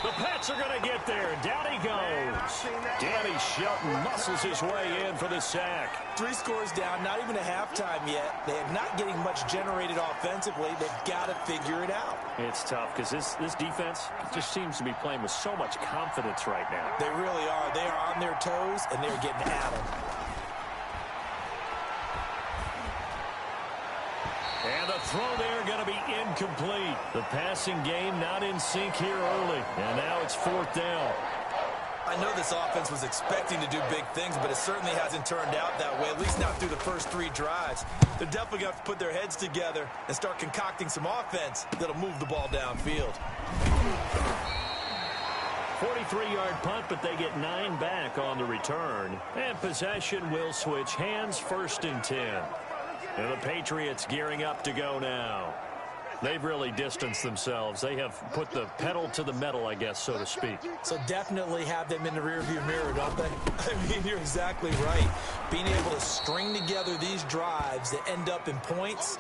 The Pats are going to get there. Down he goes. Danny Shelton muscles his way in for the sack. 3 scores down, not even a halftime yet. They are not getting much generated offensively. They've got to figure it out. It's tough because this defense just seems to be playing with so much confidence right now. They really are. They are on their toes, and they're getting at them. And the throw there going to be incomplete. The passing game not in sync here early. And now it's 4th down. I know this offense was expecting to do big things, but it certainly hasn't turned out that way, at least not through the first 3 drives. They're definitely going to have to put their heads together and start concocting some offense that'll move the ball downfield. 43-yard punt, but they get 9 back on the return. And possession will switch hands, 1st and 10. And the Patriots gearing up to go now. They've really distanced themselves. They have put the pedal to the metal, I guess, so to speak. So definitely have them in the rearview mirror, don't they? I mean, you're exactly right. Being able to string together these drives that end up in points,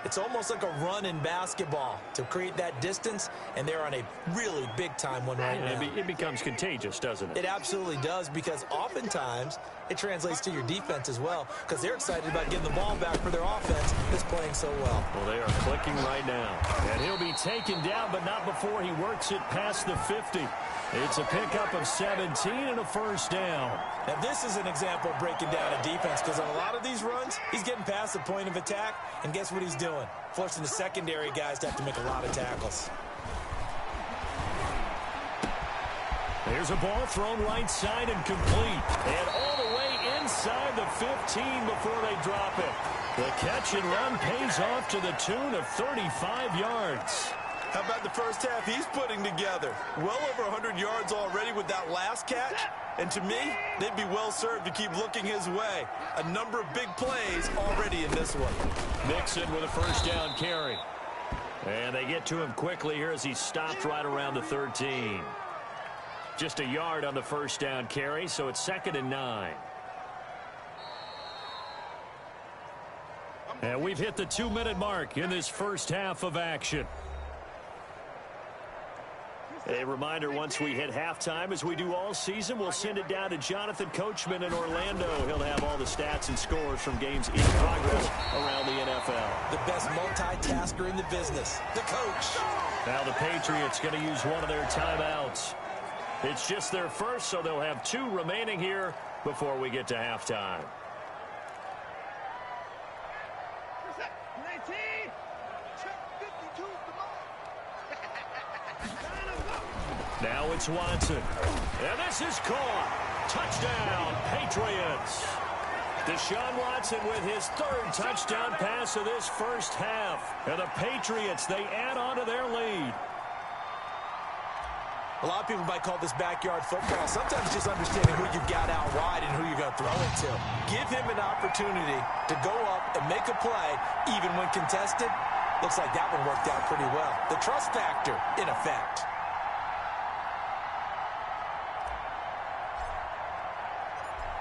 it's almost like a run in basketball to create that distance, and they're on a really big-time one right now. It becomes contagious, doesn't it? It absolutely does, because oftentimes it translates to your defense as well, because they're excited about getting the ball back for their offense that's playing so well. Well, they are clicking right now. And he'll be taken down, but not before he works it past the 50. It's a pickup of 17 and a 1st down. Now, this is an example of breaking down a defense, because on a lot of these runs, he's getting past the point of attack, and guess what he's doing? Forcing the secondary guys to have to make a lot of tackles. There's a ball thrown right side and complete. And all the way inside the 15 before they drop it. The catch and run pays off to the tune of 35 yards. How about the first half he's putting together? Well over 100 yards already with that last catch. And to me, they'd be well served to keep looking his way. A number of big plays already in this one. Mixon with a first down carry. And they get to him quickly here as he stopped right around the 13. Just a yard on the first down carry, so it's 2nd and 9. And we've hit the 2-minute mark in this first half of action. A reminder, once we hit halftime, as we do all season, we'll send it down to Jonathan Coachman in Orlando. He'll have all the stats and scores from games in progress around the NFL. The best multitasker in the business, the coach. Now the Patriots going to use one of their timeouts. It's just their first, so they'll have 2 remaining here before we get to halftime. Now it's Watson. And this is caught. Touchdown, Patriots. Deshaun Watson with his 3rd touchdown pass of this first half. And the Patriots, they add on to their lead. A lot of people might call this backyard football. Sometimes just understanding who you've got out wide and who you're going to throw it to. Give him an opportunity to go up and make a play, even when contested. Looks like that one worked out pretty well. The trust factor in effect.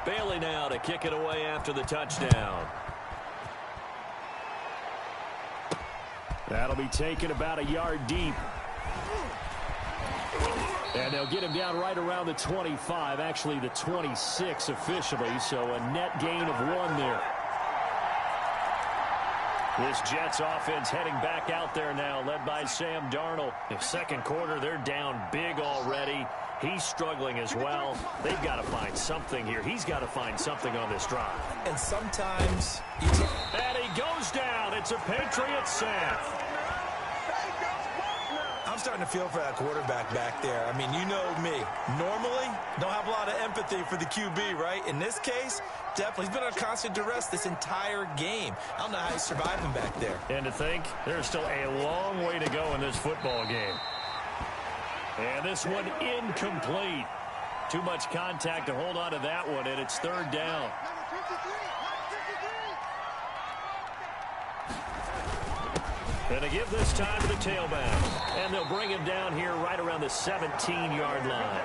Bailey now to kick it away after the touchdown. That'll be taken about a yard deep. And they'll get him down right around the 25, actually the 26 officially, so a net gain of 1 there. This Jets offense heading back out there now, led by Sam Darnold. In second quarter, they're down big already. He's struggling as well. They've got to find something here. He's got to find something on this drive. And sometimes... And he goes down. It's a Patriot sack. I'm starting to feel for that quarterback back there. I mean, you know me. Normally, don't have a lot of empathy for the QB, right? In this case, definitely. He's been on constant duress this entire game. I don't know how he's surviving back there. And to think, there's still a long way to go in this football game. And this one incomplete. Too much contact to hold on to that one, and it's 3rd down. And they give this time to the tailback. And they'll bring him down here right around the 17-yard line.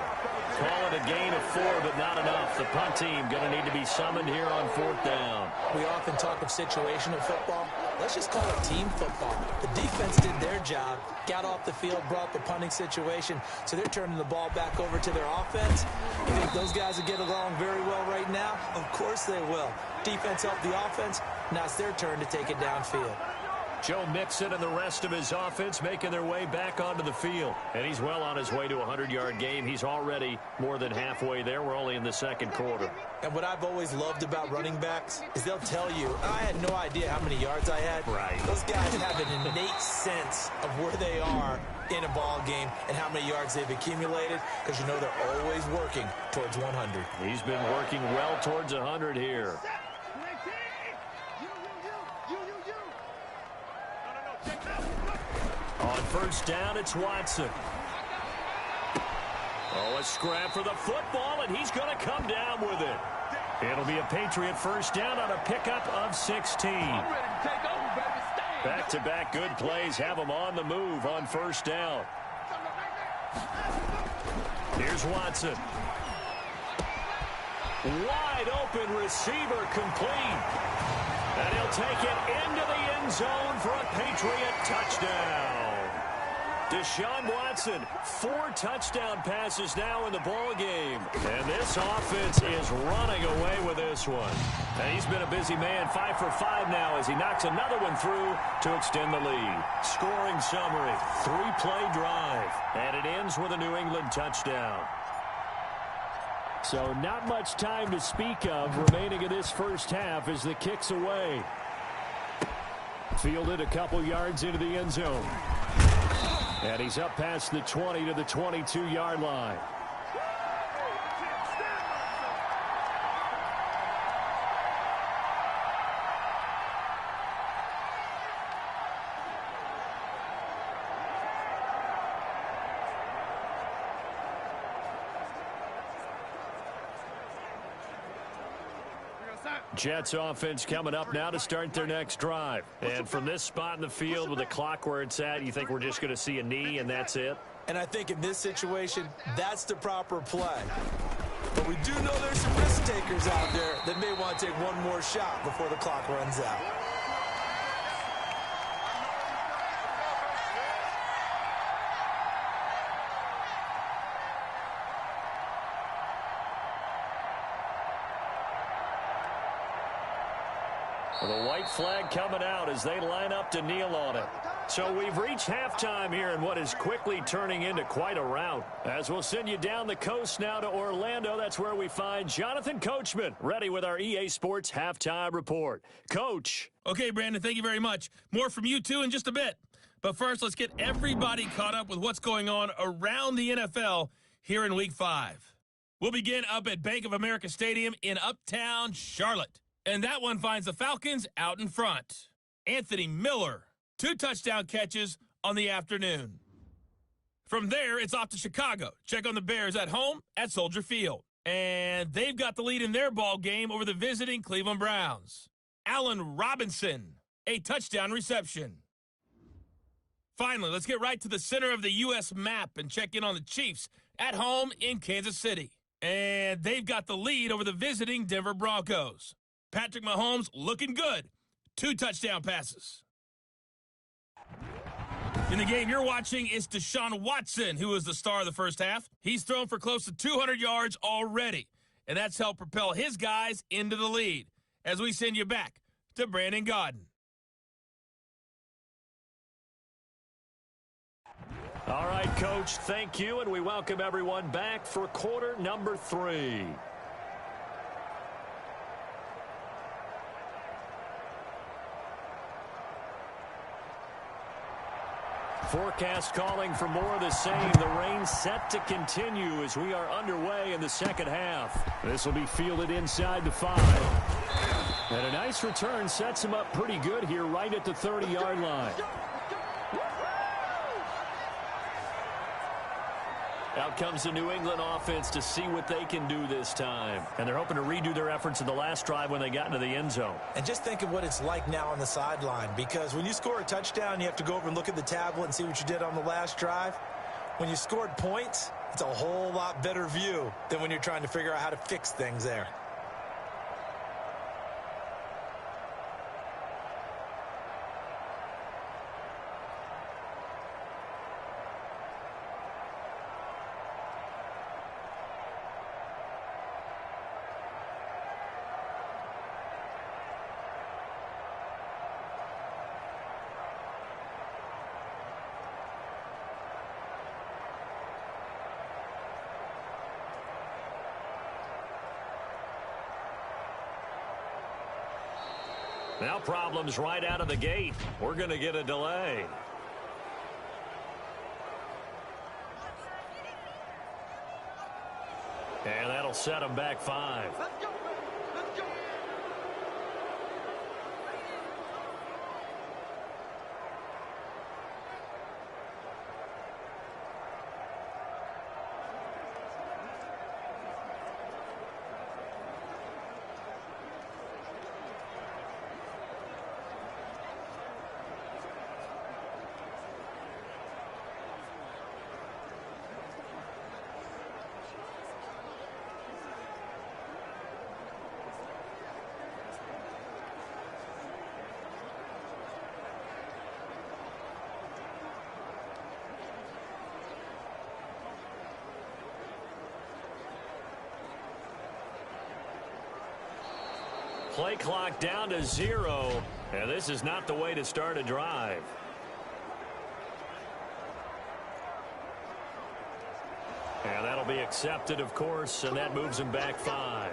Call it a gain of 4, but not enough. The punt team going to need to be summoned here on 4th down. We often talk of situational football. Let's just call it team football. The defense did their job, got off the field, brought the punting situation, so they're turning the ball back over to their offense. You think those guys will get along very well right now? Of course they will. Defense helped the offense. Now it's their turn to take it downfield. Joe Mixon and the rest of his offense making their way back onto the field. And he's well on his way to a 100-yard game. He's already more than halfway there. We're only in the second quarter. And what I've always loved about running backs is they'll tell you, I had no idea how many yards I had. Right. Those guys have an innate sense of where they are in a ball game and how many yards they've accumulated, because you know they're always working towards 100. He's been working well towards 100 here. On first down, it's Watson. Oh, a scrap for the football, and he's going to come down with it. It'll be a Patriot first down on a pickup of 16. Back-to-back good plays have them on the move on first down. Here's Watson. Wide open receiver complete. And he'll take it into the end zone for a Patriot touchdown. Deshaun Watson, 4 touchdown passes now in the ball game. And this offense is running away with this one. And he's been a busy man, 5 for 5 now as he knocks another one through to extend the lead. Scoring summary, 3-play drive. And it ends with a New England touchdown. So not much time to speak of remaining in this first half as the kick's away. Fielded a couple yards into the end zone. And he's up past the 20 to the 22-yard line. Jets offense coming up now to start their next drive. And from this spot in the field with the clock where it's at, you think we're just going to see a knee and that's it? And I think in this situation, that's the proper play. But we do know there's some risk takers out there that may want to take one more shot before the clock runs out. The white flag coming out as they line up to kneel on it. So we've reached halftime here in what is quickly turning into quite a rout. As we'll send you down the coast now to Orlando, that's where we find Jonathan Coachman, ready with our EA Sports Halftime Report. Coach. Okay, Brandon, thank you very much. More from you two in just a bit. But first, let's get everybody caught up with what's going on around the NFL here in Week 5. We'll begin up at Bank of America Stadium in Uptown Charlotte. And that one finds the Falcons out in front. Anthony Miller, 2 touchdown catches on the afternoon. From there, it's off to Chicago. Check on the Bears at home at Soldier Field. And they've got the lead in their ball game over the visiting Cleveland Browns. Allen Robinson, a touchdown reception. Finally, let's get right to the center of the U.S. map and check in on the Chiefs at home in Kansas City. And they've got the lead over the visiting Denver Broncos. Patrick Mahomes looking good. 2 touchdown passes. In the game you're watching is Deshaun Watson, who is the star of the first half. He's thrown for close to 200 yards already, and that's helped propel his guys into the lead. As we send you back to Brandon Gaudin. All right, Coach, thank you, and we welcome everyone back for quarter number 3. Forecast calling for more of the same. The rain set to continue as we are underway in the second half. This will be fielded inside the 5. And a nice return sets him up pretty good here right at the 30-yard line. Out comes the New England offense to see what they can do this time. And they're hoping to redo their efforts in the last drive when they got into the end zone. And just think of what it's like now on the sideline, because when you score a touchdown, you have to go over and look at the tablet and see what you did on the last drive. When you scored points, it's a whole lot better view than when you're trying to figure out how to fix things there. Now problems right out of the gate. We're going to get a delay. And that'll set them back 5. Let's go. Let's go. Play clock down to 0, and this is not the way to start a drive. And that'll be accepted, of course, and that moves him back 5.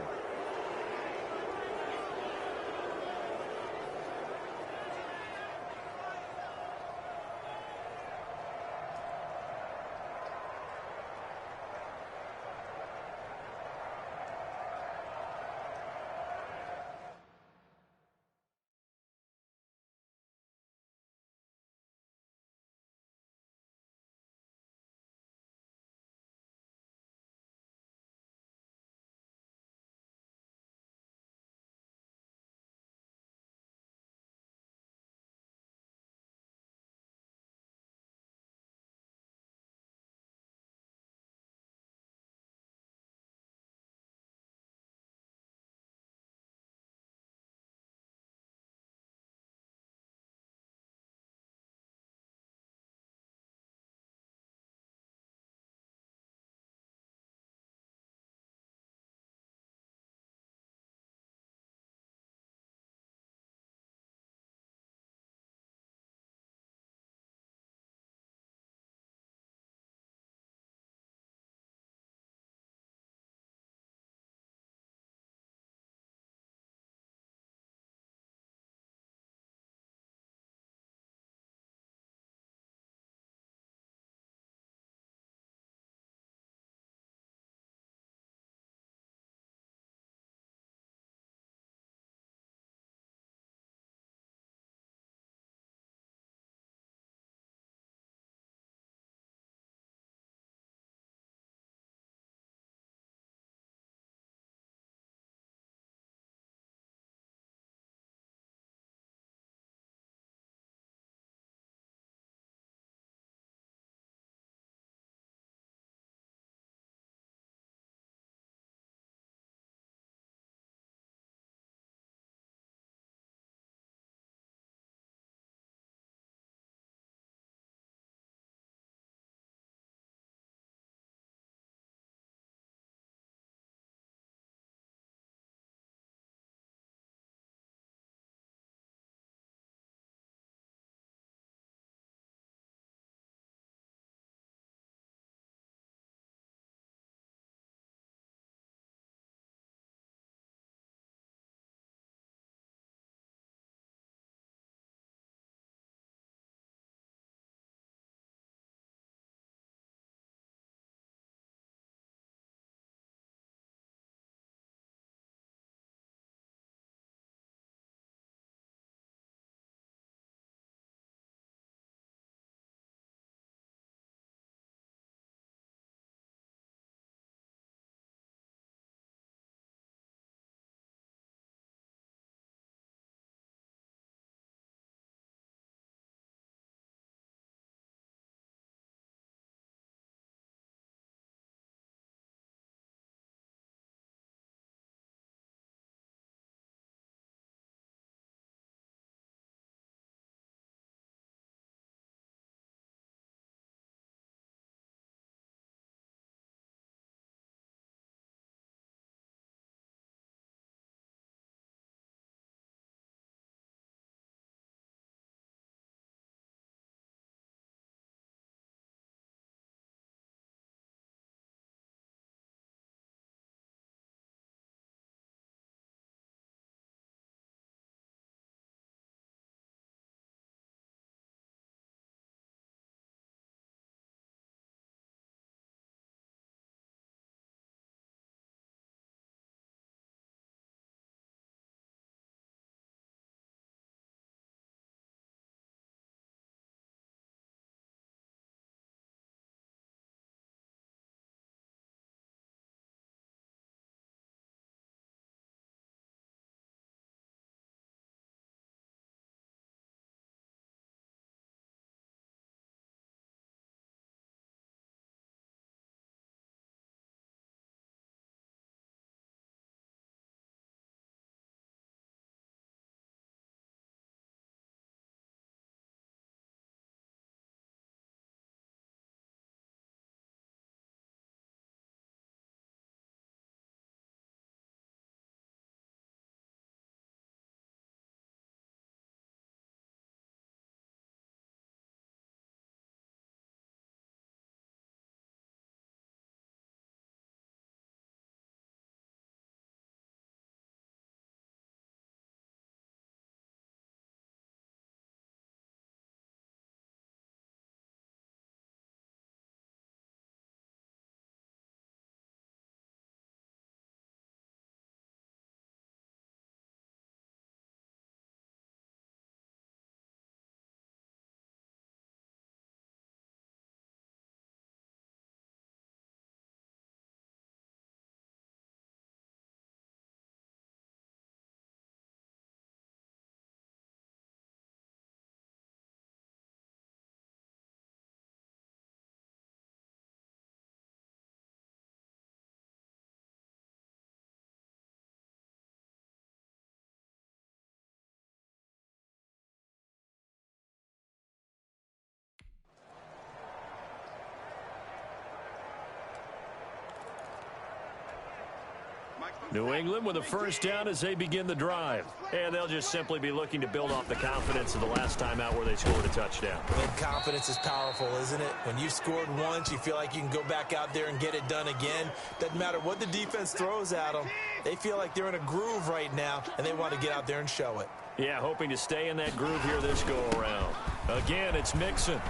New England with a first down as they begin the drive. And they'll just simply be looking to build off the confidence of the last time out where they scored a touchdown. And confidence is powerful, isn't it? When you've scored once, you feel like you can go back out there and get it done again. Doesn't matter what the defense throws at them. They feel like they're in a groove right now, and they want to get out there and show it. Yeah, hoping to stay in that groove here this go-around. Again, it's Mixon.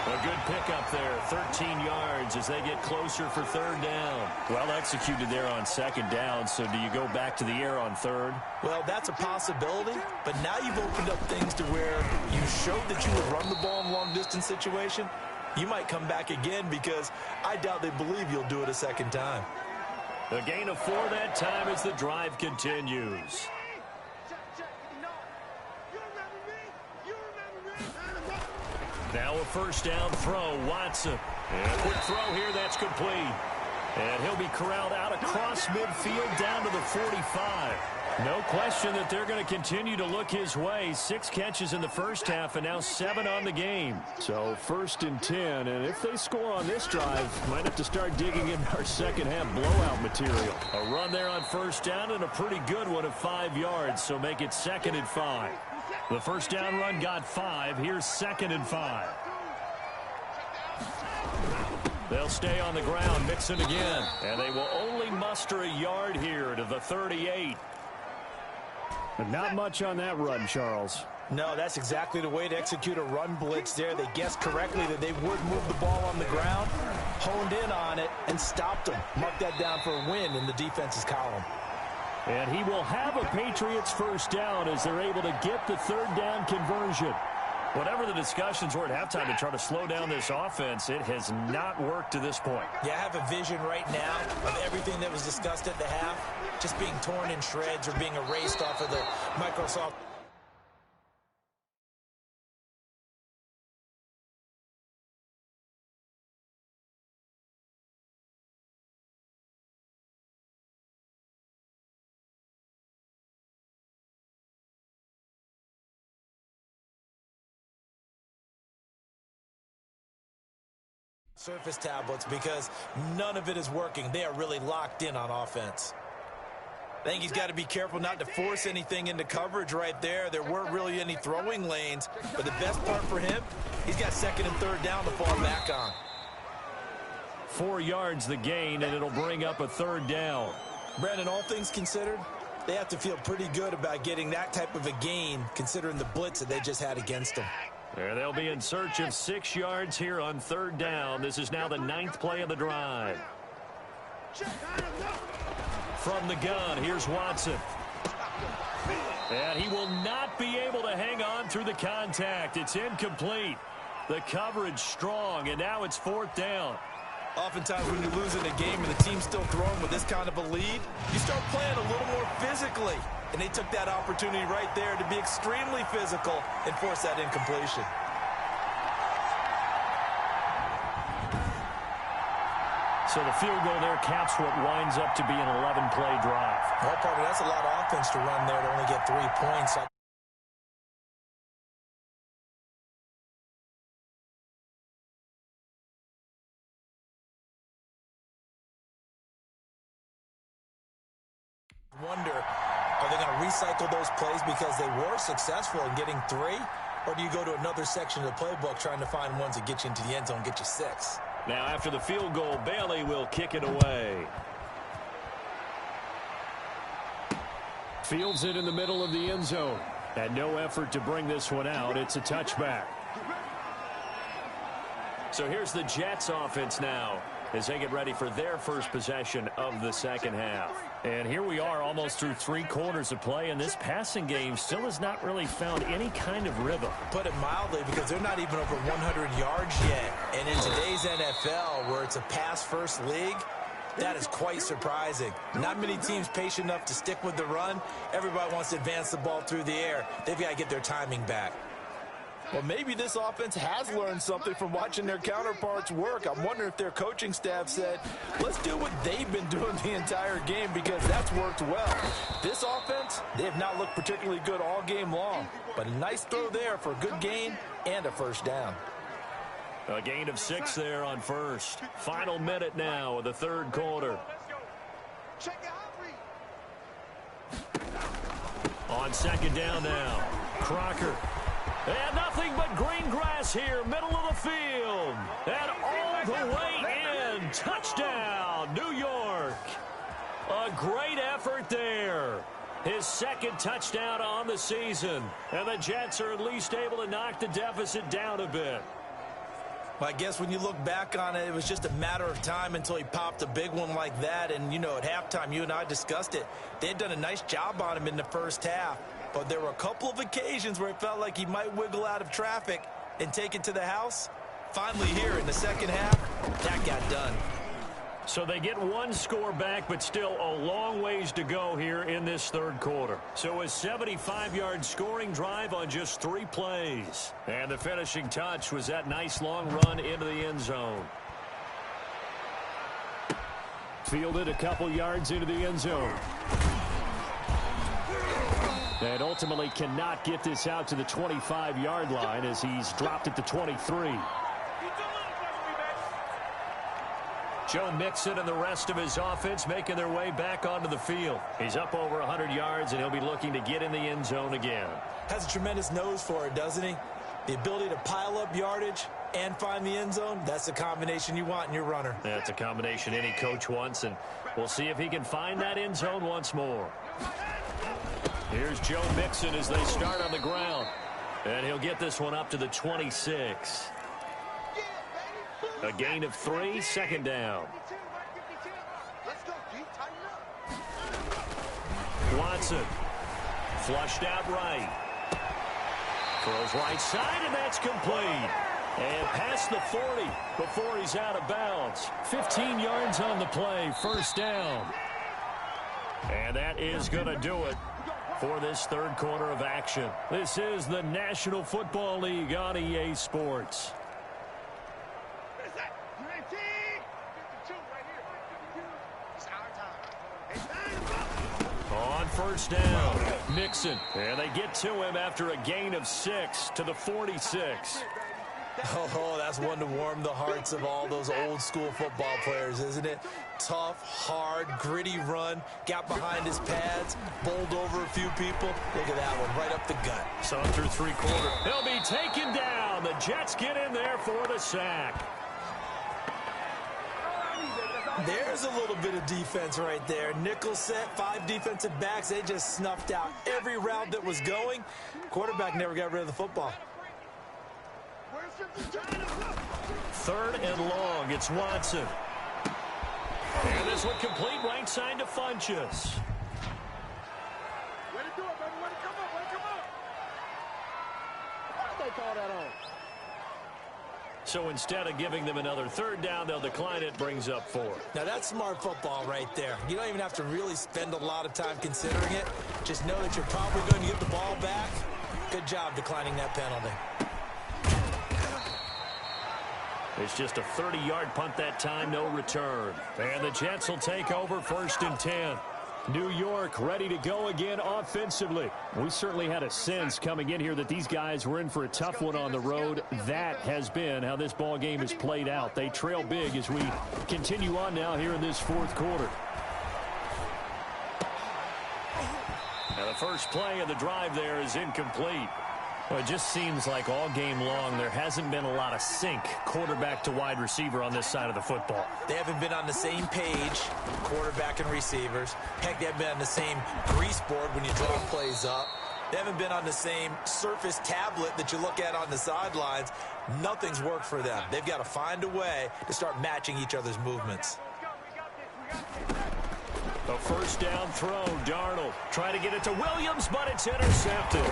A good pickup there, 13 yards as they get closer for third down. Well executed there on second down, so do you go back to the air on third? Well, that's a possibility, but now you've opened up things to where you showed that you would run the ball in a long-distance situation. You might come back again because I doubt they believe you'll do it a second time. A gain of 4 that time as the drive continues. Now a first down throw, Watson. And a quick throw here, that's complete. And he'll be corralled out across midfield down to the 45. No question that they're going to continue to look his way. 6 catches in the first half and now 7 on the game. So 1st and 10, and if they score on this drive, might have to start digging in our second half blowout material. A run there on first down and a pretty good one of 5 yards, so make it 2nd and 5. The first down run got 5. Here's 2nd and 5. They'll stay on the ground, Mixon again. And they will only muster a yard here to the 38. But not much on that run, Charles. No, that's exactly the way to execute a run blitz there. They guessed correctly that they would move the ball on the ground, honed in on it, and stopped them. Mark that down for a win in the defense's column. And he will have a Patriots first down as they're able to get the third down conversion. Whatever the discussions were at halftime to try to slow down this offense, it has not worked to this point. Yeah, I have a vision right now of everything that was discussed at the half just being torn in shreds or being erased off of the Microsoft. Surface tablets because none of it is working. They are really locked in on offense. I think he's got to be careful not to force anything into coverage right there. There weren't really any throwing lanes, but the best part for him, he's got 2nd and 3rd down to fall back on. 4 yards the gain, and it'll bring up a 3rd down. Brandon, all things considered, they have to feel pretty good about getting that type of a gain considering the blitz that they just had against them. There they'll be in search of 6 yards here on 3rd down. This is now the 9th play of the drive. From the gun, here's Watson. And he will not be able to hang on through the contact. It's incomplete. The coverage strong, and now it's 4th down. Oftentimes when you're losing a game and the team's still throwing with this kind of a lead, you start playing a little more physically. And they took that opportunity right there to be extremely physical and force that incompletion. So the field goal there caps what winds up to be an 11-play drive. Well, Parker, that's a lot of offense to run there to only get 3 points. Wonder, are they going to recycle those plays because they were successful in getting 3? Or do you go to another section of the playbook trying to find ones that get you into the end zone, get you 6? Now after the field goal, Bailey will kick it away. Fields it in the middle of the end zone. And no effort to bring this one out. It's a touchback. So here's the Jets offense now as they get ready for their first possession of the second half. And here we are almost through 3 quarters of play, and this passing game still has not really found any kind of rhythm. Put it mildly, because they're not even over 100 yards yet. And in today's NFL, where it's a pass-first league, that is quite surprising. Not many teams patient enough to stick with the run. Everybody wants to advance the ball through the air. They've got to get their timing back. Well, maybe this offense has learned something from watching their counterparts work. I'm wondering if their coaching staff said, let's do what they've been doing the entire game, because that's worked well. This offense, they have not looked particularly good all game long, but a nice throw there for a good gain and a first down. A gain of 6 there on first. Final minute now of the 3rd quarter. Check it out, read. On second down now, Crocker. And nothing but green grass here, middle of the field. And all the way in. Touchdown, New York. A great effort there. His second touchdown on the season. And the Jets are at least able to knock the deficit down a bit. I guess when you look back on it, it was just a matter of time until he popped a big one like that. And, you know, at halftime, you and I discussed it. They had done a nice job on him in the first half. But there were a couple of occasions where it felt like he might wiggle out of traffic and take it to the house. Finally here in the second half, that got done. So they get one score back, but still a long ways to go here in this third quarter. So a 75-yard scoring drive on just 3 plays. And the finishing touch was that nice long run into the end zone. Fielded a couple yards into the end zone. And ultimately cannot get this out to the 25-yard line as he's dropped it to 23. Joe Mixon and the rest of his offense making their way back onto the field. He's up over 100 yards, and he'll be looking to get in the end zone again. Has a tremendous nose for it, doesn't he? The ability to pile up yardage and find the end zone, that's the combination you want in your runner. That's a combination any coach wants, and we'll see if he can find that end zone once more. Here's Joe Mixon as they start on the ground. And he'll get this one up to the 26. A gain of 3, second down. Watson. Flushed out right. Throws right side, and that's complete. And past the 40 before he's out of bounds. 15 yards on the play, first down. And that is going to do it for this third quarter of action. This is the National Football League on EA Sports. On first down, Mixon. And they get to him after a gain of 6 to the 46. Oh, that's one to warm the hearts of all those old school football players, isn't it? Tough, hard, gritty run, got behind his pads, bowled over a few people. Look at that one, right up the gut. So through 3 quarters, he'll be taken down. The Jets get in there for the sack. There's a little bit of defense right there. Nickel set, 5 defensive backs. They just snuffed out every route that was going. Quarterback never got rid of the football. Third and long, it's Watson. And this one complete right side to Funchess. Way to do it, baby. Way to come up. Way to come up. Why did they call that on? So instead of giving them another third down, they'll decline it, brings up 4. Now that's smart football right there. You don't even have to really spend a lot of time considering it. Just know that you're probably going to get the ball back. Good job declining that penalty. It's just a 30-yard punt that time, no return. And the Jets will take over first and 10. New York ready to go again offensively. We certainly had a sense coming in here that these guys were in for a tough one on the road. That has been how this ball game has played out. They trail big as we continue on now here in this fourth quarter. Now the first play of the drive there is incomplete. Well, it just seems like all game long there hasn't been a lot of sync quarterback to wide receiver on this side of the football. They haven't been on the same page, quarterback and receivers. Heck, they haven't been on the same grease board when you draw plays up. They haven't been on the same Surface tablet that you look at on the sidelines. Nothing's worked for them. They've got to find a way to start matching each other's movements. A first down throw, Darnold trying to get it to Williams, but it's intercepted.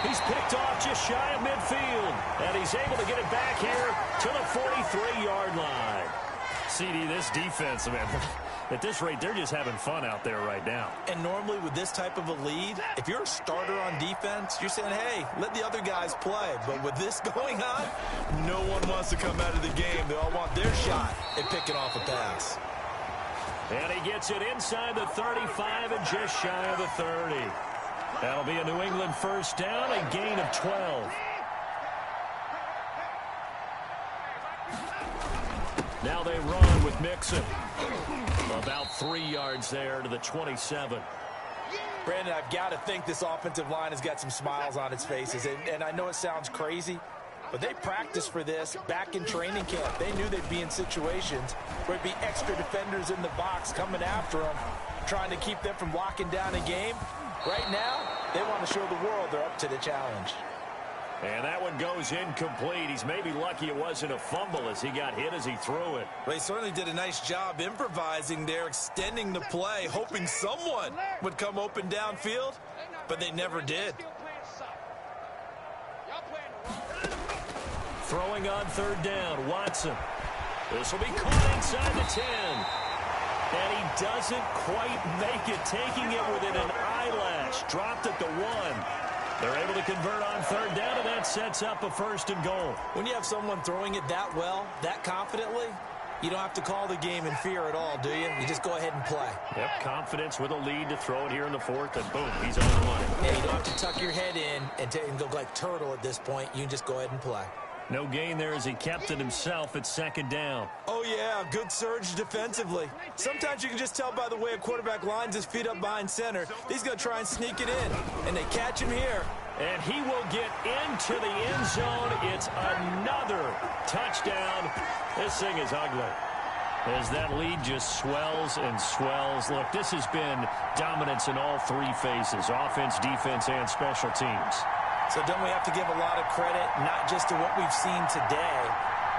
He's picked off just shy of midfield, and he's able to get it back here to the 43-yard line. CD, this defense, man, at this rate, they're just having fun out there right now. And normally with this type of a lead, if you're a starter on defense, you're saying, hey, let the other guys play. But with this going on, no one wants to come out of the game. They all want their shot at picking off a pass. And he gets it inside the 35 and just shy of the 30. That'll be a New England first down, a gain of 12. Now they run with Mixon. A About 3 yards there to the 27. Brandon, I've got to think this offensive line has got some smiles on its faces. And I know it sounds crazy, but they practiced for this back in training camp. They knew they'd be in situations where it'd be extra defenders in the box coming after them, trying to keep them from locking down a game. Right now, they want to show the world they're up to the challenge. And that one goes incomplete. He's maybe lucky it wasn't a fumble as he got hit as he threw it. Well, he certainly did a nice job improvising there, extending the play, hoping someone would come open downfield, but they never did. Throwing on third down, Watson. This will be caught inside the 10. And he doesn't quite make it, taking it within an eyelash. Dropped at the 1. They're able to convert on third down, and that sets up a 1st and goal. When you have someone throwing it that well, that confidently, you don't have to call the game in fear at all, do you? You just go ahead and play. Yep, confidence with a lead to throw it here in the 4th, and boom, he's on the money. Yeah, you don't have to tuck your head in and go like turtle at this point. You can just go ahead and play. No gain there as he kept it himself at 2nd down. Oh, yeah, good surge defensively. Sometimes you can just tell by the way a quarterback lines his feet up behind center. He's going to try and sneak it in, and they catch him here. And he will get into the end zone. It's another touchdown. This thing is ugly as that lead just swells and swells. Look, this has been dominance in all 3 phases, offense, defense, and special teams. So don't we have to give a lot of credit, not just to what we've seen today,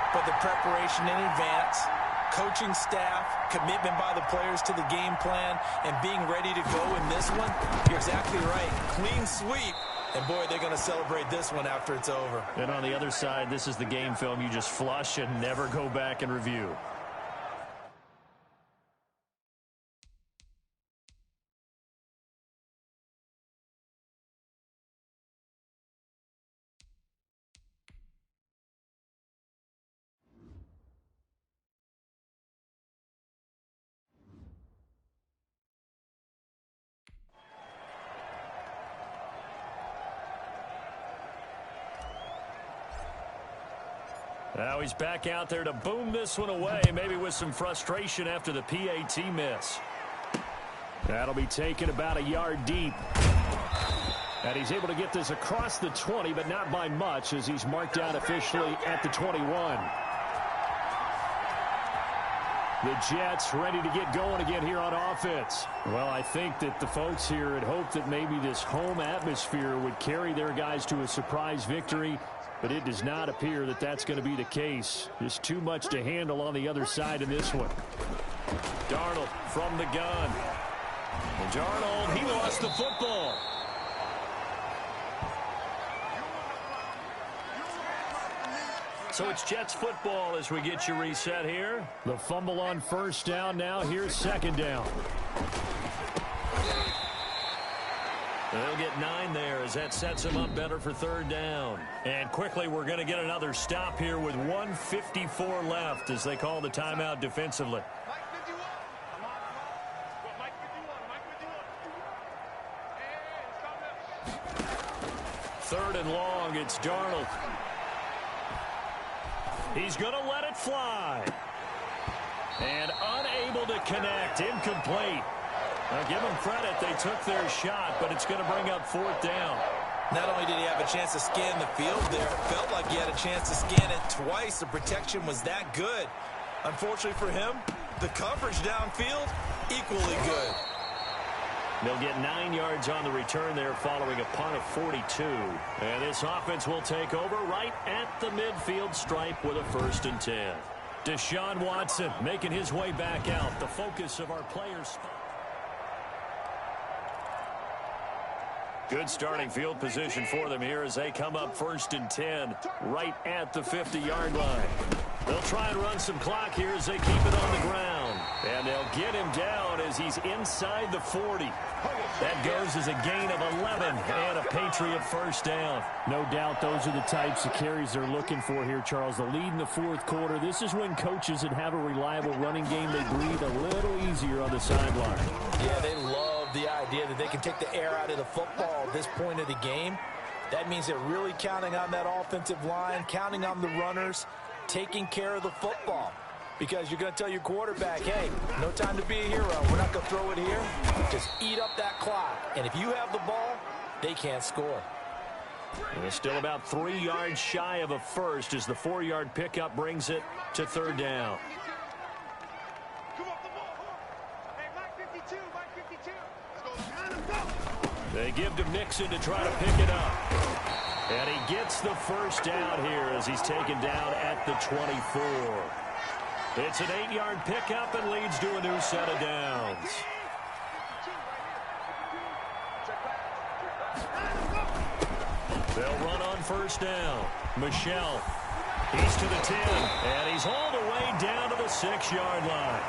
but the preparation in advance, coaching staff, commitment by the players to the game plan, and being ready to go in this one? You're exactly right. Clean sweep. And, boy, they're going to celebrate this one after it's over. And on the other side, this is the game film you just flush and never go back and review. Now he's back out there to boom this one away, maybe with some frustration after the PAT miss. That'll be taken about a yard deep. And he's able to get this across the 20, but not by much as he's marked out officially at the 21. The Jets ready to get going again here on offense. Well, I think that the folks here had hoped that maybe this home atmosphere would carry their guys to a surprise victory, but it does not appear that that's going to be the case. There's too much to handle on the other side in this one. Darnold from the gun. And Darnold, he lost the football. So it's Jets football as we get you reset here. The fumble on 1st down now. Here's 2nd down. They'll get 9 there as that sets him up better for 3rd down. And quickly we're going to get another stop here with 1:54 left as they call the timeout defensively. 3rd and long, it's Darnold. He's going to let it fly. And unable to connect, incomplete. Now, give them credit, they took their shot, but it's going to bring up 4th down. Not only did he have a chance to scan the field there, it felt like he had a chance to scan it twice. The protection was that good. Unfortunately for him, the coverage downfield, equally good. They'll get 9 yards on the return there following a punt of 42. And this offense will take over right at the midfield stripe with a 1st and 10. Deshaun Watson making his way back out, the focus of our players. Good starting field position for them here as they come up 1st and 10 right at the 50-yard line. They'll try and run some clock here as they keep it on the ground. And they'll get him down as he's inside the 40. That goes as a gain of 11 and a Patriot 1st down. No doubt those are the types of carries they're looking for here, Charles. The lead in the 4th quarter. This is when coaches that have a reliable running game, they breathe a little easier on the sideline. Yeah, they love the idea that they can take the air out of the football at this point of the game. That means they're really counting on that offensive line, counting on the runners, taking care of the football. Because you're going to tell your quarterback, hey, no time to be a hero. We're not going to throw it here. Just eat up that clock. And if you have the ball, they can't score. And it's still about 3 yards shy of a first as the 4-yard pickup brings it to third down. They give to Mixon to try to pick it up. And he gets the first down here as he's taken down at the 24. It's an 8-yard pickup and leads to a new set of downs. They'll run on first down. Michel, he's to the 10, and he's all the way down to the 6-yard line.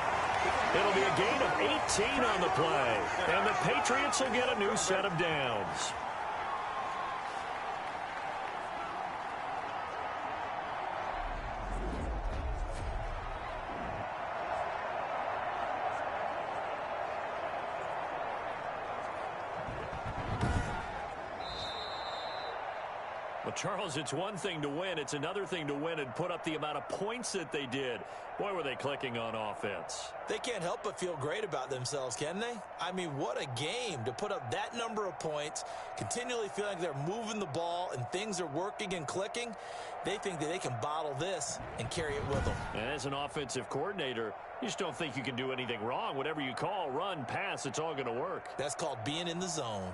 It'll be a gain of 18 on the play, and the Patriots will get a new set of downs. Well, Charles, it's one thing to win. It's another thing to win and put up the amount of points that they did. Boy, were they clicking on offense. They can't help but feel great about themselves, can they? I mean, what a game to put up that number of points, continually feeling like they're moving the ball and things are working and clicking. They think that they can bottle this and carry it with them. And as an offensive coordinator, you just don't think you can do anything wrong. Whatever you call, run, pass, it's all going to work. That's called being in the zone.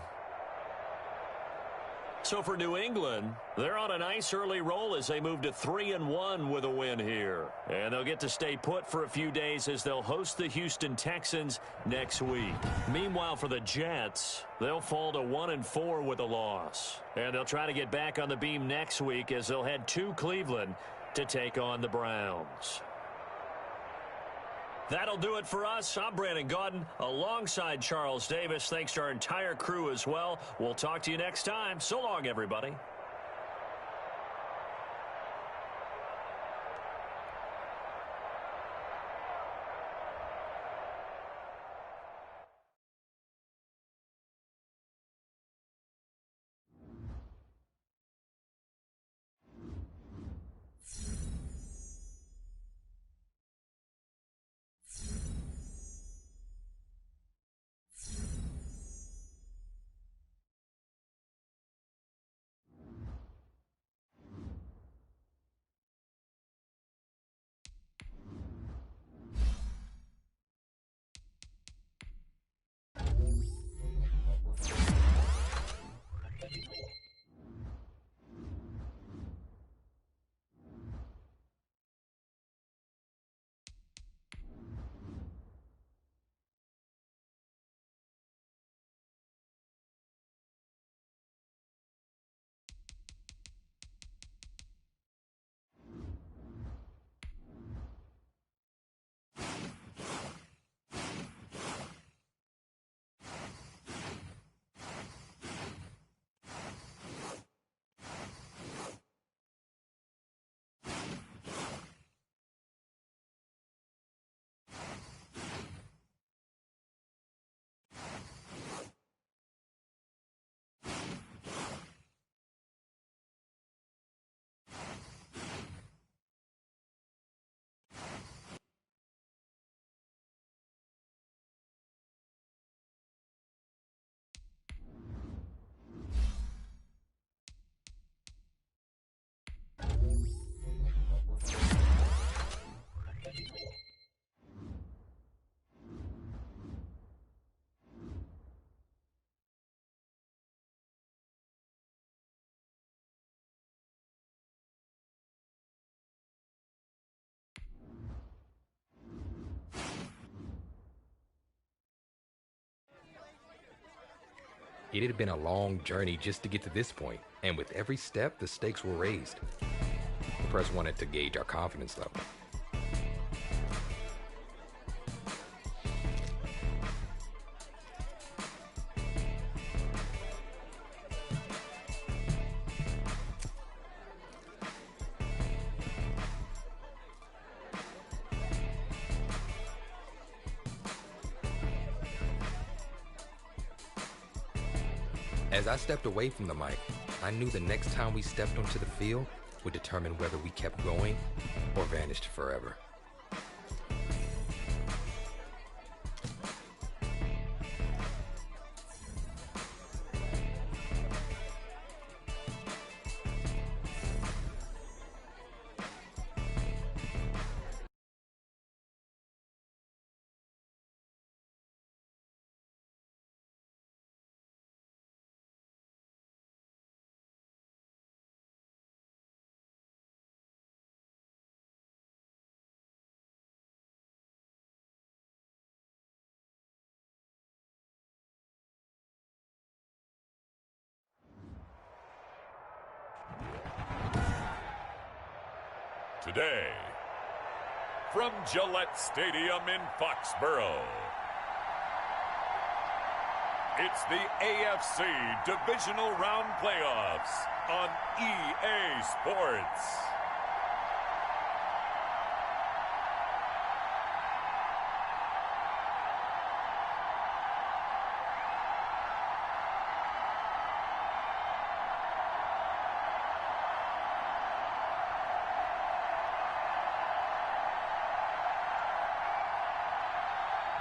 So for New England, they're on a nice early roll as they move to 3-1 with a win here. And they'll get to stay put for a few days as they'll host the Houston Texans next week. Meanwhile, for the Jets, they'll fall to 1-4 with a loss. And they'll try to get back on the beam next week as they'll head to Cleveland to take on the Browns. That'll do it for us. I'm Brandon Gaudin alongside Charles Davis. Thanks to our entire crew as well. We'll talk to you next time. So long, everybody. It had been a long journey just to get to this point, and with every step, the stakes were raised. The press wanted to gauge our confidence level. As I stepped away from the mic, I knew the next time we stepped onto the field would determine whether we kept going or vanished forever. today. From Gillette Stadium in Foxborough, it's the AFC Divisional Round Playoffs on EA Sports.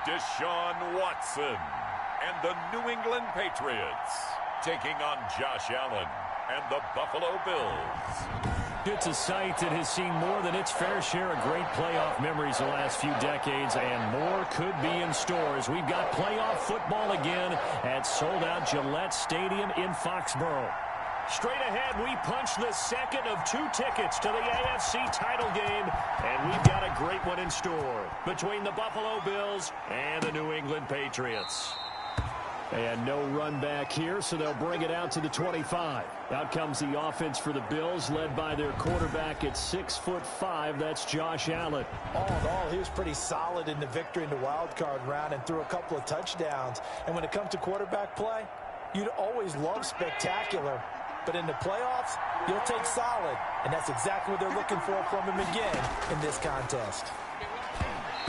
Deshaun Watson and the New England Patriots taking on Josh Allen and the Buffalo Bills. It's a sight that has seen more than its fair share of great playoff memories the last few decades, and more could be in store as we've got playoff football again at sold-out Gillette Stadium in Foxborough. Straight ahead, we punch the second of 2 tickets to the AFC title game, and we've got a great one in store between the Buffalo Bills and the New England Patriots. And no run back here, so they'll bring it out to the 25. Out comes the offense for the Bills, led by their quarterback at 6'5". That's Josh Allen. All in all, he was pretty solid in the victory in the wild card round and threw a couple of touchdowns. And when it comes to quarterback play, you'd always love spectacular. But in the playoffs, you'll take solid. And that's exactly what they're looking for from him again in this contest.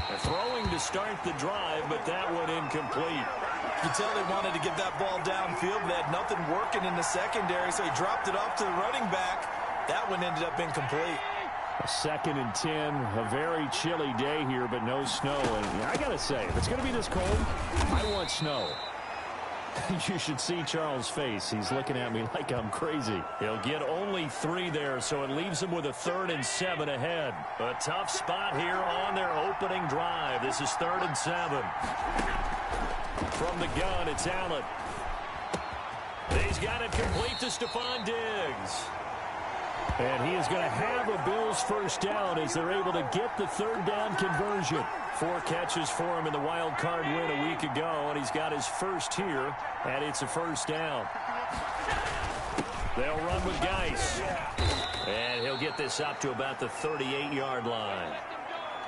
They're throwing to start the drive, but that one incomplete. You can tell they wanted to get that ball downfield, but they had nothing working in the secondary, so he dropped it off to the running back. That one ended up incomplete. A 2nd and 10, a very chilly day here, but no snow. And I got to say, if it's going to be this cold, I want snow. You should see Charles' face. He's looking at me like I'm crazy. He'll get only 3 there, so it leaves him with a 3rd and 7 ahead. A tough spot here on their opening drive. This is 3rd and 7. From the gun, it's Allen. He's got it complete to Stephon Diggs. And he is going to have a Bills first down as they're able to get the 3rd down conversion. 4 catches for him in the wild card win a week ago, and he's got his first here, and it's a first down. They'll run with Geis. And he'll get this up to about the 38-yard line.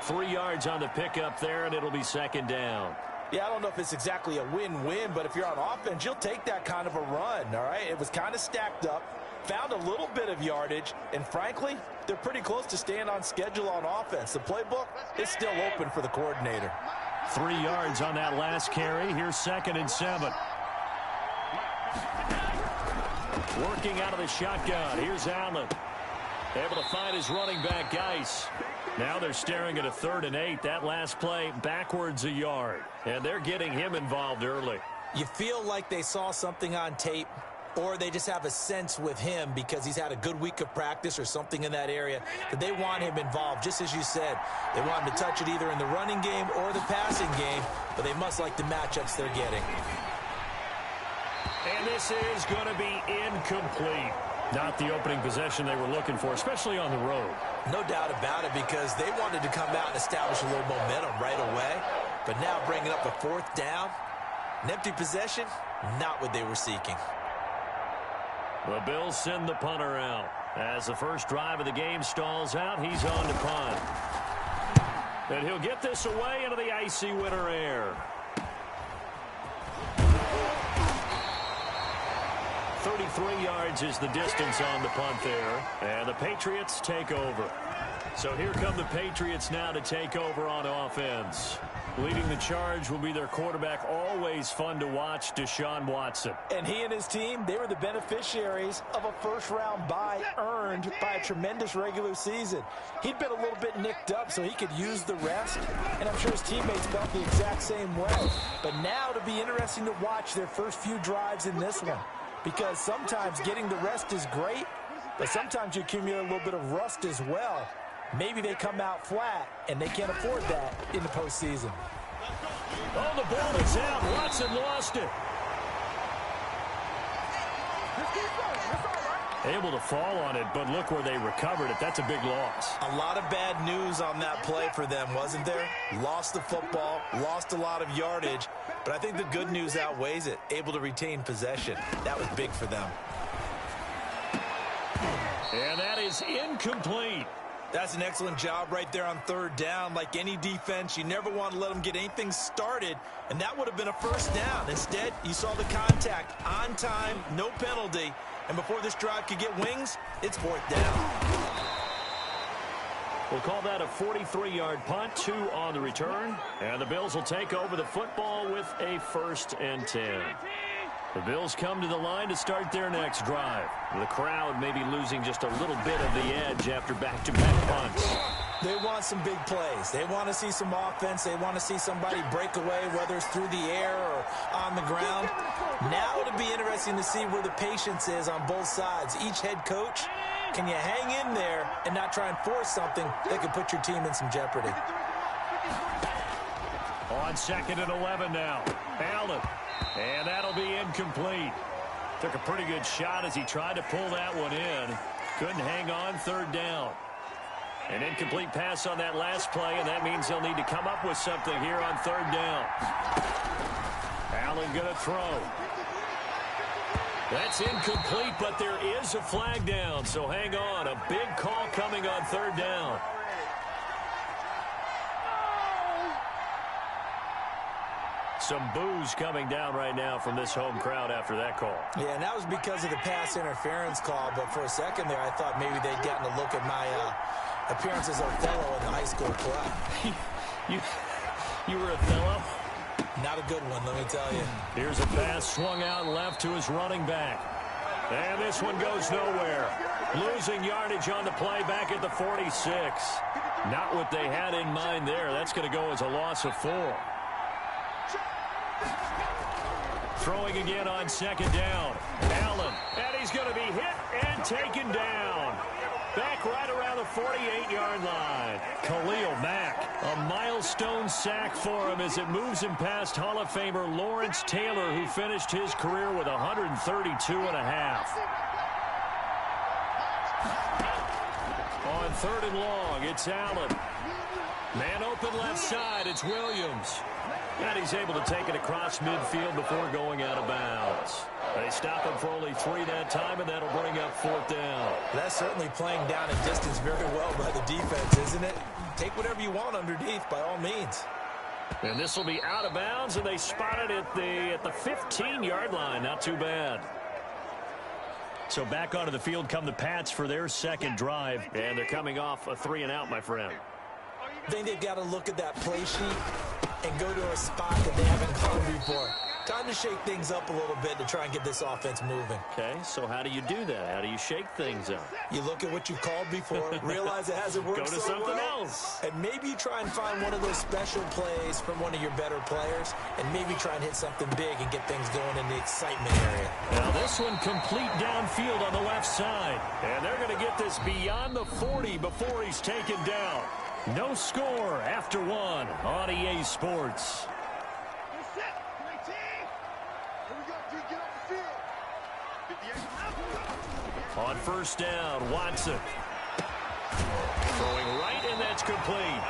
3 yards on the pickup there, and it'll be 2nd down. Yeah, I don't know if it's exactly a win-win, but if you're on offense, you'll take that kind of a run, all right? It was kind of stacked up, found a little bit of yardage, and frankly, they're pretty close to staying on schedule on offense. The playbook is still open for the coordinator. 3 yards on that last carry. Here's 2nd and 7. Working out of the shotgun. Here's Allen. Able to find his running back, Geis. Now they're staring at a 3rd and 8. That last play backwards a yard. And they're getting him involved early. You feel like they saw something on tape, or they just have a sense with him because he's had a good week of practice or something in that area that they want him involved. Just as you said, they want him to touch it either in the running game or the passing game, but they must like the matchups they're getting. And this is going to be incomplete. Not the opening possession they were looking for, especially on the road. No doubt about it, because they wanted to come out and establish a little momentum right away. But now bringing up a 4th down, an empty possession, not what they were seeking. The Bills send the punter out. As the first drive of the game stalls out, he's on to punt. And he'll get this away into the icy winter air. 33 yards is the distance on the punt there. And the Patriots take over. So here come the Patriots now to take over on offense. Leading the charge will be their quarterback, always fun to watch, Deshaun Watson. And he and his team, they were the beneficiaries of a first-round bye earned by a tremendous regular season. He'd been a little bit nicked up so he could use the rest, and I'm sure his teammates felt the exact same way. But now it'll be interesting to watch their first few drives in this one, because sometimes getting the rest is great, but sometimes you accumulate a little bit of rust as well. Maybe they come out flat, and they can't afford that in the postseason. Oh, the ball is out. Watson lost it. Able to fall on it, but look where they recovered it. That's a big loss. A lot of bad news on that play for them, wasn't there? Lost the football, lost a lot of yardage, but I think the good news outweighs it. Able to retain possession. That was big for them. And that is incomplete. That's an excellent job right there on third down. Like any defense, you never want to let them get anything started, and that would have been a first down. Instead, you saw the contact on time, no penalty, and before this drive could get wings, it's fourth down. We'll call that a 43-yard punt, 2 on the return, and the Bills will take over the football with a 1st and 10. The Bills come to the line to start their next drive. The crowd may be losing just a little bit of the edge after back-to-back punts. They want some big plays. They want to see some offense. They want to see somebody break away, whether it's through the air or on the ground. Now it'll be interesting to see where the patience is on both sides. Each head coach, can you hang in there and not try and force something that could put your team in some jeopardy? On 2nd and 11 now. Allen. And that'll be incomplete. Took a pretty good shot as he tried to pull that one in. Couldn't hang on, 3rd down. An incomplete pass on that last play, and that means they'll need to come up with something here on 3rd down. Allen going to throw. That's incomplete, but there is a flag down, so hang on. A big call coming on 3rd down. Some boos coming down right now from this home crowd after that call. Yeah, and that was because of the pass interference call, but for a second there I thought maybe they'd gotten a look at my appearance as Othello in the high school play. You were Othello? Not a good one, let me tell you. Here's a pass swung out left to his running back. And this one goes nowhere. Losing yardage on the play back at the 46. Not what they had in mind there. That's going to go as a loss of 4. Throwing again on 2nd down. Allen, and he's going to be hit and taken down. Back right around the 48-yard line. Khalil Mack, a milestone sack for him as it moves him past Hall of Famer Lawrence Taylor, who finished his career with 132 and a half. On 3rd and long, it's Allen. Man open left side, it's Williams. And he's able to take it across midfield before going out of bounds. They stop him for only 3 that time, and that'll bring up 4th down. That's certainly playing down a distance very well by the defense, isn't it? Take whatever you want underneath, by all means. And this will be out of bounds, and they spot it at the 15-yard line. Not too bad. So back onto the field come the Pats for their 2nd drive, and they're coming off a 3-and-out, my friend. I think they've got to look at that play sheet and go to a spot that they haven't gone before. Time to shake things up a little bit to try and get this offense moving. Okay, so how do you do that? How do you shake things up? You look at what you called before, realize it hasn't worked so well. Go to something else. And maybe you try and find one of those special plays from one of your better players, and maybe try and hit something big and get things going in the excitement area. Now this one complete downfield on the left side. And they're going to get this beyond the 40 before he's taken down. No score after 1 on EA Sports. On 1st down, Watson. Throwing right, and that's complete.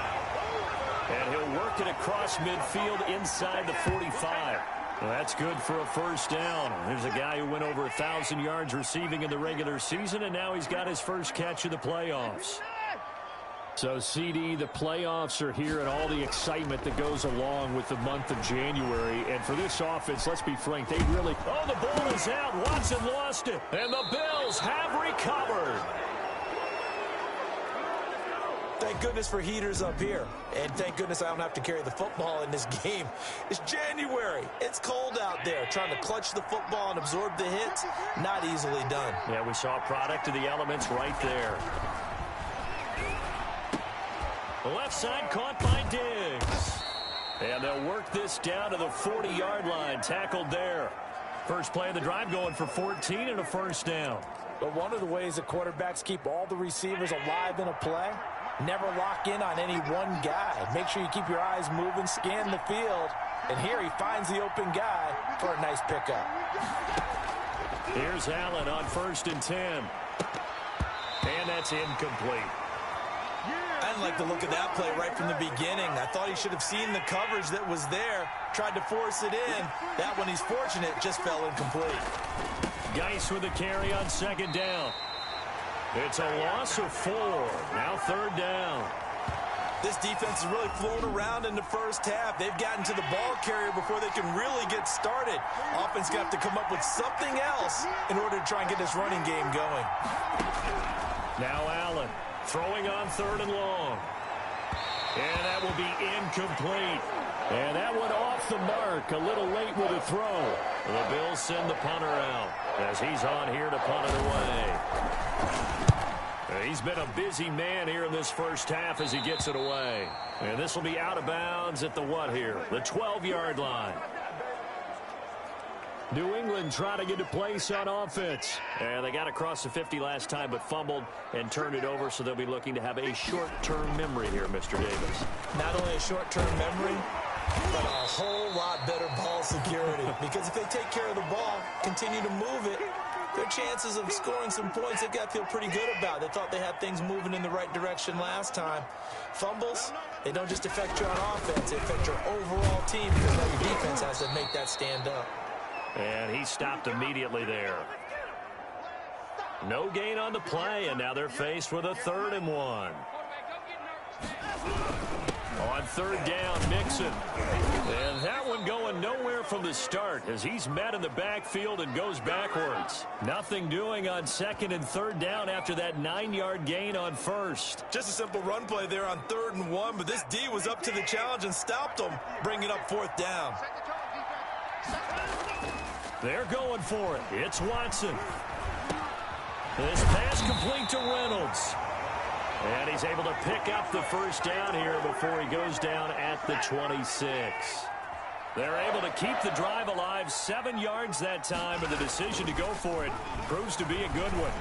And he'll work it across midfield inside the 45. Well, that's good for a 1st down. There's a guy who went over 1,000 yards receiving in the regular season, and now he's got his first catch of the playoffs. So, CD, the playoffs are here and all the excitement that goes along with the month of January. And for this offense, let's be frank, they really... Oh, the ball is out. Watson lost it. And the Bills have recovered. Thank goodness for heaters up here. And thank goodness I don't have to carry the football in this game. It's January. It's cold out there. Trying to clutch the football and absorb the hits, not easily done. Yeah, we saw a product of the elements right there. The left side caught by Diggs. And they'll work this down to the 40-yard line. Tackled there. First play of the drive going for 14 and a 1st down. But one of the ways the quarterbacks keep all the receivers alive in a play, never lock in on any one guy. Make sure you keep your eyes moving, scan the field. And here he finds the open guy for a nice pickup. Here's Allen on 1st and 10. And that's incomplete. I didn't like the look of that play right from the beginning. I thought he should have seen the coverage that was there, tried to force it in. That one, he's fortunate, just fell incomplete. Geis with a carry on 2nd down. It's a loss of 4. Now 3rd down. This defense is really flown around in the first half. They've gotten to the ball carrier before they can really get started. Offense got to come up with something else in order to try and get this running game going. Now Allen throwing on 3rd and long. And that will be incomplete. And that went off the mark a little late with a throw. The Bills send the punter out as he's on here to punt it away. He's been a busy man here in this first half as he gets it away. And this will be out of bounds at the what here? The 12-yard line. New England trying to get a place on offense. And they got across the 50 last time but fumbled and turned it over, so they'll be looking to have a short-term memory here, Mr. Davis. Not only a short-term memory, but a whole lot better ball security. Because if they take care of the ball, continue to move it, their chances of scoring some points, they've got to feel pretty good about. They thought they had things moving in the right direction last time. Fumbles, they don't just affect you on offense, they affect your overall team because now your defense has to make that stand up. And he stopped immediately there. No gain on the play, and now they're faced with a 3rd and 1. On 3rd down, Mixon. And that one going nowhere from the start as he's met in the backfield and goes backwards. Nothing doing on 2nd and 3rd down after that 9-yard gain on 1st. Just a simple run play there on 3rd and 1, but this D was up to the challenge and stopped them, bringing up 4th down. They're going for it. It's Watson. This pass complete to Reynolds. And he's able to pick up the first down here before he goes down at the 26. They're able to keep the drive alive, 7 yards that time, and the decision to go for it proves to be a good one.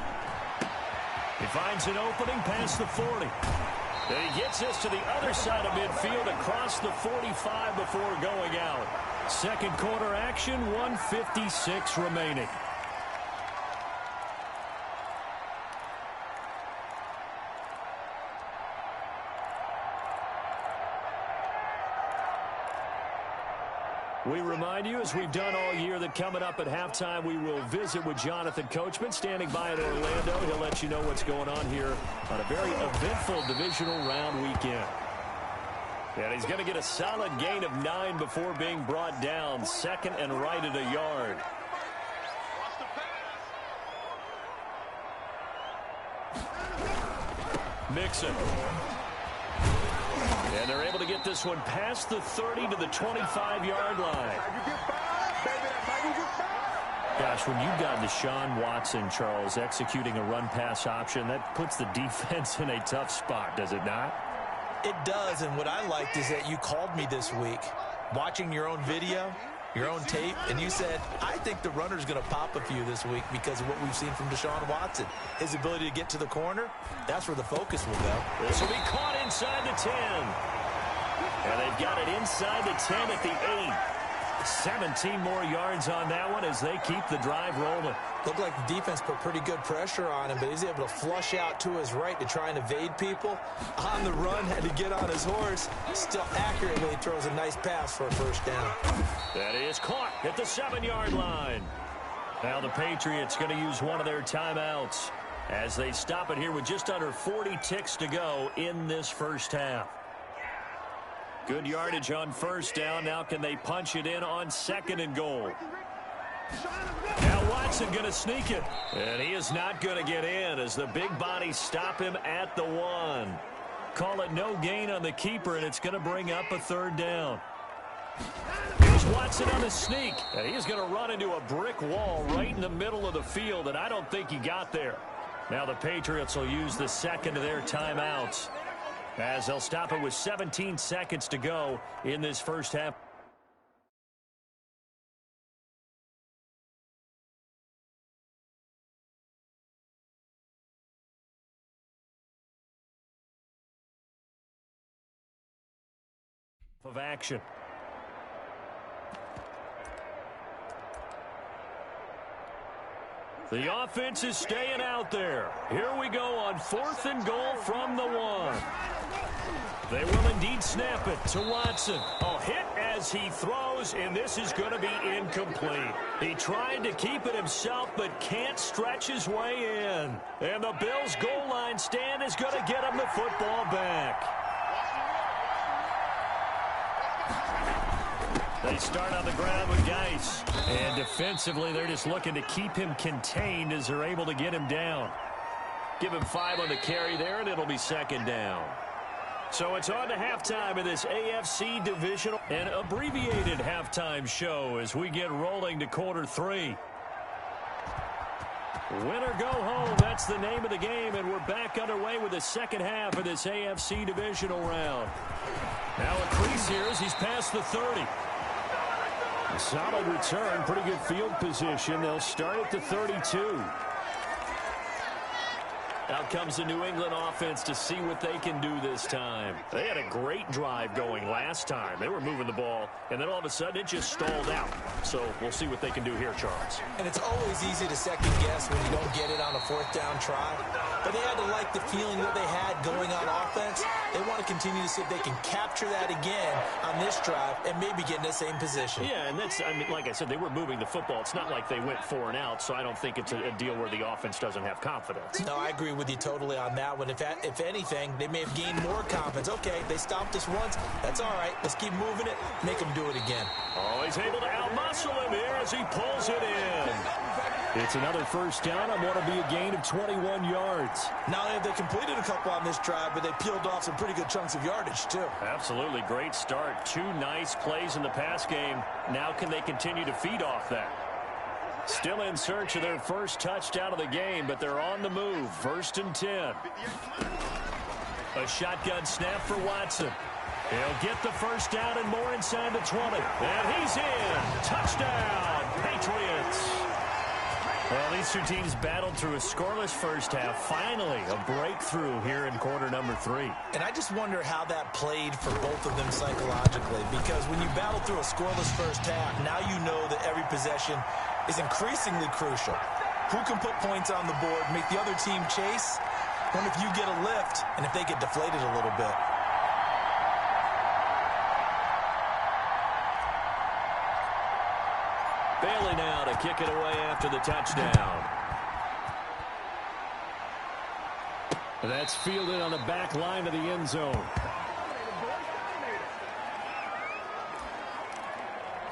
He finds an opening past the 40. Then he gets this to the other side of midfield across the 45 before going out. Second quarter action, 1:56 remaining. We remind you, as we've done all year, that coming up at halftime, we will visit with Jonathan Coachman, standing by in Orlando. He'll let you know what's going on here on a very eventful divisional round weekend. And he's going to get a solid gain of 9 before being brought down, 2nd and right at a yard. Mixon. And they're able to get this one past the 30 to the 25-yard line. Gosh, when you've got Deshaun Watson, Charles, executing a run-pass option, that puts the defense in a tough spot, does it not? It does, and what I liked is that you called me this week, watching your own video, your own tape, and you said, I think the runner's going to pop a few this week because of what we've seen from Deshaun Watson. His ability to get to the corner, that's where the focus will go. This will be caught inside the 10. And they've got it inside the 10 at the 8. 17 more yards on that one as they keep the drive rolling. Looked like the defense put pretty good pressure on him, but he's able to flush out to his right to try and evade people. On the run, had to get on his horse. Still accurately throws a nice pass for a first down. That is caught at the 7-yard line. Now the Patriots going to use one of their timeouts as they stop it here with just under 40 ticks to go in this first half. Good yardage on first down. Now can they punch it in on 2nd and goal? Now Watson going to sneak it. And he is not going to get in as the big bodies stop him at the 1. Call it no gain on the keeper, and it's going to bring up a 3rd down. Here's Watson on the sneak. And he is going to run into a brick wall right in the middle of the field, and I don't think he got there. Now the Patriots will use the second of their timeouts as they'll stop it with 17 seconds to go in this first half. Of action. The offense is staying out there. Here we go on 4th and goal from the 1. They will indeed snap it to Watson. Oh, hit as as he throws, and this is going to be incomplete. He tried to keep it himself, but can't stretch his way in. And the Bills' goal line stand is going to get him the football back. They start on the ground with Geis. And defensively, they're just looking to keep him contained as they're able to get him down. Give him 5 on the carry there, and it'll be second down. So it's on to halftime of this AFC divisional, an abbreviated halftime show as we get rolling to quarter 3. Win or go home, that's the name of the game, and we're back underway with the second half of this AFC divisional round. Now a crease here as he's past the 30. A solid return, pretty good field position. They'll start at the 32. Out comes the New England offense to see what they can do this time. They had a great drive going last time. They were moving the ball, and then all of a sudden it just stalled out. So we'll see what they can do here, Charles. And it's always easy to second guess when you don't get it on a fourth down try. But they had to like the feeling that they had going on offense. They want to continue to see if they can capture that again on this drive and maybe get in the same position. Yeah, and that's, I mean, like I said, they were moving the football. It's not like they went 4 and out, so I don't think it's a deal where the offense doesn't have confidence. No, I agree with you totally on that one. If anything, they may have gained more confidence. Okay, they stopped us once. That's all right. Let's keep moving it. Make them do it again. Oh, he's able to outmuscle him here as he pulls it in. It's another first down on what will be a gain of 21 yards. Not only have they completed a couple on this drive, but they peeled off some pretty good chunks of yardage, too. Absolutely. Great start. 2 nice plays in the pass game. Now can they continue to feed off that? Still in search of their first touchdown of the game, but they're on the move. 1st and 10. A shotgun snap for Watson. He'll get the first down and more inside the 20. And he's in. Touchdown, Patriots. Well, these two teams battled through a scoreless first half. Finally, a breakthrough here in quarter number 3. And I just wonder how that played for both of them psychologically, because when you battle through a scoreless first half, now you know that every possession is increasingly crucial. Who can put points on the board, make the other team chase? Wonder if you get a lift and if they get deflated a little bit. Bailey now to kick it away after the touchdown. That's fielded on the back line of the end zone.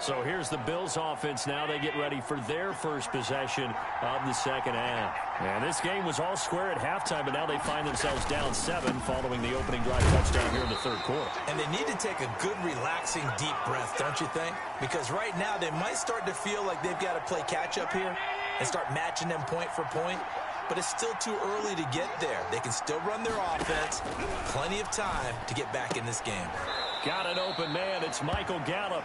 So here's the Bills offense now. They get ready for their first possession of the second half. And this game was all square at halftime, but now they find themselves down 7 following the opening drive touchdown here in the third quarter. And they need to take a good, relaxing, deep breath, don't you think? Because right now they might start to feel like they've got to play catch-up here and start matching them point for point. But it's still too early to get there. They can still run their offense. Plenty of time to get back in this game. Got an open man. It's Michael Gallup.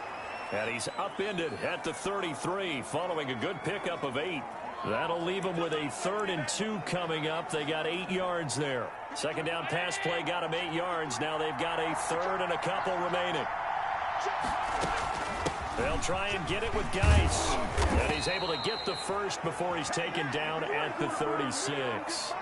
And he's upended at the 33 following a good pickup of 8. That'll leave them with a 3rd and 2 coming up. They got 8 yards there. Second down pass play got them 8 yards. Now they've got a 3rd and a couple remaining. They'll try and get it with Geis. And he's able to get the first before he's taken down at the 36.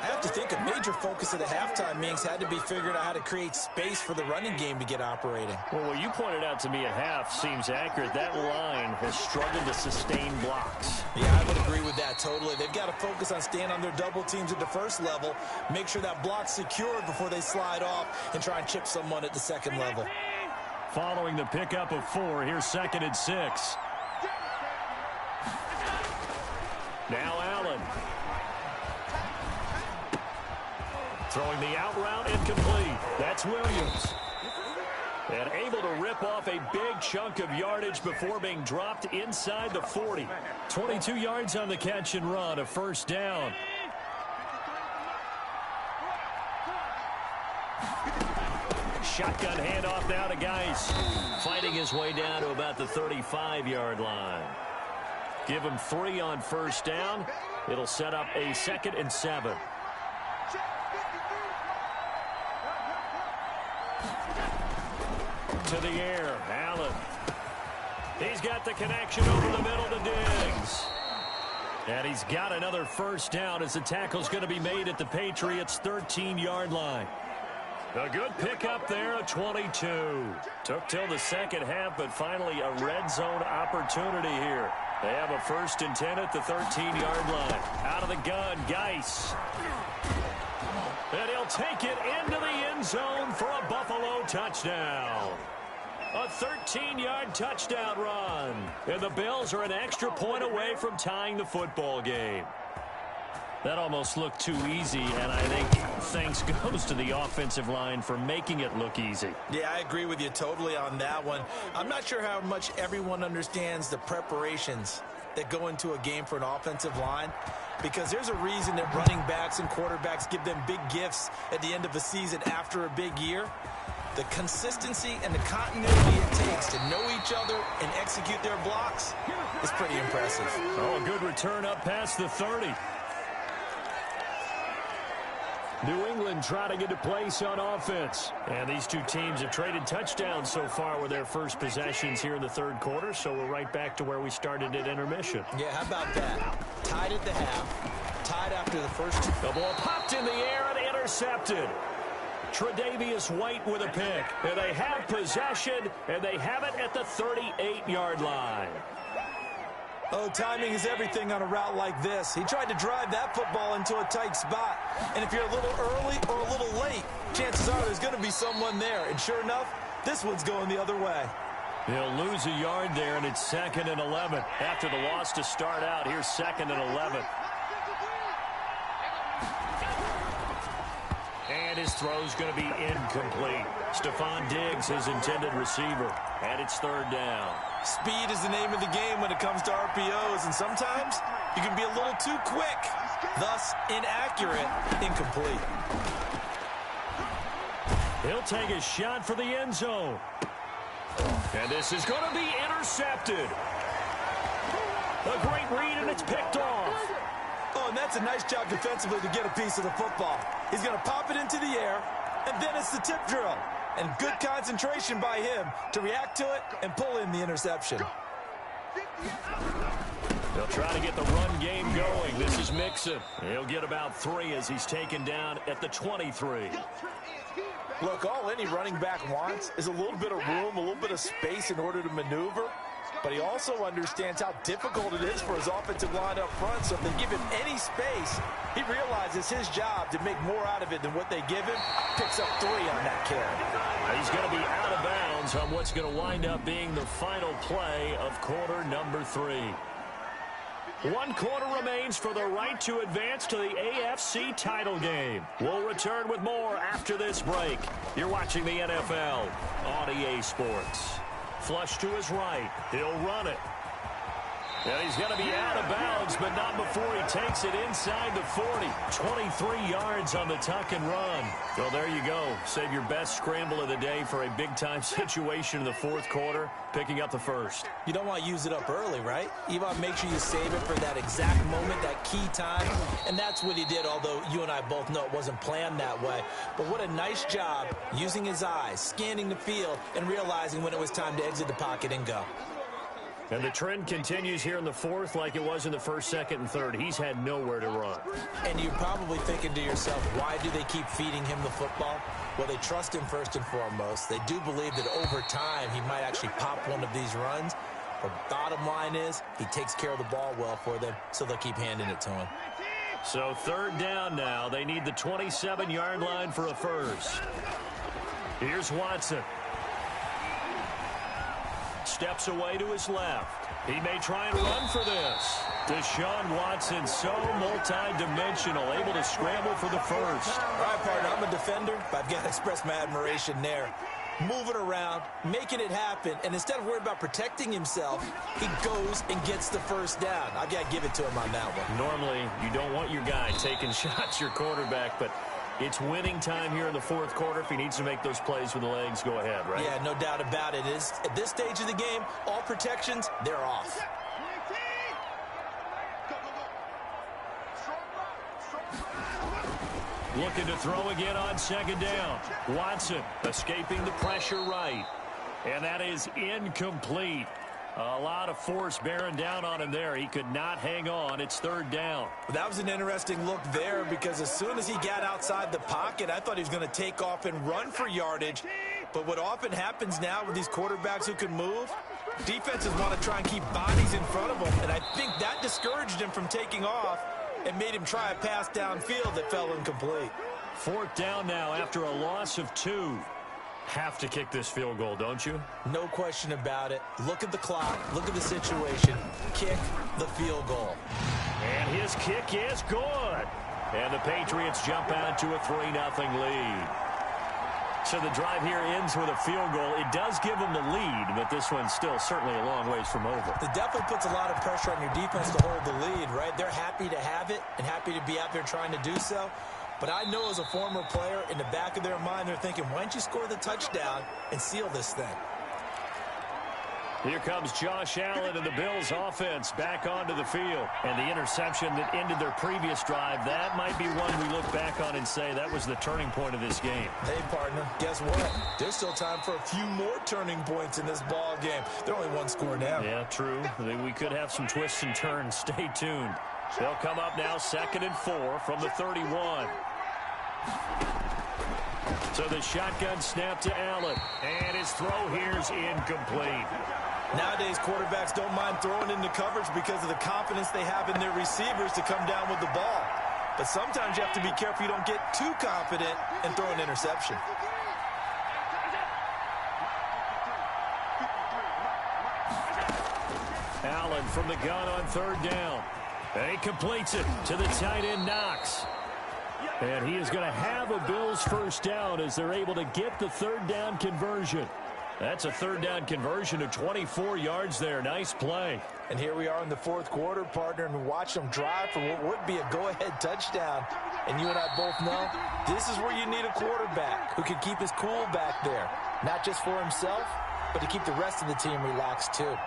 I have to think a major focus of the halftime meetings had to be figuring out how to create space for the running game to get operating. Well, what you pointed out to me at half seems accurate. That line has struggled to sustain blocks. Yeah, I would agree with that totally. They've got to focus on staying on their double teams at the first level, make sure that block's secured before they slide off and try and chip someone at the second level. Following the pickup of 4, here's 2nd and 6. Now Allen. Throwing the out route incomplete. That's Williams. And able to rip off a big chunk of yardage before being dropped inside the 40. 22 yards on the catch and run, a first down. Shotgun handoff now to Geis. Fighting his way down to about the 35-yard line. Give him 3 on first down. It'll set up a 2nd and 7. To the air, Allen. He's got the connection over the middle to Diggs. And he's got another first down as the tackle's going to be made at the Patriots' 13-yard line. A good pickup there at 22. Took till the second half, but finally a red zone opportunity here. They have a 1st and 10 at the 13-yard line. Out of the gun, Geis. And he'll take it into the end zone for a Buffalo touchdown. A 13-yard touchdown run. And the Bills are an extra point away from tying the football game. That almost looked too easy, and I think thanks goes to the offensive line for making it look easy. Yeah, I agree with you totally on that one. I'm not sure how much everyone understands the preparations that go into a game for an offensive line, because there's a reason that running backs and quarterbacks give them big gifts at the end of a season after a big year. The consistency and the continuity it takes to know each other and execute their blocks is pretty impressive. Oh, a good return up past the 30. New England trying to get a place on offense. And these two teams have traded touchdowns so far with their first possessions here in the third quarter, so we're right back to where we started at intermission. Yeah, how about that? Tied at the half, tied after the first two. The ball popped in the air and intercepted. Tre'Davious White with a pick. And they have possession, and they have it at the 38-yard line. Oh, timing is everything on a route like this. He tried to drive that football into a tight spot. And if you're a little early or a little late, chances are there's going to be someone there. And sure enough, this one's going the other way. He'll lose a yard there, and it's 2nd and 11. After the loss to start out, here's 2nd and 11. And his throw's going to be incomplete. Stephon Diggs, his intended receiver. And it's 3rd down. Speed is the name of the game when it comes to RPOs, and sometimes you can be a little too quick, thus inaccurate, incomplete. He'll take a shot for the end zone. And this is going to be intercepted. A great read, and it's picked off. Oh, and that's a nice job defensively to get a piece of the football. He's going to pop it into the air, and then it's the tip drill. And good concentration by him to react to it and pull in the interception. They'll try to get the run game going. This is Mixon. He'll get about 3 as he's taken down at the 23. Look, all any running back wants is a little bit of room, a little bit of space in order to maneuver. But he also understands how difficult it is for his offensive line up front. So if they give him any space, he realizes his job to make more out of it than what they give him. Picks up 3 on that carry. He's going to be out of bounds on what's going to wind up being the final play of quarter number 3. 1 quarter remains for the right to advance to the AFC title game. We'll return with more after this break. You're watching the NFL on EA Sports. Flush to his right. He'll run it. And he's going to be out of bounds, but not before he takes it inside the 40. 23 yards on the tuck and run. Well, there you go. Save your best scramble of the day for a big-time situation in the fourth quarter, picking up the first. You don't want to use it up early, right? You want to make sure you save it for that exact moment, that key time. And that's what he did, although you and I both know it wasn't planned that way. But what a nice job using his eyes, scanning the field, and realizing when it was time to exit the pocket and go. And the trend continues here in the fourth like it was in the first, second, and third. He's had nowhere to run. And you're probably thinking to yourself, why do they keep feeding him the football? Well, they trust him first and foremost. They do believe that over time he might actually pop one of these runs. But bottom line is he takes care of the ball well for them, so they'll keep handing it to him. So 3rd down now. They need the 27-yard line for a first. Here's Watson. Steps away to his left. He may try and run for this. Deshaun Watson, so multi-dimensional, able to scramble for the first. All right, partner, I'm a defender, but I've got to express my admiration there. Moving around, making it happen, and instead of worrying about protecting himself, he goes and gets the first down. I've got to give it to him on that one. Normally, you don't want your guy taking shots, your quarterback, but it's winning time here in the fourth quarter. If he needs to make those plays with the legs, go ahead, right? Yeah, no doubt about it. At this stage of the game, all protections, they're off. Looking to throw again on 2nd down. Watson escaping the pressure right. And that is incomplete. A lot of force bearing down on him there. He could not hang on. It's third down. That was an interesting look there because as soon as he got outside the pocket, I thought he was going to take off and run for yardage. But what often happens now with these quarterbacks who can move, defenses want to try and keep bodies in front of them. And I think that discouraged him from taking off and made him try a pass downfield that fell incomplete. Fourth down now after a loss of 2. Have to kick this field goal, don't you? No question about it. Look at the clock. Look at the situation. Kick the field goal. And his kick is good. And the Patriots jump out to a 3-0 lead. So the drive here ends with a field goal. It does give them the lead, but this one's still certainly a long ways from over. It definitely puts a lot of pressure on your defense to hold the lead, right? They're happy to have it and happy to be out there trying to do so. But I know as a former player, in the back of their mind, they're thinking, why don't you score the touchdown and seal this thing? Here comes Josh Allen and the Bills offense back onto the field. And the interception that ended their previous drive, that might be one we look back on and say that was the turning point of this game. Hey, partner, guess what? There's still time for a few more turning points in this ball game. They're only one score down. Yeah, true. We could have some twists and turns. Stay tuned. They'll come up now 2nd and 4 from the 31. So the shotgun snap to Allen. And his throw here's incomplete. Nowadays, quarterbacks don't mind throwing into coverage because of the confidence they have in their receivers to come down with the ball. But sometimes you have to be careful you don't get too confident and throw an interception. Allen from the gun on 3rd down. And he completes it to the tight end, Knox. And he is going to have a Bills first down as they're able to get the 3rd down conversion. That's a 3rd down conversion of 24 yards there. Nice play. And here we are in the 4th quarter, partner, and watch them drive for what would be a go-ahead touchdown. And you and I both know this is where you need a quarterback who can keep his cool back there. Not just for himself, but to keep the rest of the team relaxed too.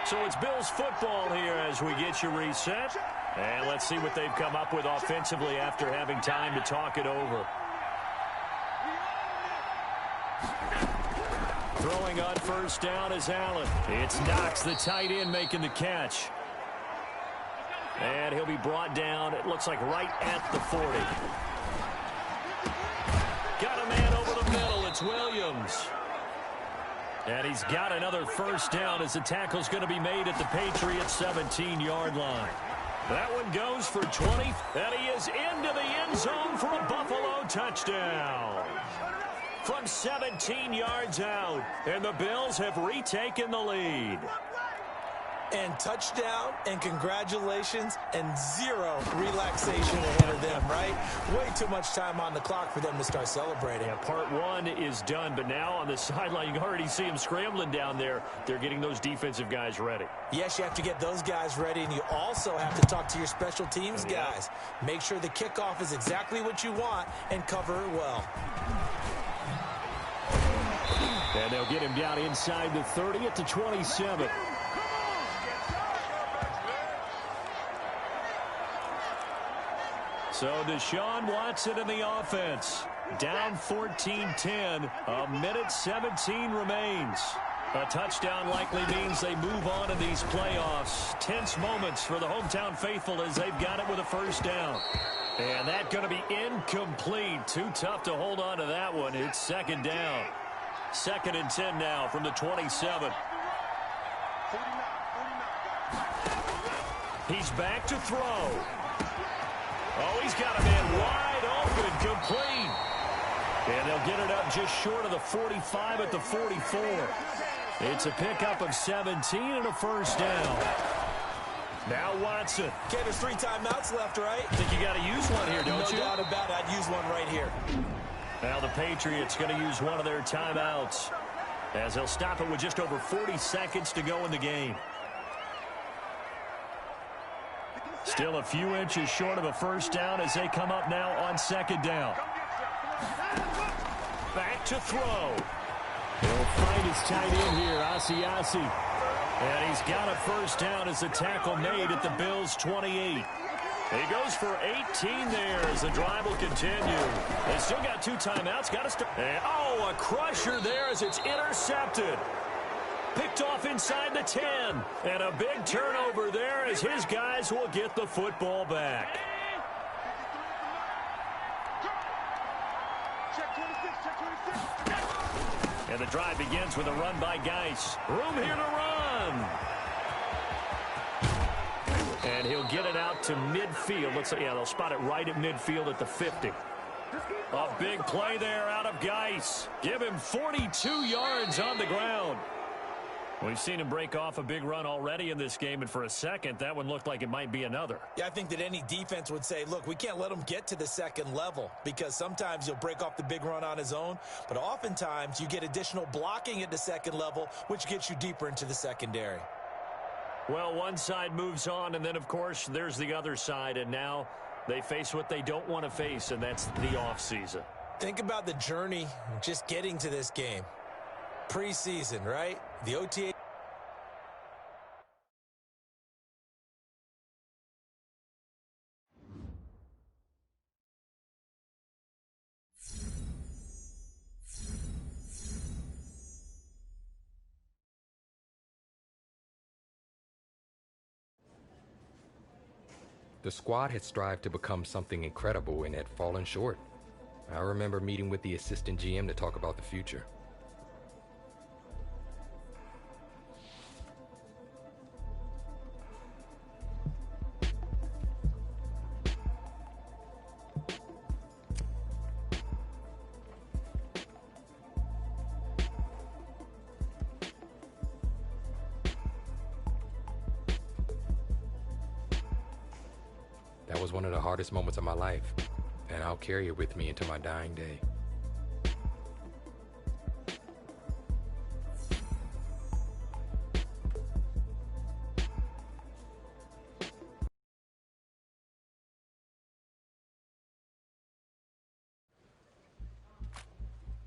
So it's Bills football here as we get you reset. And let's see what they've come up with offensively after having time to talk it over. Throwing on 1st down is Allen. It's Knox, the tight end, making the catch. And he'll be brought down, it looks like right at the 40. Got a man over the middle. It's Williams. And he's got another first down as the tackle's going to be made at the Patriots' 17-yard line. That one goes for 20, and he is into the end zone for a Buffalo touchdown. From 17 yards out, and the Bills have retaken the lead. And touchdown, and congratulations, and zero relaxation ahead of them, right? Way too much time on the clock for them to start celebrating. Yeah, part 1 is done, but now on the sideline, you can already see them scrambling down there. They're getting those defensive guys ready. Yes, you have to get those guys ready, and you also have to talk to your special teams guys. Make sure the kickoff is exactly what you want and cover it well. And they'll get him down inside the 30 at the 27. So Deshaun Watson in the offense. Down 14-10. A minute 17 remains. A touchdown likely means they move on in these playoffs. Tense moments for the hometown faithful as they've got it with a first down. And that's going to be incomplete. Too tough to hold on to that one. It's 2nd down. 2nd and 10 now from the 27. He's back to throw. Oh, he's got a man wide open, complete. And they'll get it up just short of the 45 at the 44. It's a pickup of 17 and a first down. Now Watson. Okay, there's 3 timeouts left, right? I think you got to use one here, don't you? No doubt about it. I'd use one right here. Now the Patriots going to use one of their timeouts as they'll stop it with just over 40 seconds to go in the game. Still a few inches short of a first down as they come up now on 2nd down. Back to throw. He'll find his tight end here, Asiasi. And he's got a first down as the tackle made at the Bills' 28. He goes for 18 there as the drive will continue. They still got 2 timeouts. Got to start. And, oh, a crusher there as it's intercepted. Picked off inside the 10. And a big turnover there as his guys will get the football back. And the drive begins with a run by Geis. Room here to run. And he'll get it out to midfield. They'll spot it right at midfield at the 50. A big play there out of Geis. Give him 42 yards on the ground. We've seen him break off a big run already in this game, and for a second, that one looked like it might be another. Yeah, I think that any defense would say, look, we can't let him get to the second level because sometimes he'll break off the big run on his own, but oftentimes you get additional blocking at the second level, which gets you deeper into the secondary. Well, one side moves on, and then, of course, there's the other side, and now they face what they don't want to face, and that's the offseason. Think about the journey just getting to this game. Preseason, right? The OTA. The squad had strived to become something incredible and had fallen short. I remember meeting with the assistant GM to talk about the future. That was one of the hardest moments of my life, and I'll carry it with me into my dying day.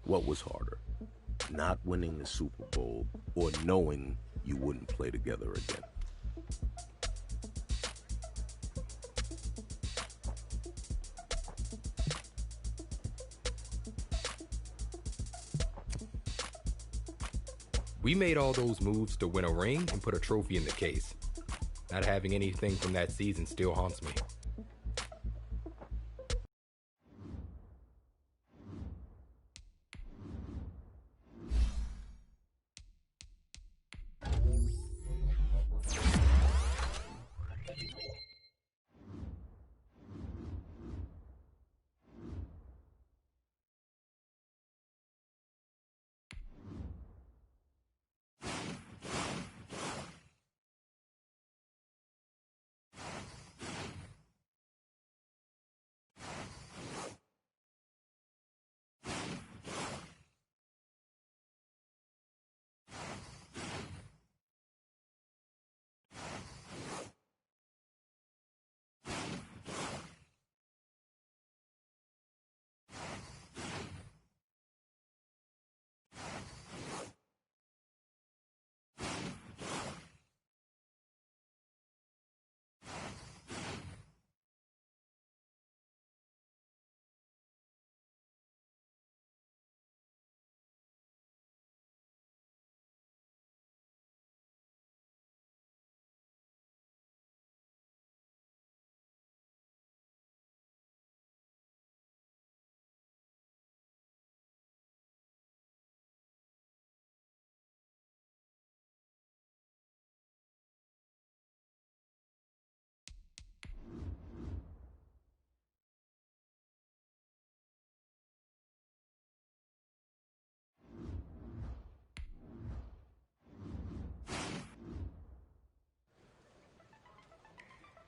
What was harder? Not winning the Super Bowl or knowing you wouldn't play together again? We made all those moves to win a ring and put a trophy in the case. Not having anything from that season still haunts me.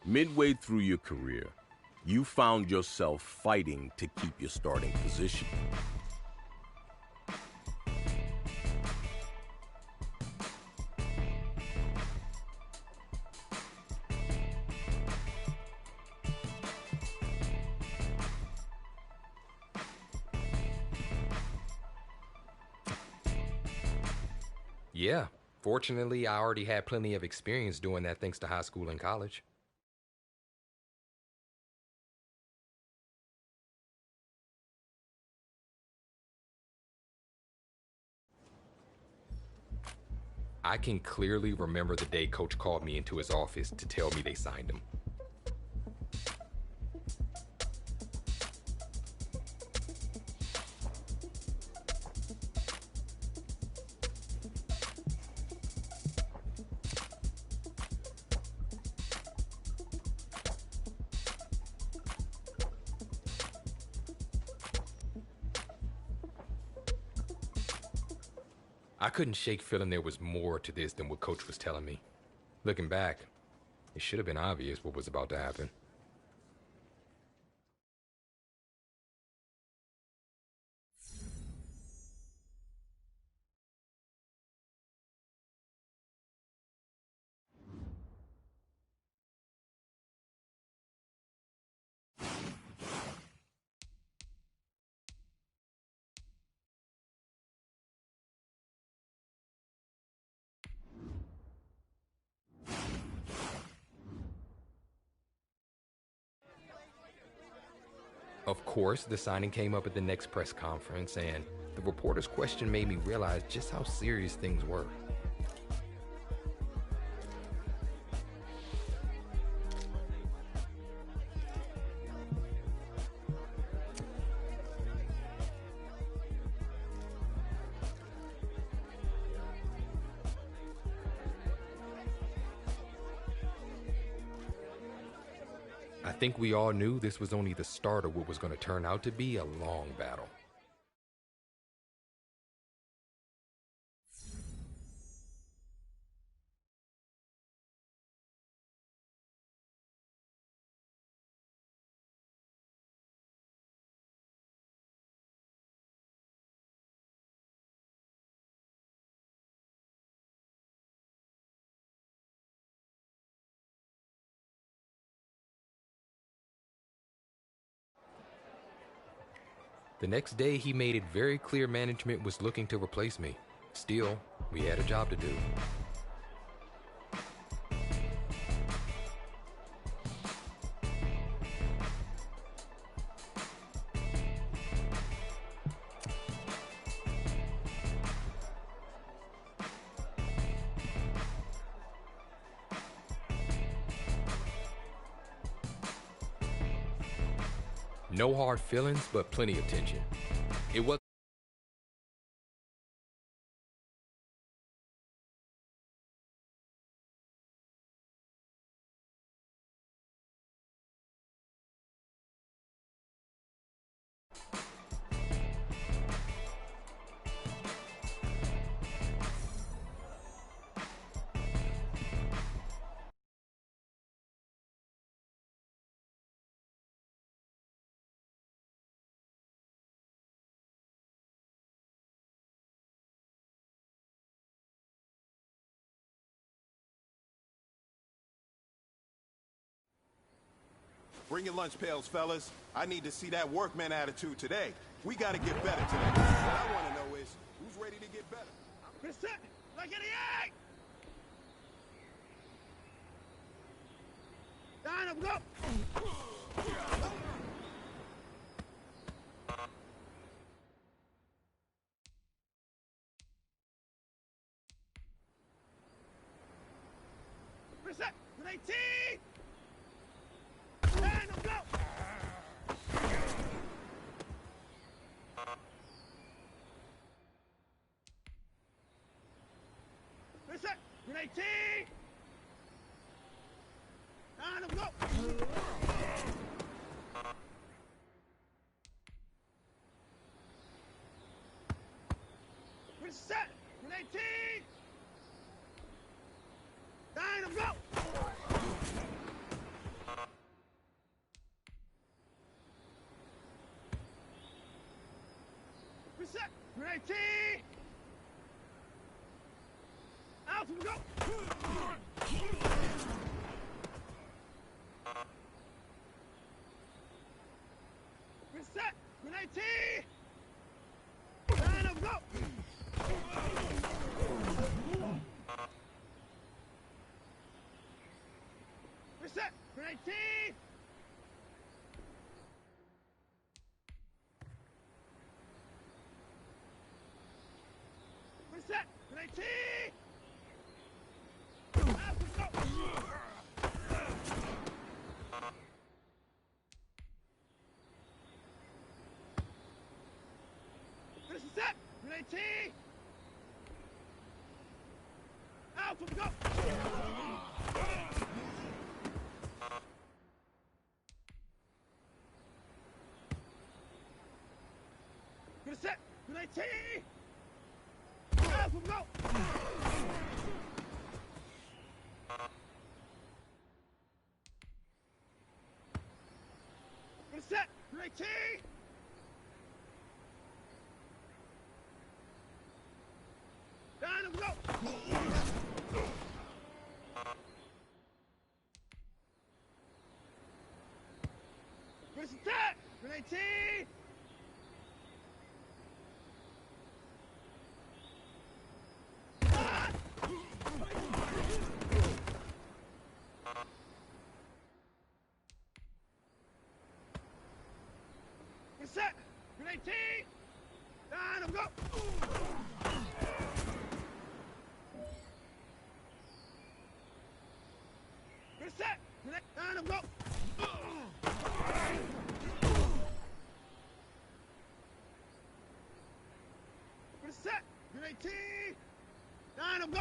Midway through your career, you found yourself fighting to keep your starting position. Yeah, fortunately, I already had plenty of experience doing that thanks to high school and college. I can clearly remember the day Coach called me into his office to tell me they signed him. I couldn't shake feeling there was more to this than what Coach was telling me. Looking back, it should have been obvious what was about to happen. Of course, the signing came up at the next press conference, and the reporter's question made me realize just how serious things were. I think we all knew this was only the start of what was going to turn out to be a long battle. The next day, he made it very clear management was looking to replace me. Still, we had a job to do. No hard feelings, but plenty of tension. It was Bring your lunch pails, fellas. I need to see that workman attitude today. We got to get better today. What I want to know is, who's ready to get better? Present, like an egg! Line up, go! Present, with 18! Line up, go! Present, with 18! Line up, go! Reset! 18! Line up, go! Reset! 18! Out and go! Reset! 18! Line up, go! Reset! 18! Reset! 18! T. Out from go. Good set. Good T. Out from go. Good set. Good T. Down and go. Good set. Good T. Good set. Good T. Down and go. Good set. Good down and go. Good set. Good T. Down and go.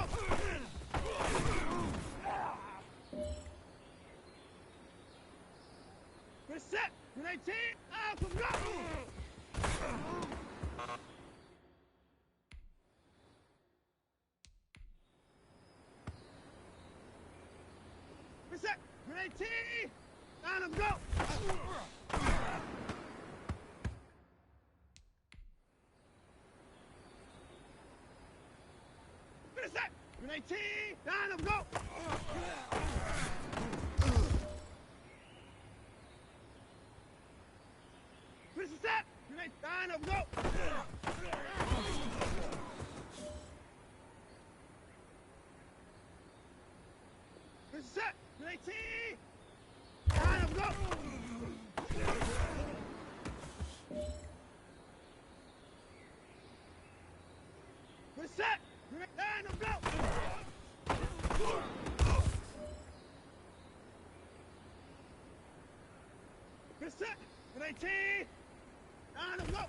Good set. Good T. Out and go. Good set. Good T. Down and go. Good set. Good T. Down and go. Good set. Good down and go. Good set. Good T. Down and go. Good set. Good down and go. Good set. Good T. Down and go.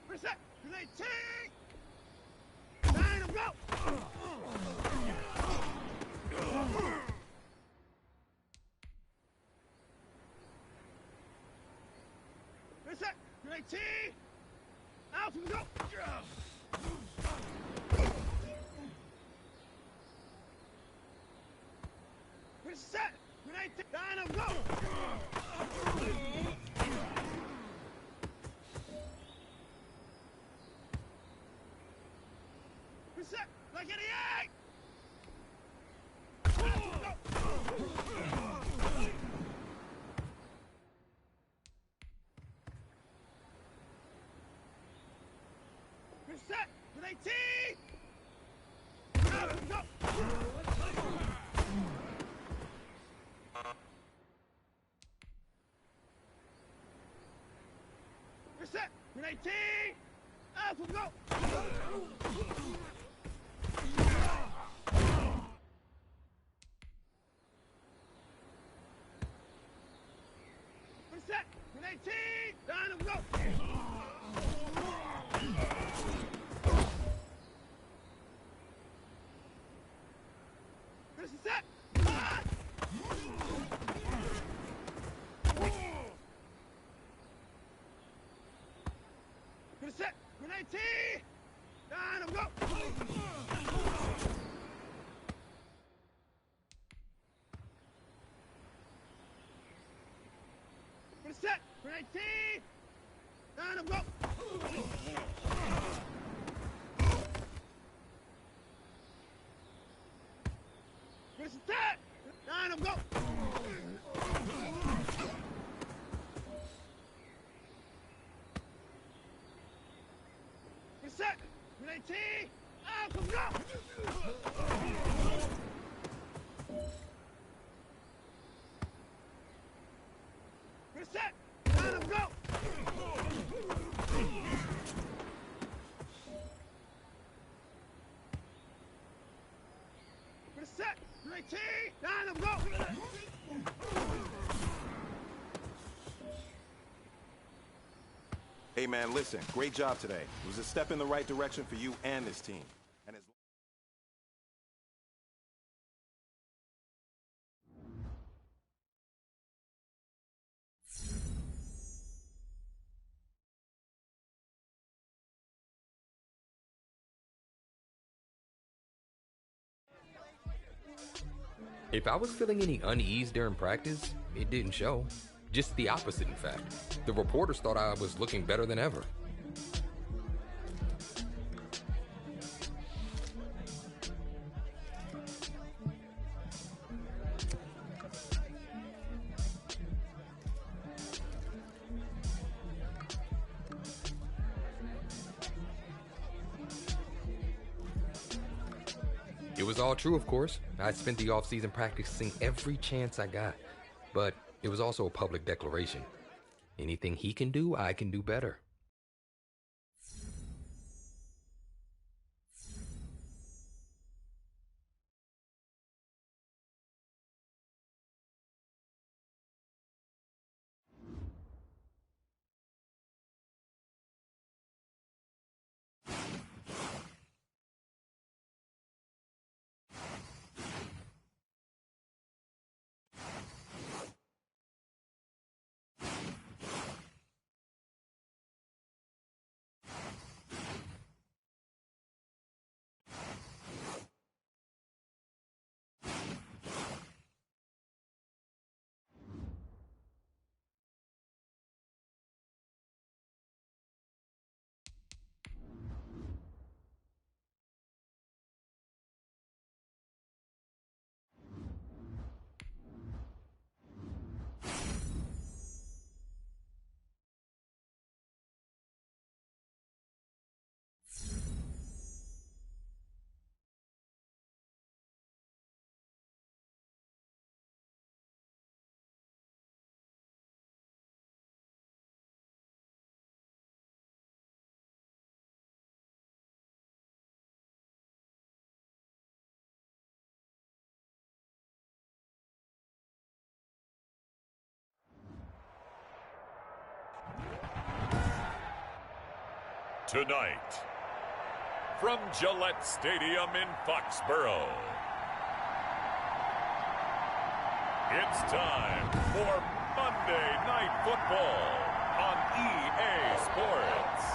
Good set. Good T. Down and go. Good set. Good T. Out and go. Good set. Good T. Down and go. Good set. Like an egg. Good set. Good T. Down and go. Good set. Good T. Out and go. Good set. Good T. Down and go. Good set. Good set. Good T. Down and go. Good set. Good T. Down and go. Good set. Down and go. Good set. Good T. Out and go. Good set. Down and go. Good set. Good Hey, man, listen. Great job today. It was a step in the right direction for you and this team. And as If I was feeling any unease during practice, it didn't show. Just the opposite, in fact. The reporters thought I was looking better than ever. It was all true, of course. I spent the offseason practicing every chance I got. But it was also a public declaration. Anything he can do, I can do better. Tonight, from Gillette Stadium in Foxborough, it's time for Monday Night Football on EA Sports.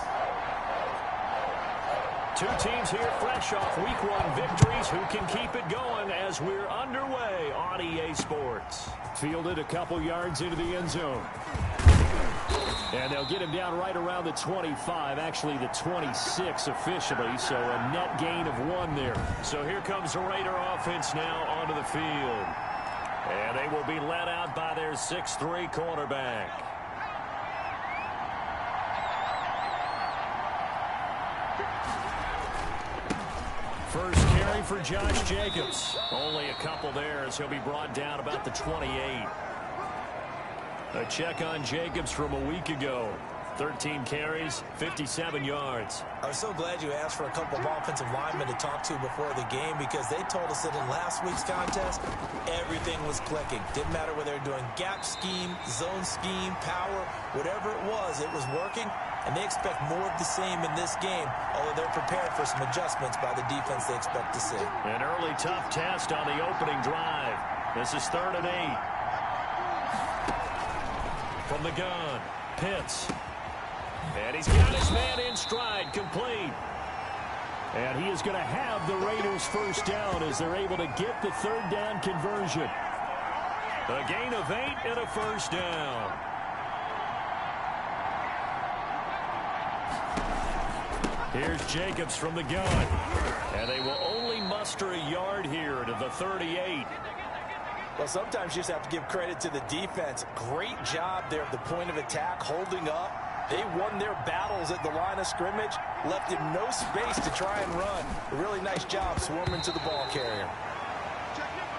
Two teams here fresh off Week 1 victories. Who can keep it going as we're underway on EA Sports? Fielded a couple yards into the end zone. And they'll get him down right around the 25, actually the 26 officially, so a net gain of 1 there. So here comes the Raider offense now onto the field. And they will be led out by their 6'3" quarterback. First carry for Josh Jacobs. Only a couple there as he'll be brought down about the 28. A check on Jacobs from a week ago. 13 carries, 57 yards. I was so glad you asked for a couple of offensive linemen to talk to before the game because they told us that in last week's contest, everything was clicking. Didn't matter whether they were doing gap scheme, zone scheme, power, whatever it was working. And they expect more of the same in this game, although they're prepared for some adjustments by the defense they expect to see. An early tough test on the opening drive. This is 3rd and 8. From the gun, Pitts. And he's got his man in stride, complete. And he is going to have the Raiders first down as they're able to get the 3rd down conversion. A gain of 8 and a first down. Here's Jacobs from the gun. And they will only muster a yard here to the 38. Well, sometimes you just have to give credit to the defense. Great job there at the point of attack, holding up. They won their battles at the line of scrimmage, left him no space to try and run. A really nice job swarming to the ball carrier.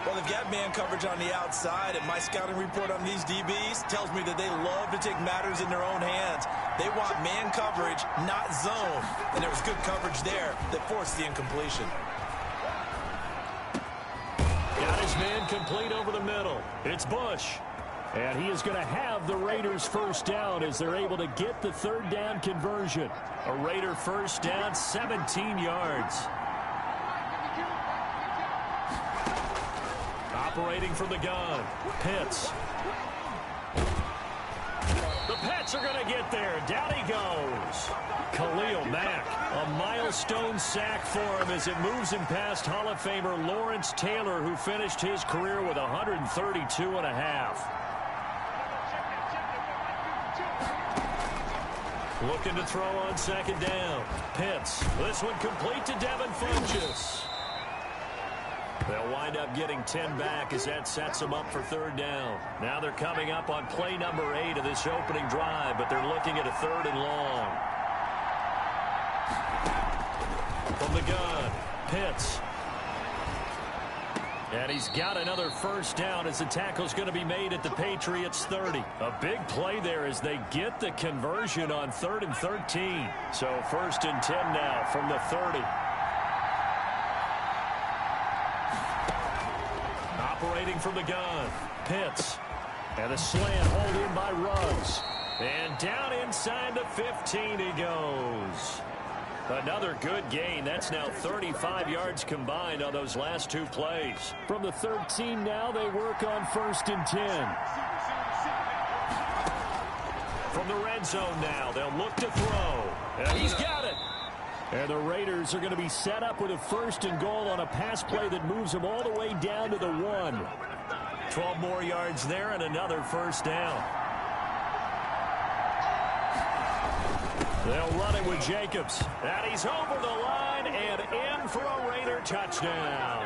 Well, they've got man coverage on the outside, and my scouting report on these DBs tells me that they love to take matters in their own hands. They want man coverage, not zone. And there was good coverage there that forced the incompletion. Got his man complete over the middle. It's Bush. And he is going to have the Raiders first down as they're able to get the third down conversion. A Raider first down, 17 yards. Operating from the gun, Pitts. The Pets are going to get there. Down he goes. Khalil Mack, a milestone sack for him as it moves him past Hall of Famer Lawrence Taylor, who finished his career with 132.5. Looking to throw on second down. Pitts. This one complete to Devin Funchess. They'll wind up getting 10 back as that sets them up for third down. Now they're coming up on play number 8 of this opening drive, but they're looking at a 3rd and long. From the gun, Pitts. And he's got another first down as the tackle's going to be made at the Patriots 30. A big play there as they get the conversion on 3rd and 13. So 1st and 10 now from the 30. Operating from the gun, Pitts. And a slant hauled in by Ruggs. And down inside the 15 he goes. Another good gain. That's now 35 yards combined on those last 2 plays. From the 13 now, they work on 1st and 10. From the red zone now, they'll look to throw. And he's got it. And the Raiders are going to be set up with a 1st and goal on a pass play that moves them all the way down to the 1. 12 more yards there and another first down. They'll run it with Jacobs. And he's over the line and in for a Raider touchdown.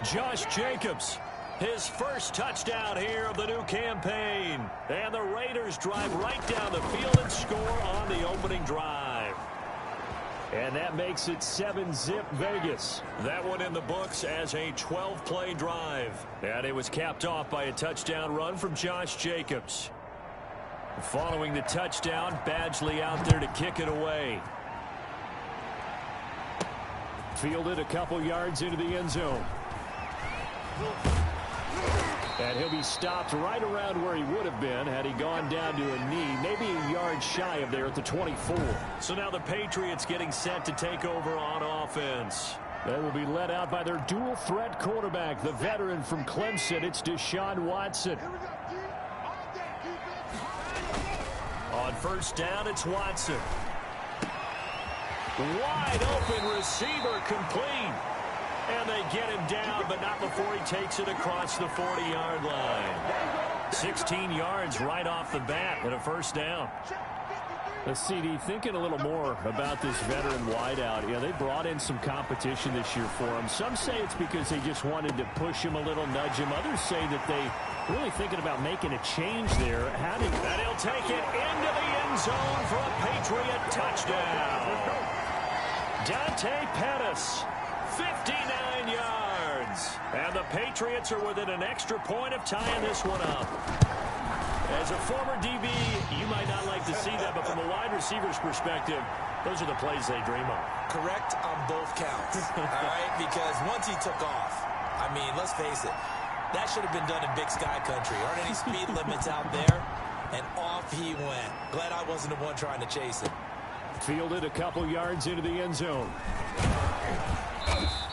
Josh Jacobs, his first touchdown here of the new campaign. And the Raiders drive right down the field and score on the opening drive. And that makes it 7-zip Vegas. That one in the books as a 12-play drive. And it was capped off by a touchdown run from Josh Jacobs. Following the touchdown, Badgley out there to kick it away. Fielded a couple yards into the end zone. And he'll be stopped right around where he would have been had he gone down to a knee, maybe a yard shy of there at the 24. So now the Patriots getting set to take over on offense. They will be led out by their dual-threat quarterback, the veteran from Clemson. It's Deshaun Watson. On first down, it's Watson. Wide open receiver complete. And they get him down, but not before he takes it across the 40-yard line. 16 yards right off the bat and a first down. The CD thinking a little more about this veteran wideout. Yeah, they brought in some competition this year for him. Some say it's because they just wanted to push him a little, nudge him. Others say that they really thinking about making a change there. And he'll take it into the end zone for a Patriot touchdown. Dante Pettis, 59 yards. And the Patriots are within an extra point of tying this one up. As a former DB, you might not like to see that, but from a wide receiver's perspective, those are the plays they dream of. Correct on both counts, all right? Because once he took off, I mean, let's face it, that should have been done in Big Sky Country. Aren't any speed limits out there? And off he went. Glad I wasn't the one trying to chase him. Fielded a couple yards into the end zone.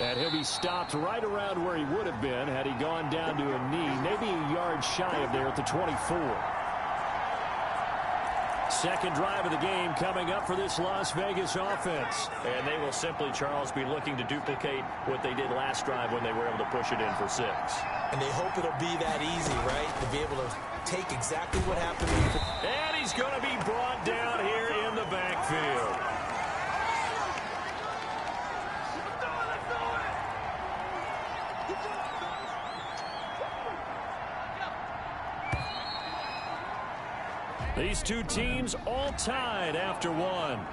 And he'll be stopped right around where he would have been had he gone down to a knee, maybe a yard shy of there at the 24. Second drive of the game coming up for this Las Vegas offense. And they will simply, Charles, be looking to duplicate what they did last drive when they were able to push it in for 6. And they hope it'll be that easy, right? To be able to take exactly what happened. And he's going to be brought down here in the backfield. These two teams all tied after one.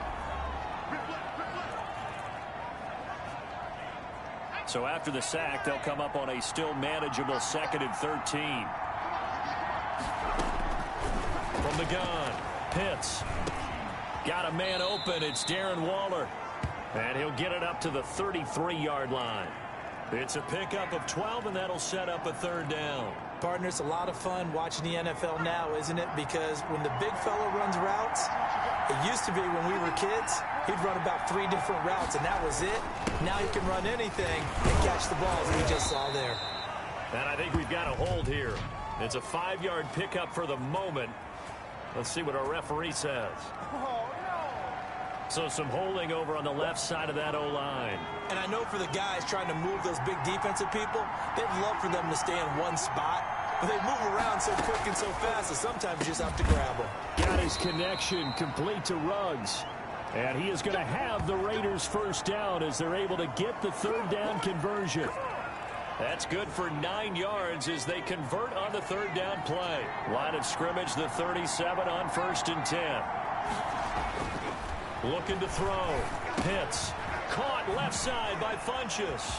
So after the sack, they'll come up on a still manageable 2nd and 13. From the gun, Pitts. Got a man open. It's Darren Waller. And he'll get it up to the 33-yard line. It's a pickup of 12, and that'll set up a third down. Partner, it's a lot of fun watching the NFL now, isn't it? Because when the big fella runs routes, it used to be when we were kids, he'd run about 3 different routes, and that was it. Now he can run anything and catch the balls we just saw there. And I think we've got a hold here. It's a 5-yard pickup for the moment. Let's see what our referee says. So some holding over on the left side of that O-line. And I know for the guys trying to move those big defensive people, they'd love for them to stay in one spot. But they move around so quick and so fast that sometimes you just have to grab them. Got his connection complete to Ruggs. And he is going to have the Raiders first down as they're able to get the third down conversion. That's good for 9 yards as they convert on the third down play. Line of scrimmage, the 37 on 1st and 10. Looking to throw. Pitts. Caught left side by Funchess.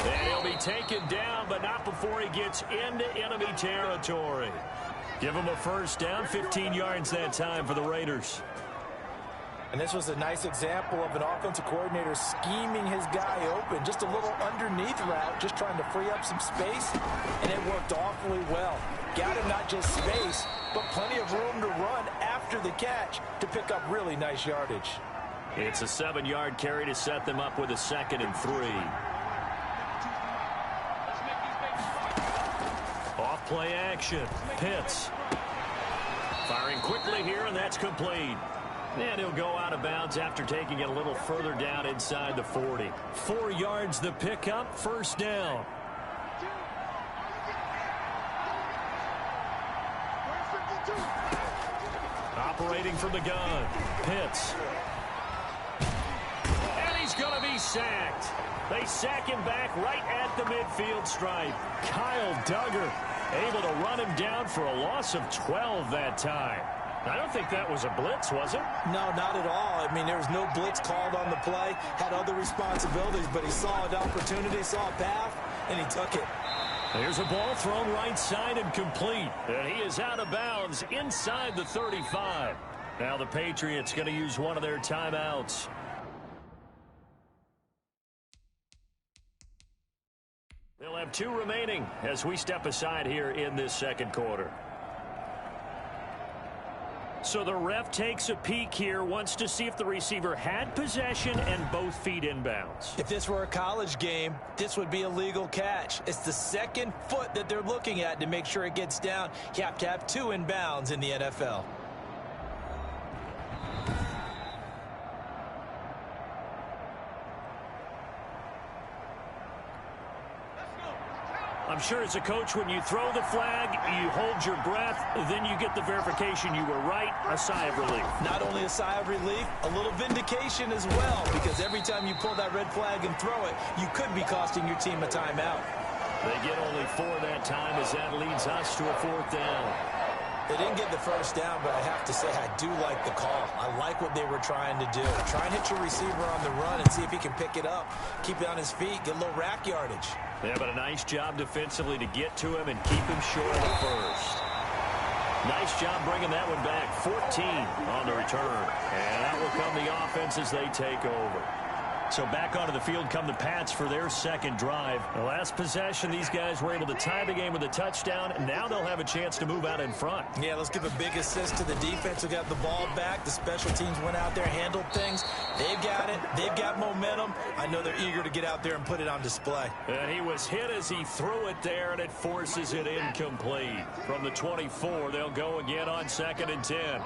And he'll be taken down, but not before he gets into enemy territory. Give him a first down, 15 yards that time for the Raiders. And this was a nice example of an offensive coordinator scheming his guy open. Just a little underneath route, just trying to free up some space, and it worked awfully well. Got him not just space, but plenty of room to run after the catch to pick up really nice yardage. It's a 7-yard carry to set them up with a 2nd and 3. Off play action. Pitts. Firing quickly here, and that's complete. And he'll go out of bounds after taking it a little further down inside the 40. 4 yards the pickup, first down. Operating from the gun. Pitts. And he's going to be sacked. They sack him back right at the midfield stripe. Kyle Duggar able to run him down for a loss of 12 that time. I don't think that was a blitz, was it? No, not at all. I mean, there was no blitz called on the play. Had other responsibilities, but he saw an opportunity, saw a path, and he took it. Here's a ball thrown right side and complete. And he is out of bounds inside the 35. Now the Patriots going to use one of their timeouts. They'll have 2 remaining as we step aside here in this second quarter. So the ref takes a peek here, wants to see if the receiver had possession and both feet inbounds. If this were a college game, this would be a legal catch. It's the second foot that they're looking at to make sure it gets down. You have to have 2 inbounds in the NFL. I'm sure as a coach, when you throw the flag, you hold your breath, then you get the verification you were right, a sigh of relief. Not only a sigh of relief, a little vindication as well, because every time you pull that red flag and throw it, you could be costing your team a timeout. They get only 4 that time as that leads us to a 4th down. They didn't get the first down, but I have to say I do like the call. I like what they were trying to do. Try and hit your receiver on the run and see if he can pick it up. Keep it on his feet, get a little rack yardage. Yeah, but a nice job defensively to get to him and keep him short of the first. Nice job bringing that one back. 14 on the return. And out will come the offense as they take over. So back onto the field come the Pats for their second drive. The last possession, these guys were able to tie the game with a touchdown, and now they'll have a chance to move out in front. Yeah, let's give a big assist to the defense who got the ball back. The special teams went out there, handled things. They've got it. They've got momentum. I know they're eager to get out there and put it on display. And he was hit as he threw it there, and it forces it incomplete. From the 24, they'll go again on 2nd and 10.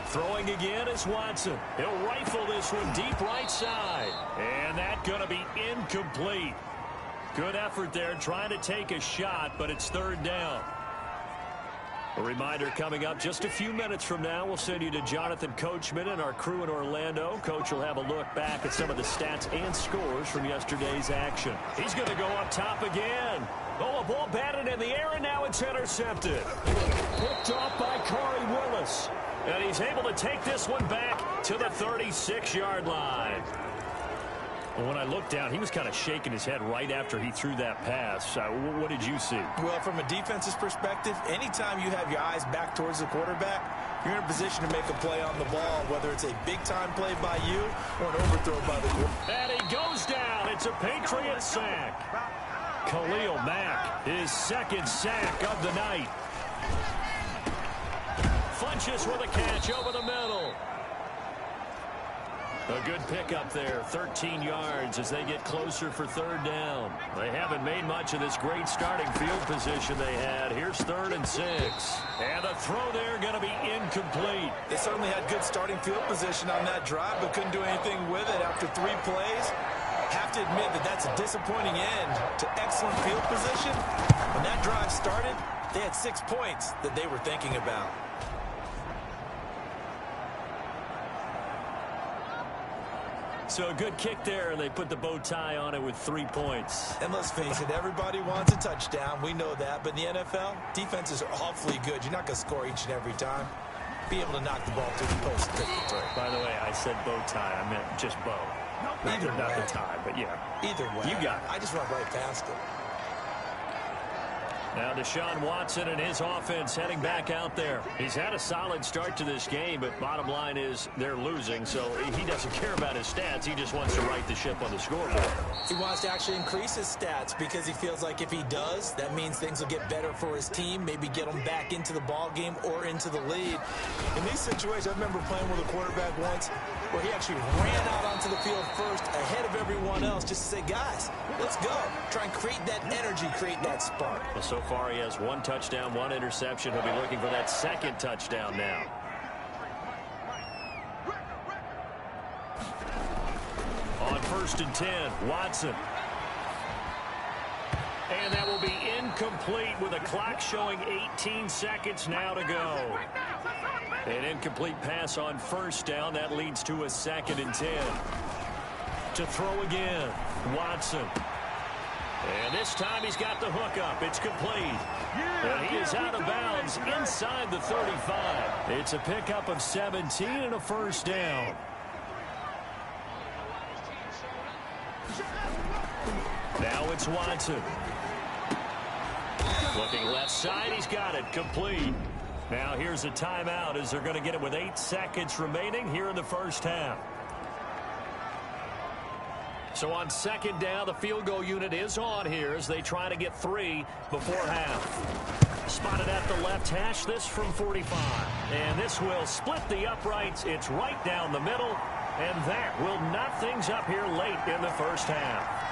Throwing again is Watson. He'll rifle this one deep right side. And that's going to be incomplete. Good effort there trying to take a shot, but it's 3rd down. A reminder coming up just a few minutes from now. We'll send you to Jonathan Coachman and our crew in Orlando. Coach will have a look back at some of the stats and scores from yesterday's action. He's going to go up top again. Oh, a ball batted in the air, and now it's intercepted. Picked off by Corey Willis. And he's able to take this one back to the 36-yard line. Well, when I looked down, he was kind of shaking his head right after he threw that pass. What did you see? Well, from a defense's perspective, anytime you have your eyes back towards the quarterback, you're in a position to make a play on the ball, whether it's a big-time play by you or an overthrow by the quarterback. And he goes down. It's a Patriot sack. Khalil Mack, his second sack of the night. Funches with a catch over the middle. A good pickup there, 13 yards as they get closer for third down. They haven't made much of this great starting field position they had. Here's 3rd and 6. And the throw there going to be incomplete. They certainly had good starting field position on that drive, but couldn't do anything with it after 3 plays. Have to admit that that's a disappointing end to excellent field position. When that drive started, they had 6 points that they were thinking about. So a good kick there, and they put the bow tie on it with 3 points. And let's face it, everybody wants a touchdown. We know that. But in the NFL, defenses are awfully good. You're not going to score each and every time. Be able to knock the ball through the post and take the throw. By the way, I said bow tie. I meant just bow. Not the tie, but yeah. Either way. You got it. I just went right past it. Now Deshaun Watson and his offense heading back out there. He's had a solid start to this game, but bottom line is they're losing, so he doesn't care about his stats. He just wants to right the ship on the scoreboard. He wants to actually increase his stats because he feels like if he does, that means things will get better for his team, maybe get them back into the ball game or into the lead. In these situations, I remember playing with a quarterback once where he actually ran out onto the field first ahead of everyone else just to say, guys, let's go. Try and create that energy, create that spark. Well, so far he has 1 touchdown, 1 interception. He'll be looking for that 2nd touchdown now. On 1st and 10, Watson. And that will be incomplete with a clock showing 18 seconds now to go. An incomplete pass on 1st down. That leads to a 2nd and 10. To throw again, Watson. And this time he's got the hook up. It's complete. And he is out of bounds inside the 35. It's a pickup of 17 and a 1st down. Now it's Watson. Looking left side, he's got it. Complete. Now here's a timeout as they're going to get it with 8 seconds remaining here in the 1st half. So on 2nd down, the field goal unit is on here as they try to get 3 before half. Spotted at the left hash, this from 45. And this will split the uprights. It's right down the middle. And that will knock things up here late in the 1st half.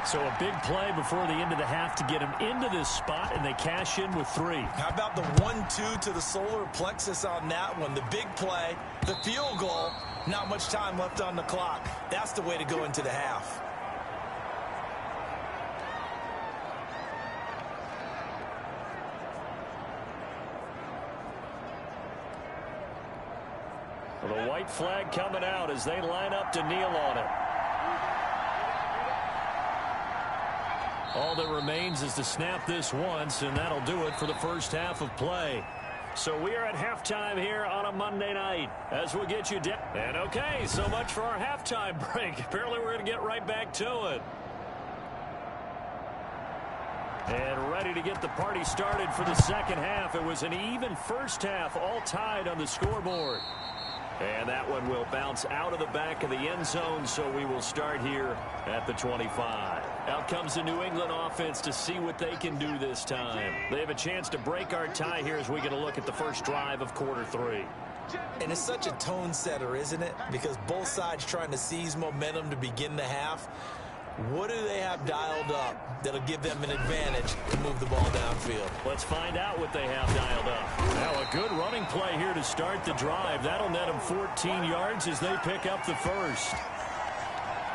So a big play before the end of the half to get him into this spot, and they cash in with 3. How about the 1-2 to the solar plexus on that one? The big play, the field goal, not much time left on the clock. That's the way to go into the half. Well, the white flag coming out as they line up to kneel on it. All that remains is to snap this once, and that'll do it for the 1st half of play. So we are at halftime here on a Monday night as we'll get you down. And okay, so much for our halftime break. Apparently we're going to get right back to it. And ready to get the party started for the 2nd half. It was an even 1st half, all tied on the scoreboard. And that one will bounce out of the back of the end zone, so we will start here at the 25. Out comes the New England offense to see what they can do this time. They have a chance to break our tie here as we get a look at the 1st drive of quarter 3. And it's such a tone setter, isn't it? Because both sides trying to seize momentum to begin the half. What do they have dialed up that'll give them an advantage to move the ball downfield? Let's find out what they have dialed up. Now a good running play here to start the drive. That'll net them 14 yards as they pick up the 1st.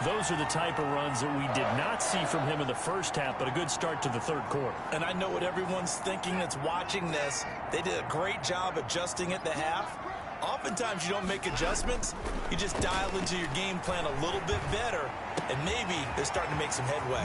Those are the type of runs that we did not see from him in the 1st half, but a good start to the 3rd quarter. And I know what everyone's thinking that's watching this. They did a great job adjusting at the half. Oftentimes you don't make adjustments. You just dial into your game plan a little bit better, and maybe they're starting to make some headway.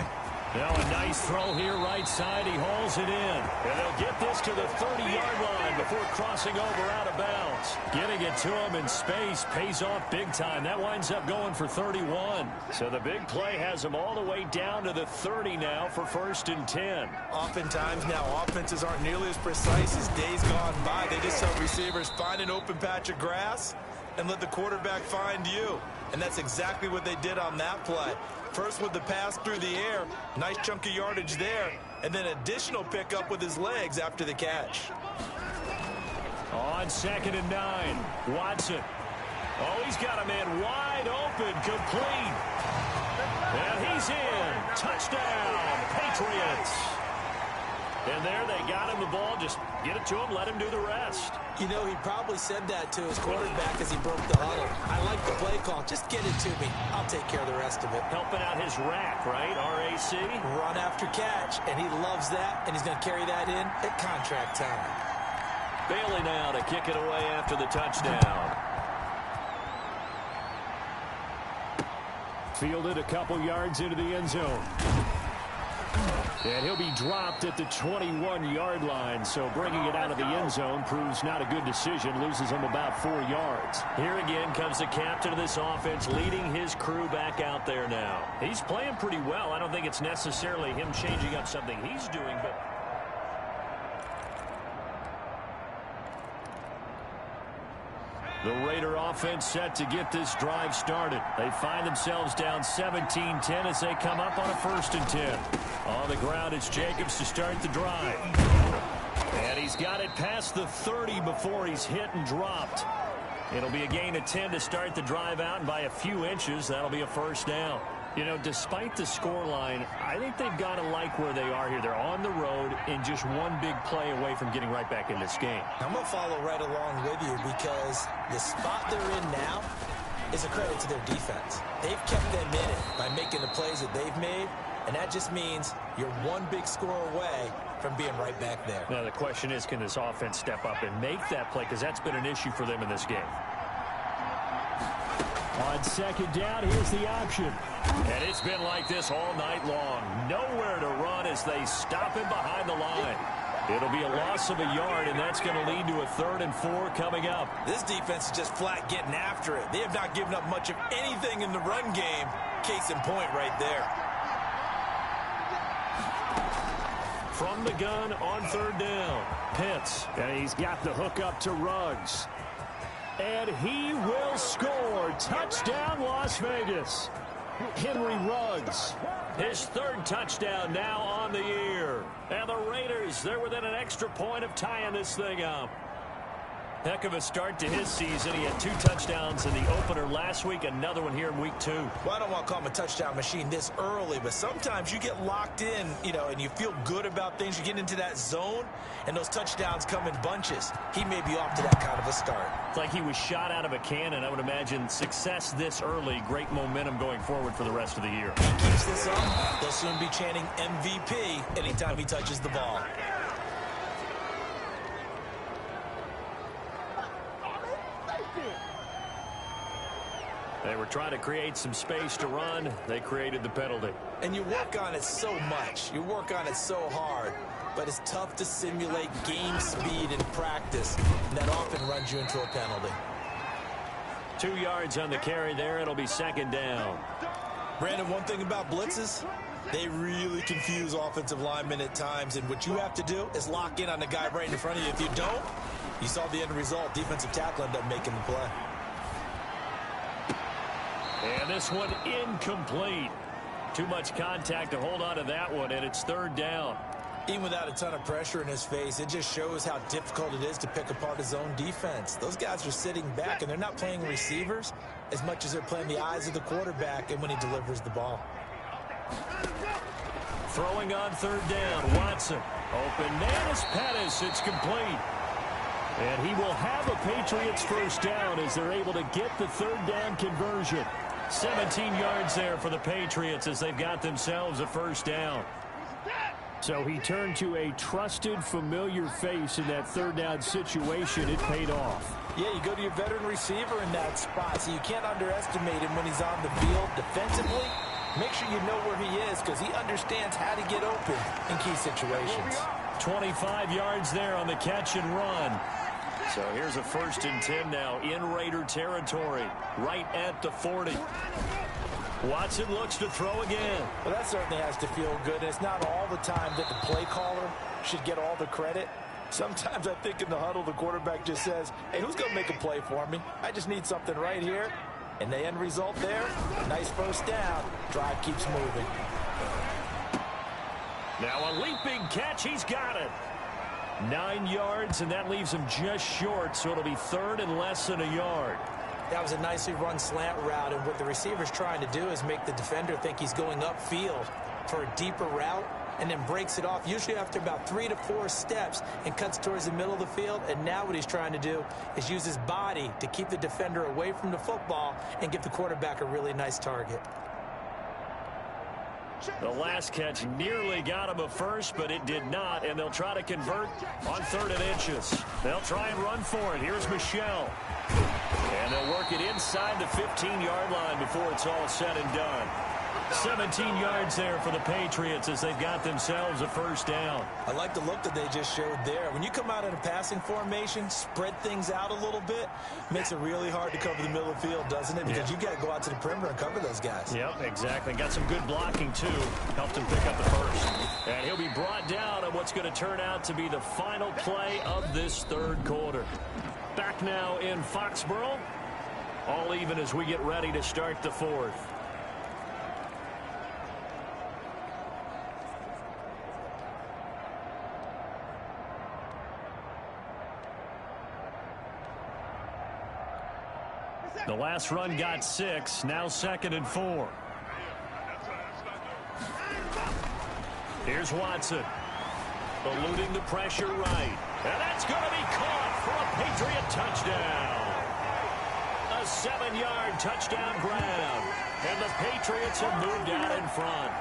Now a nice throw here right side. He hauls it in. And they'll get this to the 30-yard line before crossing over out of bounds. Getting it to him in space pays off big time. That winds up going for 31. So the big play has him all the way down to the 30 now for 1st and 10. Oftentimes now offenses aren't nearly as precise as days gone by. They just help receivers find an open patch of grass and let the quarterback find you. And that's exactly what they did on that play. First with the pass through the air, nice chunk of yardage there, and then additional pickup with his legs after the catch. On 2nd and 9, Watson. Oh, he's got a man wide open, complete. And he's in. Touchdown, Patriots. And there they got him the ball. Just get it to him, let him do the rest. You know, he probably said that to his quarterback as he broke the huddle. I like the play call. Just get it to me. I'll take care of the rest of it. Helping out his rack, right? RAC. Run after catch, and he loves that, and he's going to carry that in at contract time. Bailey now to kick it away after the touchdown. Fielded a couple yards into the end zone. And he'll be dropped at the 21-yard line, so bringing it out of the end zone proves not a good decision, loses him about 4 yards. Here again comes the captain of this offense, leading his crew back out there now. He's playing pretty well. I don't think it's necessarily him changing up something he's doing, but... The Raider offense set to get this drive started. They find themselves down 17-10 as they come up on a 1st and 10. On the ground, it's Jacobs to start the drive. And he's got it past the 30 before he's hit and dropped. It'll be a gain of 10 to start the drive out, and by a few inches, that'll be a 1st down. You know, despite the scoreline, I think they've got to like where they are here. They're on the road and just one big play away from getting right back in this game. I'm going to follow right along with you because the spot they're in now is a credit to their defense. They've kept them in it by making the plays that they've made, and that just means you're one big score away from being right back there. Now, the question is, can this offense step up and make that play? Because that's been an issue for them in this game. On 2nd down, here's the option. And it's been like this all night long. Nowhere to run as they stop him behind the line. It'll be a loss of a yard, and that's going to lead to a 3rd and 4 coming up. This defense is just flat getting after it. They have not given up much of anything in the run game. Case in point right there. From the gun on 3rd down. Pitts. And he's got the hook up to Ruggs. And he will score. Touchdown, Las Vegas. Henry Ruggs. His 3rd touchdown now on the year. And the Raiders, they're within an extra point of tying this thing up. Heck of a start to his season. He had 2 touchdowns in the opener last week, another one here in week 2. Well, I don't want to call him a touchdown machine this early, but sometimes you get locked in, you know, and you feel good about things. You get into that zone, and those touchdowns come in bunches. He may be off to that kind of a start. It's like he was shot out of a cannon. I would imagine success this early, great momentum going forward for the rest of the year. He keeps this up, they'll soon be chanting MVP anytime he touches the ball. They were trying to create some space to run. They created the penalty. And you work on it so much. You work on it so hard. But it's tough to simulate game speed in practice. And that often runs you into a penalty. 2 yards on the carry there. It'll be 2nd down. Brandon, one thing about blitzes, they really confuse offensive linemen at times. And what you have to do is lock in on the guy right in front of you. If you don't, you saw the end result. Defensive tackle ended up making the play. And this one incomplete. Too much contact to hold on to that one, and it's 3rd down. Even without a ton of pressure in his face, it just shows how difficult it is to pick apart his own defense. Those guys are sitting back, and they're not playing receivers as much as they're playing the eyes of the quarterback and when he delivers the ball. Throwing on 3rd down, Watson. Open man is Pettis. It's complete. And he will have a Patriots 1st down as they're able to get the 3rd down conversion. 17 yards there for the Patriots as they've got themselves a 1st down. So he turned to a trusted, familiar face in that 3rd down situation. It paid off. Yeah, you go to your veteran receiver in that spot, so you can't underestimate him when he's on the field defensively. Make sure you know where he is because he understands how to get open in key situations. 25 yards there on the catch and run. So here's a 1st and 10 now in Raider territory, right at the 40. Watson looks to throw again. Well, that certainly has to feel good. It's not all the time that the play caller should get all the credit. Sometimes I think in the huddle, the quarterback just says, hey, who's going to make a play for me? I just need something right here. And the end result there, nice 1st down. Drive keeps moving. Now a leaping catch. He's got it. 9 yards, and that leaves him just short, so it'll be 3rd and less than a yard. That was a nicely run slant route, and what the receiver's trying to do is make the defender think he's going upfield for a deeper route, and then breaks it off, usually after about 3 to 4 steps, and cuts towards the middle of the field. And now what he's trying to do is use his body to keep the defender away from the football and give the quarterback a really nice target. The last catch nearly got him a first, but it did not, and they'll try to convert on 3rd and inches. They'll try and run for it. Here's Michel. And they'll work it inside the 15-yard line before it's all said and done. 17 yards there for the Patriots as they've got themselves a 1st down. I like the look that they just showed there. When you come out in a passing formation, spread things out a little bit, makes it really hard to cover the middle of the field, doesn't it? Because you got to go out to the perimeter and cover those guys. Yep, exactly. Got some good blocking, too. Helped him pick up the 1st. And he'll be brought down on what's going to turn out to be the final play of this 3rd quarter. Back now in Foxborough. All even as we get ready to start the 4th. The last run got 6, now 2nd and 4. Here's Watson. Eluding the pressure right. And that's going to be caught for a Patriot touchdown. A 7-yard touchdown grab. And the Patriots have moved out in front.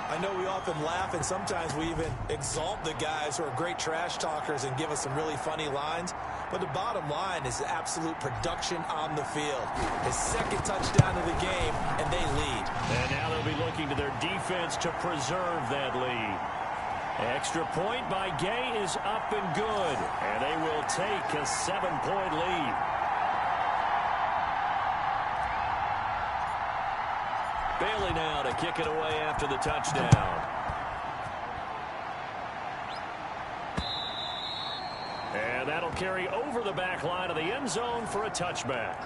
I know we often laugh, and sometimes we even exalt the guys who are great trash talkers and give us some really funny lines. But the bottom line is absolute production on the field. His 2nd touchdown of the game, and they lead. And now they'll be looking to their defense to preserve that lead. Extra point by Gay is up and good. And they will take a 7-point lead. Bailey now to kick it away after the touchdown. And that'll carry over the back line of the end zone for a touchback.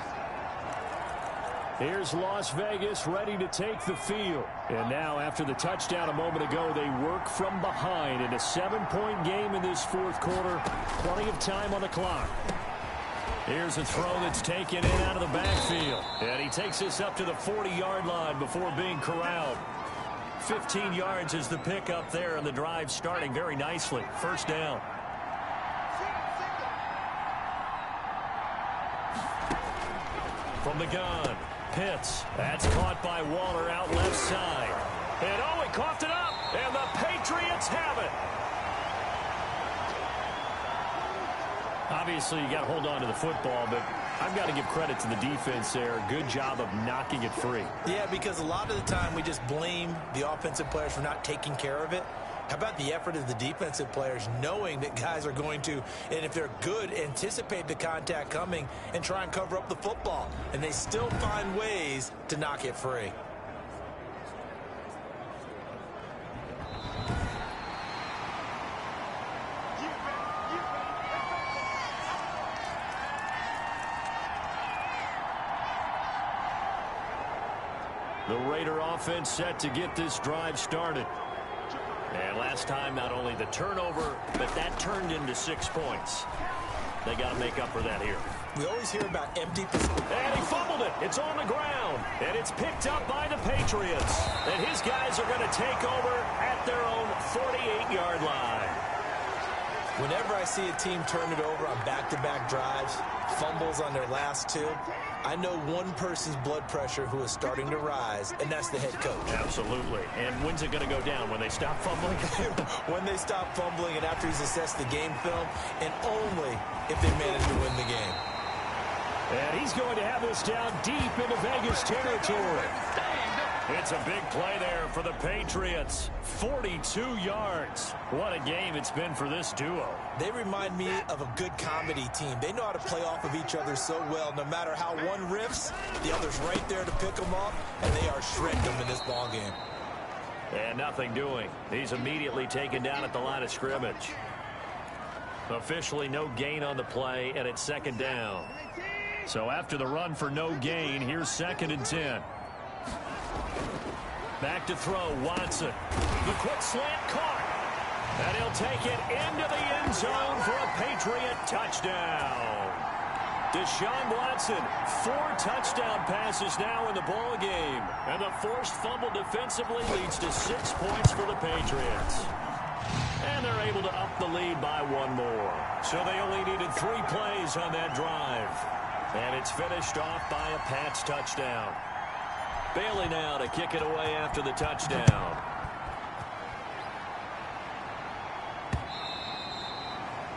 Here's Las Vegas ready to take the field. And now after the touchdown a moment ago, they work from behind in a 7-point game in this 4th quarter. Plenty of time on the clock. Here's a throw that's taken in out of the backfield. And he takes this up to the 40-yard line before being corralled. 15 yards is the pickup there, and the drive starting very nicely. 1st down. From the gun, Pitts. That's caught by Waller out left side. And oh, he coughed it up, and the Patriots have it. Obviously, you got to hold on to the football, but I've got to give credit to the defense there. Good job of knocking it free. Yeah, because a lot of the time we just blame the offensive players for not taking care of it. How about the effort of the defensive players knowing that guys are going to, and if they're good, anticipate the contact coming and try and cover up the football. And they still find ways to knock it free. The Raider offense set to get this drive started. And last time, not only the turnover, but that turned into 6 points. They got to make up for that here. We always hear about empty possessions. And he fumbled it. It's on the ground. And it's picked up by the Patriots. And his guys are going to take over at their own 48-yard line. Whenever I see a team turn it over on back-to-back drives, fumbles on their last 2, I know one person's blood pressure who is starting to rise, and that's the head coach. Absolutely. And when's it going to go down? When they stop fumbling? When they stop fumbling and after he's assessed the game film, and only if they manage to win the game. And he's going to have this down deep into Vegas territory. It's a big play there for the Patriots. 42 yards. What a game it's been for this duo. They remind me of a good comedy team. They know how to play off of each other so well. No matter how one riffs, the other's right there to pick them up, and they are shredding them in this ballgame. And nothing doing. He's immediately taken down at the line of scrimmage. Officially no gain on the play, and it's second down. So after the run for no gain, here's 2nd and 10. Back to throw, Watson. The quick slant caught. And he'll take it into the end zone for a Patriot touchdown. Deshaun Watson, 4 touchdown passes now in the ball game. And the forced fumble defensively leads to 6 points for the Patriots. And they're able to up the lead by 1 more. So they only needed 3 plays on that drive. And it's finished off by a Pats touchdown. Bailey now to kick it away after the touchdown.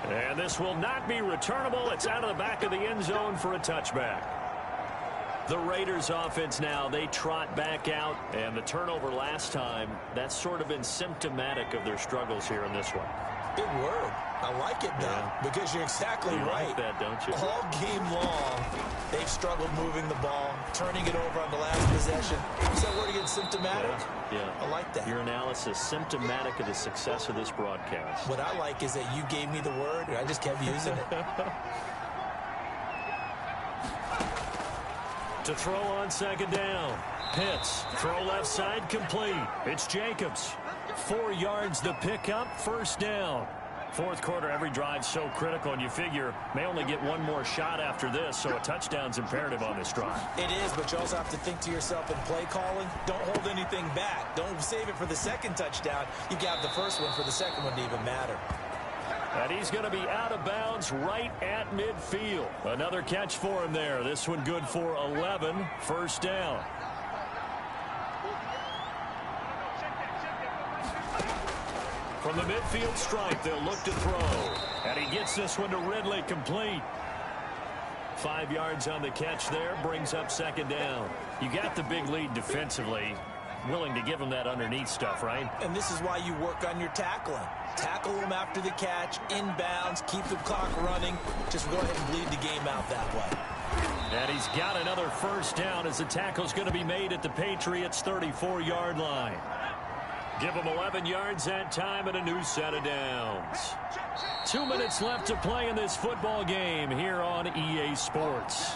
And this will not be returnable. It's out of the back of the end zone for a touchback. The Raiders offense now, they trot back out. And the turnover last time, that's sort of been symptomatic of their struggles here in this one. Big word. I like it, though, because you're exactly right. Like that, don't you? All game long, they've struggled moving the ball, turning it over on the last possession. Is that word again, symptomatic? Yeah. I like that. Your analysis, symptomatic of the success of this broadcast. What I like is that you gave me the word, and I just kept using it. To throw on 2nd down. Pitts, throw left side, complete. It's Jacobs. 4 yards the pickup, 1st down. 4th quarter, every drive so critical, and you figure may only get 1 more shot after this, so a touchdown's imperative on this drive. It is, but you also have to think to yourself in play calling, don't hold anything back. Don't save it for the 2nd touchdown. You got the 1st one for the 2nd one to even matter. And he's going to be out of bounds right at midfield. Another catch for him there. This one good for 11, 1st down. From the midfield stripe, they'll look to throw. And he gets this one to Ridley, complete. 5 yards on the catch there, brings up 2nd down. You got the big lead defensively. Willing to give him that underneath stuff, right? And this is why you work on your tackling. Tackle him after the catch, inbounds, keep the clock running. Just go ahead and bleed the game out that way. And he's got another 1st down as the tackle's going to be made at the Patriots' 34-yard line. Give them 11 yards that time and a new set of downs. 2 minutes left to play in this football game here on EA Sports.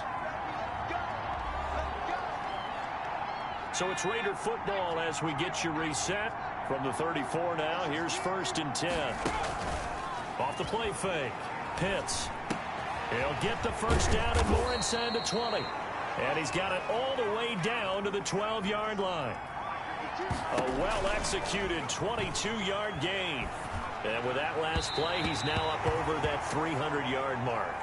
So it's Raider football as we get you reset. From the 34 now, here's 1st and 10. Off the play fake. Pitts. He'll get the 1st down and more inside the 20. And he's got it all the way down to the 12-yard line. A well-executed 22-yard gain. And with that last play, he's now up over that 300-yard mark.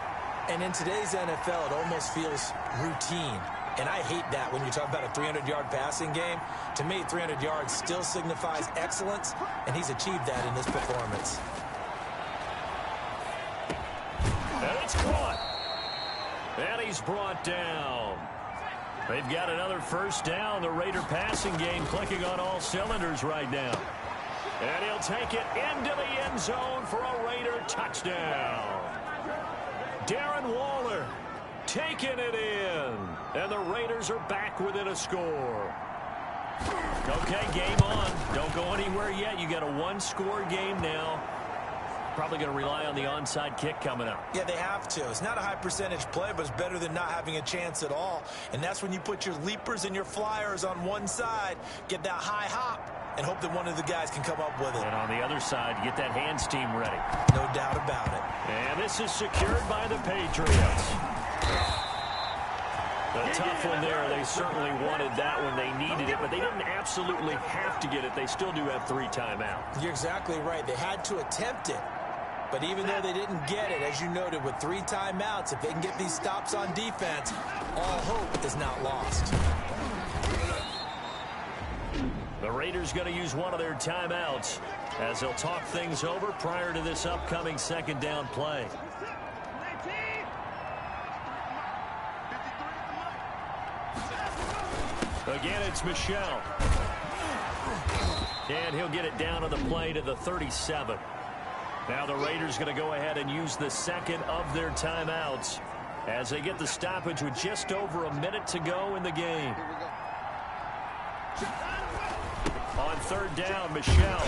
And in today's NFL, it almost feels routine. And I hate that when you talk about a 300-yard passing game. To me, 300 yards still signifies excellence, and he's achieved that in this performance. And it's caught. And he's brought down. They've got another 1st down. The Raider passing game clicking on all cylinders right now. And he'll take it into the end zone for a Raider touchdown. Darren Waller taking it in. And the Raiders are back within a score. Okay, game on. Don't go anywhere yet. You got a 1-score game now. Probably going to rely on the onside kick coming up. Yeah, they have to. It's not a high percentage play, but it's better than not having a chance at all. And that's when you put your leapers and your flyers on one side, get that high hop, and hope that one of the guys can come up with it. And on the other side, get that hands team ready. No doubt about it. And this is secured by the Patriots. A tough one there. They certainly wanted that when they needed it, but they didn't absolutely have to get it. They still do have 3 timeouts. You're exactly right. They had to attempt it. But even though they didn't get it, as you noted, with 3 timeouts, if they can get these stops on defense, all hope is not lost. The Raiders going to use one of their timeouts as they'll talk things over prior to this upcoming 2nd down play. Again, it's Michelle. And he'll get it down on the play to the 37. Now the Raiders going to go ahead and use the second of their timeouts as they get the stoppage with just over a minute to go in the game. On third down, Michelle.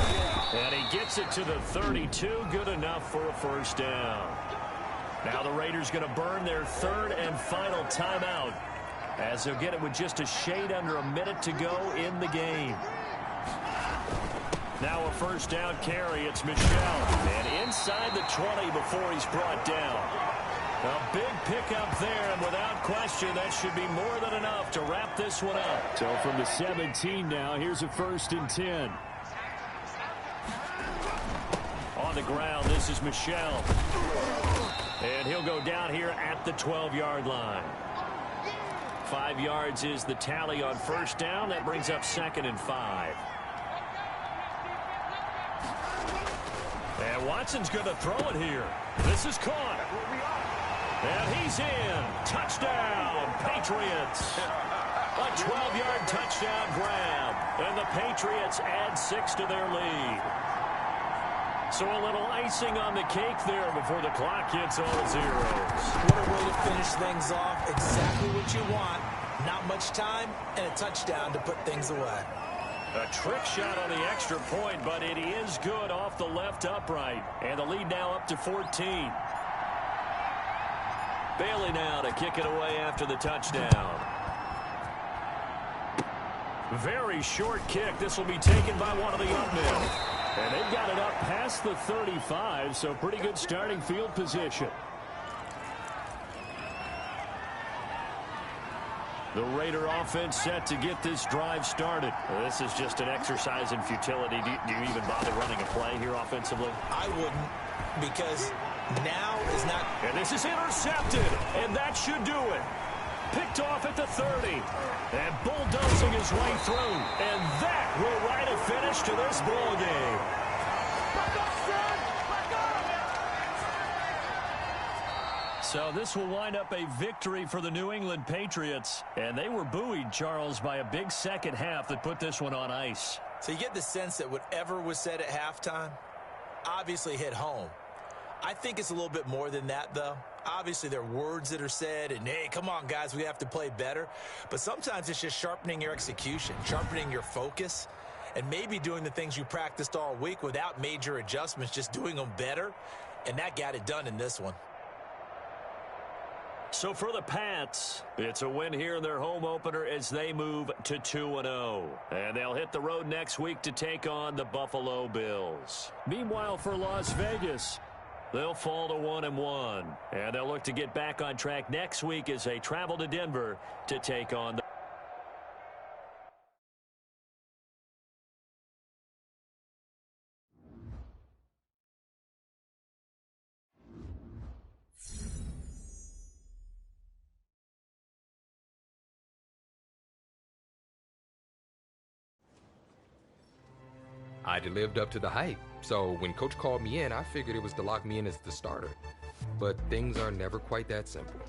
And he gets it to the 32. Good enough for a first down. Now the Raiders going to burn their third and final timeout as they'll get it with just a shade under a minute to go in the game. Now a first down carry. It's Michelle. And inside the 20 before he's brought down. A big pickup there, and without question, that should be more than enough to wrap this one up. So from the 17 now, here's a 1st and 10. On the ground, this is Michelle. And he'll go down here at the 12-yard line. 5 yards is the tally on first down. That brings up 2nd and 5. And Watson's going to throw it here. This is caught. And he's in. Touchdown, Patriots. A 12-yard touchdown grab. And the Patriots add 6 to their lead. So a little icing on the cake there before the clock hits all zeros. What a way to finish things off. Exactly what you want. Not much time and a touchdown to put things away. A trick shot on the extra point, but it is good off the left upright. And the lead now up to 14. Bailey now to kick it away after the touchdown. Very short kick. This will be taken by one of the young men. And they've got it up past the 35, so pretty good starting field position. The Raider offense set to get this drive started. Well, this is just an exercise in futility. Do you even bother running a play here offensively? I wouldn't, because now is not... And this is intercepted, and that should do it. Picked off at the 30, and bulldozing his way through. And that will write a finish to this ball game. So this will wind up a victory for the New England Patriots. And they were buoyed, Charles, by a big second half that put this one on ice. So you get the sense that whatever was said at halftime obviously hit home. I think it's a little bit more than that, though. Obviously, there are words that are said, and, hey, come on, guys, we have to play better. But sometimes it's just sharpening your execution, sharpening your focus, and maybe doing the things you practiced all week without major adjustments, just doing them better. And that got it done in this one. So for the Pats, it's a win here in their home opener as they move to 2-0. And they'll hit the road next week to take on the Buffalo Bills. Meanwhile, for Las Vegas, they'll fall to 1-1. And they'll look to get back on track next week as they travel to Denver to take on the I'd lived up to the hype, so when Coach called me in, I figured it was to lock me in as the starter. But things are never quite that simple.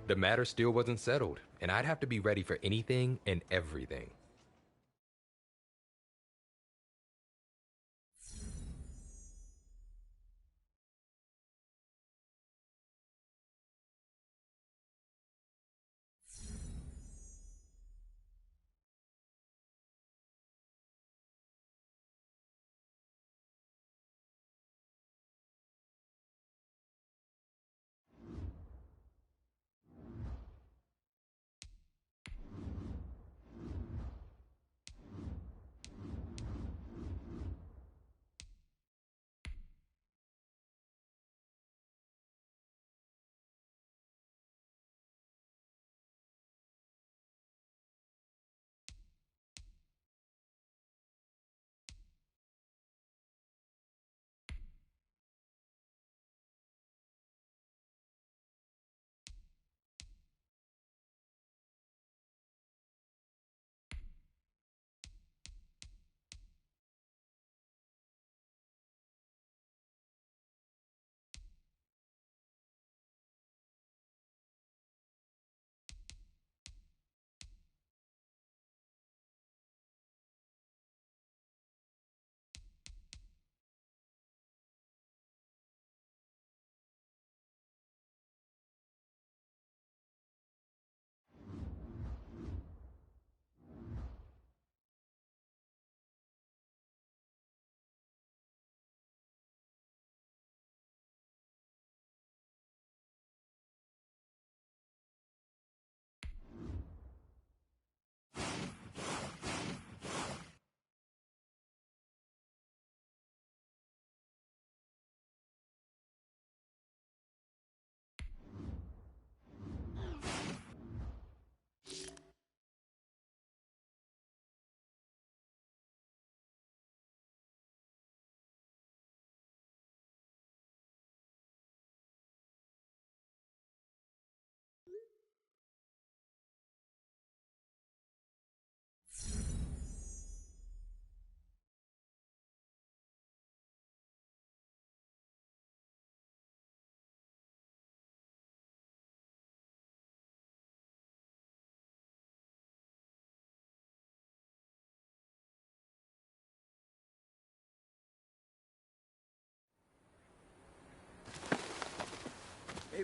The matter still wasn't settled, and I'd have to be ready for anything and everything.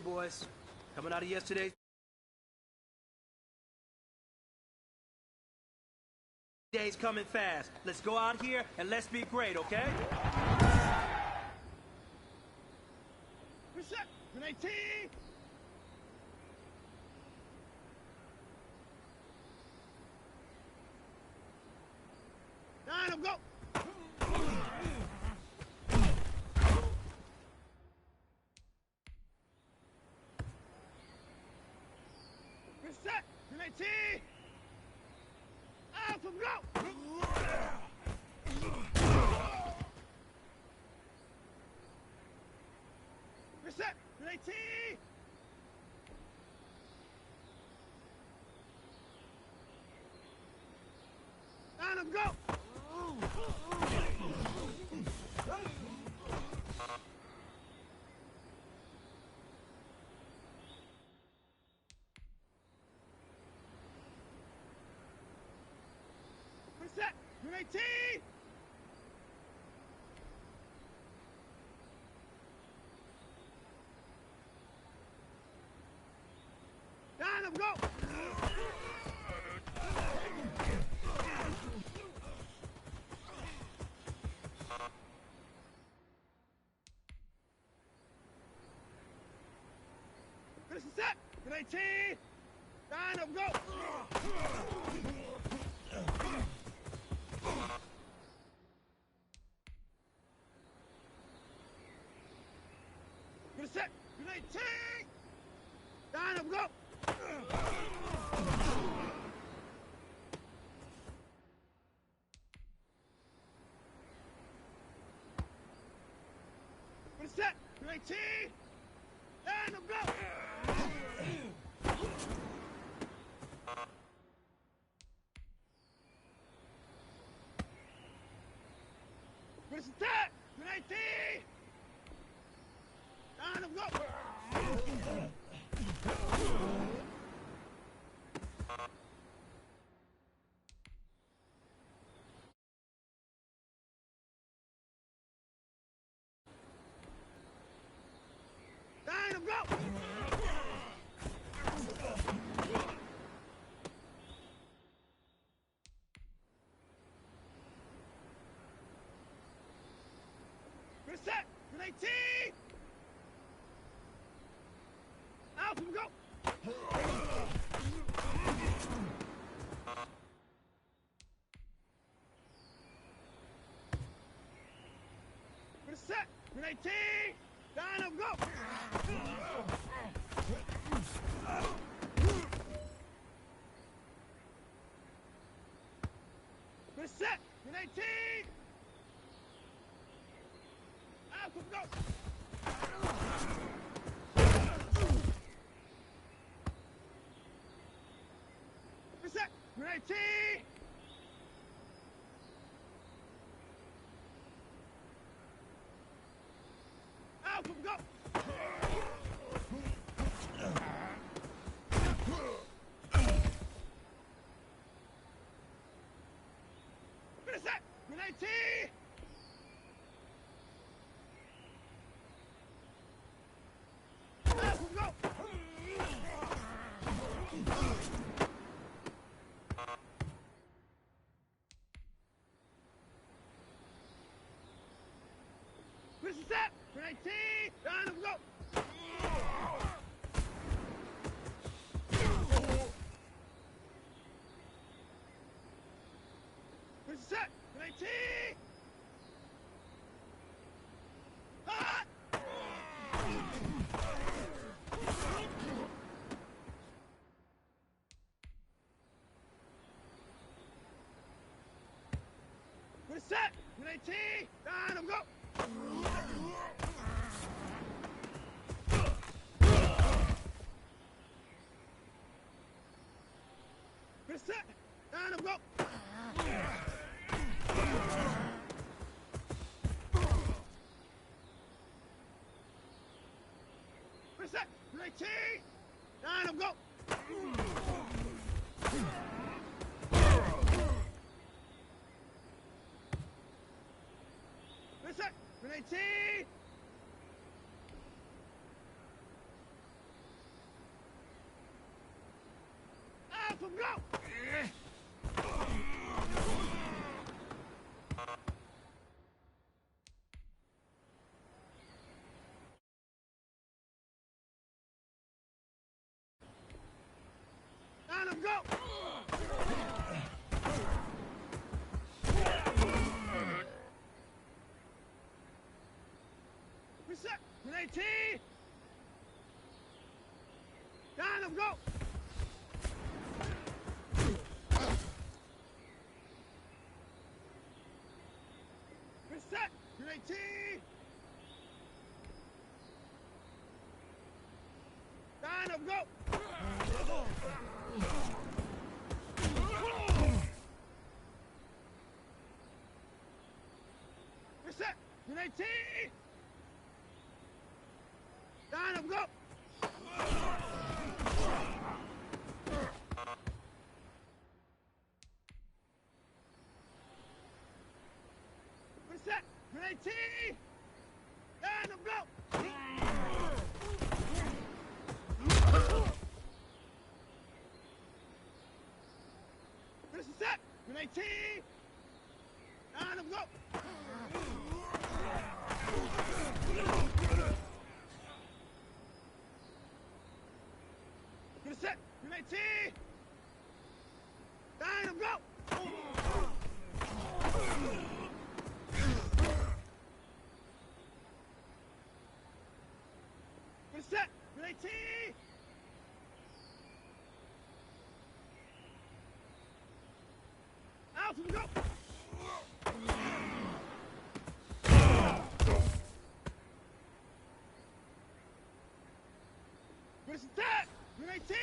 Okay, boys. Coming out of yesterday's day's coming fast. Let's go out here and let's be great, okay? Reset. Grenade team. Nine, go. Reset. Grenade team. Alpha, go. Reset. Grenade team. Nine, go. Reset! Grenade team! Down, go! Finish the set! Grenade team! Down, go! Gonna set! Grenade team! Down, go! Gonna set! Grenade team! Down, go! Gonna set! Grenade team! Down, go! Down, go! Reset! Grenade team! Alpha, go! Reset! Grenade team! Down, go! Reset! Grenade team! Alpha, go! Reset! Grenade team! Alpha, go! Reset! Grenade team! Alpha, go! Reset! Grenade team! Down, go! Reset! Grenade team! Ah! Reset! Grenade team! Down, go! Reset! Down, go! Reset! Grenade team! Down, go! Reset! Grenade team! go! Let him go! Reset! Grenade T! Let him go! Reset! Grenade T! Let him go! Reset! Grenade T! Let him go! Reset! Grenade T! Let him go! Reset! Grenade T! Let him go! Reset! Grenade T! Let him go! Reset! Grenade T! Out we go! Reset! Grenade T!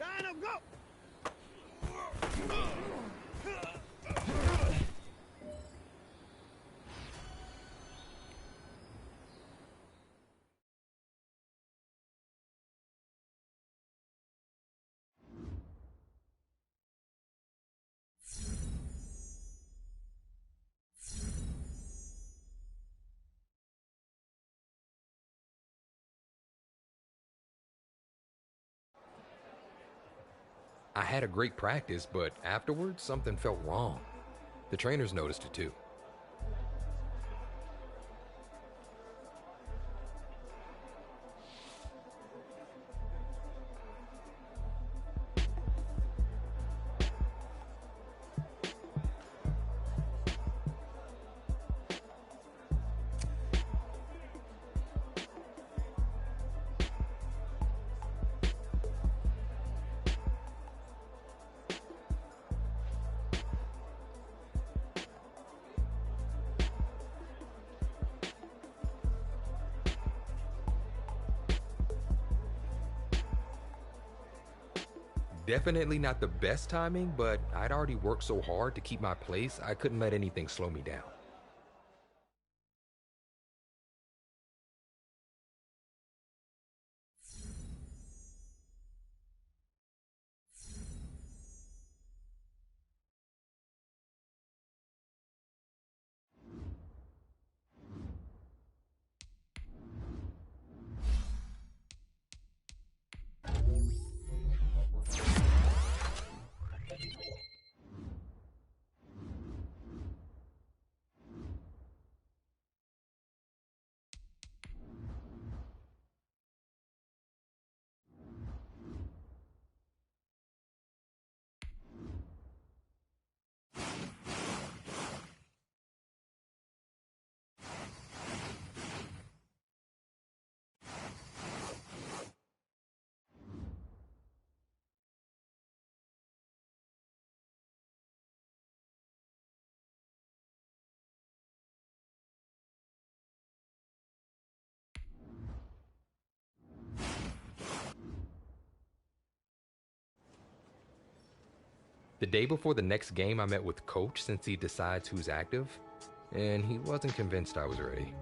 Let him go! I had a great practice, but afterwards, something felt wrong. The trainers noticed it too. Definitely not the best timing, but I'd already worked so hard to keep my place, I couldn't let anything slow me down. The day before the next game, I met with Coach since he decides who's active, and he wasn't convinced I was ready.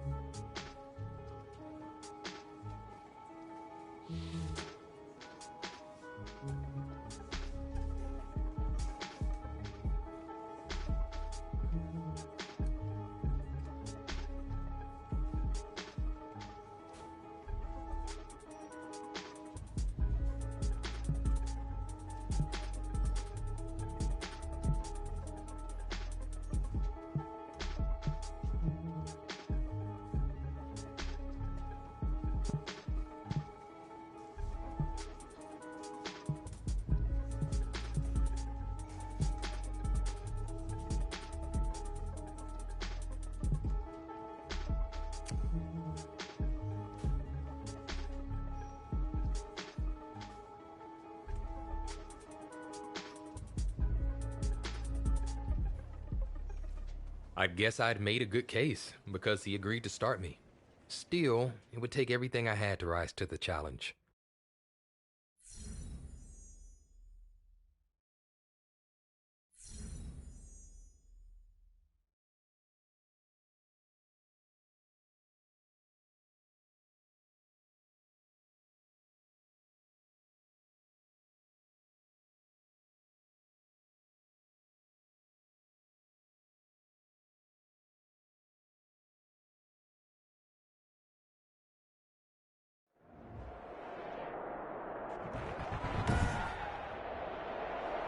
I guess I'd made a good case because he agreed to start me. Still, it would take everything I had to rise to the challenge.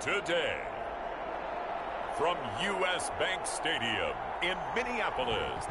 Today, from U.S. Bank Stadium in Minneapolis.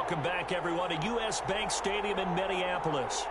Welcome back, everyone, to U.S. Bank Stadium in Minneapolis.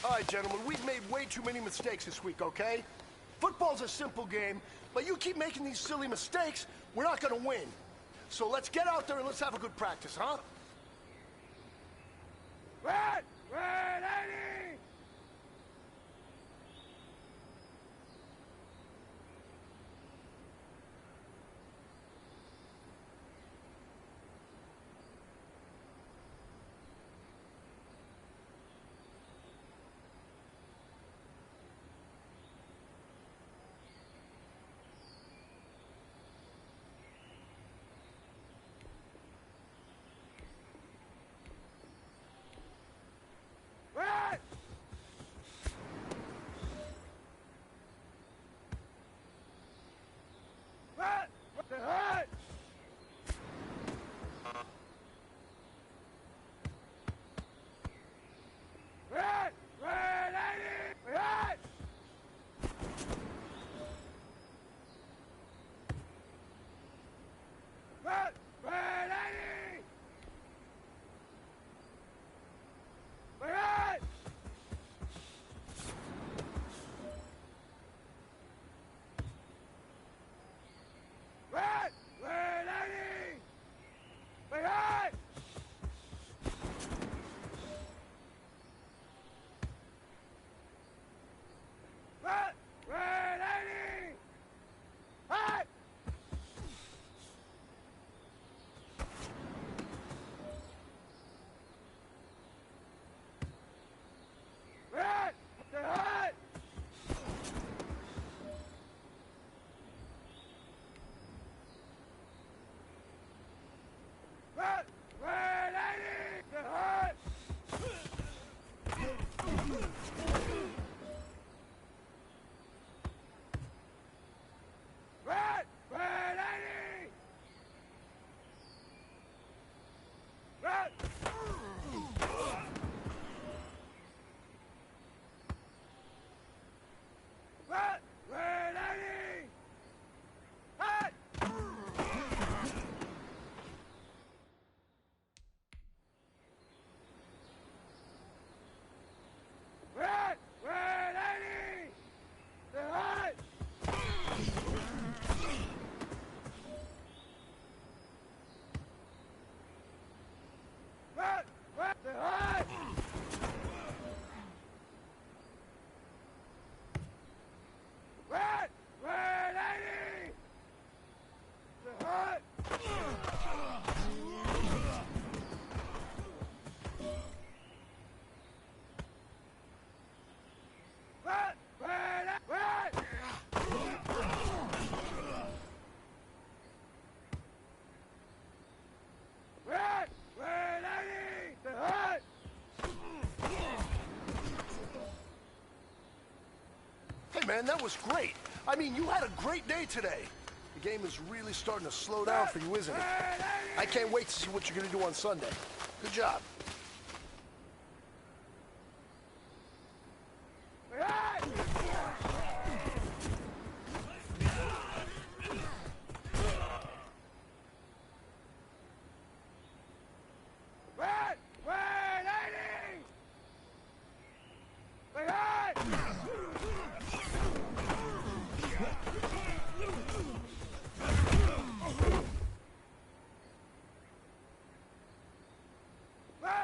All right, gentlemen, we've made way too many mistakes this week, okay? Football's a simple game, but you keep making these silly mistakes, we're not gonna win. So let's get out there and let's have a good practice, huh? Red! Red 80! Red! Red! Red! Red! Red 80! Red! Red! Red 80! Red! Red! Red 80! Red! Red! Red 80! Red! Red! Red! Red! Red 80! Red! Red! Red 80! Red! Red! Red 80! Red! Red! Red 80! Red! Red! Red! Red! Red! Red 80! Red! Red! Red! Red! Red! Red 80! Red! Hey, man, that was great. I mean, you had a great day today. The game is really starting to slow down for you, isn't it? I can't wait to see what you're going to do on Sunday. Good job. Red! Red 80! Red! Red!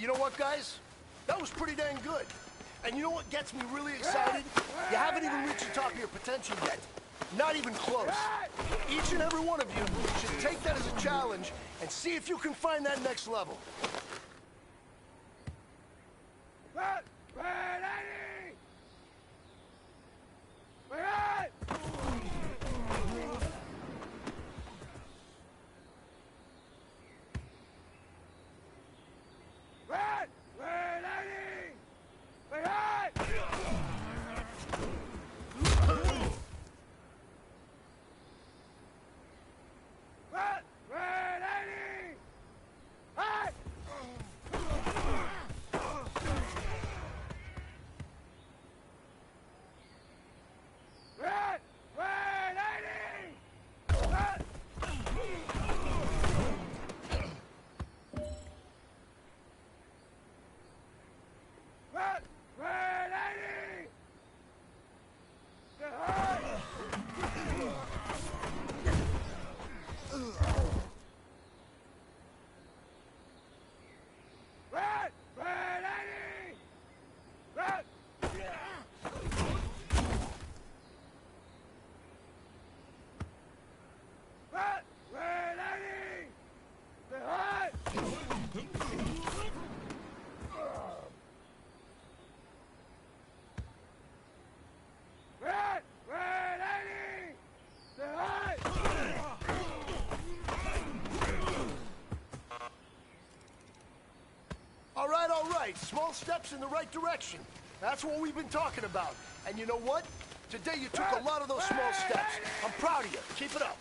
you know what, guys? That was pretty dang good. And you know what gets me really excited? You haven't even reached the top of your potential yet. Not even close. Each and every one of you should take that as a challenge and see if you can find that next level. All right. Small steps in the right direction. That's what we've been talking about. And you know what? Today you took a lot of those small steps. I'm proud of you. Keep it up.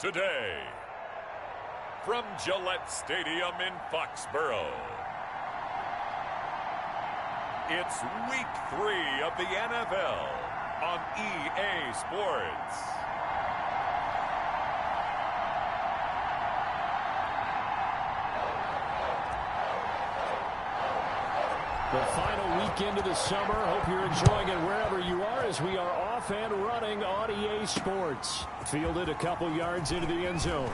today, from Gillette Stadium in Foxborough, it's Week 3 of the NFL on EA Sports. The final weekend of the summer. Hope you're enjoying it wherever you are as we are off and running on EA Sports. Fielded a couple yards into the end zone.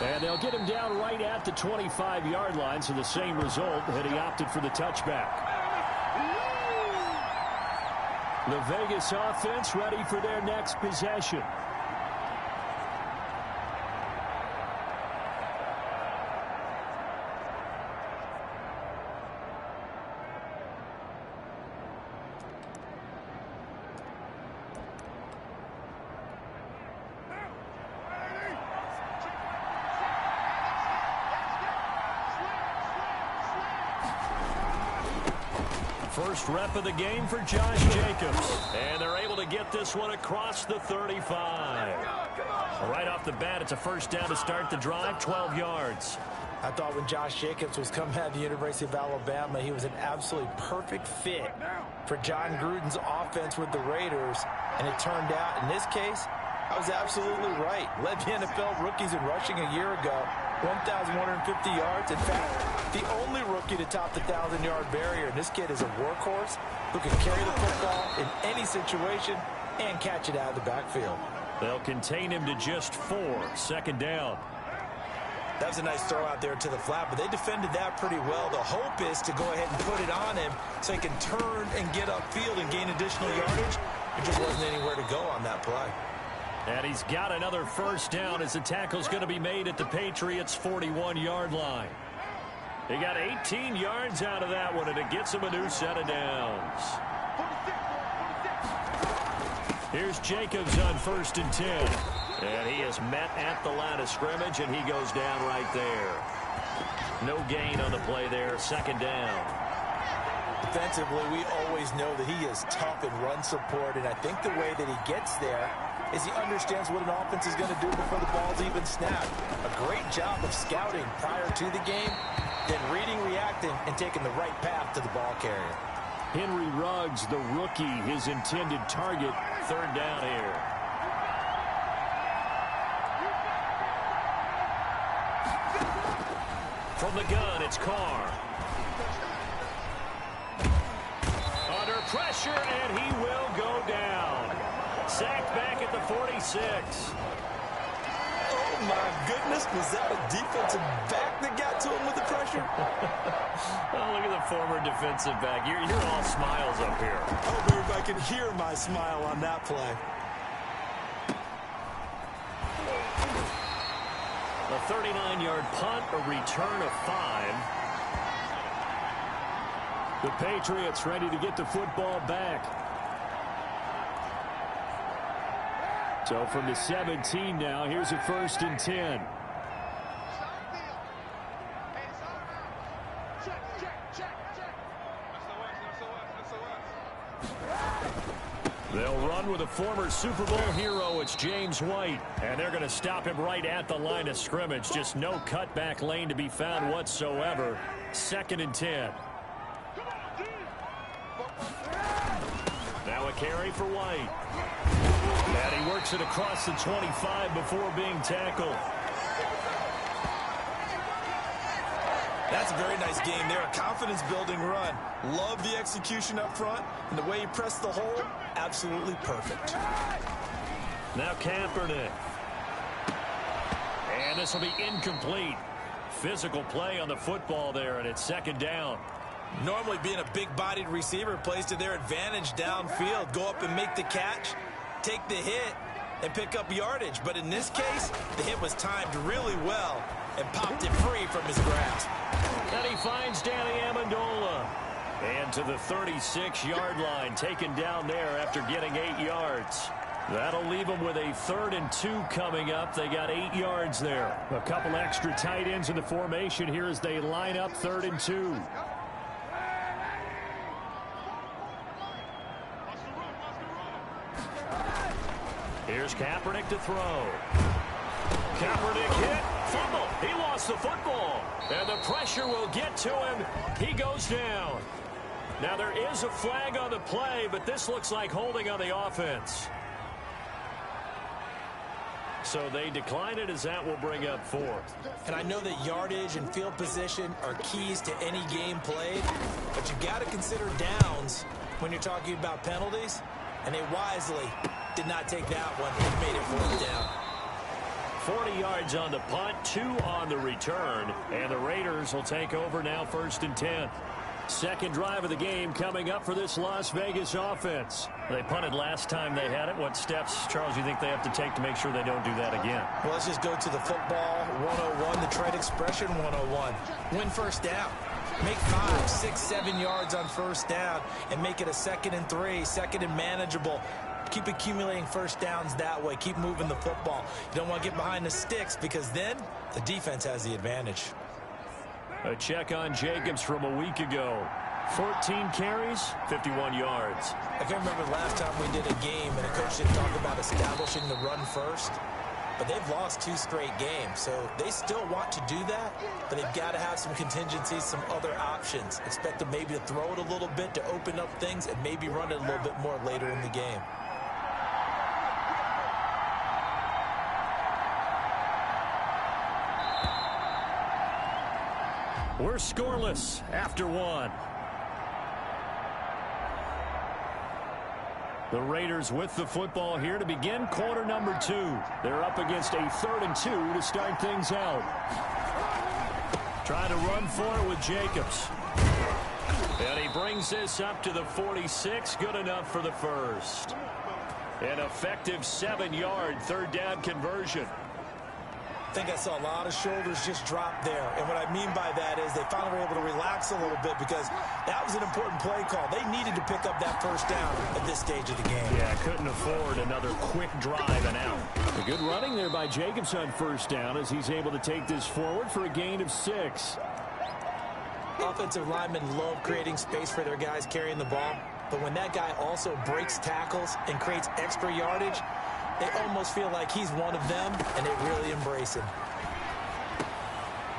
And they'll get him down right at the 25-yard line, so the same result had he opted for the touchback. The Vegas offense ready for their next possession. First rep of the game for Josh Jacobs. And they're able to get this one across the 35. Right off the bat, it's a first down to start the drive, 12 yards. I thought when Josh Jacobs was coming out of the University of Alabama, he was an absolutely perfect fit for John Gruden's offense with the Raiders. And it turned out, in this case, I was absolutely right. Led the NFL rookies in rushing a year ago, 1,150 yards. In fact, the only rookie to top the 1,000-yard barrier. And this kid is a workhorse who can carry the football in any situation and catch it out of the backfield. They'll contain him to just 4. Second down. That was a nice throw out there to the flat, but they defended that pretty well. The hope is to go ahead and put it on him so he can turn and get upfield and gain additional yardage. There just wasn't anywhere to go on that play. And he's got another first down as the tackle's going to be made at the Patriots' 41-yard line. He got 18 yards out of that one, and it gets him a new set of downs. Here's Jacobs on 1st and 10. And he is met at the line of scrimmage, and he goes down right there. No gain on the play there. Second down. Defensively, we always know that he is tough in run support, and I think the way that he gets there is he understands what an offense is going to do before the ball's even snapped. A great job of scouting prior to the game, then reading, reacting, and taking the right path to the ball carrier. Henry Ruggs, the rookie, his intended target. Third down here. From the gun, it's Carr. Under pressure, and he will go down. Sacked back at the 46. Oh, my goodness. Was that a defensive back that got to him with the pressure? Oh, look at the former defensive back. You're all smiles up here. I hope everybody can hear my smile on that play. A 39-yard punt, a return of 5. The Patriots ready to get the football back. So from the 17 now, here's a 1st and 10. They'll run with a former Super Bowl hero. It's James White. And they're going to stop him right at the line of scrimmage. Just no cutback lane to be found whatsoever. 2nd and 10. Now a carry for White. And he works it across the 25 before being tackled. That's a very nice game there. A confidence-building run. Love the execution up front. And the way he pressed the hole, absolutely perfect. Now Kaepernick. And this will be incomplete. Physical play on the football there, and it's 2nd down. Normally being a big-bodied receiver plays to their advantage downfield. Go up and make the catch, take the hit, and pick up yardage. But in this case, the hit was timed really well and popped it free from his grasp. And he finds Danny Amendola. And to the 36-yard line, taken down there after getting 8 yards. That'll leave them with a 3rd and 2 coming up. They got 8 yards there. A couple extra tight ends in the formation here as they line up 3rd and 2. Here's Here's Kaepernick to throw. Kaepernick hit. Fumble. He lost the football. And the pressure will get to him. He goes down. Now there is a flag on the play, but this looks like holding on the offense. So they decline it as that will bring up 4. And I know that yardage and field position are keys to any game played, but you've got to consider downs when you're talking about penalties, and they wisely did not take that one and made it 4th down. 40 yards on the punt, 2 on the return, and the Raiders will take over now 1st and 10. Second drive of the game coming up for this Las Vegas offense. They punted last time they had it. What steps, Charles, you think they have to take to make sure they don't do that again? Well, let's just go to the football 101, the trade expression 101. Win first down. Make 5, 6, 7 yards on first down and make it a 2nd and 3, 2nd and manageable. Keep accumulating first downs that way. Keep moving the football. You don't want to get behind the sticks because then the defense has the advantage. A check on Jacobs from a week ago. 14 carries, 51 yards. I can't remember the last time we did a game and a coach didn't talk about establishing the run first. But they've lost 2 straight games, so they still want to do that, but they've got to have some contingencies, some other options. Expect them maybe to throw it a little bit to open up things and maybe run it a little bit more later in the game. We're scoreless after 1. The Raiders with the football here to begin quarter number 2. They're up against a 3rd and 2 to start things out. Trying to run for it with Jacobs. And he brings this up to the 46. Good enough for the first. An effective 7-yard 3rd down conversion. I think I saw a lot of shoulders just drop there. And what I mean by that is they finally were able to relax a little bit because that was an important play call. They needed to pick up that first down at this stage of the game. Yeah, couldn't afford another quick drive and out. A good running there by Jacobs on first down as he's able to take this forward for a gain of 6. Offensive linemen love creating space for their guys carrying the ball. But when that guy also breaks tackles and creates extra yardage, they almost feel like he's one of them, and they really embrace him.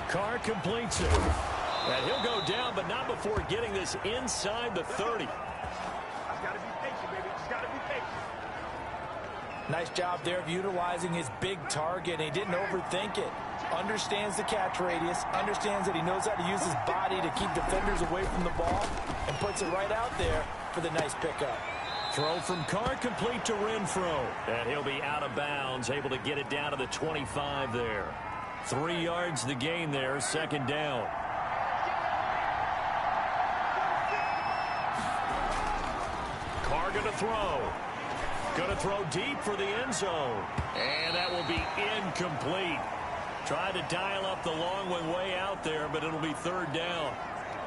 Carr completes it. And he'll go down, but not before getting this inside the 30. Gotta be patient, baby. Just gotta be patient. Nice job there of utilizing his big target. He didn't overthink it. Understands the catch radius, understands that he knows how to use his body to keep defenders away from the ball, and puts it right out there for the nice pickup. Throw from Carr complete to Renfro. And he'll be out of bounds, able to get it down to the 25 there. 3 yards the gain there, 2nd down. Carr going to throw. Going to throw deep for the end zone. And that will be incomplete. Tried to dial up the long one way out there, but it'll be 3rd down.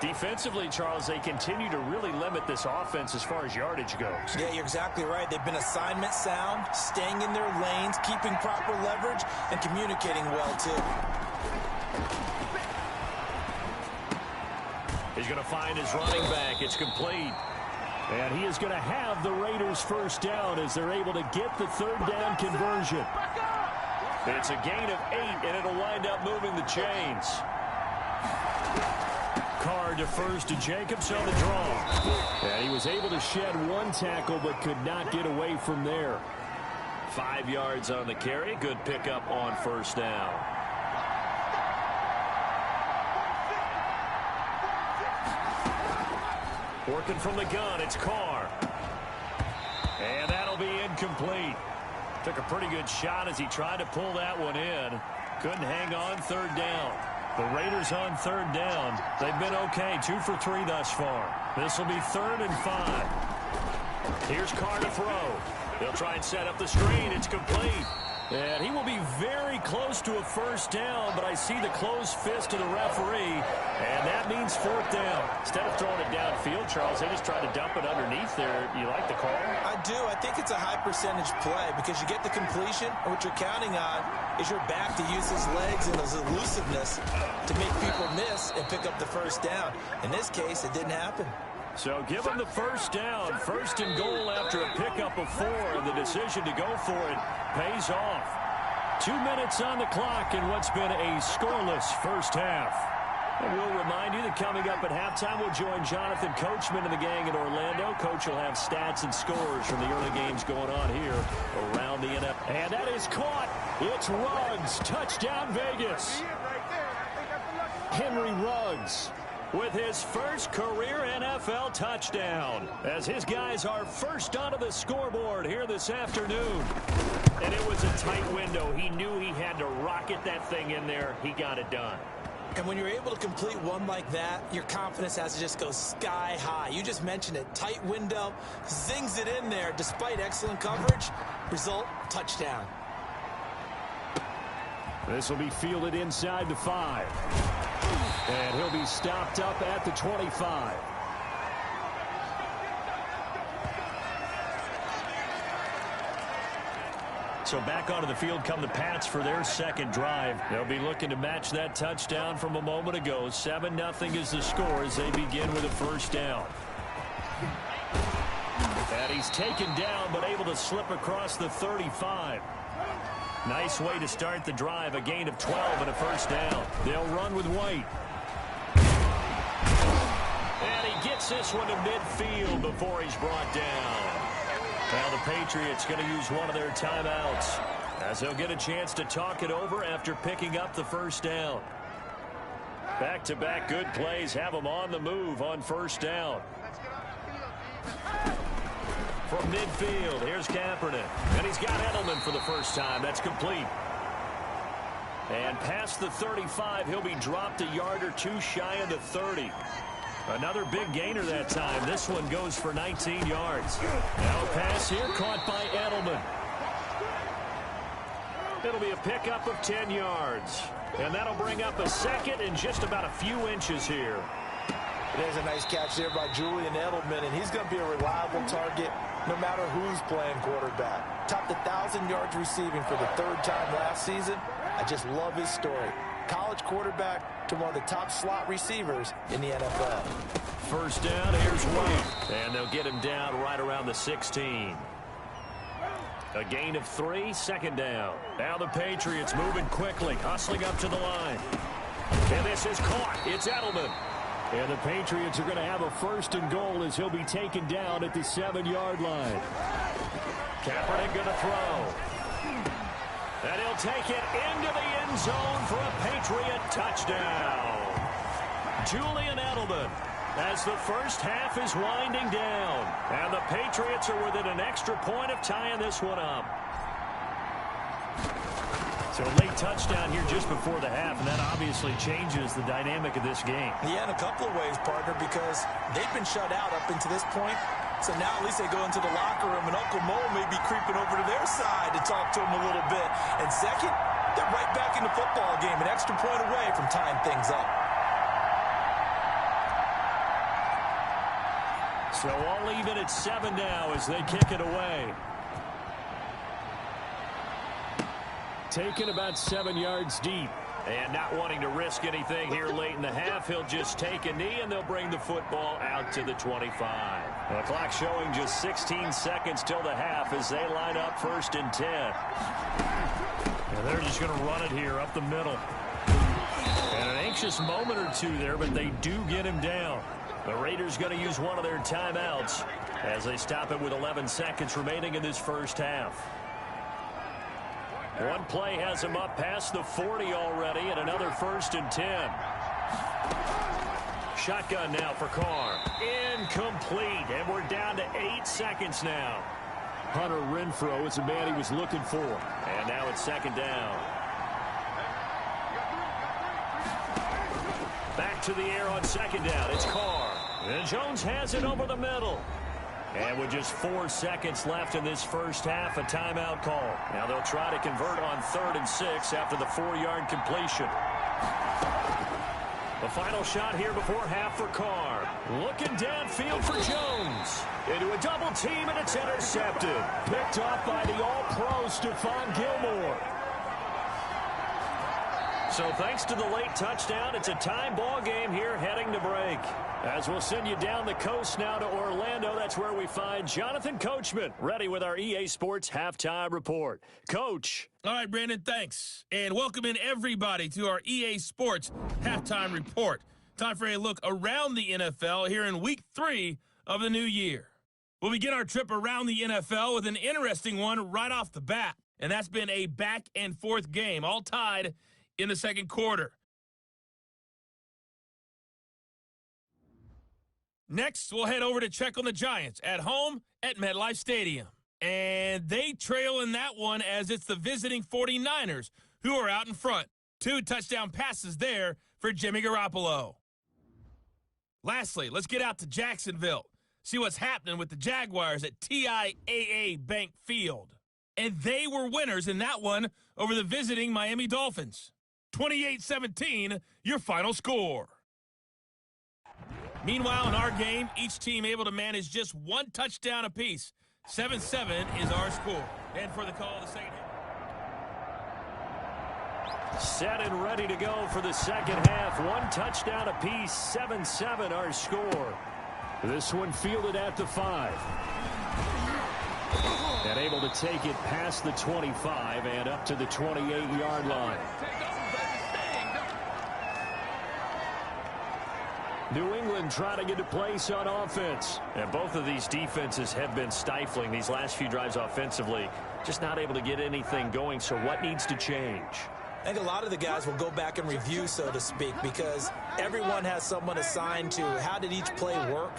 Defensively, Charles, they continue to really limit this offense as far as yardage goes. Yeah, you're exactly right. They've been assignment sound, staying in their lanes, keeping proper leverage, and communicating well, too. He's going to find his running back. It's complete. And he is going to have the Raiders first down as they're able to get the 3rd down conversion. It's a gain of 8, and it'll wind up moving the chains. Carr defers to Jacobs on the draw. And he was able to shed 1 tackle but could not get away from there. 5 yards on the carry. Good pickup on first down. Working from the gun, it's Carr. And that'll be incomplete. Took a pretty good shot as he tried to pull that one in. Couldn't hang on, 3rd down. The Raiders on 3rd down. They've been okay, 2 for 3 thus far. This will be 3rd and 5. Here's Carr to throw. They'll try and set up the screen. It's complete. And he will be very close to a first down, but I see the closed fist of the referee, and that means 4th down. Instead of throwing it downfield, Charles, they just tried to dump it underneath there. You like the call? I do. I think it's a high percentage play because you get the completion, and what you're counting on is your back to use his legs and his elusiveness to make people miss and pick up the first down. In this case, it didn't happen. So give them the first down. First and goal after a pickup of 4, and the decision to go for it pays off. 2 minutes on the clock in what's been a scoreless first half. And we'll remind you that coming up at halftime, we'll join Jonathan Coachman and the gang in Orlando. Coach will have stats and scores from the early games going on here around the NFL. And that is caught. It's Ruggs. Touchdown, Vegas. Henry Ruggs with his first career NFL touchdown, as his guys are first onto the scoreboard here this afternoon. And it was a tight window. He knew he had to rocket that thing in there. He got it done. And when you're able to complete one like that, your confidence has to just go sky high. You just mentioned it. Tight window, zings it in there despite excellent coverage. Result, touchdown. This will be fielded inside the 5. And he'll be stopped up at the 25. So back onto the field come the Pats for their second drive. They'll be looking to match that touchdown from a moment ago. 7-0 is the score as they begin with a first down. And he's taken down but able to slip across the 35. Nice way to start the drive. A gain of 12 and a first down. They'll run with White. And he gets this one to midfield before he's brought down. Now the Patriots going to use one of their timeouts as they'll get a chance to talk it over after picking up the first down. Back-to-back good plays have them on the move on first down. From midfield, here's Kaepernick. And he's got Edelman for the first time. That's complete. And past the 35, he'll be dropped a yard or two shy of the 30. Another big gainer that time. This one goes for 19 yards. Now a pass here caught by Edelman. It'll be a pickup of 10 yards. And that'll bring up a second and just about a few inches here. There's a nice catch there by Julian Edelman, and he's going to be a reliable target no matter who's playing quarterback. Topped 1,000 yards receiving for the 3rd time last season. I just love his story. College quarterback to one of the top slot receivers in the NFL. First down, here's White. And they'll get him down right around the 16. A gain of 3, second down. Now the Patriots moving quickly, hustling up to the line. And this is caught. It's Edelman. And the Patriots are going to have a first and goal as he'll be taken down at the 7-yard line. Kaepernick going to throw. And he'll take it into the end zone for a Patriot touchdown. Julian Edelman as the first half is winding down. And the Patriots are within an extra point of tying this one up. So a late touchdown here just before the half, and that obviously changes the dynamic of this game. Yeah, in a couple of ways, partner, because they've been shut out up into this point. So now at least they go into the locker room, and Uncle Mo may be creeping over to their side to talk to him a little bit. And second, they're right back in the football game, an extra point away from tying things up. So all even at 7 now as they kick it away. Taken about 7 yards deep. And not wanting to risk anything here late in the half, he'll just take a knee and they'll bring the football out to the 25. The clock showing just 16 seconds till the half as they line up 1st and 10. And they're just going to run it here up the middle. And an anxious moment or two there, but they do get him down. The Raiders going to use one of their timeouts as they stop it with 11 seconds remaining in this first half. One play has him up past the 40 already, and another 1st and 10. Shotgun now for Carr. Incomplete, and we're down to 8 seconds now. Hunter Renfrow is the man he was looking for. And now it's 2nd down. Back to the air on 2nd down. It's Carr. And Jones has it over the middle. And with just 4 seconds left in this first half, a timeout call. Now they'll try to convert on 3rd and 6 after the 4-yard completion. The final shot here before half for Carr. Looking downfield for Jones. Into a double team, and it's intercepted. Picked off by the all-pro Stephon Gilmore. So thanks to the late touchdown, it's a tie ball game here heading to break. As we'll send you down the coast now to Orlando, that's where we find Jonathan Coachman, ready with our EA Sports Halftime Report. Coach. All right, Brandon, thanks. And welcome in everybody to our EA Sports Halftime Report. Time for a look around the NFL here in Week 3 of the new year. We'll begin our trip around the NFL with an interesting one right off the bat. And that's been a back-and-forth game, all tied in the second quarter. Next, we'll head over to check on the Giants at home at MetLife Stadium. And they trail in that one as it's the visiting 49ers who are out in front. 2 touchdown passes there for Jimmy Garoppolo. Lastly, let's get out to Jacksonville. See what's happening with the Jaguars at TIAA Bank Field. And they were winners in that one over the visiting Miami Dolphins. 28-17, your final score. Meanwhile, in our game, each team able to manage just 1 touchdown apiece. 7-7 is our score. And for the call of the second half. Set and ready to go for the second half. 1 touchdown apiece, 7-7 our score. This one fielded at the 5. And able to take it past the 25 and up to the 28-yard line. New England trying to get a place on offense. And both of these defenses have been stifling these last few drives offensively. Just not able to get anything going, so what needs to change? I think a lot of the guys will go back and review, so to speak, because everyone has someone assigned to how did each play work.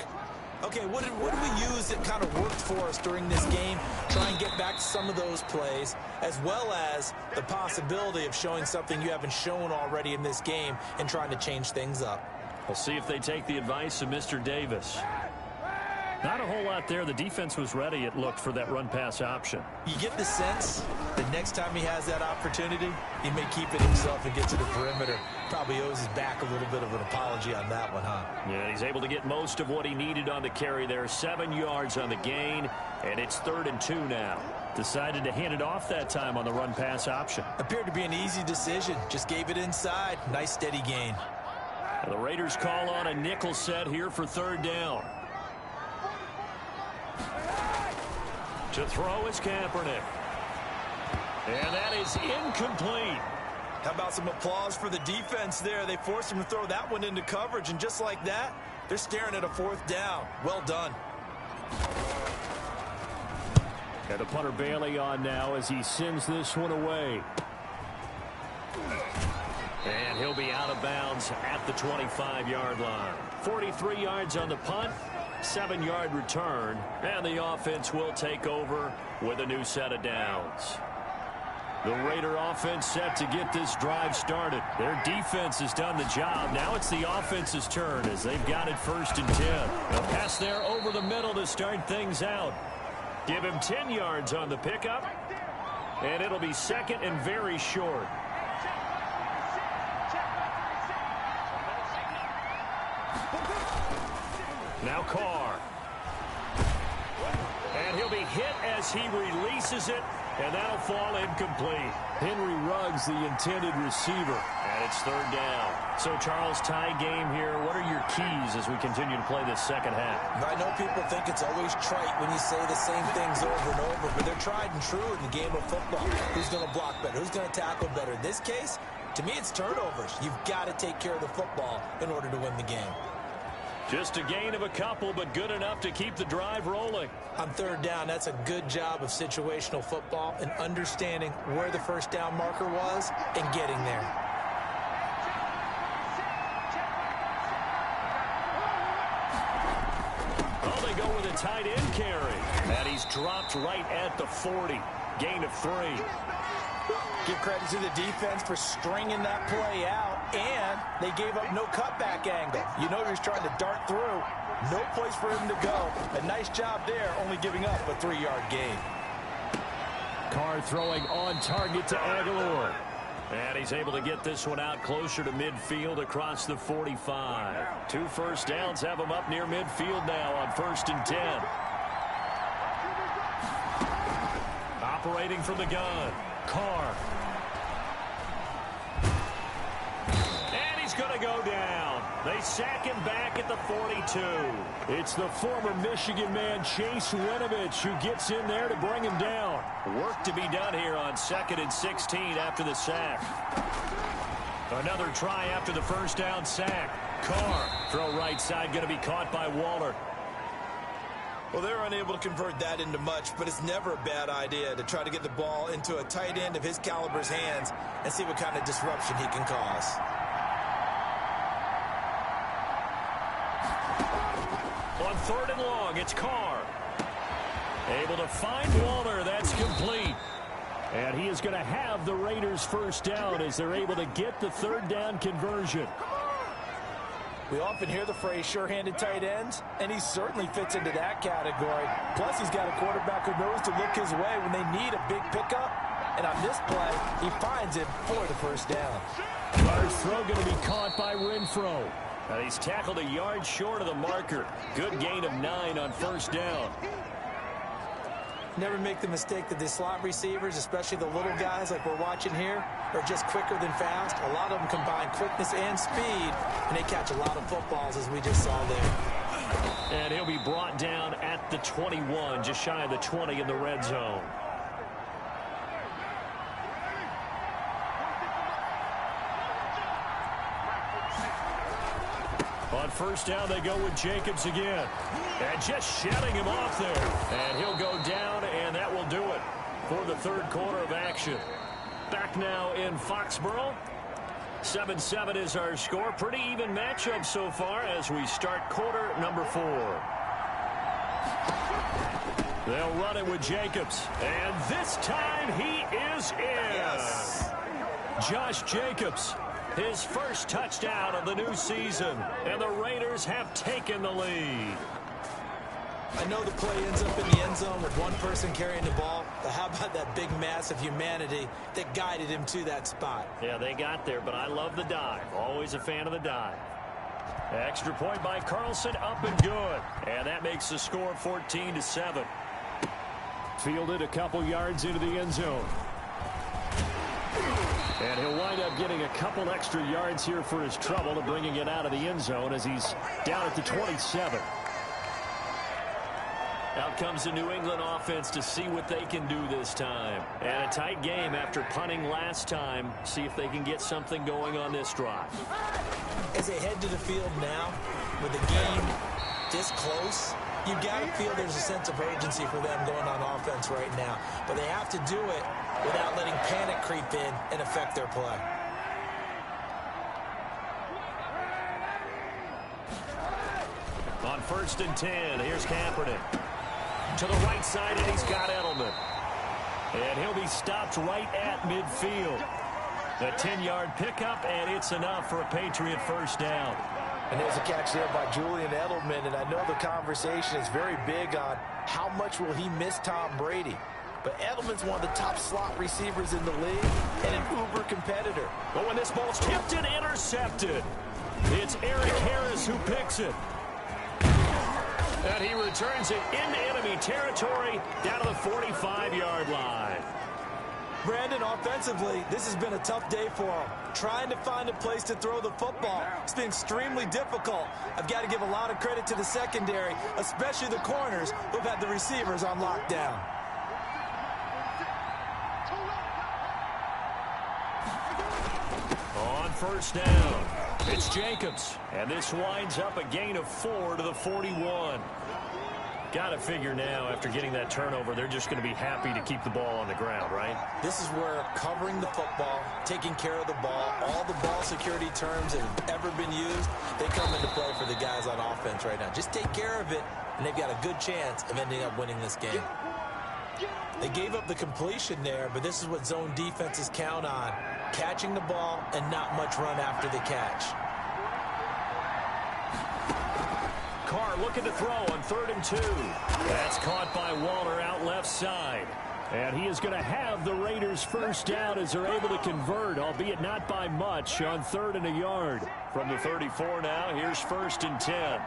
Okay, what did we use that kind of worked for us during this game? Try and get back to some of those plays, as well as the possibility of showing something you haven't shown already in this game and trying to change things up. We'll see if they take the advice of Mr. Davis. Not a whole lot there. The defense was ready, it looked, for that run-pass option. You get the sense that next time he has that opportunity, he may keep it himself and get to the perimeter. Probably owes his back a little bit of an apology on that one, huh? Yeah, he's able to get most of what he needed on the carry there. 7 yards on the gain, and it's 3rd and 2 now. Decided to hand it off that time on the run-pass option. Appeared to be an easy decision. Just gave it inside. Nice, steady gain. And the Raiders call on a nickel set here for 3rd down. To throw is Kaepernick. And that is incomplete. How about some applause for the defense there? They forced him to throw that one into coverage, and just like that, they're staring at a 4th down. Well done. And the punter Bailey on now as he sends this one away. And he'll be out of bounds at the 25-yard line. 43 yards on the punt, 7-yard return, and the offense will take over with a new set of downs. The Raider offense set to get this drive started. Their defense has done the job. Now it's the offense's turn as they've got it 1st and 10. A pass there over the middle to start things out. Give him 10 yards on the pickup, and it'll be 2nd and very short. Now Carr. And he'll be hit as he releases it, and that'll fall incomplete. Henry Ruggs, the intended receiver, and it's 3rd down. So, Charles, tie game here. What are your keys as we continue to play this second half? I know people think it's always trite when you say the same things over and over, but they're tried and true in the game of football. Who's going to block better? Who's going to tackle better? In this case, to me, it's turnovers. You've got to take care of the football in order to win the game. Just a gain of a couple, but good enough to keep the drive rolling. On 3rd down, that's a good job of situational football and understanding where the 1st down marker was and getting there. Oh, they go with a tight end carry. And he's dropped right at the 40. Gain of 3. Give credit to the defense for stringing that play out, and they gave up no cutback angle. You know he was trying to dart through. No place for him to go. A nice job there, only giving up a 3-yard gain. Carr throwing on target to Aguilar. And he's able to get this one out closer to midfield across the 45. 2 first downs have him up near midfield now on 1st and 10. Operating from the gun, Carr. to go down. They sack him back at the 42. It's the former Michigan man, Chase Winovich, who gets in there to bring him down. Work to be done here on 2nd and 16 after the sack. Another try after the first down sack. Carr, throw right side, going to be caught by Waller. Well, they're unable to convert that into much, but it's never a bad idea to try to get the ball into a tight end of his caliber's hands and see what kind of disruption he can cause. On 3rd and long, it's Carr. Able to find Waller. That's complete. And he is going to have the Raiders first down as they're able to get the 3rd down conversion. We often hear the phrase sure-handed tight ends, and he certainly fits into that category. Plus, he's got a quarterback who knows to look his way when they need a big pickup. And on this play, he finds it for the first down. Carr's throw going to be caught by Renfro. Now he's tackled a yard short of the marker. Good gain of 9 on first down. Never make the mistake that the slot receivers, especially the little guys like we're watching here, are just quicker than fast. A lot of them combine quickness and speed, and they catch a lot of footballs, as we just saw there. And he'll be brought down at the 21, just shy of the 20 in the red zone. On first down, they go with Jacobs again. And just shutting him off there. And he'll go down, and that will do it for the 3rd quarter of action. Back now in Foxborough. 7-7 is our score. Pretty even matchup so far as we start quarter number 4. They'll run it with Jacobs. And this time he is in. Yes. Josh Jacobs. His first touchdown of the new season, and the Raiders have taken the lead. I know the play ends up in the end zone with one person carrying the ball, but how about that big mass of humanity that guided him to that spot? Yeah, they got there, but I love the dive. Always a fan of the dive. Extra point by Carlson, up and good. And that makes the score 14-7. Fielded a couple yards into the end zone. And he'll wind up getting a couple extra yards here for his trouble to bringing it out of the end zone as he's down at the 27. Out comes the New England offense to see what they can do this time. And a tight game after punting last time. See if they can get something going on this drive. As they head to the field now, with the game this close, you've got to feel there's a sense of urgency for them going on offense right now. But they have to do it without letting panic creep in and affect their play. On 1st and 10, here's Kaepernick. To the right side, and he's got Edelman. And he'll be stopped right at midfield. A 10-yard pickup, and it's enough for a Patriot first down. And there's a catch there by Julian Edelman, and I know the conversation is very big on how much will he miss Tom Brady. But Edelman's one of the top slot receivers in the league and an uber competitor. But when this ball's tipped and intercepted, it's Eric Harris who picks it. And he returns it into enemy territory down to the 45-yard line. Brandon, offensively, this has been a tough day for him. Trying to find a place to throw the football. It's been extremely difficult. I've got to give a lot of credit to the secondary, especially the corners who've had the receivers on lockdown. On first down, it's Jacobs. And this winds up a gain of 4 to the 41. Got to figure now, after getting that turnover, they're just going to be happy to keep the ball on the ground, right? This is where covering the football, taking care of the ball, all the ball security terms that have ever been used, they come into play for the guys on offense right now. Just take care of it, and they've got a good chance of ending up winning this game. They gave up the completion there, but this is what zone defenses count on. Catching the ball and not much run after the catch. Carr looking to throw on 3rd and 2. That's caught by Waller out left side. And he is going to have the Raiders first down as they're able to convert, albeit not by much, on 3rd and a yard. From the 34 now, here's 1st and 10.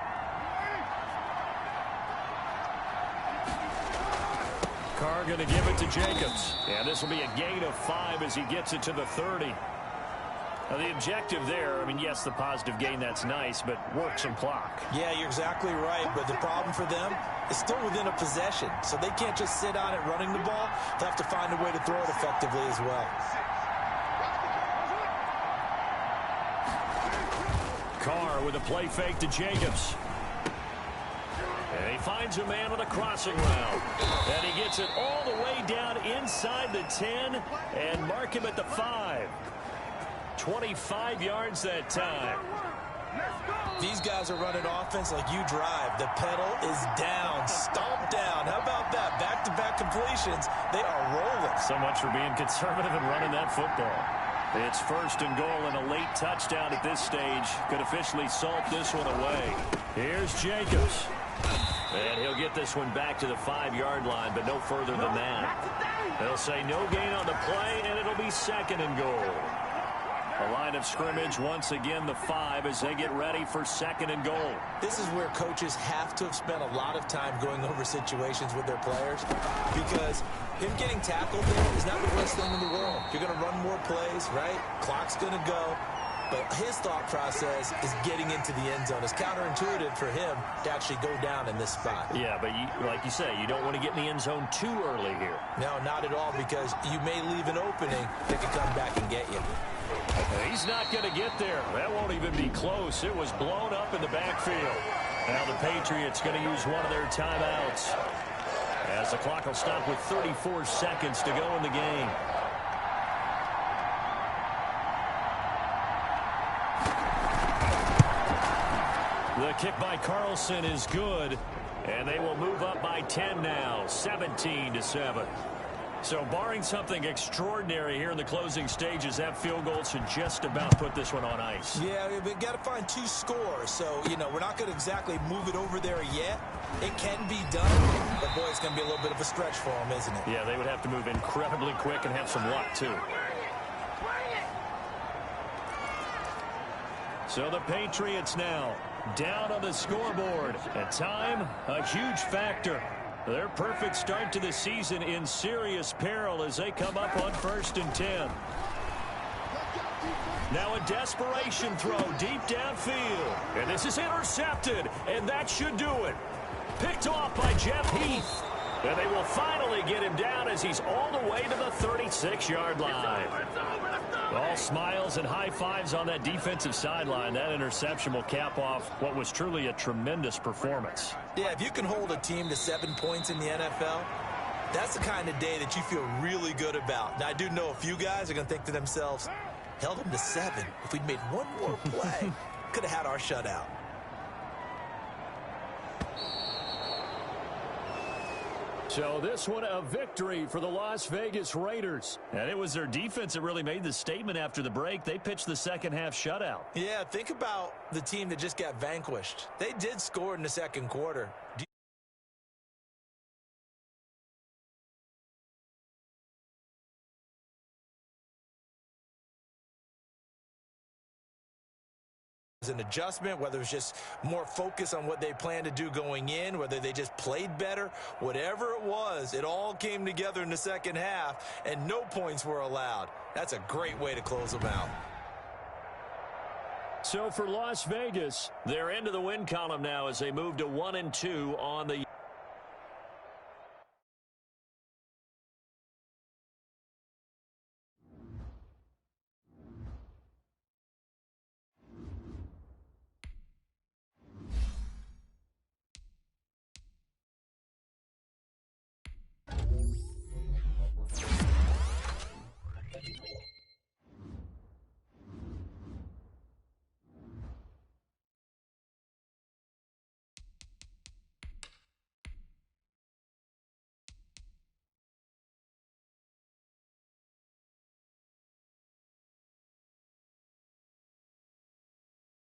Carr going to give it to Jacobs. And this will be a gain of 5 as he gets it to the 30. The objective there, I mean, yes, the positive gain, that's nice, but work some clock. Yeah, you're exactly right, but the problem for them is still within a possession, so they can't just sit on it running the ball. They'll have to find a way to throw it effectively as well. Carr with a play fake to Jacobs. And he finds a man with a crossing route. And he gets it all the way down inside the 10 and mark him at the 5. 25 yards that time. These guys are running offense like you drive. The pedal is down, stomped down. How about that? Back-to-back completions. They are rolling. So much for being conservative and running that football. It's 1st and goal, and a late touchdown at this stage could officially salt this one away. Here's Jacobs. And he'll get this one back to the 5-yard line, but no further than that. They'll say no gain on the play, and it'll be 2nd and goal. A line of scrimmage, once again, the 5 as they get ready for 2nd and goal. This is where coaches have to have spent a lot of time going over situations with their players, because him getting tackled there is not the worst thing in the world. You're going to run more plays, right? Clock's going to go. But his thought process is getting into the end zone. It's counterintuitive for him to actually go down in this spot. Yeah, but like you say, you don't want to get in the end zone too early here. No, not at all, because you may leave an opening that could come back and get you. He's not going to get there. That won't even be close. It was blown up in the backfield. Now the Patriots going to use one of their timeouts, as the clock will stop with 34 seconds to go in the game. The kick by Carlson is good, and they will move up by 10 now, 17-7. So barring something extraordinary here in the closing stages, that field goal should just about put this one on ice. Yeah, we've got to find 2 scores. So, you know, we're not going to exactly move it over there yet. It can be done, but, boy, it's going to be a little bit of a stretch for them, isn't it? Yeah, they would have to move incredibly quick and have some luck, too. So the Patriots now down on the scoreboard. And time, a huge factor. Their perfect start to the season in serious peril as they come up on 1st and 10. Now a desperation throw deep downfield. And this is intercepted, and that should do it. Picked off by Jeff Heath. And they will finally get him down as he's all the way to the 36-yard line. All smiles and high fives on that defensive sideline. That interception will cap off what was truly a tremendous performance. Yeah, if you can hold a team to 7 points in the NFL, that's the kind of day that you feel really good about. Now, I do know a few guys are going to think to themselves, held them to 7. If we'd made one more play, could have had our shutout. So this one a victory for the Las Vegas Raiders. And it was their defense that really made the statement after the break. They pitched the second half shutout. Yeah, think about the team that just got vanquished. They did score in the second quarter. An adjustment, whether it's just more focus on what they plan to do going in, whether they just played better, whatever it was, it all came together in the second half, and no points were allowed. That's a great way to close them out. So for Las Vegas, they're into the win column now as they move to 1-2 on the